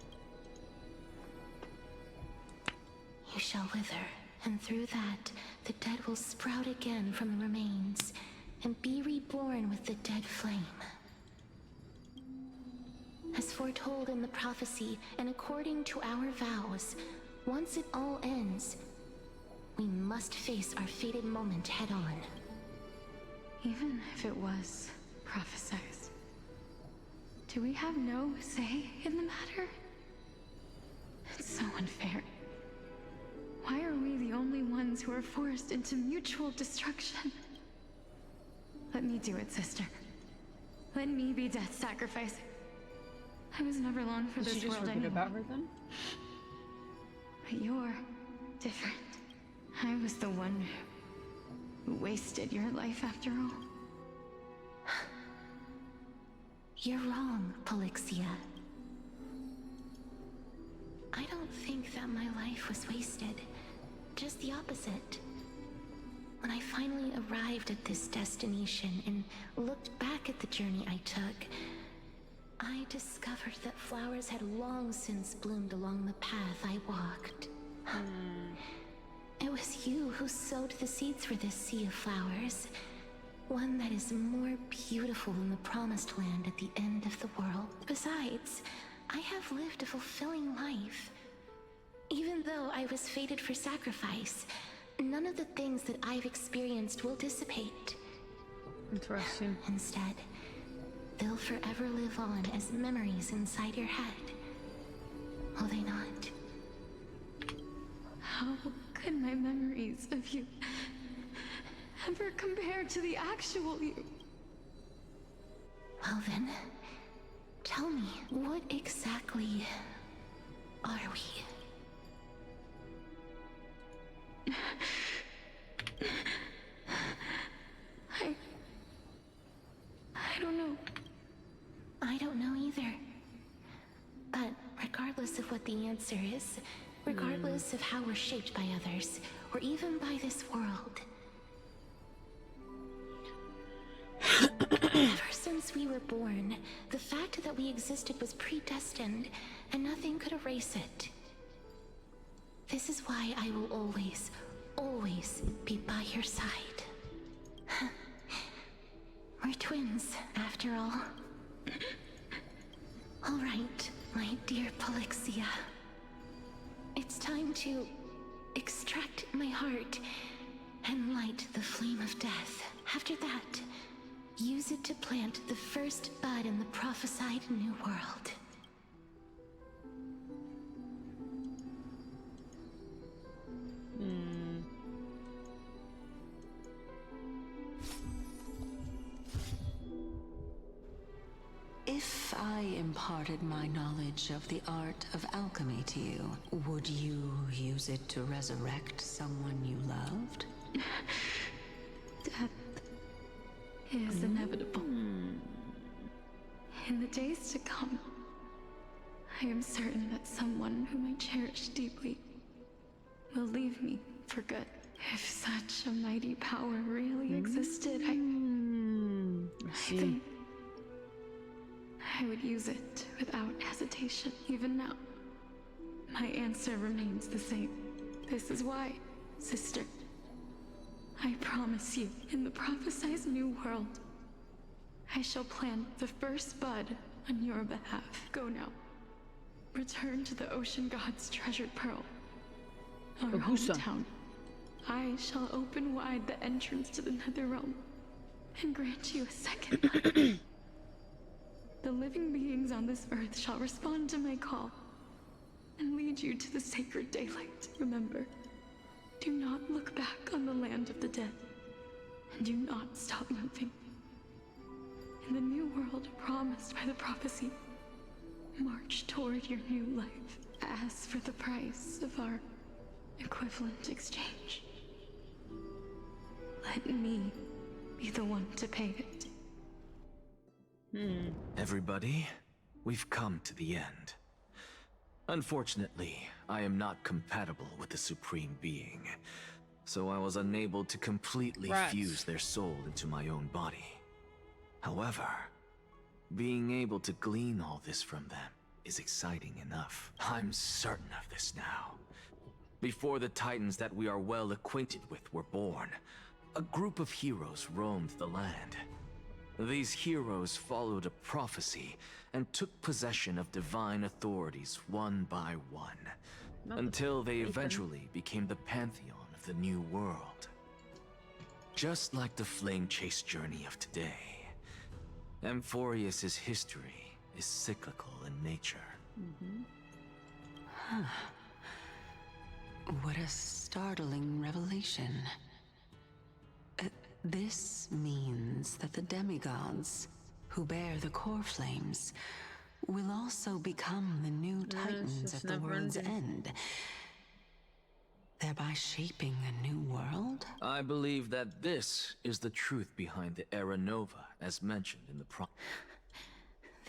You shall wither, and through that, the dead will sprout again from the remains, and be reborn with the dead flame. As foretold in the prophecy, and according to our vows, once it all ends, we must face our fated moment head-on. Even if it was prophesized, Do we have no say in the matter? It's so unfair. Why are we the only ones who are forced into mutual destruction? Let me do it, sister. Let me be death's sacrifice. I was never long for this world anyway. About her then? But you're different. I was the one who wasted your life after all. You're wrong, Polixia. I don't think that my life was wasted. Just the opposite. When I finally arrived at this destination and looked back at the journey I took, I discovered that flowers had long since bloomed along the path I walked. It was you who sowed the seeds for this sea of flowers. One that is more beautiful than the promised land at the end of the world. Besides, I have lived a fulfilling life. Even though I was fated for sacrifice, none of the things that I've experienced will dissipate. Interesting. Instead, they'll forever live on as memories inside your head. Will they not? How could my memories of you ever compare to the actual you? Well then, tell me, what exactly are we? I don't know. I don't know either. But regardless of what the answer is, regardless of how we're shaped by others, or even by this world, ever since we were born, the fact that we existed was predestined, and nothing could erase it. This is why I will always, always be by your side. We're twins, after all. All right, my dear Polixia. It's time to extract my heart and light the flame of death. After that, use it to plant the first bud in the prophesied new world. If I imparted my knowledge of the art of alchemy to you, would you use it to resurrect someone you loved? Death is inevitable. In the days to come, I am certain that someone whom I cherish deeply will leave me for good. If such a mighty power really existed, I think I would use it without hesitation. Even now, my answer remains the same. This is why, sister, I promise you, in the prophesied new world, I shall plant the first bud on your behalf. Go now. Return to the ocean god's treasured pearl, our hometown. I shall open wide the entrance to the nether realm and grant you a second life. The living beings on this earth shall respond to my call and lead you to the sacred daylight. Remember, do not look back on the land of the dead, and do not stop moving. In the new world promised by the prophecy, march toward your new life. Ask for the price of our equivalent exchange. Let me be the one to pay it. Everybody, we've come to the end. Unfortunately, I am not compatible with the Supreme Being, so I was unable to completely fuse their soul into my own body. However, being able to glean all this from them is exciting enough. I'm certain of this now. Before the Titans that we are well acquainted with were born, a group of heroes roamed the land. These heroes followed a prophecy and took possession of divine authorities one by one, until they eventually became the pantheon of the new world. Just like the flame chase journey of today, Amphorius's history is cyclical in nature. Huh. What a startling revelation. This means that the demigods, who bear the core flames, will also become the new titans at the world's end, thereby shaping a new world? I believe that this is the truth behind the Era Nova, as mentioned in the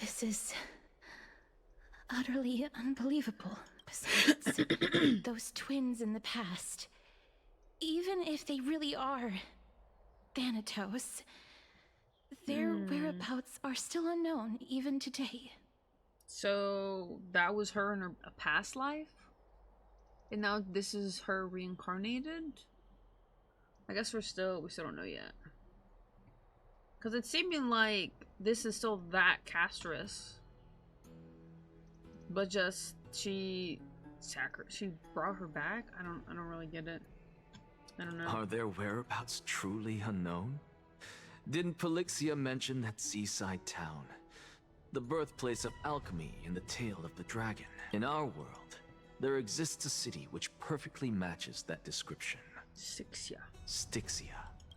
This is utterly unbelievable. Besides, those twins in the past, even if they really are Thanatos, their whereabouts are still unknown even today. So that was her in a past life? And now this is her reincarnated? I guess we still don't know yet. Because it's seeming like this is still that Castris. But just she brought her back? I don't really get it. I don't know. Are their whereabouts truly unknown? Didn't Polixia mention that seaside town? The birthplace of alchemy in the tale of the dragon. In our world, there exists a city which perfectly matches that description. Styxia.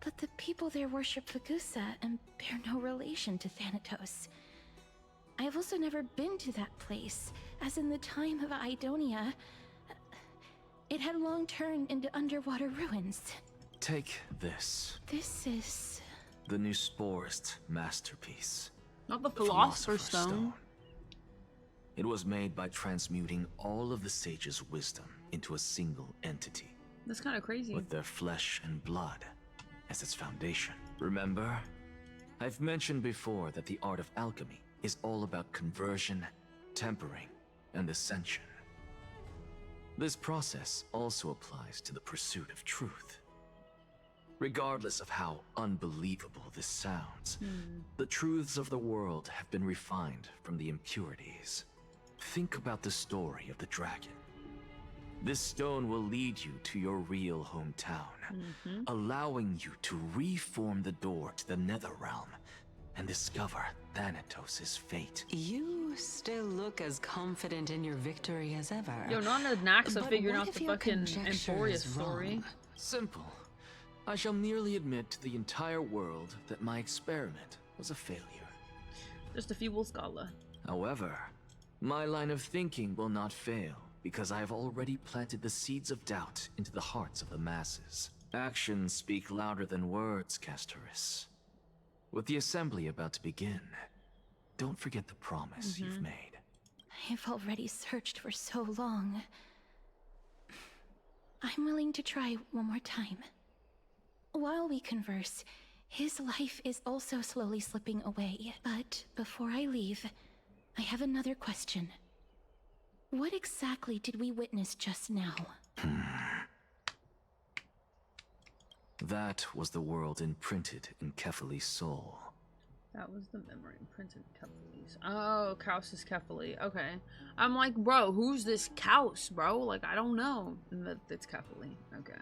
But the people there worship Fagusa and bear no relation to Thanatos. I have also never been to that place, as in the time of Idonia, it had long turned into underwater ruins. Take this. This is... the new Sporist masterpiece. Not the Philosopher's Stone. It was made by transmuting all of the sages' wisdom into a single entity. That's kind of crazy. With their flesh and blood as its foundation. Remember? I've mentioned before that the art of alchemy is all about conversion, tempering, and ascension. This process also applies to the pursuit of truth. Regardless of how unbelievable this sounds, the truths of the world have been refined from the impurities. Think about the story of the dragon. This stone will lead you to your real hometown, allowing you to reform the door to the Nether Realm and discover Thanatos' fate. You still look as confident in your victory as ever. Yo, not a Naxa figuring out the fucking Emphoria story. Simple. I shall merely admit to the entire world that my experiment was a failure. Just a feeble scholar. However, my line of thinking will not fail, because I have already planted the seeds of doubt into the hearts of the masses. Actions speak louder than words, Castoris. With the assembly about to begin, don't forget the promise you've made. I've already searched for so long. I'm willing to try one more time. While we converse, his life is also slowly slipping away. But before I leave, I have another question. What exactly did we witness just now? That was the world imprinted in Kefali's soul. That was the memory imprinted in Kefali's. Oh, Kaus is Kefali. Okay. I'm like, bro, who's this Kaus, bro? Like, I don't know. It's Kefali. Okay.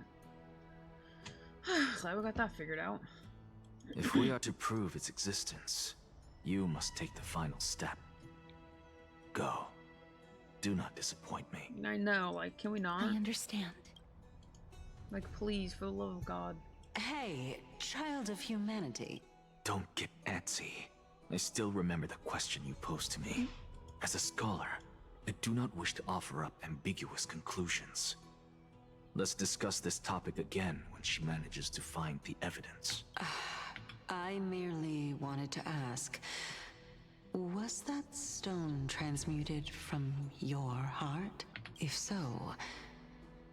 Glad we got that figured out. If we are to prove its existence, you must take the final step. Go. Do not disappoint me. I know, like, can we not? I understand. Like, please, for the love of God. Hey, child of humanity. Don't get antsy. I still remember the question you posed to me. As a scholar, I do not wish to offer up ambiguous conclusions. Let's discuss this topic again when she manages to find the evidence. I merely wanted to ask, was that stone transmuted from your heart? If so,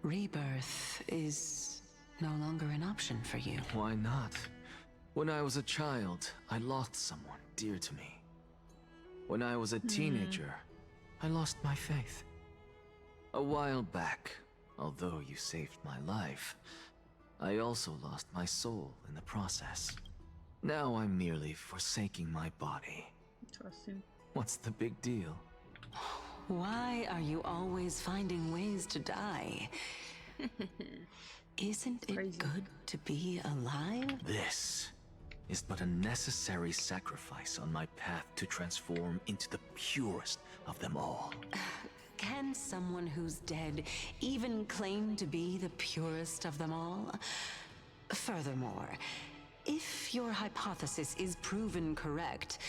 rebirth is no longer an option for you. Why not? When I was a child, I lost someone dear to me. When I was a teenager, I lost my faith. A while back, although you saved my life, I also lost my soul in the process. Now I'm merely forsaking my body. Interesting. What's the big deal? Why are you always finding ways to die? Isn't it good to be alive? This is but a necessary sacrifice on my path to transform into the purest of them all. Can someone who's dead even claim to be the purest of them all? Furthermore, if your hypothesis is proven correct,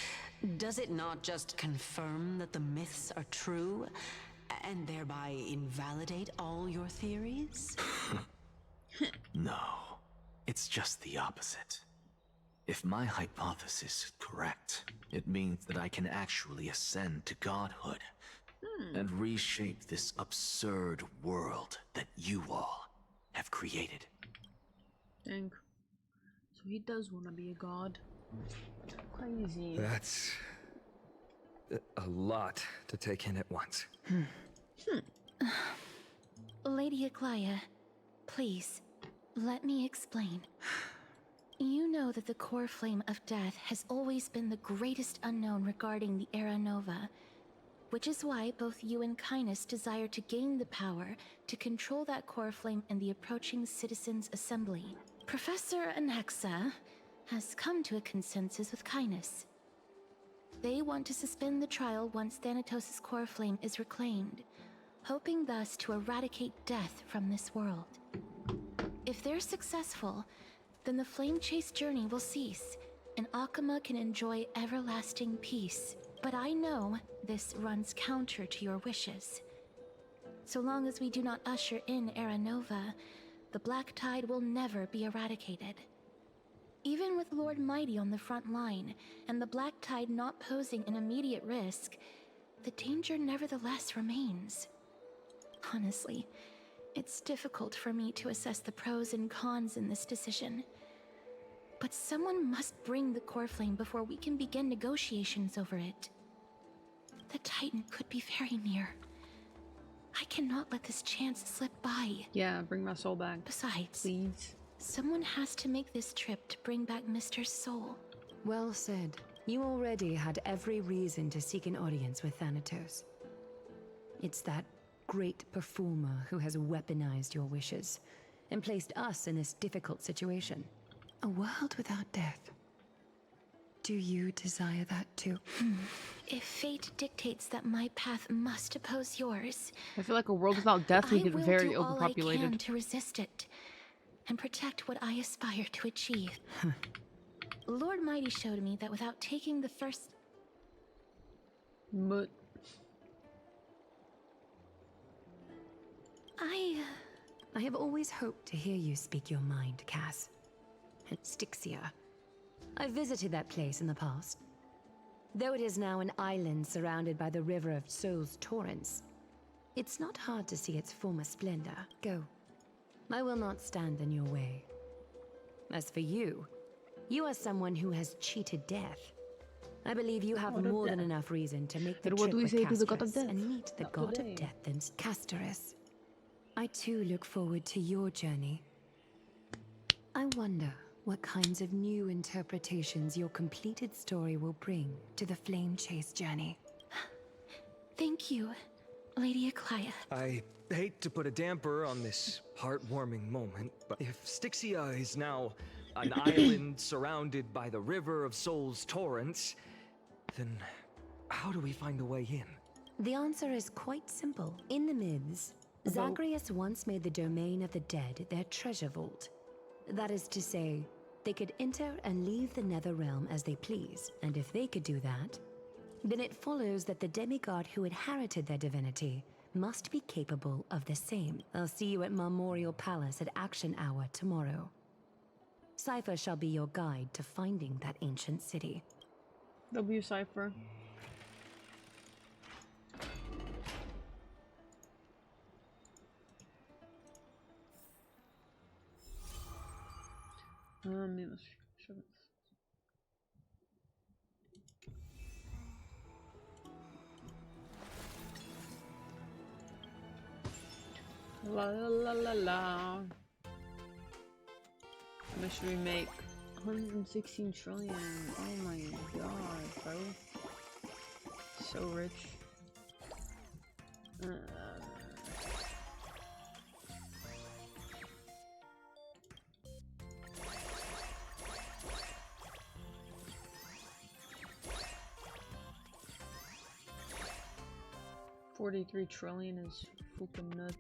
does it not just confirm that the myths are true, and thereby invalidate all your theories? No, it's just the opposite. If my hypothesis is correct, it means that I can actually ascend to godhood and reshape this absurd world that you all have created. Dang. So he does want to be a god. Crazy. That's a lot to take in at once. Lady Aglaia, please, let me explain. You know that the core flame of death has always been the greatest unknown regarding the Era Nova, which is why both you and Kindness desire to gain the power to control that core flame in the approaching Citizens' Assembly. Professor Anaxa has come to a consensus with Kindness. They want to suspend the trial once Thanatos' core flame is reclaimed, hoping thus to eradicate death from this world. If they're successful, then the flame chase journey will cease, and Akama can enjoy everlasting peace. But I know this runs counter to your wishes. So long as we do not usher in Era Nova, the Black Tide will never be eradicated. Even with Lord Mighty on the front line, and the Black Tide not posing an immediate risk, the danger nevertheless remains. Honestly, it's difficult for me to assess the pros and cons in this decision. But someone must bring the core flame before we can begin negotiations over it. The Titan could be very near. I cannot let this chance slip by. Yeah, bring my soul back. Besides, please. Someone has to make this trip to bring back Mr. Soul. Well said. You already had every reason to seek an audience with Thanatos. It's that great performer who has weaponized your wishes and placed us in this difficult situation. A world without death. Do you desire that too? If fate dictates that my path must oppose yours, I feel like a world without death would get very overpopulated. I will do all I can overpopulated. to resist it and protect what I aspire to achieve. Lord Mighty showed me that without taking the first... But I have always hoped to hear you speak your mind, Cass. And Styxia. I visited that place in the past. Though it is now an island surrounded by the river of Soul's torrents, it's not hard to see its former splendor. Go. I will not stand in your way. As for you, you are someone who has cheated death. I believe you have more than enough reason to make the But what trip do we with say to the god of Castorus death? and meet the Not god today. of death and Castorus. I too look forward to your journey. I wonder what kinds of new interpretations your completed story will bring to the Flame Chase journey. Thank you, Lady Aglaia. I hate to put a damper on this heartwarming moment, but if Styxia is now an island surrounded by the river of Soul's torrents, then how do we find a way in? The answer is quite simple. In the myths, Zagreus once made the domain of the dead their treasure vault. That is to say, they could enter and leave the nether realm as they please, and if they could do that, then it follows that the demigod who inherited their divinity must be capable of the same. I'll see you at Memorial Palace at Action Hour tomorrow. Cypher shall be your guide to finding that ancient city. W Cypher. Minus 7. La la la la la. How much should we make? 116 trillion. Oh my god, bro. So rich. 43 trillion is fucking nuts.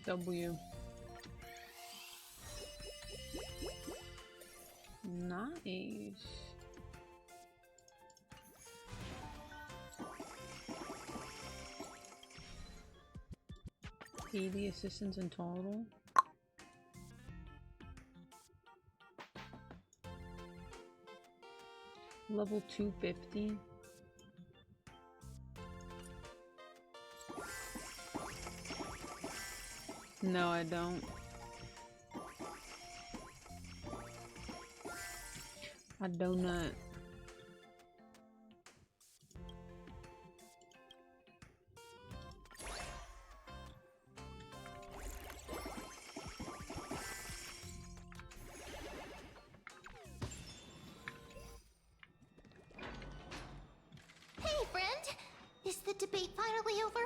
W. Nice. 80 assistants in total. Level 250. No, I don't. I do not. Hey, friend! Is the debate finally over?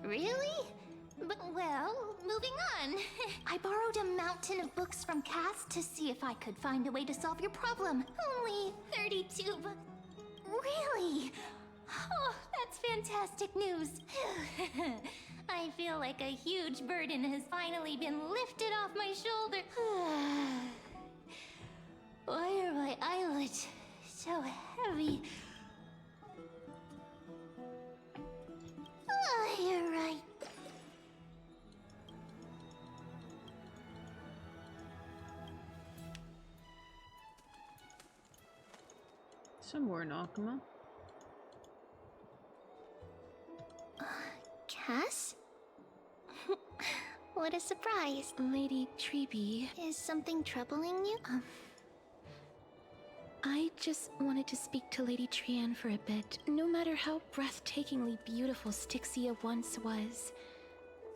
Really? But, well, moving on. I borrowed a mountain of books from Cass to see if I could find a way to solve your problem. Only 32, but... Really? Oh, that's fantastic news. I feel like a huge burden has finally been lifted off my shoulder. Why are my eyelids so heavy? Oh, you're right. Somewhere in Akuma. Cass? What a surprise. Lady Treeby. Is something troubling you? I just wanted to speak to Lady Trian for a bit. No matter how breathtakingly beautiful Styxia once was,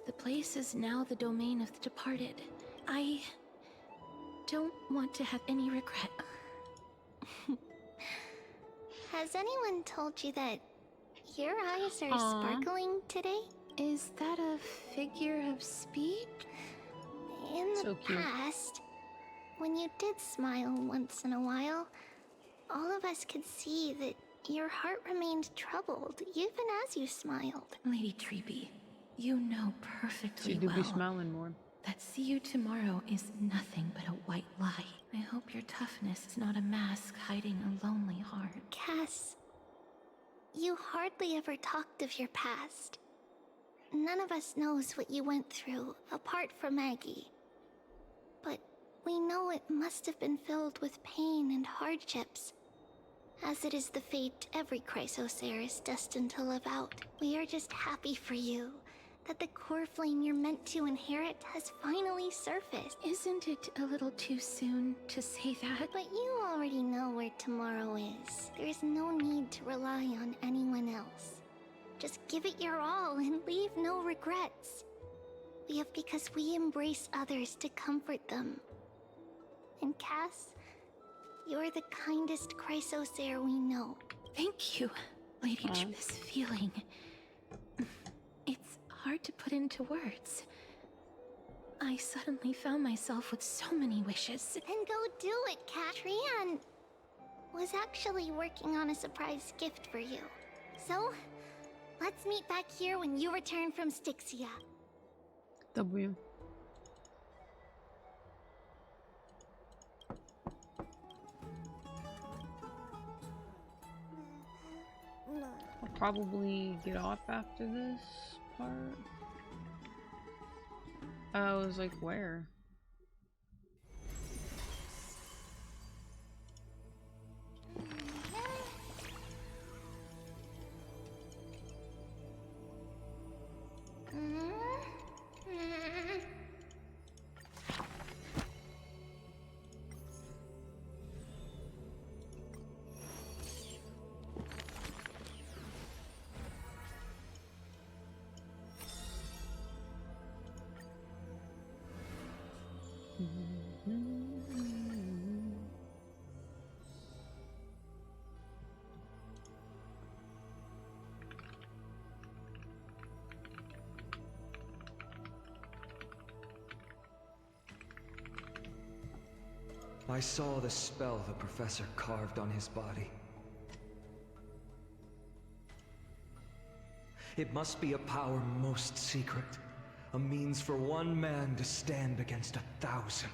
the place is now the domain of the departed. I don't want to have any regret. Has anyone told you that your eyes are sparkling today? Is that a figure of speech? In the So cute. past, when you did smile once in a while, all of us could see that your heart remained troubled, even as you smiled. Lady Treeby, you know perfectly She do be well smiling more. that see you tomorrow is nothing but a white lie. I hope your toughness is not a mask hiding a lonely heart. Cass, you hardly ever talked of your past. None of us knows what you went through, apart from Maggie. But we know it must have been filled with pain and hardships, as it is the fate every Chrysosaur is destined to live out. We are just happy for you, that the core flame you're meant to inherit has finally surfaced. Isn't it a little too soon to say that? But you already know where tomorrow is. There is no need to rely on anyone else. Just give it your all and leave no regrets. Live because we embrace others to comfort them. And Cass, you're the kindest Chrysosaur we know. Thank you, Lady. This feeling... It's hard to put into words. I suddenly found myself with so many wishes. Then go do it, Cat. Trian was actually working on a surprise gift for you. So, let's meet back here when you return from Styxia. W. I'll probably get off after this part. I was like, where? I saw the spell the professor carved on his body. It must be a power most secret, a means for one man to stand against 1,000.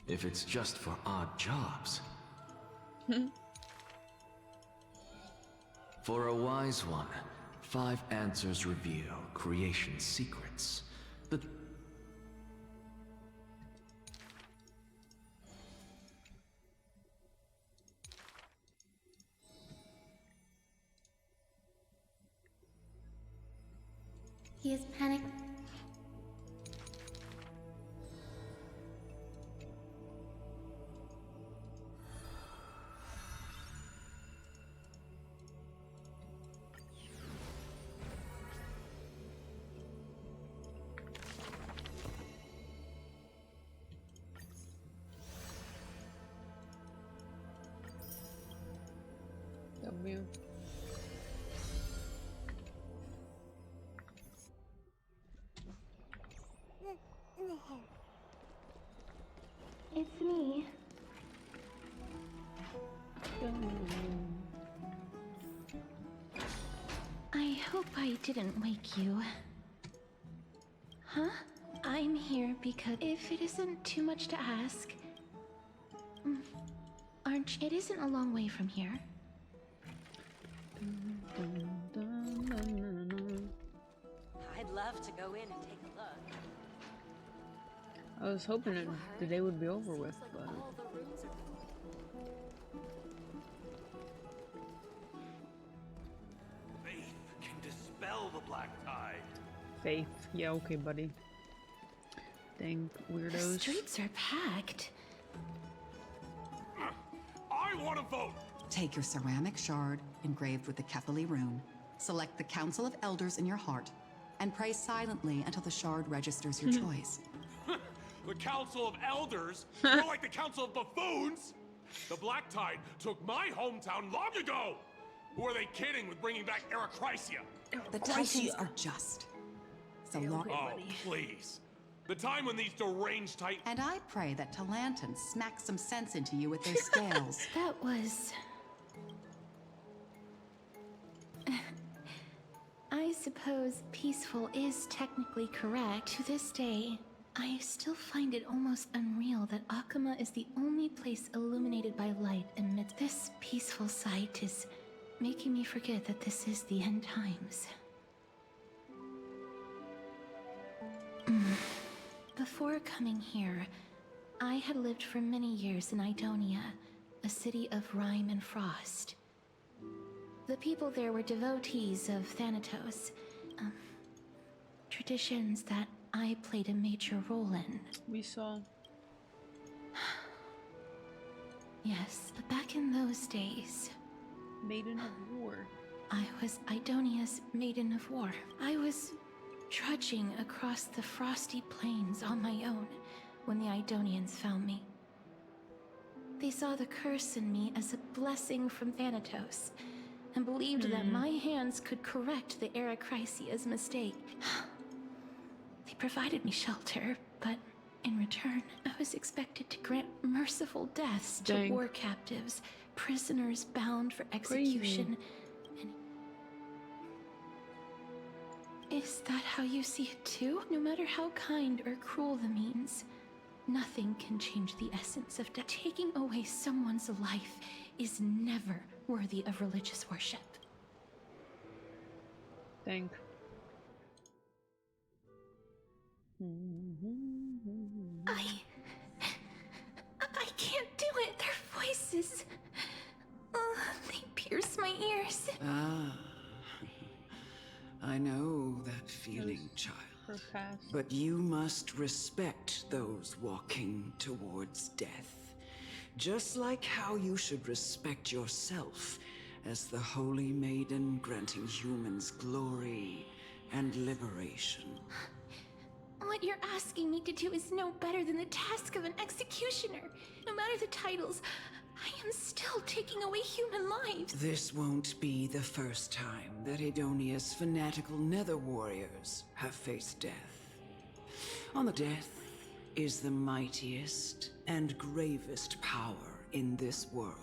If it's just for odd jobs. For a wise one, 5 answers reveal creation secrets. The He is panicked. W. It's me. I hope I didn't wake you. Huh? I'm here because if it isn't too much to ask, aren't you? It isn't a long way from here. I'd love to go in and take a look. I was hoping the day would be over with, but Faith can dispel the black tide. Faith. Yeah, okay, buddy. Dang weirdos. The streets are packed. I want to vote! Take your ceramic shard engraved with the Kefali rune, select the Council of Elders in your heart, and pray silently until the shard registers your choice. The Council of Elders? More like the Council of Buffoons! The Black Tide took my hometown long ago! Who are they kidding with bringing back Eracrysia? The Titans are just. So long. Oh, please. The time when these deranged Titans... And I pray that Talanton smacks some sense into you with their scales. That was... I suppose peaceful is technically correct. To this day, I still find it almost unreal that Akama is the only place illuminated by light amidst this peaceful sight is making me forget that this is the end times. Before coming here, I had lived for many years in Idonia, a city of rime and frost. The people there were devotees of Thanatos, traditions that I played a major role in. We saw. Yes, but back in those days... Maiden of War. I was Idonia's Maiden of War. I was trudging across the frosty plains on my own when the Idonians found me. They saw the curse in me as a blessing from Thanatos, and believed that my hands could correct the Eracrysia's mistake. They provided me shelter, but in return, I was expected to grant merciful deaths to war captives, prisoners bound for execution. And is that how you see it too? No matter how kind or cruel the means, nothing can change the essence of death. Taking away someone's life is never worthy of religious worship. Thank. I can't do it. Their voices, they pierce my ears. Ah, I know that feeling, child. her past. But you must respect those walking towards death. Just like how you should respect yourself as the Holy Maiden granting humans glory and liberation. What you're asking me to do is no better than the task of an executioner. No matter the titles, I am still taking away human lives. This won't be the first time that Edonia's fanatical nether warriors have faced death. On the death is the mightiest and gravest power in this world.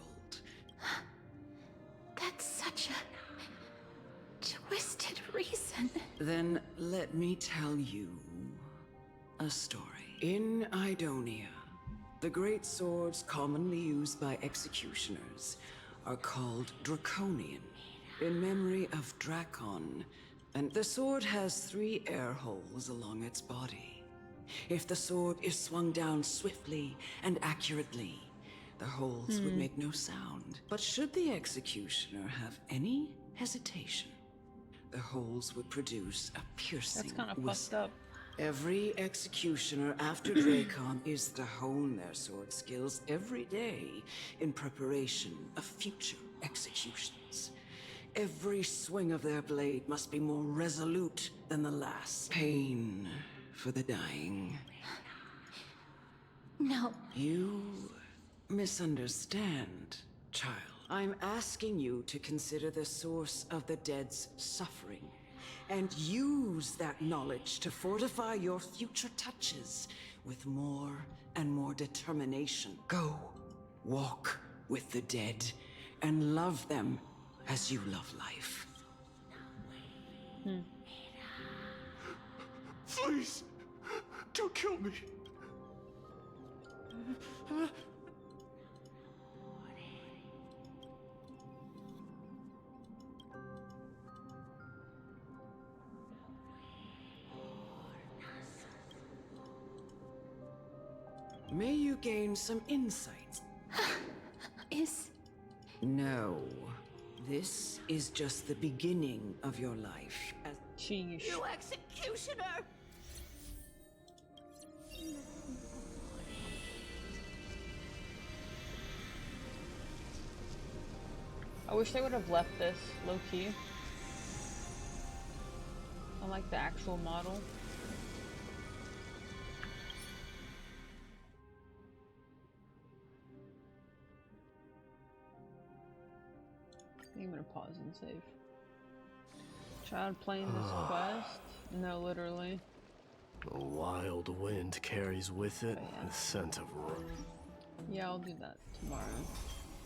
That's such a twisted reason. Then let me tell you a story. In Idonia, the great swords commonly used by executioners are called Draconian, in memory of Drakon, and the sword has 3 air holes along its body. If the sword is swung down swiftly and accurately, the holes would make no sound. But should the executioner have any hesitation, the holes would produce a piercing That's kind of whistle. fucked up. Every executioner after Dracon is to hone their sword skills every day in preparation of future executions. Every swing of their blade must be more resolute than the last. Pain for the dying. No. You misunderstand, child. I'm asking you to consider the source of the dead's suffering and use that knowledge to fortify your future touches with more and more determination. Go, walk with the dead, and love them as you love life. Please, don't kill me. May you gain some insights. No. This is just the beginning of your life. Sheesh. You executioner! I wish they would have left this low-key. I like the actual model. I'm gonna pause and save. Child playing this quest? No, literally. A wild wind carries with it the scent of rook. Yeah, I'll do that tomorrow.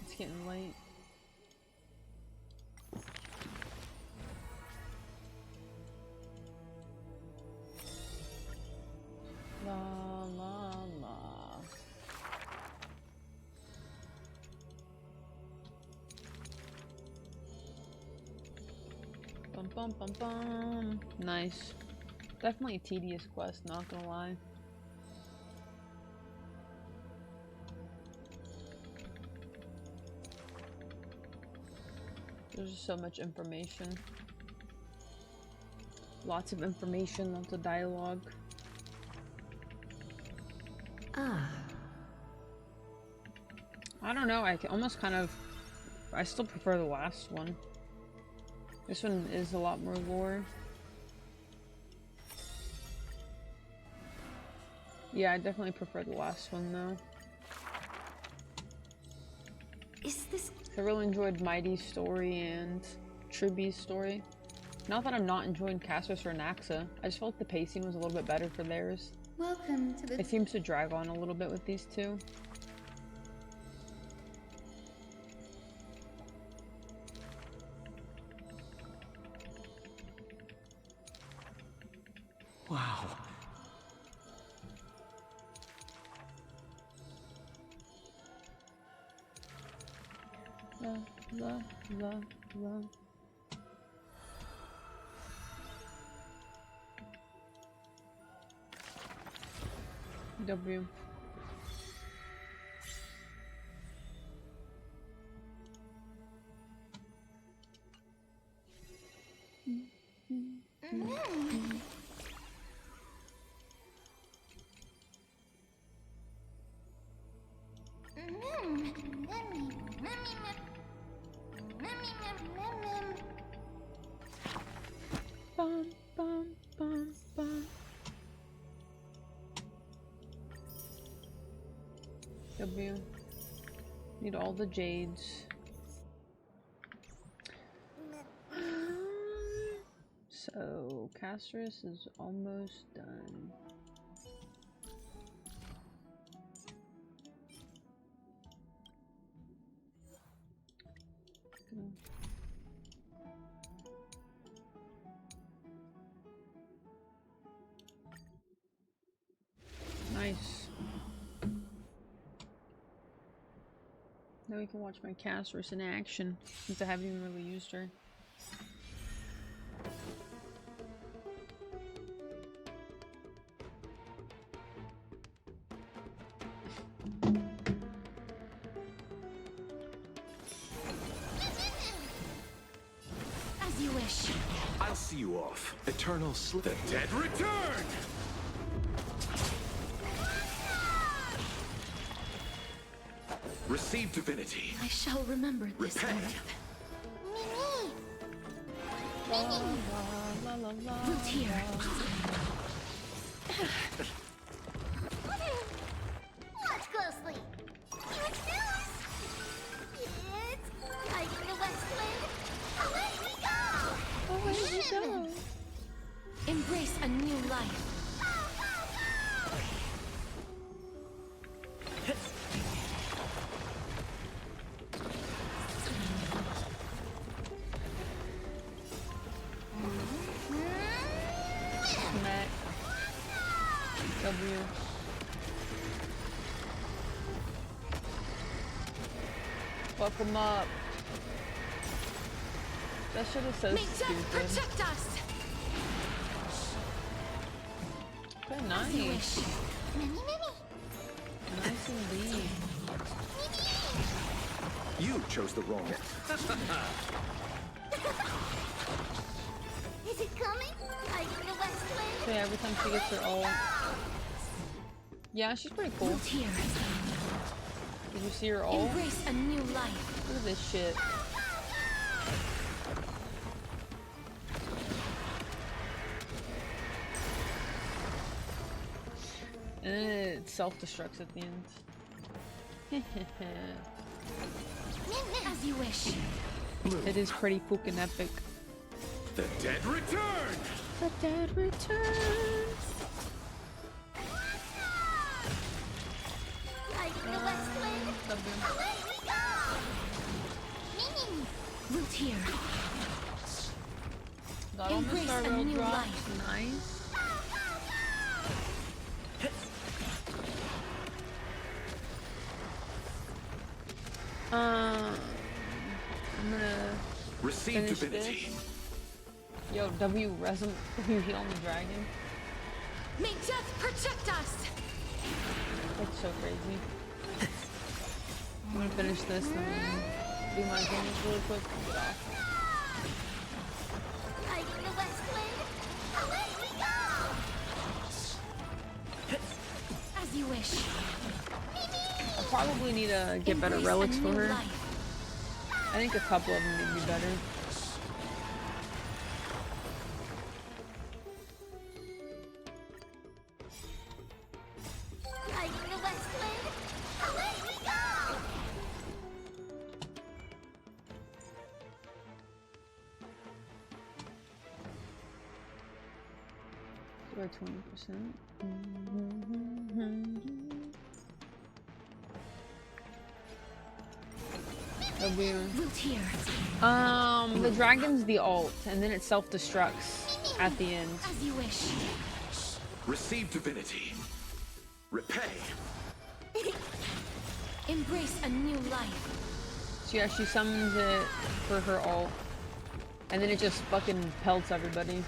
It's getting late. La la la. Bum bum bum bum. Nice. Definitely a tedious quest, not gonna lie. There's just so much information. Lots of information, lots of dialogue. I don't know, I can almost kind of... I still prefer the last one. This one is a lot more lore. Yeah, I definitely prefer the last one though. Is this... I really enjoyed Mighty's story and Truby's story. Not that I'm not enjoying Cassus or Naxa, I just felt like the pacing was a little bit better for theirs. Welcome to the... It seems to drag on a little bit with these two. Wow. La, la, la, la. W. W. Need all the jades. So, Castris is almost done. Nice. Now we can watch my Castris in action, since I haven't even really used her. As you wish. I'll see you off. Eternal slip. The dead return! Receive divinity. I shall remember this. Repay. Root here. Watch closely. Huge news! It's hiding the west wind. Away we go! Away we go. Embrace a new life. Smack. W. Fuck him up. That shit is so May death stupid. protect us. Okay, nice. Nice indeed. You chose the wrong. Is it coming? Hiding the west wind. So yeah, every time she gets her ult. Yeah, she's pretty cool. Root here. Did you see her ult? Embrace a new life. Look at this shit. And then it self-destructs at the end. As you wish. It is pretty fucking epic. The dead return! The dead returns! Hiding the west wind. Away we go! Root here. Got all my Embrace star a rail new drops. life. Nice. I'm gonna Receive finish divinity. this. Yo, W resin, you heal on the dragon. May death protect us. That's so crazy. I'm gonna finish this and then do my things really quick and get off. Hiding the west wind. Away we go! As you wish. I probably need to get better relics for her. I think a couple of them would be better. Hiding the west wind. Away we go! We're 20%. Root here. The dragon's the ult, and then it self-destructs at the end. As you wish. Receive divinity. Repay. Embrace a new life. So yeah, she summons it for her ult, and then it just fucking pelts everybody.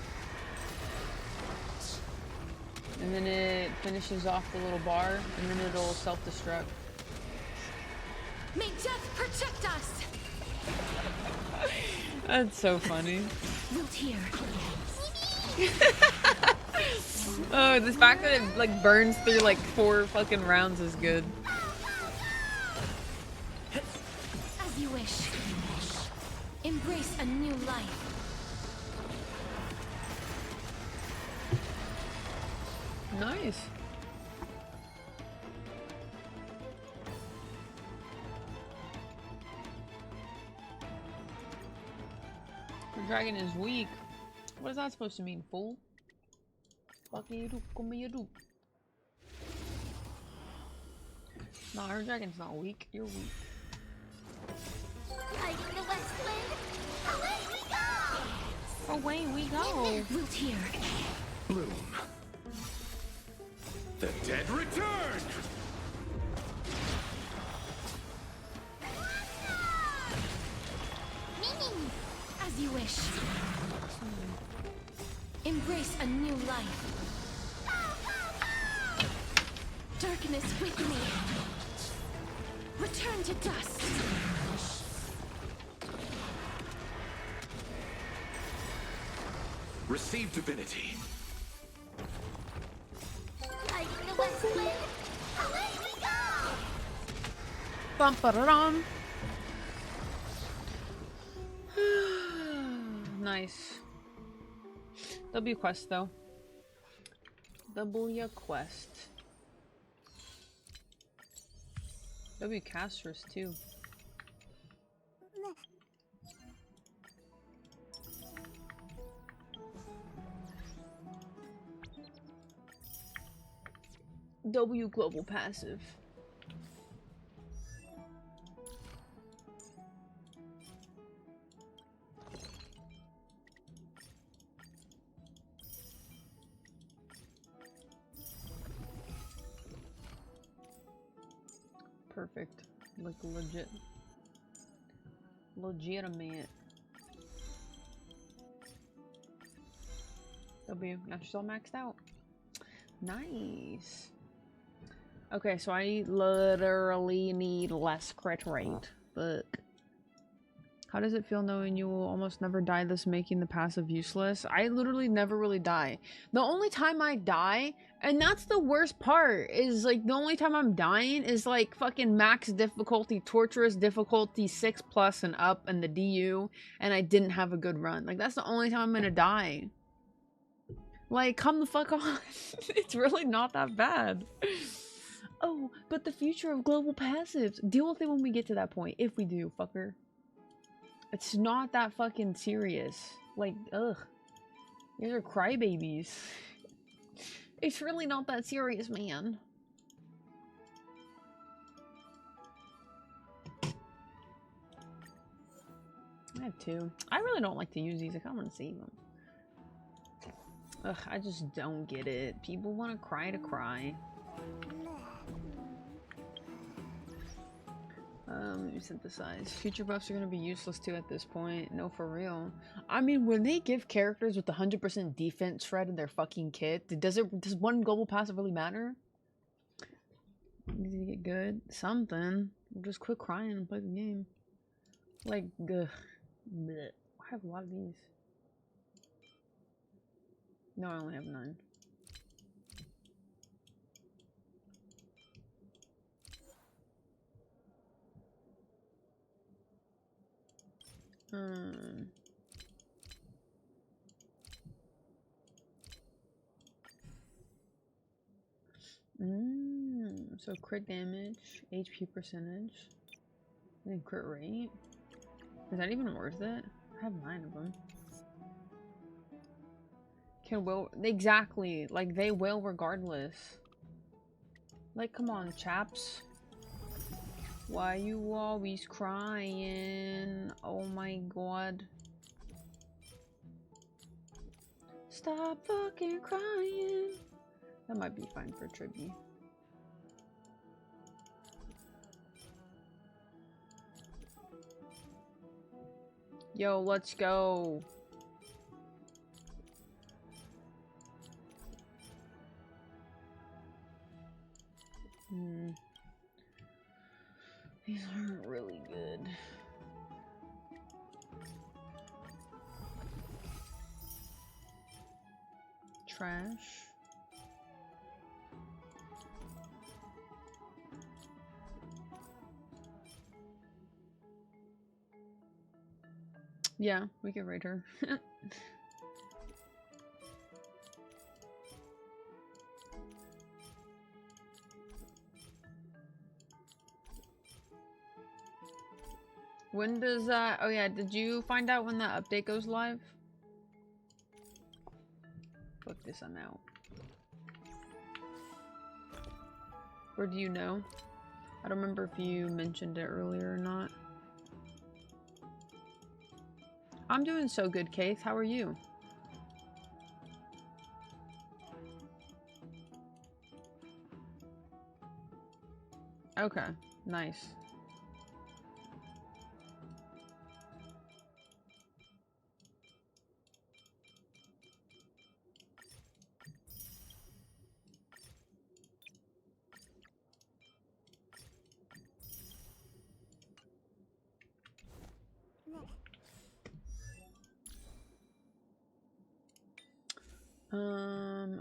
And then it finishes off the little bar, and then it'll self-destruct. May death protect us. That's so funny. Root here. Oh, the fact that it like burns through like 4 fucking rounds is good. As you wish. Embrace a new life. Nice. dragon is weak. What is that supposed to mean, fool? Fuck you do, come you do. Nah, our dragon's not weak. You're weak. Riding the west wind, away we go! Away we go. Root here. Bloom. The dead return! As you wish. Embrace a new life. Darkness with me. Return to dust. Receive divinity. Riding the west wind, away we go! Bum ba da dum. Nice. W quest though. W quest. W casters too. W global passive. Perfect. Like legit. Legitimate. W. Now she's all maxed out. Nice. Okay, so I literally need less crit rate. But how does it feel knowing you will almost never die, thus making the passive useless? I literally never really die. The only time I die, and that's the worst part, is like the only time I'm dying is like fucking max difficulty, torturous difficulty 6+ and up, and the DU, and I didn't have a good run. Like that's the only time I'm gonna die. Like, come the fuck on. It's really not that bad. Oh, but the future of global passives. Deal with it when we get to that point. If we do, fucker. It's not that fucking serious. Like, ugh. These are crybabies. It's really not that serious, man. I have 2. I really don't like to use these. I kind of want to save them. Ugh, I just don't get it. People want to cry to cry. Let me synthesize. Future buffs are going to be useless too at this point. No, for real. I mean, when they give characters with 100% defense shred in their fucking kit, does one global passive really matter? Need to get good? Something. We'll just quit crying and play the game. Like, ugh. Blech. I have a lot of these. No, I only have 9. So crit damage, HP percentage, and then crit rate. Is that even worth it? I have 9 of them. Can will exactly, like they will regardless. Like, come on, chaps. Why you always crying? Oh my god. Stop fucking crying. That might be fine for Tribby. Yo, let's go. These aren't really good. Trash. Yeah, we can raid her. When does that... Oh yeah, did you find out when that update goes live? Fuck this, I'm out. Or do you know? I don't remember if you mentioned it earlier or not. I'm doing so good, Keith. How are you? Okay, nice.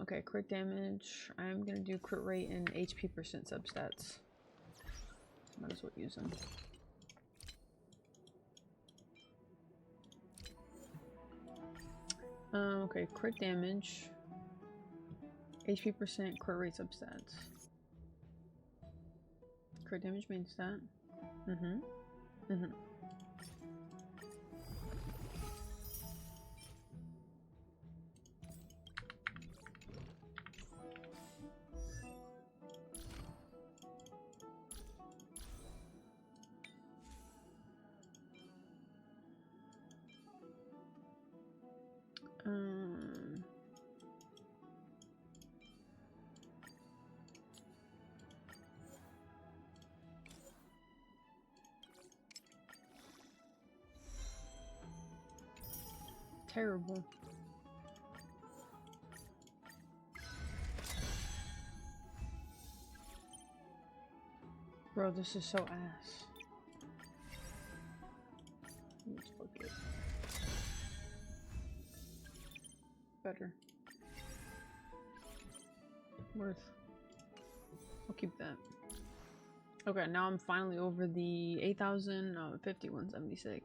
Okay, crit damage. I'm gonna do crit rate and HP percent substats. Might as well use them. Okay, crit damage. HP percent, crit rate substats. Crit damage main stat. Terrible. Bro, this is so ass. Let's fuck it. Better. Worth. I'll keep that. Okay, now I'm finally over the 8,051.76.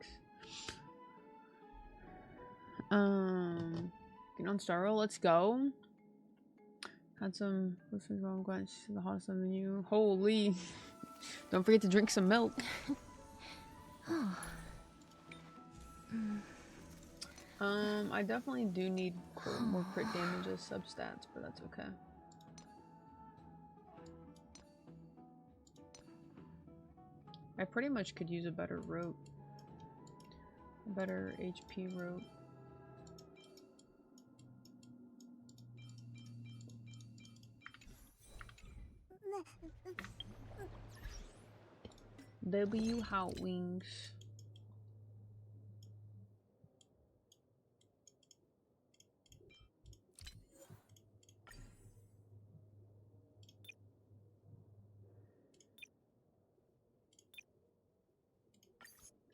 Get on Star Roll, let's go. Had some what's wrong, glad to see the hottest on the menu. Holy. Don't forget to drink some milk. I definitely do need more crit damage as substats, but that's okay. I pretty much could use a better rope. A better HP rope. W Hot Wings.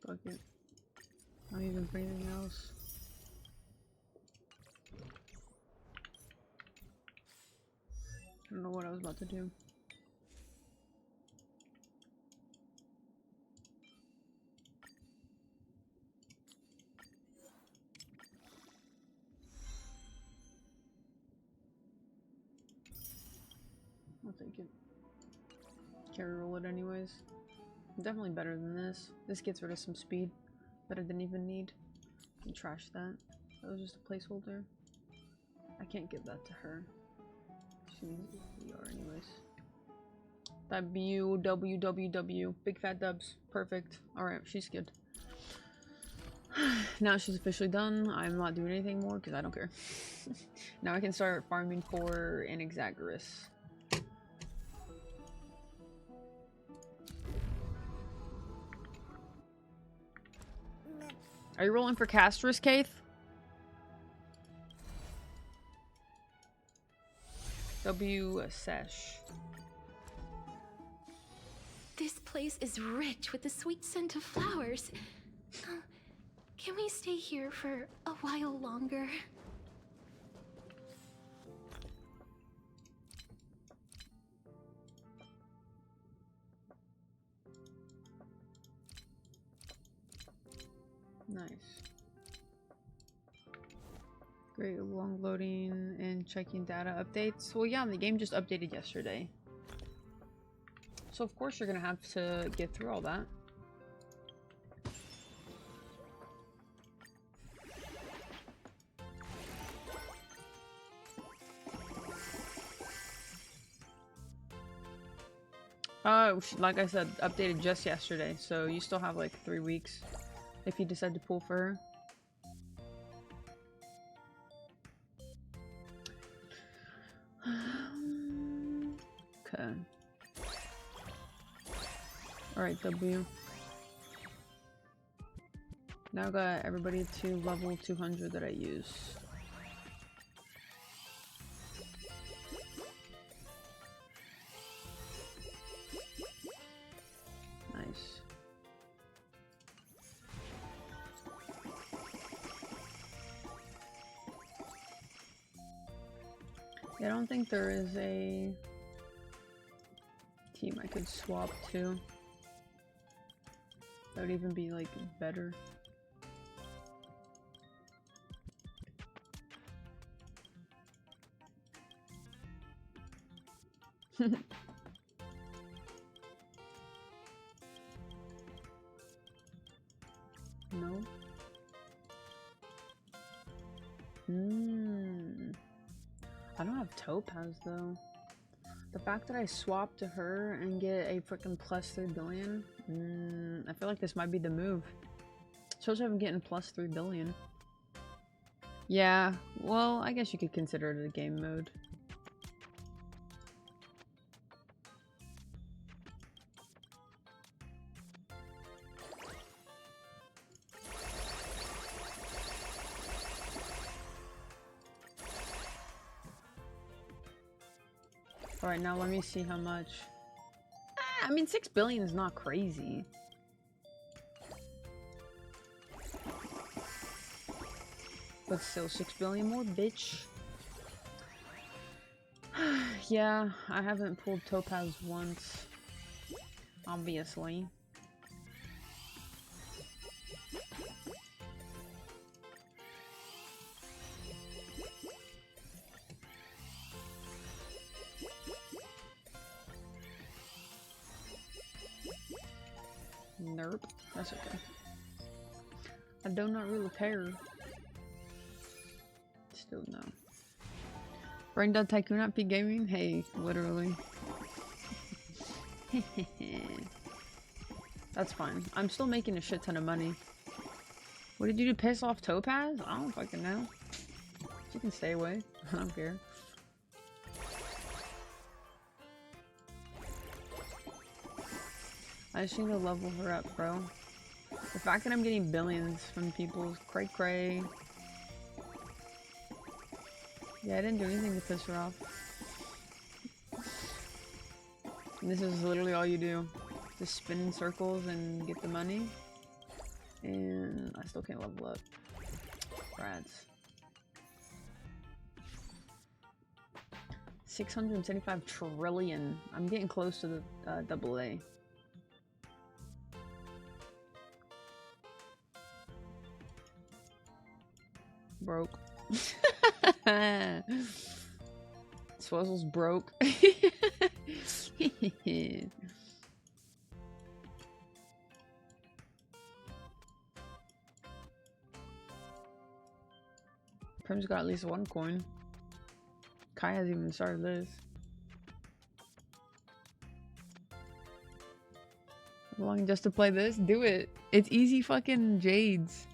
Fuck it. Not even for anything else. I don't know what I was about to do. I'll take it. Carry roll it anyways. Definitely better than this. This gets rid of some speed that I didn't even need. I can trash that. That was just a placeholder. I can't give that to her. She needs VR anyways. WWWW. Big fat dubs. Perfect. Alright, she's good. Now she's officially done. I'm not doing anything more because I don't care. Now I can start farming for an Exagoras. Are you rolling for Castris, Kaith? W Sesh. This place is rich with the sweet scent of flowers. Can we stay here for a while longer? Nice. Great, long loading and checking data updates. Well, yeah, the game just updated yesterday. So of course you're gonna have to get through all that. Like I said, updated just yesterday, so you still have like 3 weeks if you decide to pull for her. Okay. Alright, W. Now I got everybody to level 200 that I use. Nice. Yeah, I don't think there is a team I could swap to. That would even be like better. No. I don't have Topaz though. The fact that I swap to her and get a freaking plus 3 billion, I feel like this might be the move. Especially if I'm getting plus 3 billion. Yeah, well, I guess you could consider it a game mode. Alright, now let me see how much. I mean, 6 billion is not crazy. But still, 6 billion more, bitch. Yeah, I haven't pulled Topaz once. Obviously. Nerp. That's okay. I do not really care. Still no. Brain Dead Tycoon at P Gaming? Hey, literally. That's fine. I'm still making a shit ton of money. What did you do? Piss off Topaz? I don't fucking know. She can stay away. I don't care. I just need to level her up, bro. The fact that I'm getting billions from people is cray cray. Yeah, I didn't do anything to piss her off. And this is literally all you do. Just spin in circles and get the money. And I still can't level up. Rats. 675 trillion. I'm getting close to the AA. Broke. Swizzle's broke. Prim's got at least 1 coin. Kai hasn't even started this. How long just to play this? Do it. It's easy fucking jades.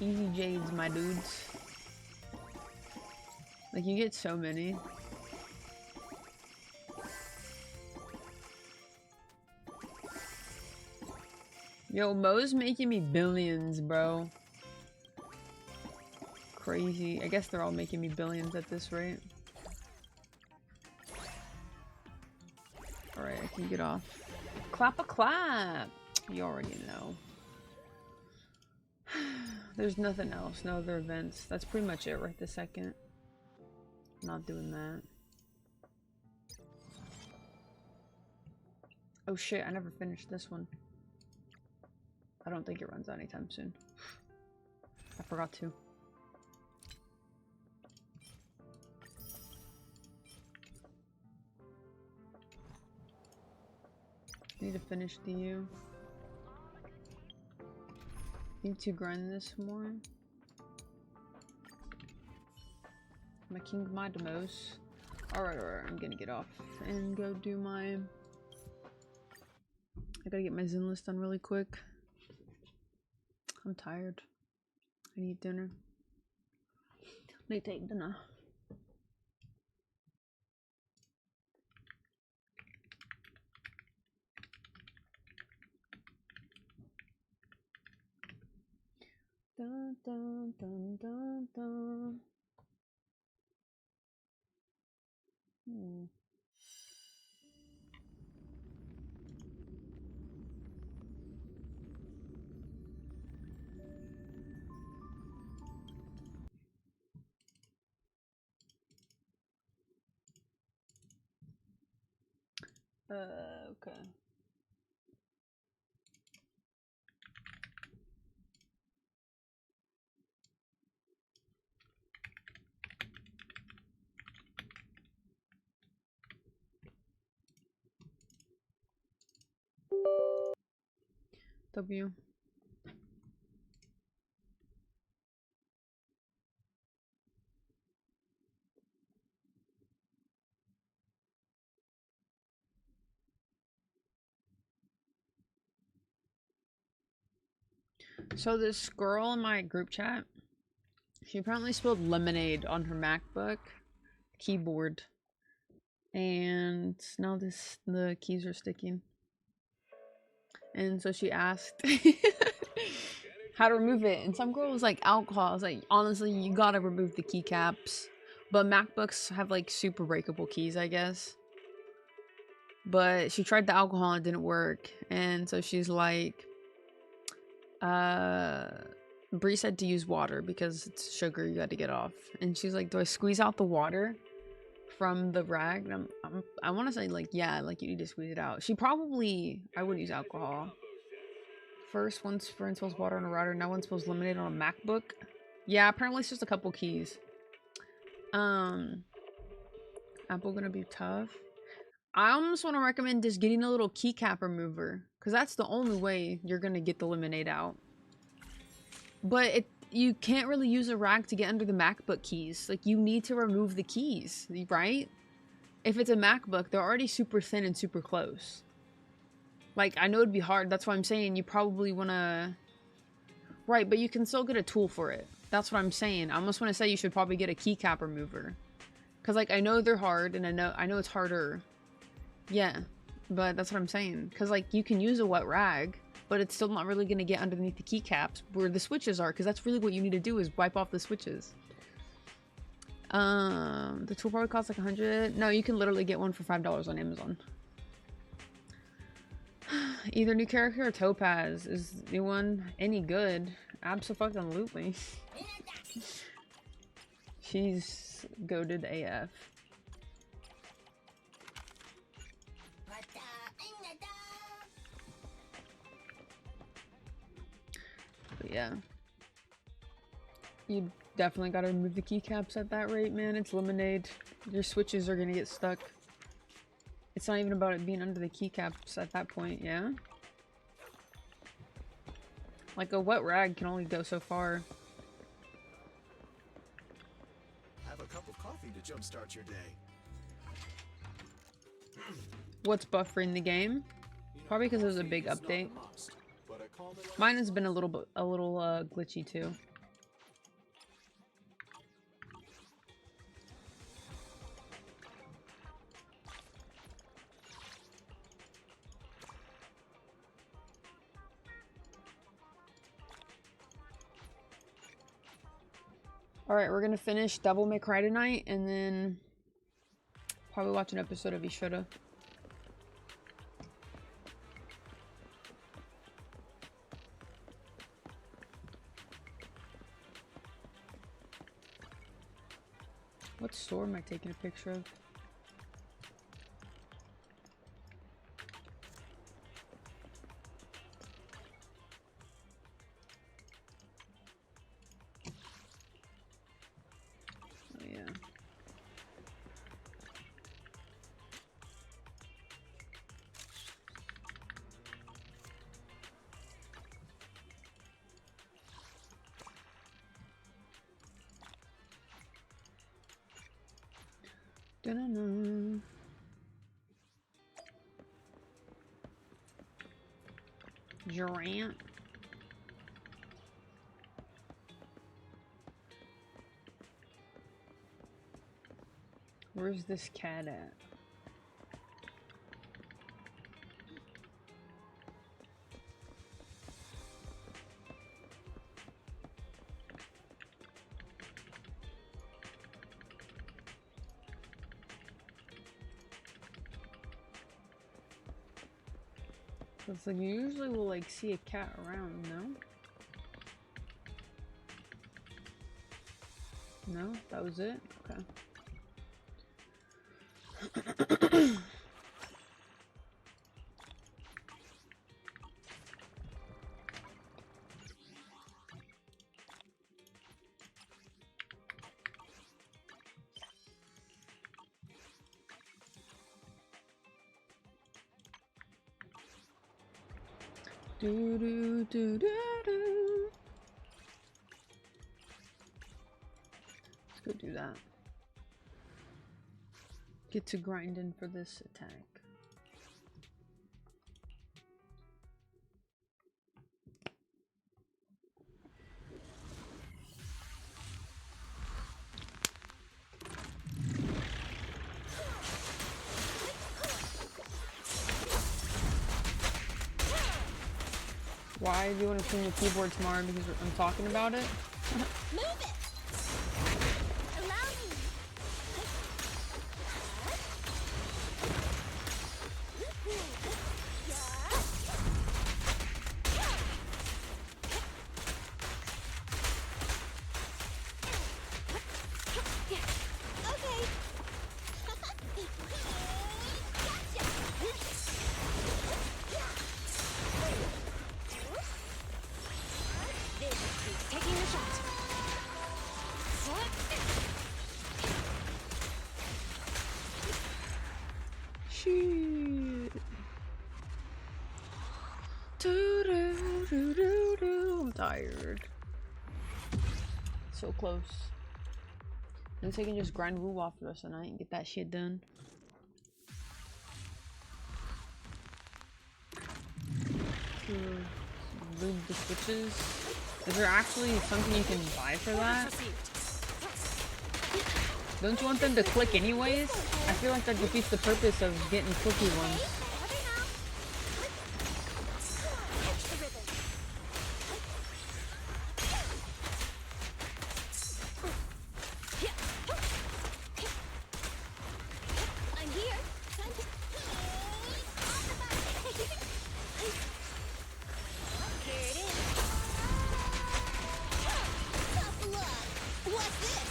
Easy jades, my dudes. Like, you get so many. Yo, Mo's making me billions, bro. Crazy. I guess they're all making me billions at this rate. Alright, I can get off. Clap a clap! You already know. There's nothing else, no other events. That's pretty much it right this second. Not doing that. Oh shit, I never finished this one. I don't think it runs out anytime soon. I forgot to. Need to finish the Need to grind this more. My king, my demos. Alright, I'm gonna get off and go do my... I gotta get my Zen list done really quick. I'm tired. I need dinner. I need to eat dinner. Dun, dun, dun, dun, dun. Okay. W. So this girl in my group chat, she apparently spilled lemonade on her MacBook keyboard, and now the keys are sticking. And so she asked how to remove it, and some girl was like, alcohol. I was like, honestly, you gotta remove the keycaps. But MacBooks have like super breakable keys, I guess. But she tried the alcohol and it didn't work, and so she's like, Bree said to use water because it's sugar, you got to get off. And she's like, do I squeeze out the water from the rag? And I want to say like, yeah, like you need to squeeze it out. I wouldn't use alcohol. First, once friend spills water on a router, now one spills lemonade on a MacBook. Yeah, apparently it's just a couple keys. Apple gonna be tough. I almost want to recommend just getting a little keycap remover, because that's the only way you're gonna get the lemonade out. But you can't really use a rag to get under the MacBook keys. Like, you need to remove the keys, right? If it's a MacBook, they're already super thin and super close. Like, I know it'd be hard. That's why I'm saying you probably want to... Right, but you can still get a tool for it. That's what I'm saying. I almost want to say you should probably get a keycap remover. Because, like, I know they're hard, and I know it's harder. Yeah, but that's what I'm saying. Because, like, you can use a wet rag, but it's still not really going to get underneath the keycaps where the switches are, because that's really what you need to do is wipe off the switches. The tool probably costs like 100. No, you can literally get one for $5 on Amazon. Either new character or Topaz. Is new one any good? Abso-fucking-lutely. She's goated AF. But yeah. You definitely gotta remove the keycaps at that rate, man. It's lemonade. Your switches are gonna get stuck. It's not even about it being under the keycaps at that point, yeah? Like, a wet rag can only go so far. Have a cup of coffee to jumpstart your day. What's buffering the game? Probably because it was a big update. Mine has been a little glitchy too. Alright, we're gonna finish Devil May Cry tonight, and then probably watch an episode of Ishoda. What store am I taking a picture of? Oh yeah. Da-na-na. Durant. Where's this cat at? It's like you usually will like see a cat around, no? No? That was it? Okay. Do do do do do. Let's go do that. Get to grinding for this attack. Why do you want to clean your keyboard tomorrow? Because I'm talking about it? Move it! Allow me! Okay. Taking the shot. Shit. Do, do, do, do, do. I'm tired. So close. At least I can just grind woo off the rest of the night and get that shit done. Lube the switches. Is there actually something you can buy for that? Don't you want them to click anyways? I feel like that defeats the purpose of getting clicky ones. I'm here. Time to... Here it is. Tough luck. What's this?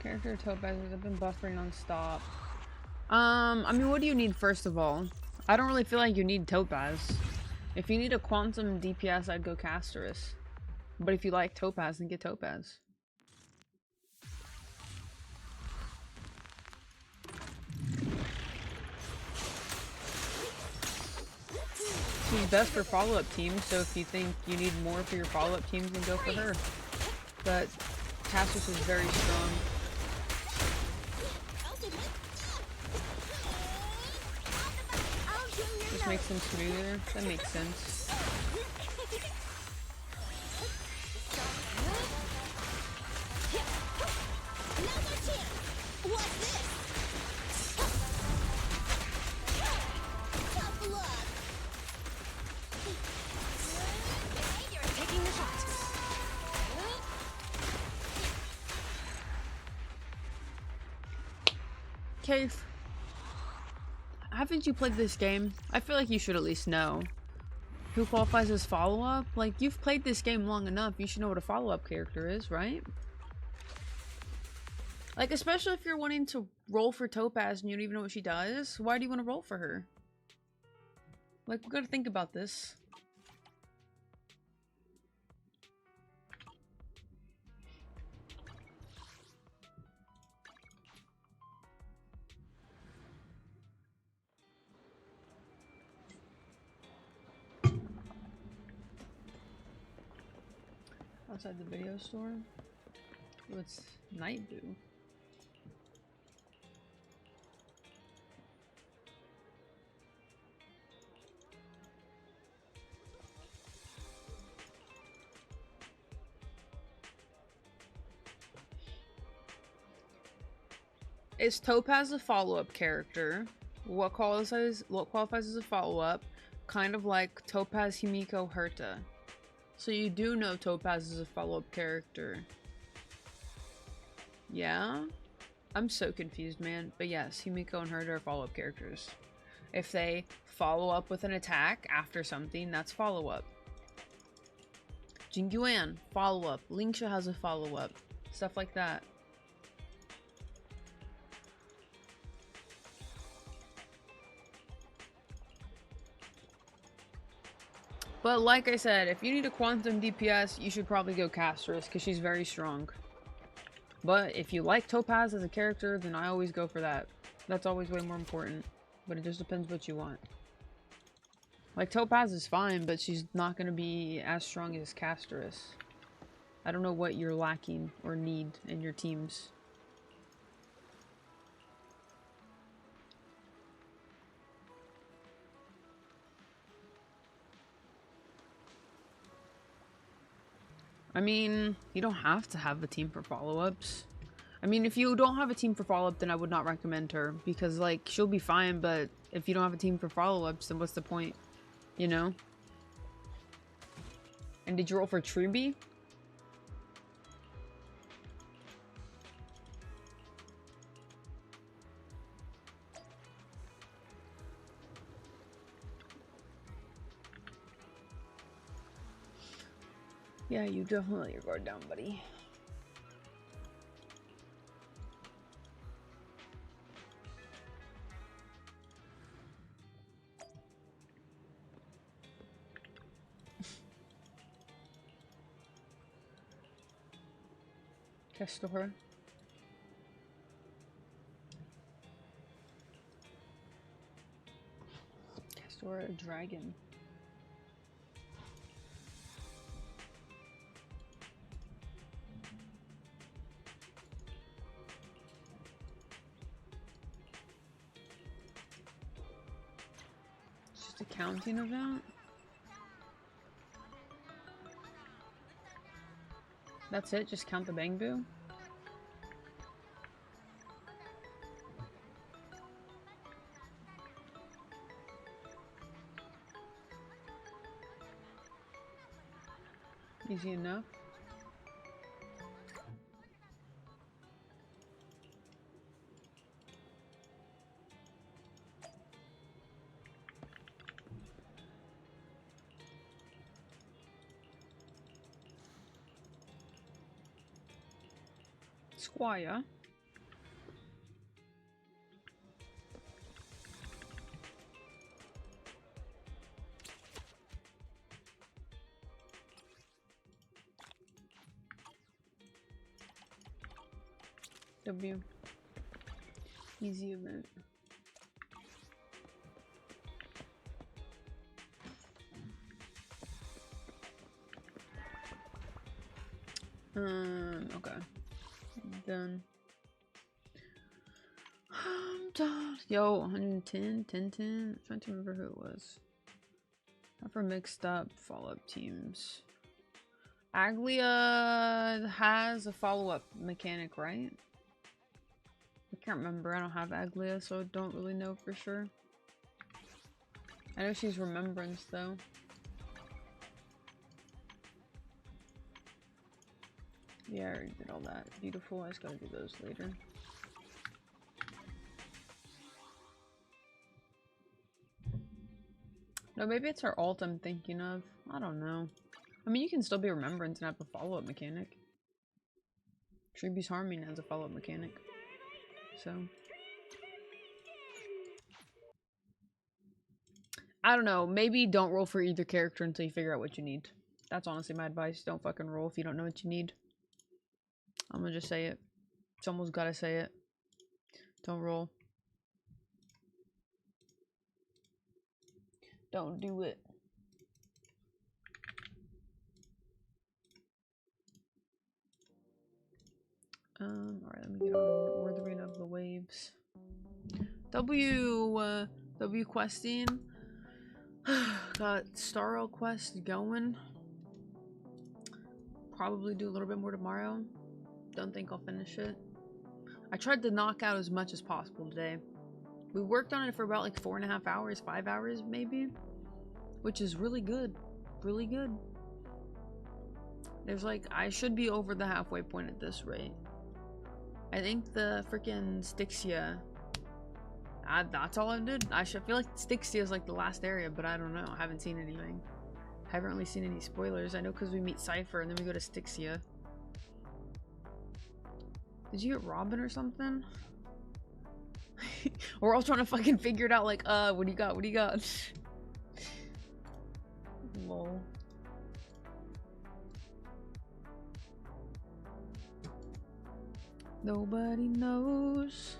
Character topazes have been buffering non-stop. I mean, what do you need first of all? I don't really feel like you need topaz. If you need a quantum DPS, I'd go Casterus. But if you like topaz, then get topaz. She's best for follow-up teams, so if you think you need more for your follow-up teams, then go for her. But Casterus is very strong. Just makes them smoother. That makes sense. What's this? Tough luck. You're taking the shot. Cave, haven't you played this game? I feel like you should at least know. Who qualifies as follow-up? Like, you've played this game long enough, you should know what a follow-up character is, right? Like, especially if you're wanting to roll for Topaz and you don't even know what she does. Why do you want to roll for her? Like, we gotta think about this. outside the video store? Oh, it's Night Boo. Is Topaz a follow-up character? What qualifies as a follow-up? Kind of like Topaz Himiko Herta. So you do know Topaz is a follow-up character. Yeah? I'm so confused, man. But yes, Himiko and Herta are follow-up characters. If they follow up with an attack after something, that's follow-up. Jingyuan, follow-up. Lingsha has a follow-up. Stuff like that. But like I said, if you need a quantum DPS, you should probably go Castress, because she's very strong. But if you like Topaz as a character, then I always go for that. That's always way more important. But it just depends what you want. Like, Topaz is fine, but she's not going to be as strong as Castress. I don't know what you're lacking or need in your teams. I mean, you don't have to have a team for follow-ups. I mean, if you don't have a team for follow-up, then I would not recommend her. Because, like, she'll be fine, but if you don't have a team for follow-ups, then what's the point? You know? And did you roll for Truby? Yeah, you definitely let your guard down, buddy. Kestora. Kestora, a dragon. It's just a counting event? That's it? Just count the Bangbu? Easy enough. Squire. W. Easy event. Okay. Done. I'm done. Yo, 110, 10, 10. I'm trying to remember who it was. Not for mixed up follow-up teams. Aglia has a follow-up mechanic, right? I can't remember. I don't have Aglia, so I don't really know for sure. I know she's Remembrance, though. Yeah, I already did all that. Beautiful. I just gotta do those later. No, maybe it's her ult I'm thinking of. I don't know. I mean, you can still be Remembrance and have a follow-up mechanic. Treeby's Harming has a follow-up mechanic. So. I don't know. Maybe don't roll for either character until you figure out what you need. That's honestly my advice. Don't fucking roll if you don't know what you need. I'm gonna just say it. Someone's gotta say it. Don't roll. Don't do it. Alright, let me get on Ordering of the Waves. W questing. Got Starro quest going. Probably do a little bit more tomorrow. Don't think I'll finish it. I tried to knock out as much as possible today. We worked on it for about like 4.5 hours, 5 hours maybe, which is really good. Really good. There's like, I should be over the halfway point at this rate. I think the freaking Styxia, that's all I did. I feel like Styxia is like the last area, but I don't know. I haven't seen anything. I haven't really seen any spoilers. I know because we meet Cypher and then we go to Styxia. Did you get Robin or something? We're all trying to fucking figure it out like, what do you got? What do you got? Lol. Nobody knows.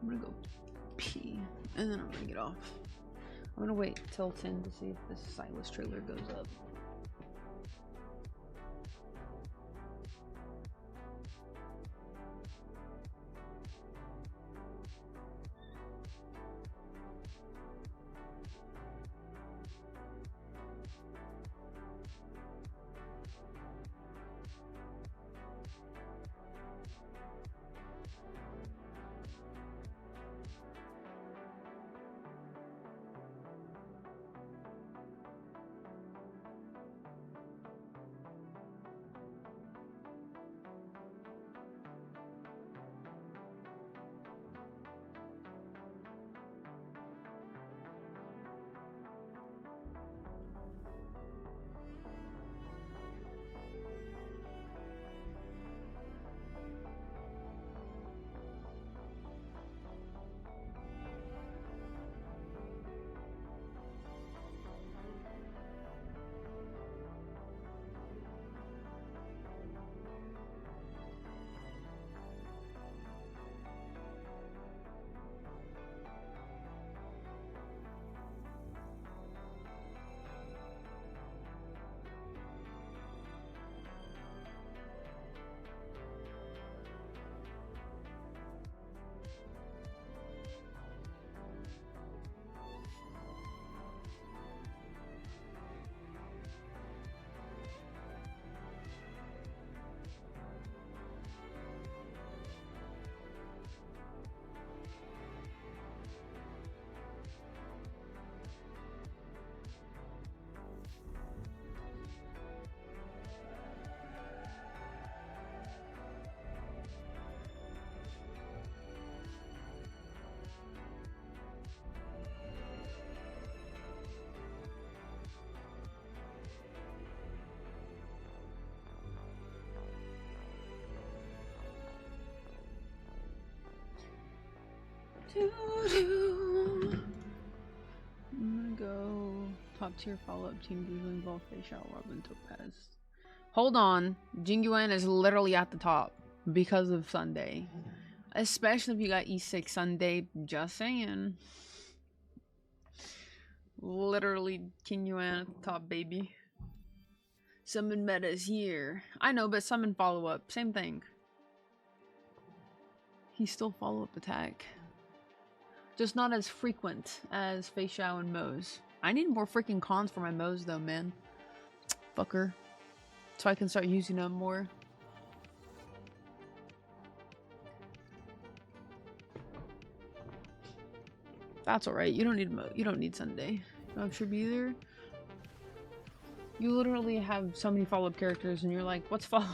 I'm gonna go pee and then I'm gonna get off. I'm gonna wait till 10 to see if this Silas trailer goes up. I'm gonna go top tier follow-up team usually involve Facial, Robin, Topaz. Hold on, Jingyuan is literally at the top because of Sunday. Especially if you got E6 Sunday, just saying. Literally King Yuan at the top, baby. Summon meta is here. I know, but summon follow-up, same thing. He's still follow-up attack. Just not as frequent as Fei Xiao and Moe's. I need more freaking cons for my Moe's though, man. Fucker. So I can start using them more. That's alright. You don't need you don't need Sunday. You don't have Trib either. You literally have so many follow-up characters and you're like, what's follow-up?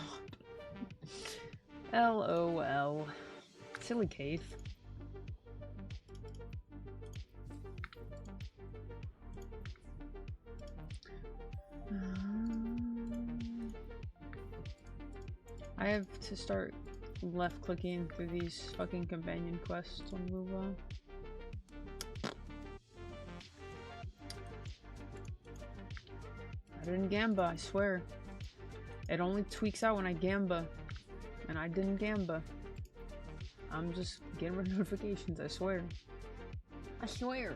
LOL. Silly Keith. I have to start left clicking through these fucking companion quests on Wuwa. I didn't Gamba, I swear. It only tweaks out when I Gamba. And I didn't Gamba. I'm just getting rid of notifications, I swear. I swear.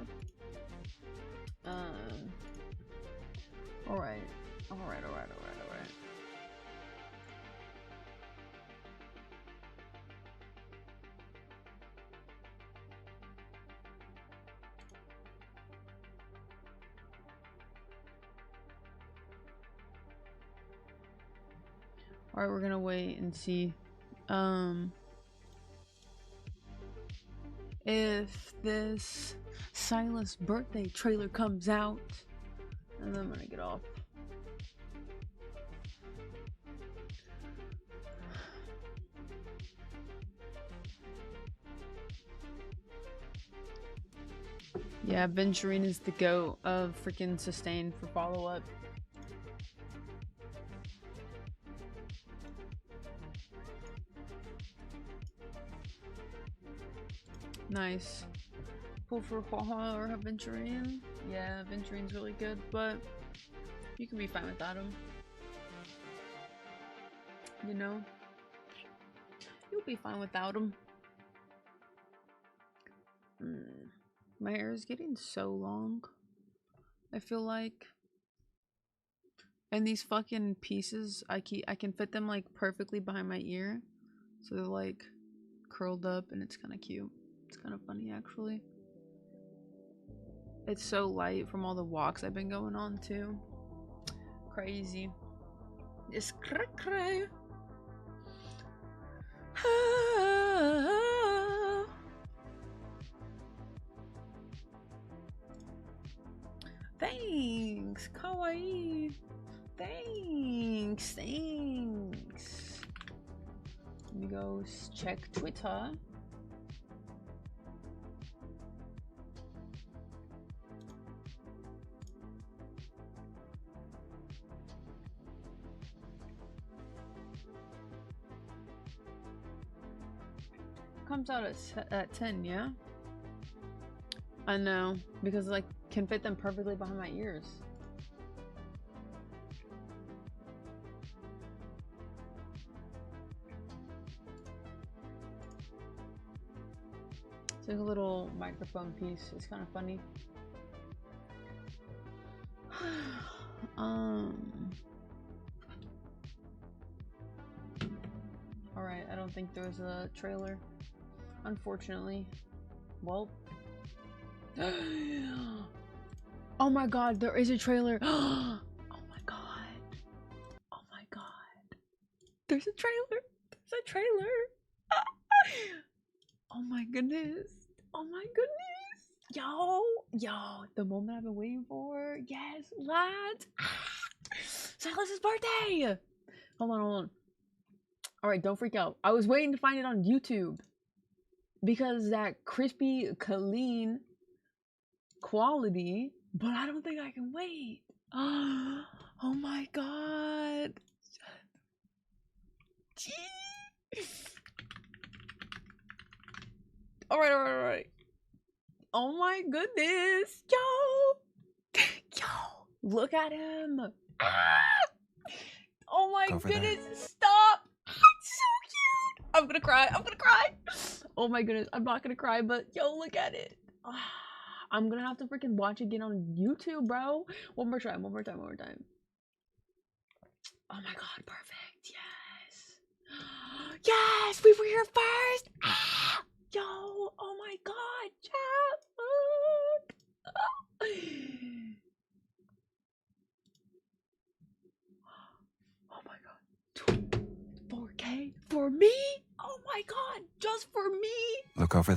Alright. Alright. Alright, we're gonna wait and see if this Silas birthday trailer comes out, and then I'm gonna get off. Yeah, Venturine is the GOAT of freaking sustain for follow-up. Nice. Pull for Huaha or Venturine. Yeah, Venturine's really good, but you can be fine without him. You know? You'll be fine without him. My hair is getting so long, I feel like. And these fucking pieces, I can fit them like perfectly behind my ear. So they're like curled up and it's kind of cute. It's kind of funny actually. It's so light from all the walks I've been going on too. Crazy. It's cray. Thanks, kawaii. Thanks. Let me go check Twitter. Comes out at 10, yeah? I know, because like can fit them perfectly behind my ears. It's like a little microphone piece. It's kind of funny. Alright, I don't think there's a trailer. Unfortunately. Well. Oh my god, there is a trailer. Oh my god. Oh my god. There's a trailer. There's a trailer. Oh my goodness. Oh my goodness. Yo, the moment I've been waiting for. Yes, lads. Silas's birthday. Hold on. Alright, don't freak out. I was waiting to find it on YouTube. Because that crispy, clean quality, but I don't think I can wait. Oh my god. Alright. Oh my goodness. Yo, look at him. Oh my goodness, stop. It's so cute. I'm gonna cry. Oh my goodness, I'm not gonna cry, but yo, look at it. I'm gonna have to freaking watch it again on YouTube, bro. One more time. Oh my god, perfect. Yes, we were here first. Yo, oh my god, chat. Oh my god. 4K for me? Oh my god, just for me? Look over.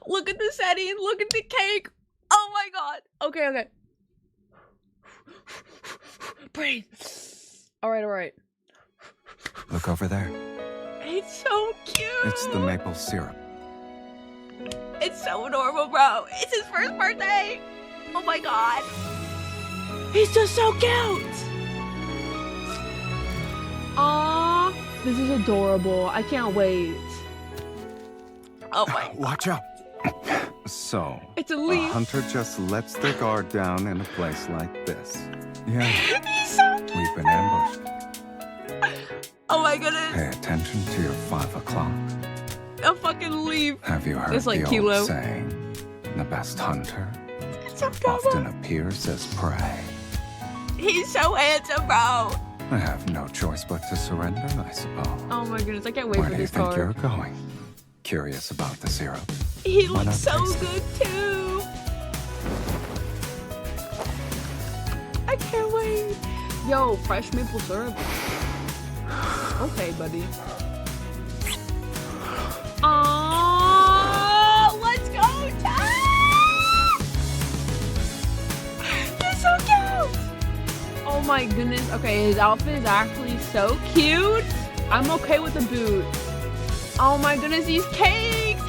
Look at the setting, look at the cake. Oh my god. Okay. Breathe. Alright. Look over there. It's so cute. It's the maple syrup. It's so adorable, bro. It's his first birthday. Oh my god. He's just so cute. Aww. This is adorable. I can't wait. Oh my. Watch out. So, it's a leaf. A hunter just lets their guard down in a place like this. Yeah. He's so cute. We've been ambushed. Oh my goodness. Pay attention to your 5 o'clock. A fucking leaf. Have you heard it's like the Kilo. old saying, the best hunter so often appears as prey? He's so handsome, bro. I have no choice but to surrender, I suppose. Oh my goodness, I can't wait Where for do you this think card. you're going? Curious about the syrup? He Why looks not so taste it? good too. I can't wait. Yo, fresh maple syrup. Okay, buddy. Let's go, Chad! He's so cute. Oh my goodness. Okay, his outfit is actually so cute. I'm okay with the boot. Oh my goodness, these cakes!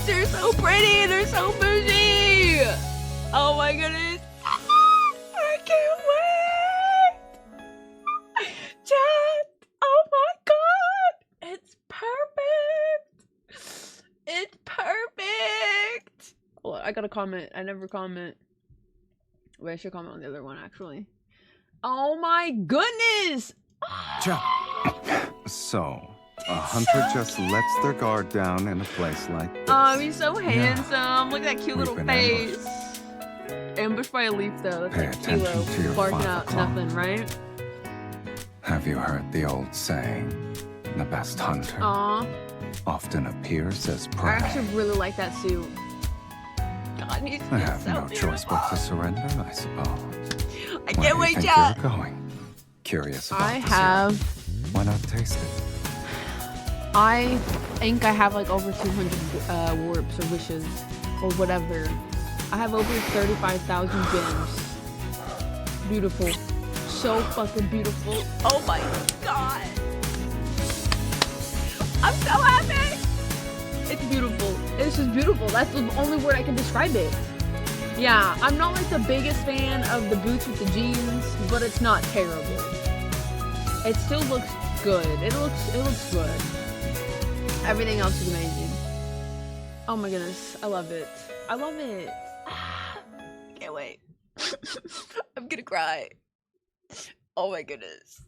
They're so pretty. They're so bougie. Oh my goodness. I can't wait. Chat. Oh my god. It's perfect. It's perfect. Hold on, I gotta comment. I never comment. Wait, I should comment on the other one actually. Oh my goodness. So, a hunter just lets their guard down in a place like this. Oh, he's so handsome. Yeah. Look at that cute We've little been face. Ambushed by a leaf though. That's Pay like attention Kilo to your barking 5 out o'clock. nothing, right? Have you heard the old saying? The best hunter Aw. often appears as I prey. actually really like that suit. God, he's I have so no beautiful. choice but to surrender, I suppose. I Where can't do you wait, think chat. you're going? Curious about I the have. syrup? Why not taste it? I think I have like over 200 warps or wishes or whatever. I have over 35,000 gems. Beautiful. So fucking beautiful. Oh my god. I'm so happy. It's beautiful. It's just beautiful. That's the only word I can describe it. Yeah, I'm not like the biggest fan of the boots with the jeans, but it's not terrible. It still looks good. It looks good. Everything else is amazing. Oh my goodness. I love it. I love it. Can't wait. I'm gonna cry. Oh my goodness.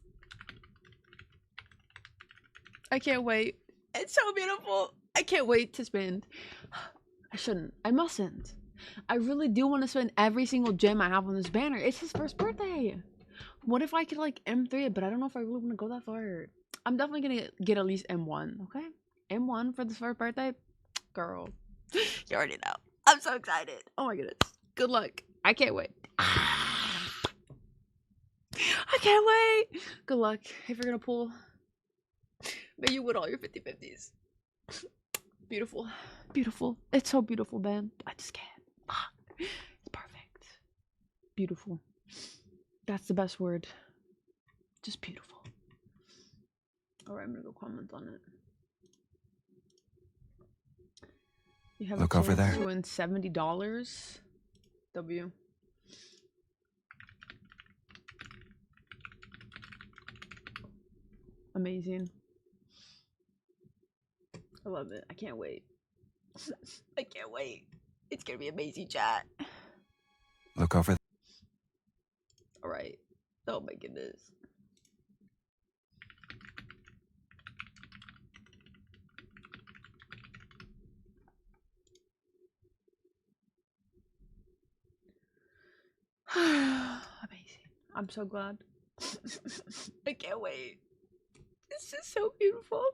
I can't wait. It's so beautiful. I can't wait to spend. I shouldn't. I mustn't. I really do want to spend every single gem I have on this banner. It's his first birthday. What if I could like M3 it, but I don't know if I really want to go that far. I'm definitely gonna get at least M1, okay? M1 for this first birthday? Girl. You already know. I'm so excited. Oh my goodness. Good luck. I can't wait. I can't wait. Good luck. If you're gonna pull, may you win all your 50/50s. Beautiful. Beautiful. It's so beautiful, man. I just can't. It's perfect. Beautiful. That's the best word. Just beautiful. Alright, I'm gonna go comment on it. You have Look a over chance there. to win $70. W. Amazing. I love it. I can't wait. I can't wait. It's gonna be amazing, chat. Look over there. Alright. Oh my goodness. Amazing. I'm so glad. I can't wait. It's just so beautiful.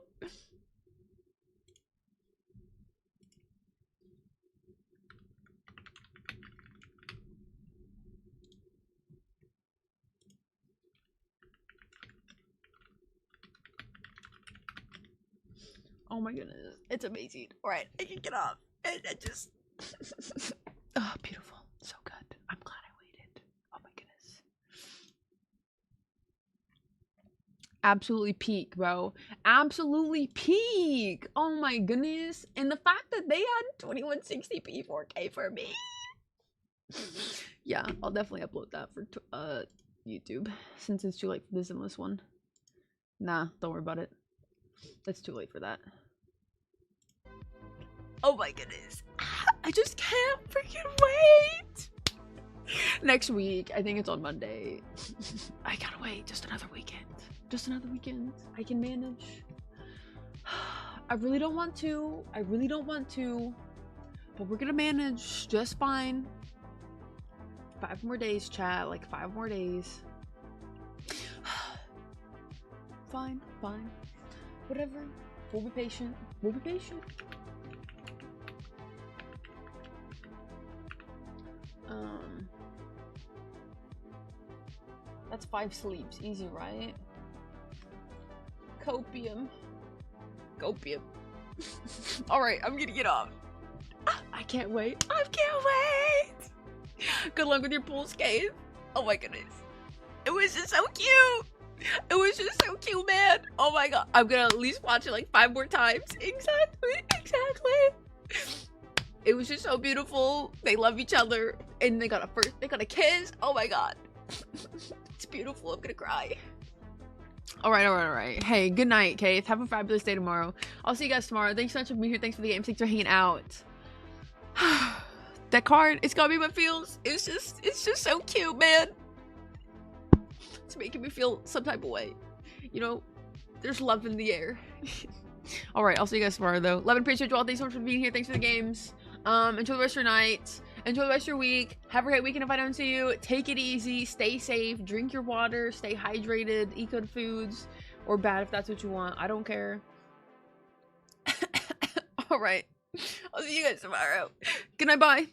Oh my goodness. It's amazing. Alright, I can get off. And I just oh, beautiful. So good. I'm glad I waited. Oh my goodness. Absolutely peak, bro. Absolutely peak. Oh my goodness. And the fact that they had 2160p 4K for me. Yeah, I'll definitely upload that for YouTube since it's too late for the Zimless one. Nah, don't worry about it. It's too late for that. Oh my goodness. I just can't freaking wait. Next week. I think it's on Monday. I gotta wait just another weekend. Just another weekend. I can manage. I really don't want to. I really don't want to. But we're gonna manage just fine. 5 more days, chat. Like 5 more days. Fine, fine. Whatever. We'll be patient. We'll be patient. That's 5 sleeps. Easy, right? Copium. Copium. Alright, I'm gonna get off. I can't wait. I can't wait! Good luck with your pool skate. Oh my goodness. It was just so cute! It was just so cute, man! Oh my god. I'm gonna at least watch it like 5 more times. Exactly, exactly. It was just so beautiful. They love each other. And they got a kiss. Oh my god. It's beautiful. I'm gonna cry. Alright. Hey, good night, Keith. Have a fabulous day tomorrow. I'll see you guys tomorrow. Thanks so much for being here. Thanks for the game. Thanks for hanging out. That card, it's got me in my feels. It's just so cute, man. It's making me feel some type of way. You know, there's love in the air. Alright, I'll see you guys tomorrow, though. Love and appreciate you all. Thanks so much for being here. Thanks for the games. Enjoy the rest of your night. Enjoy the rest of your week. Have a great weekend if I don't see you. Take it easy. Stay safe. Drink your water. Stay hydrated. Eat good foods. Or bad if that's what you want. I don't care. Alright. I'll see you guys tomorrow. Good night. Bye.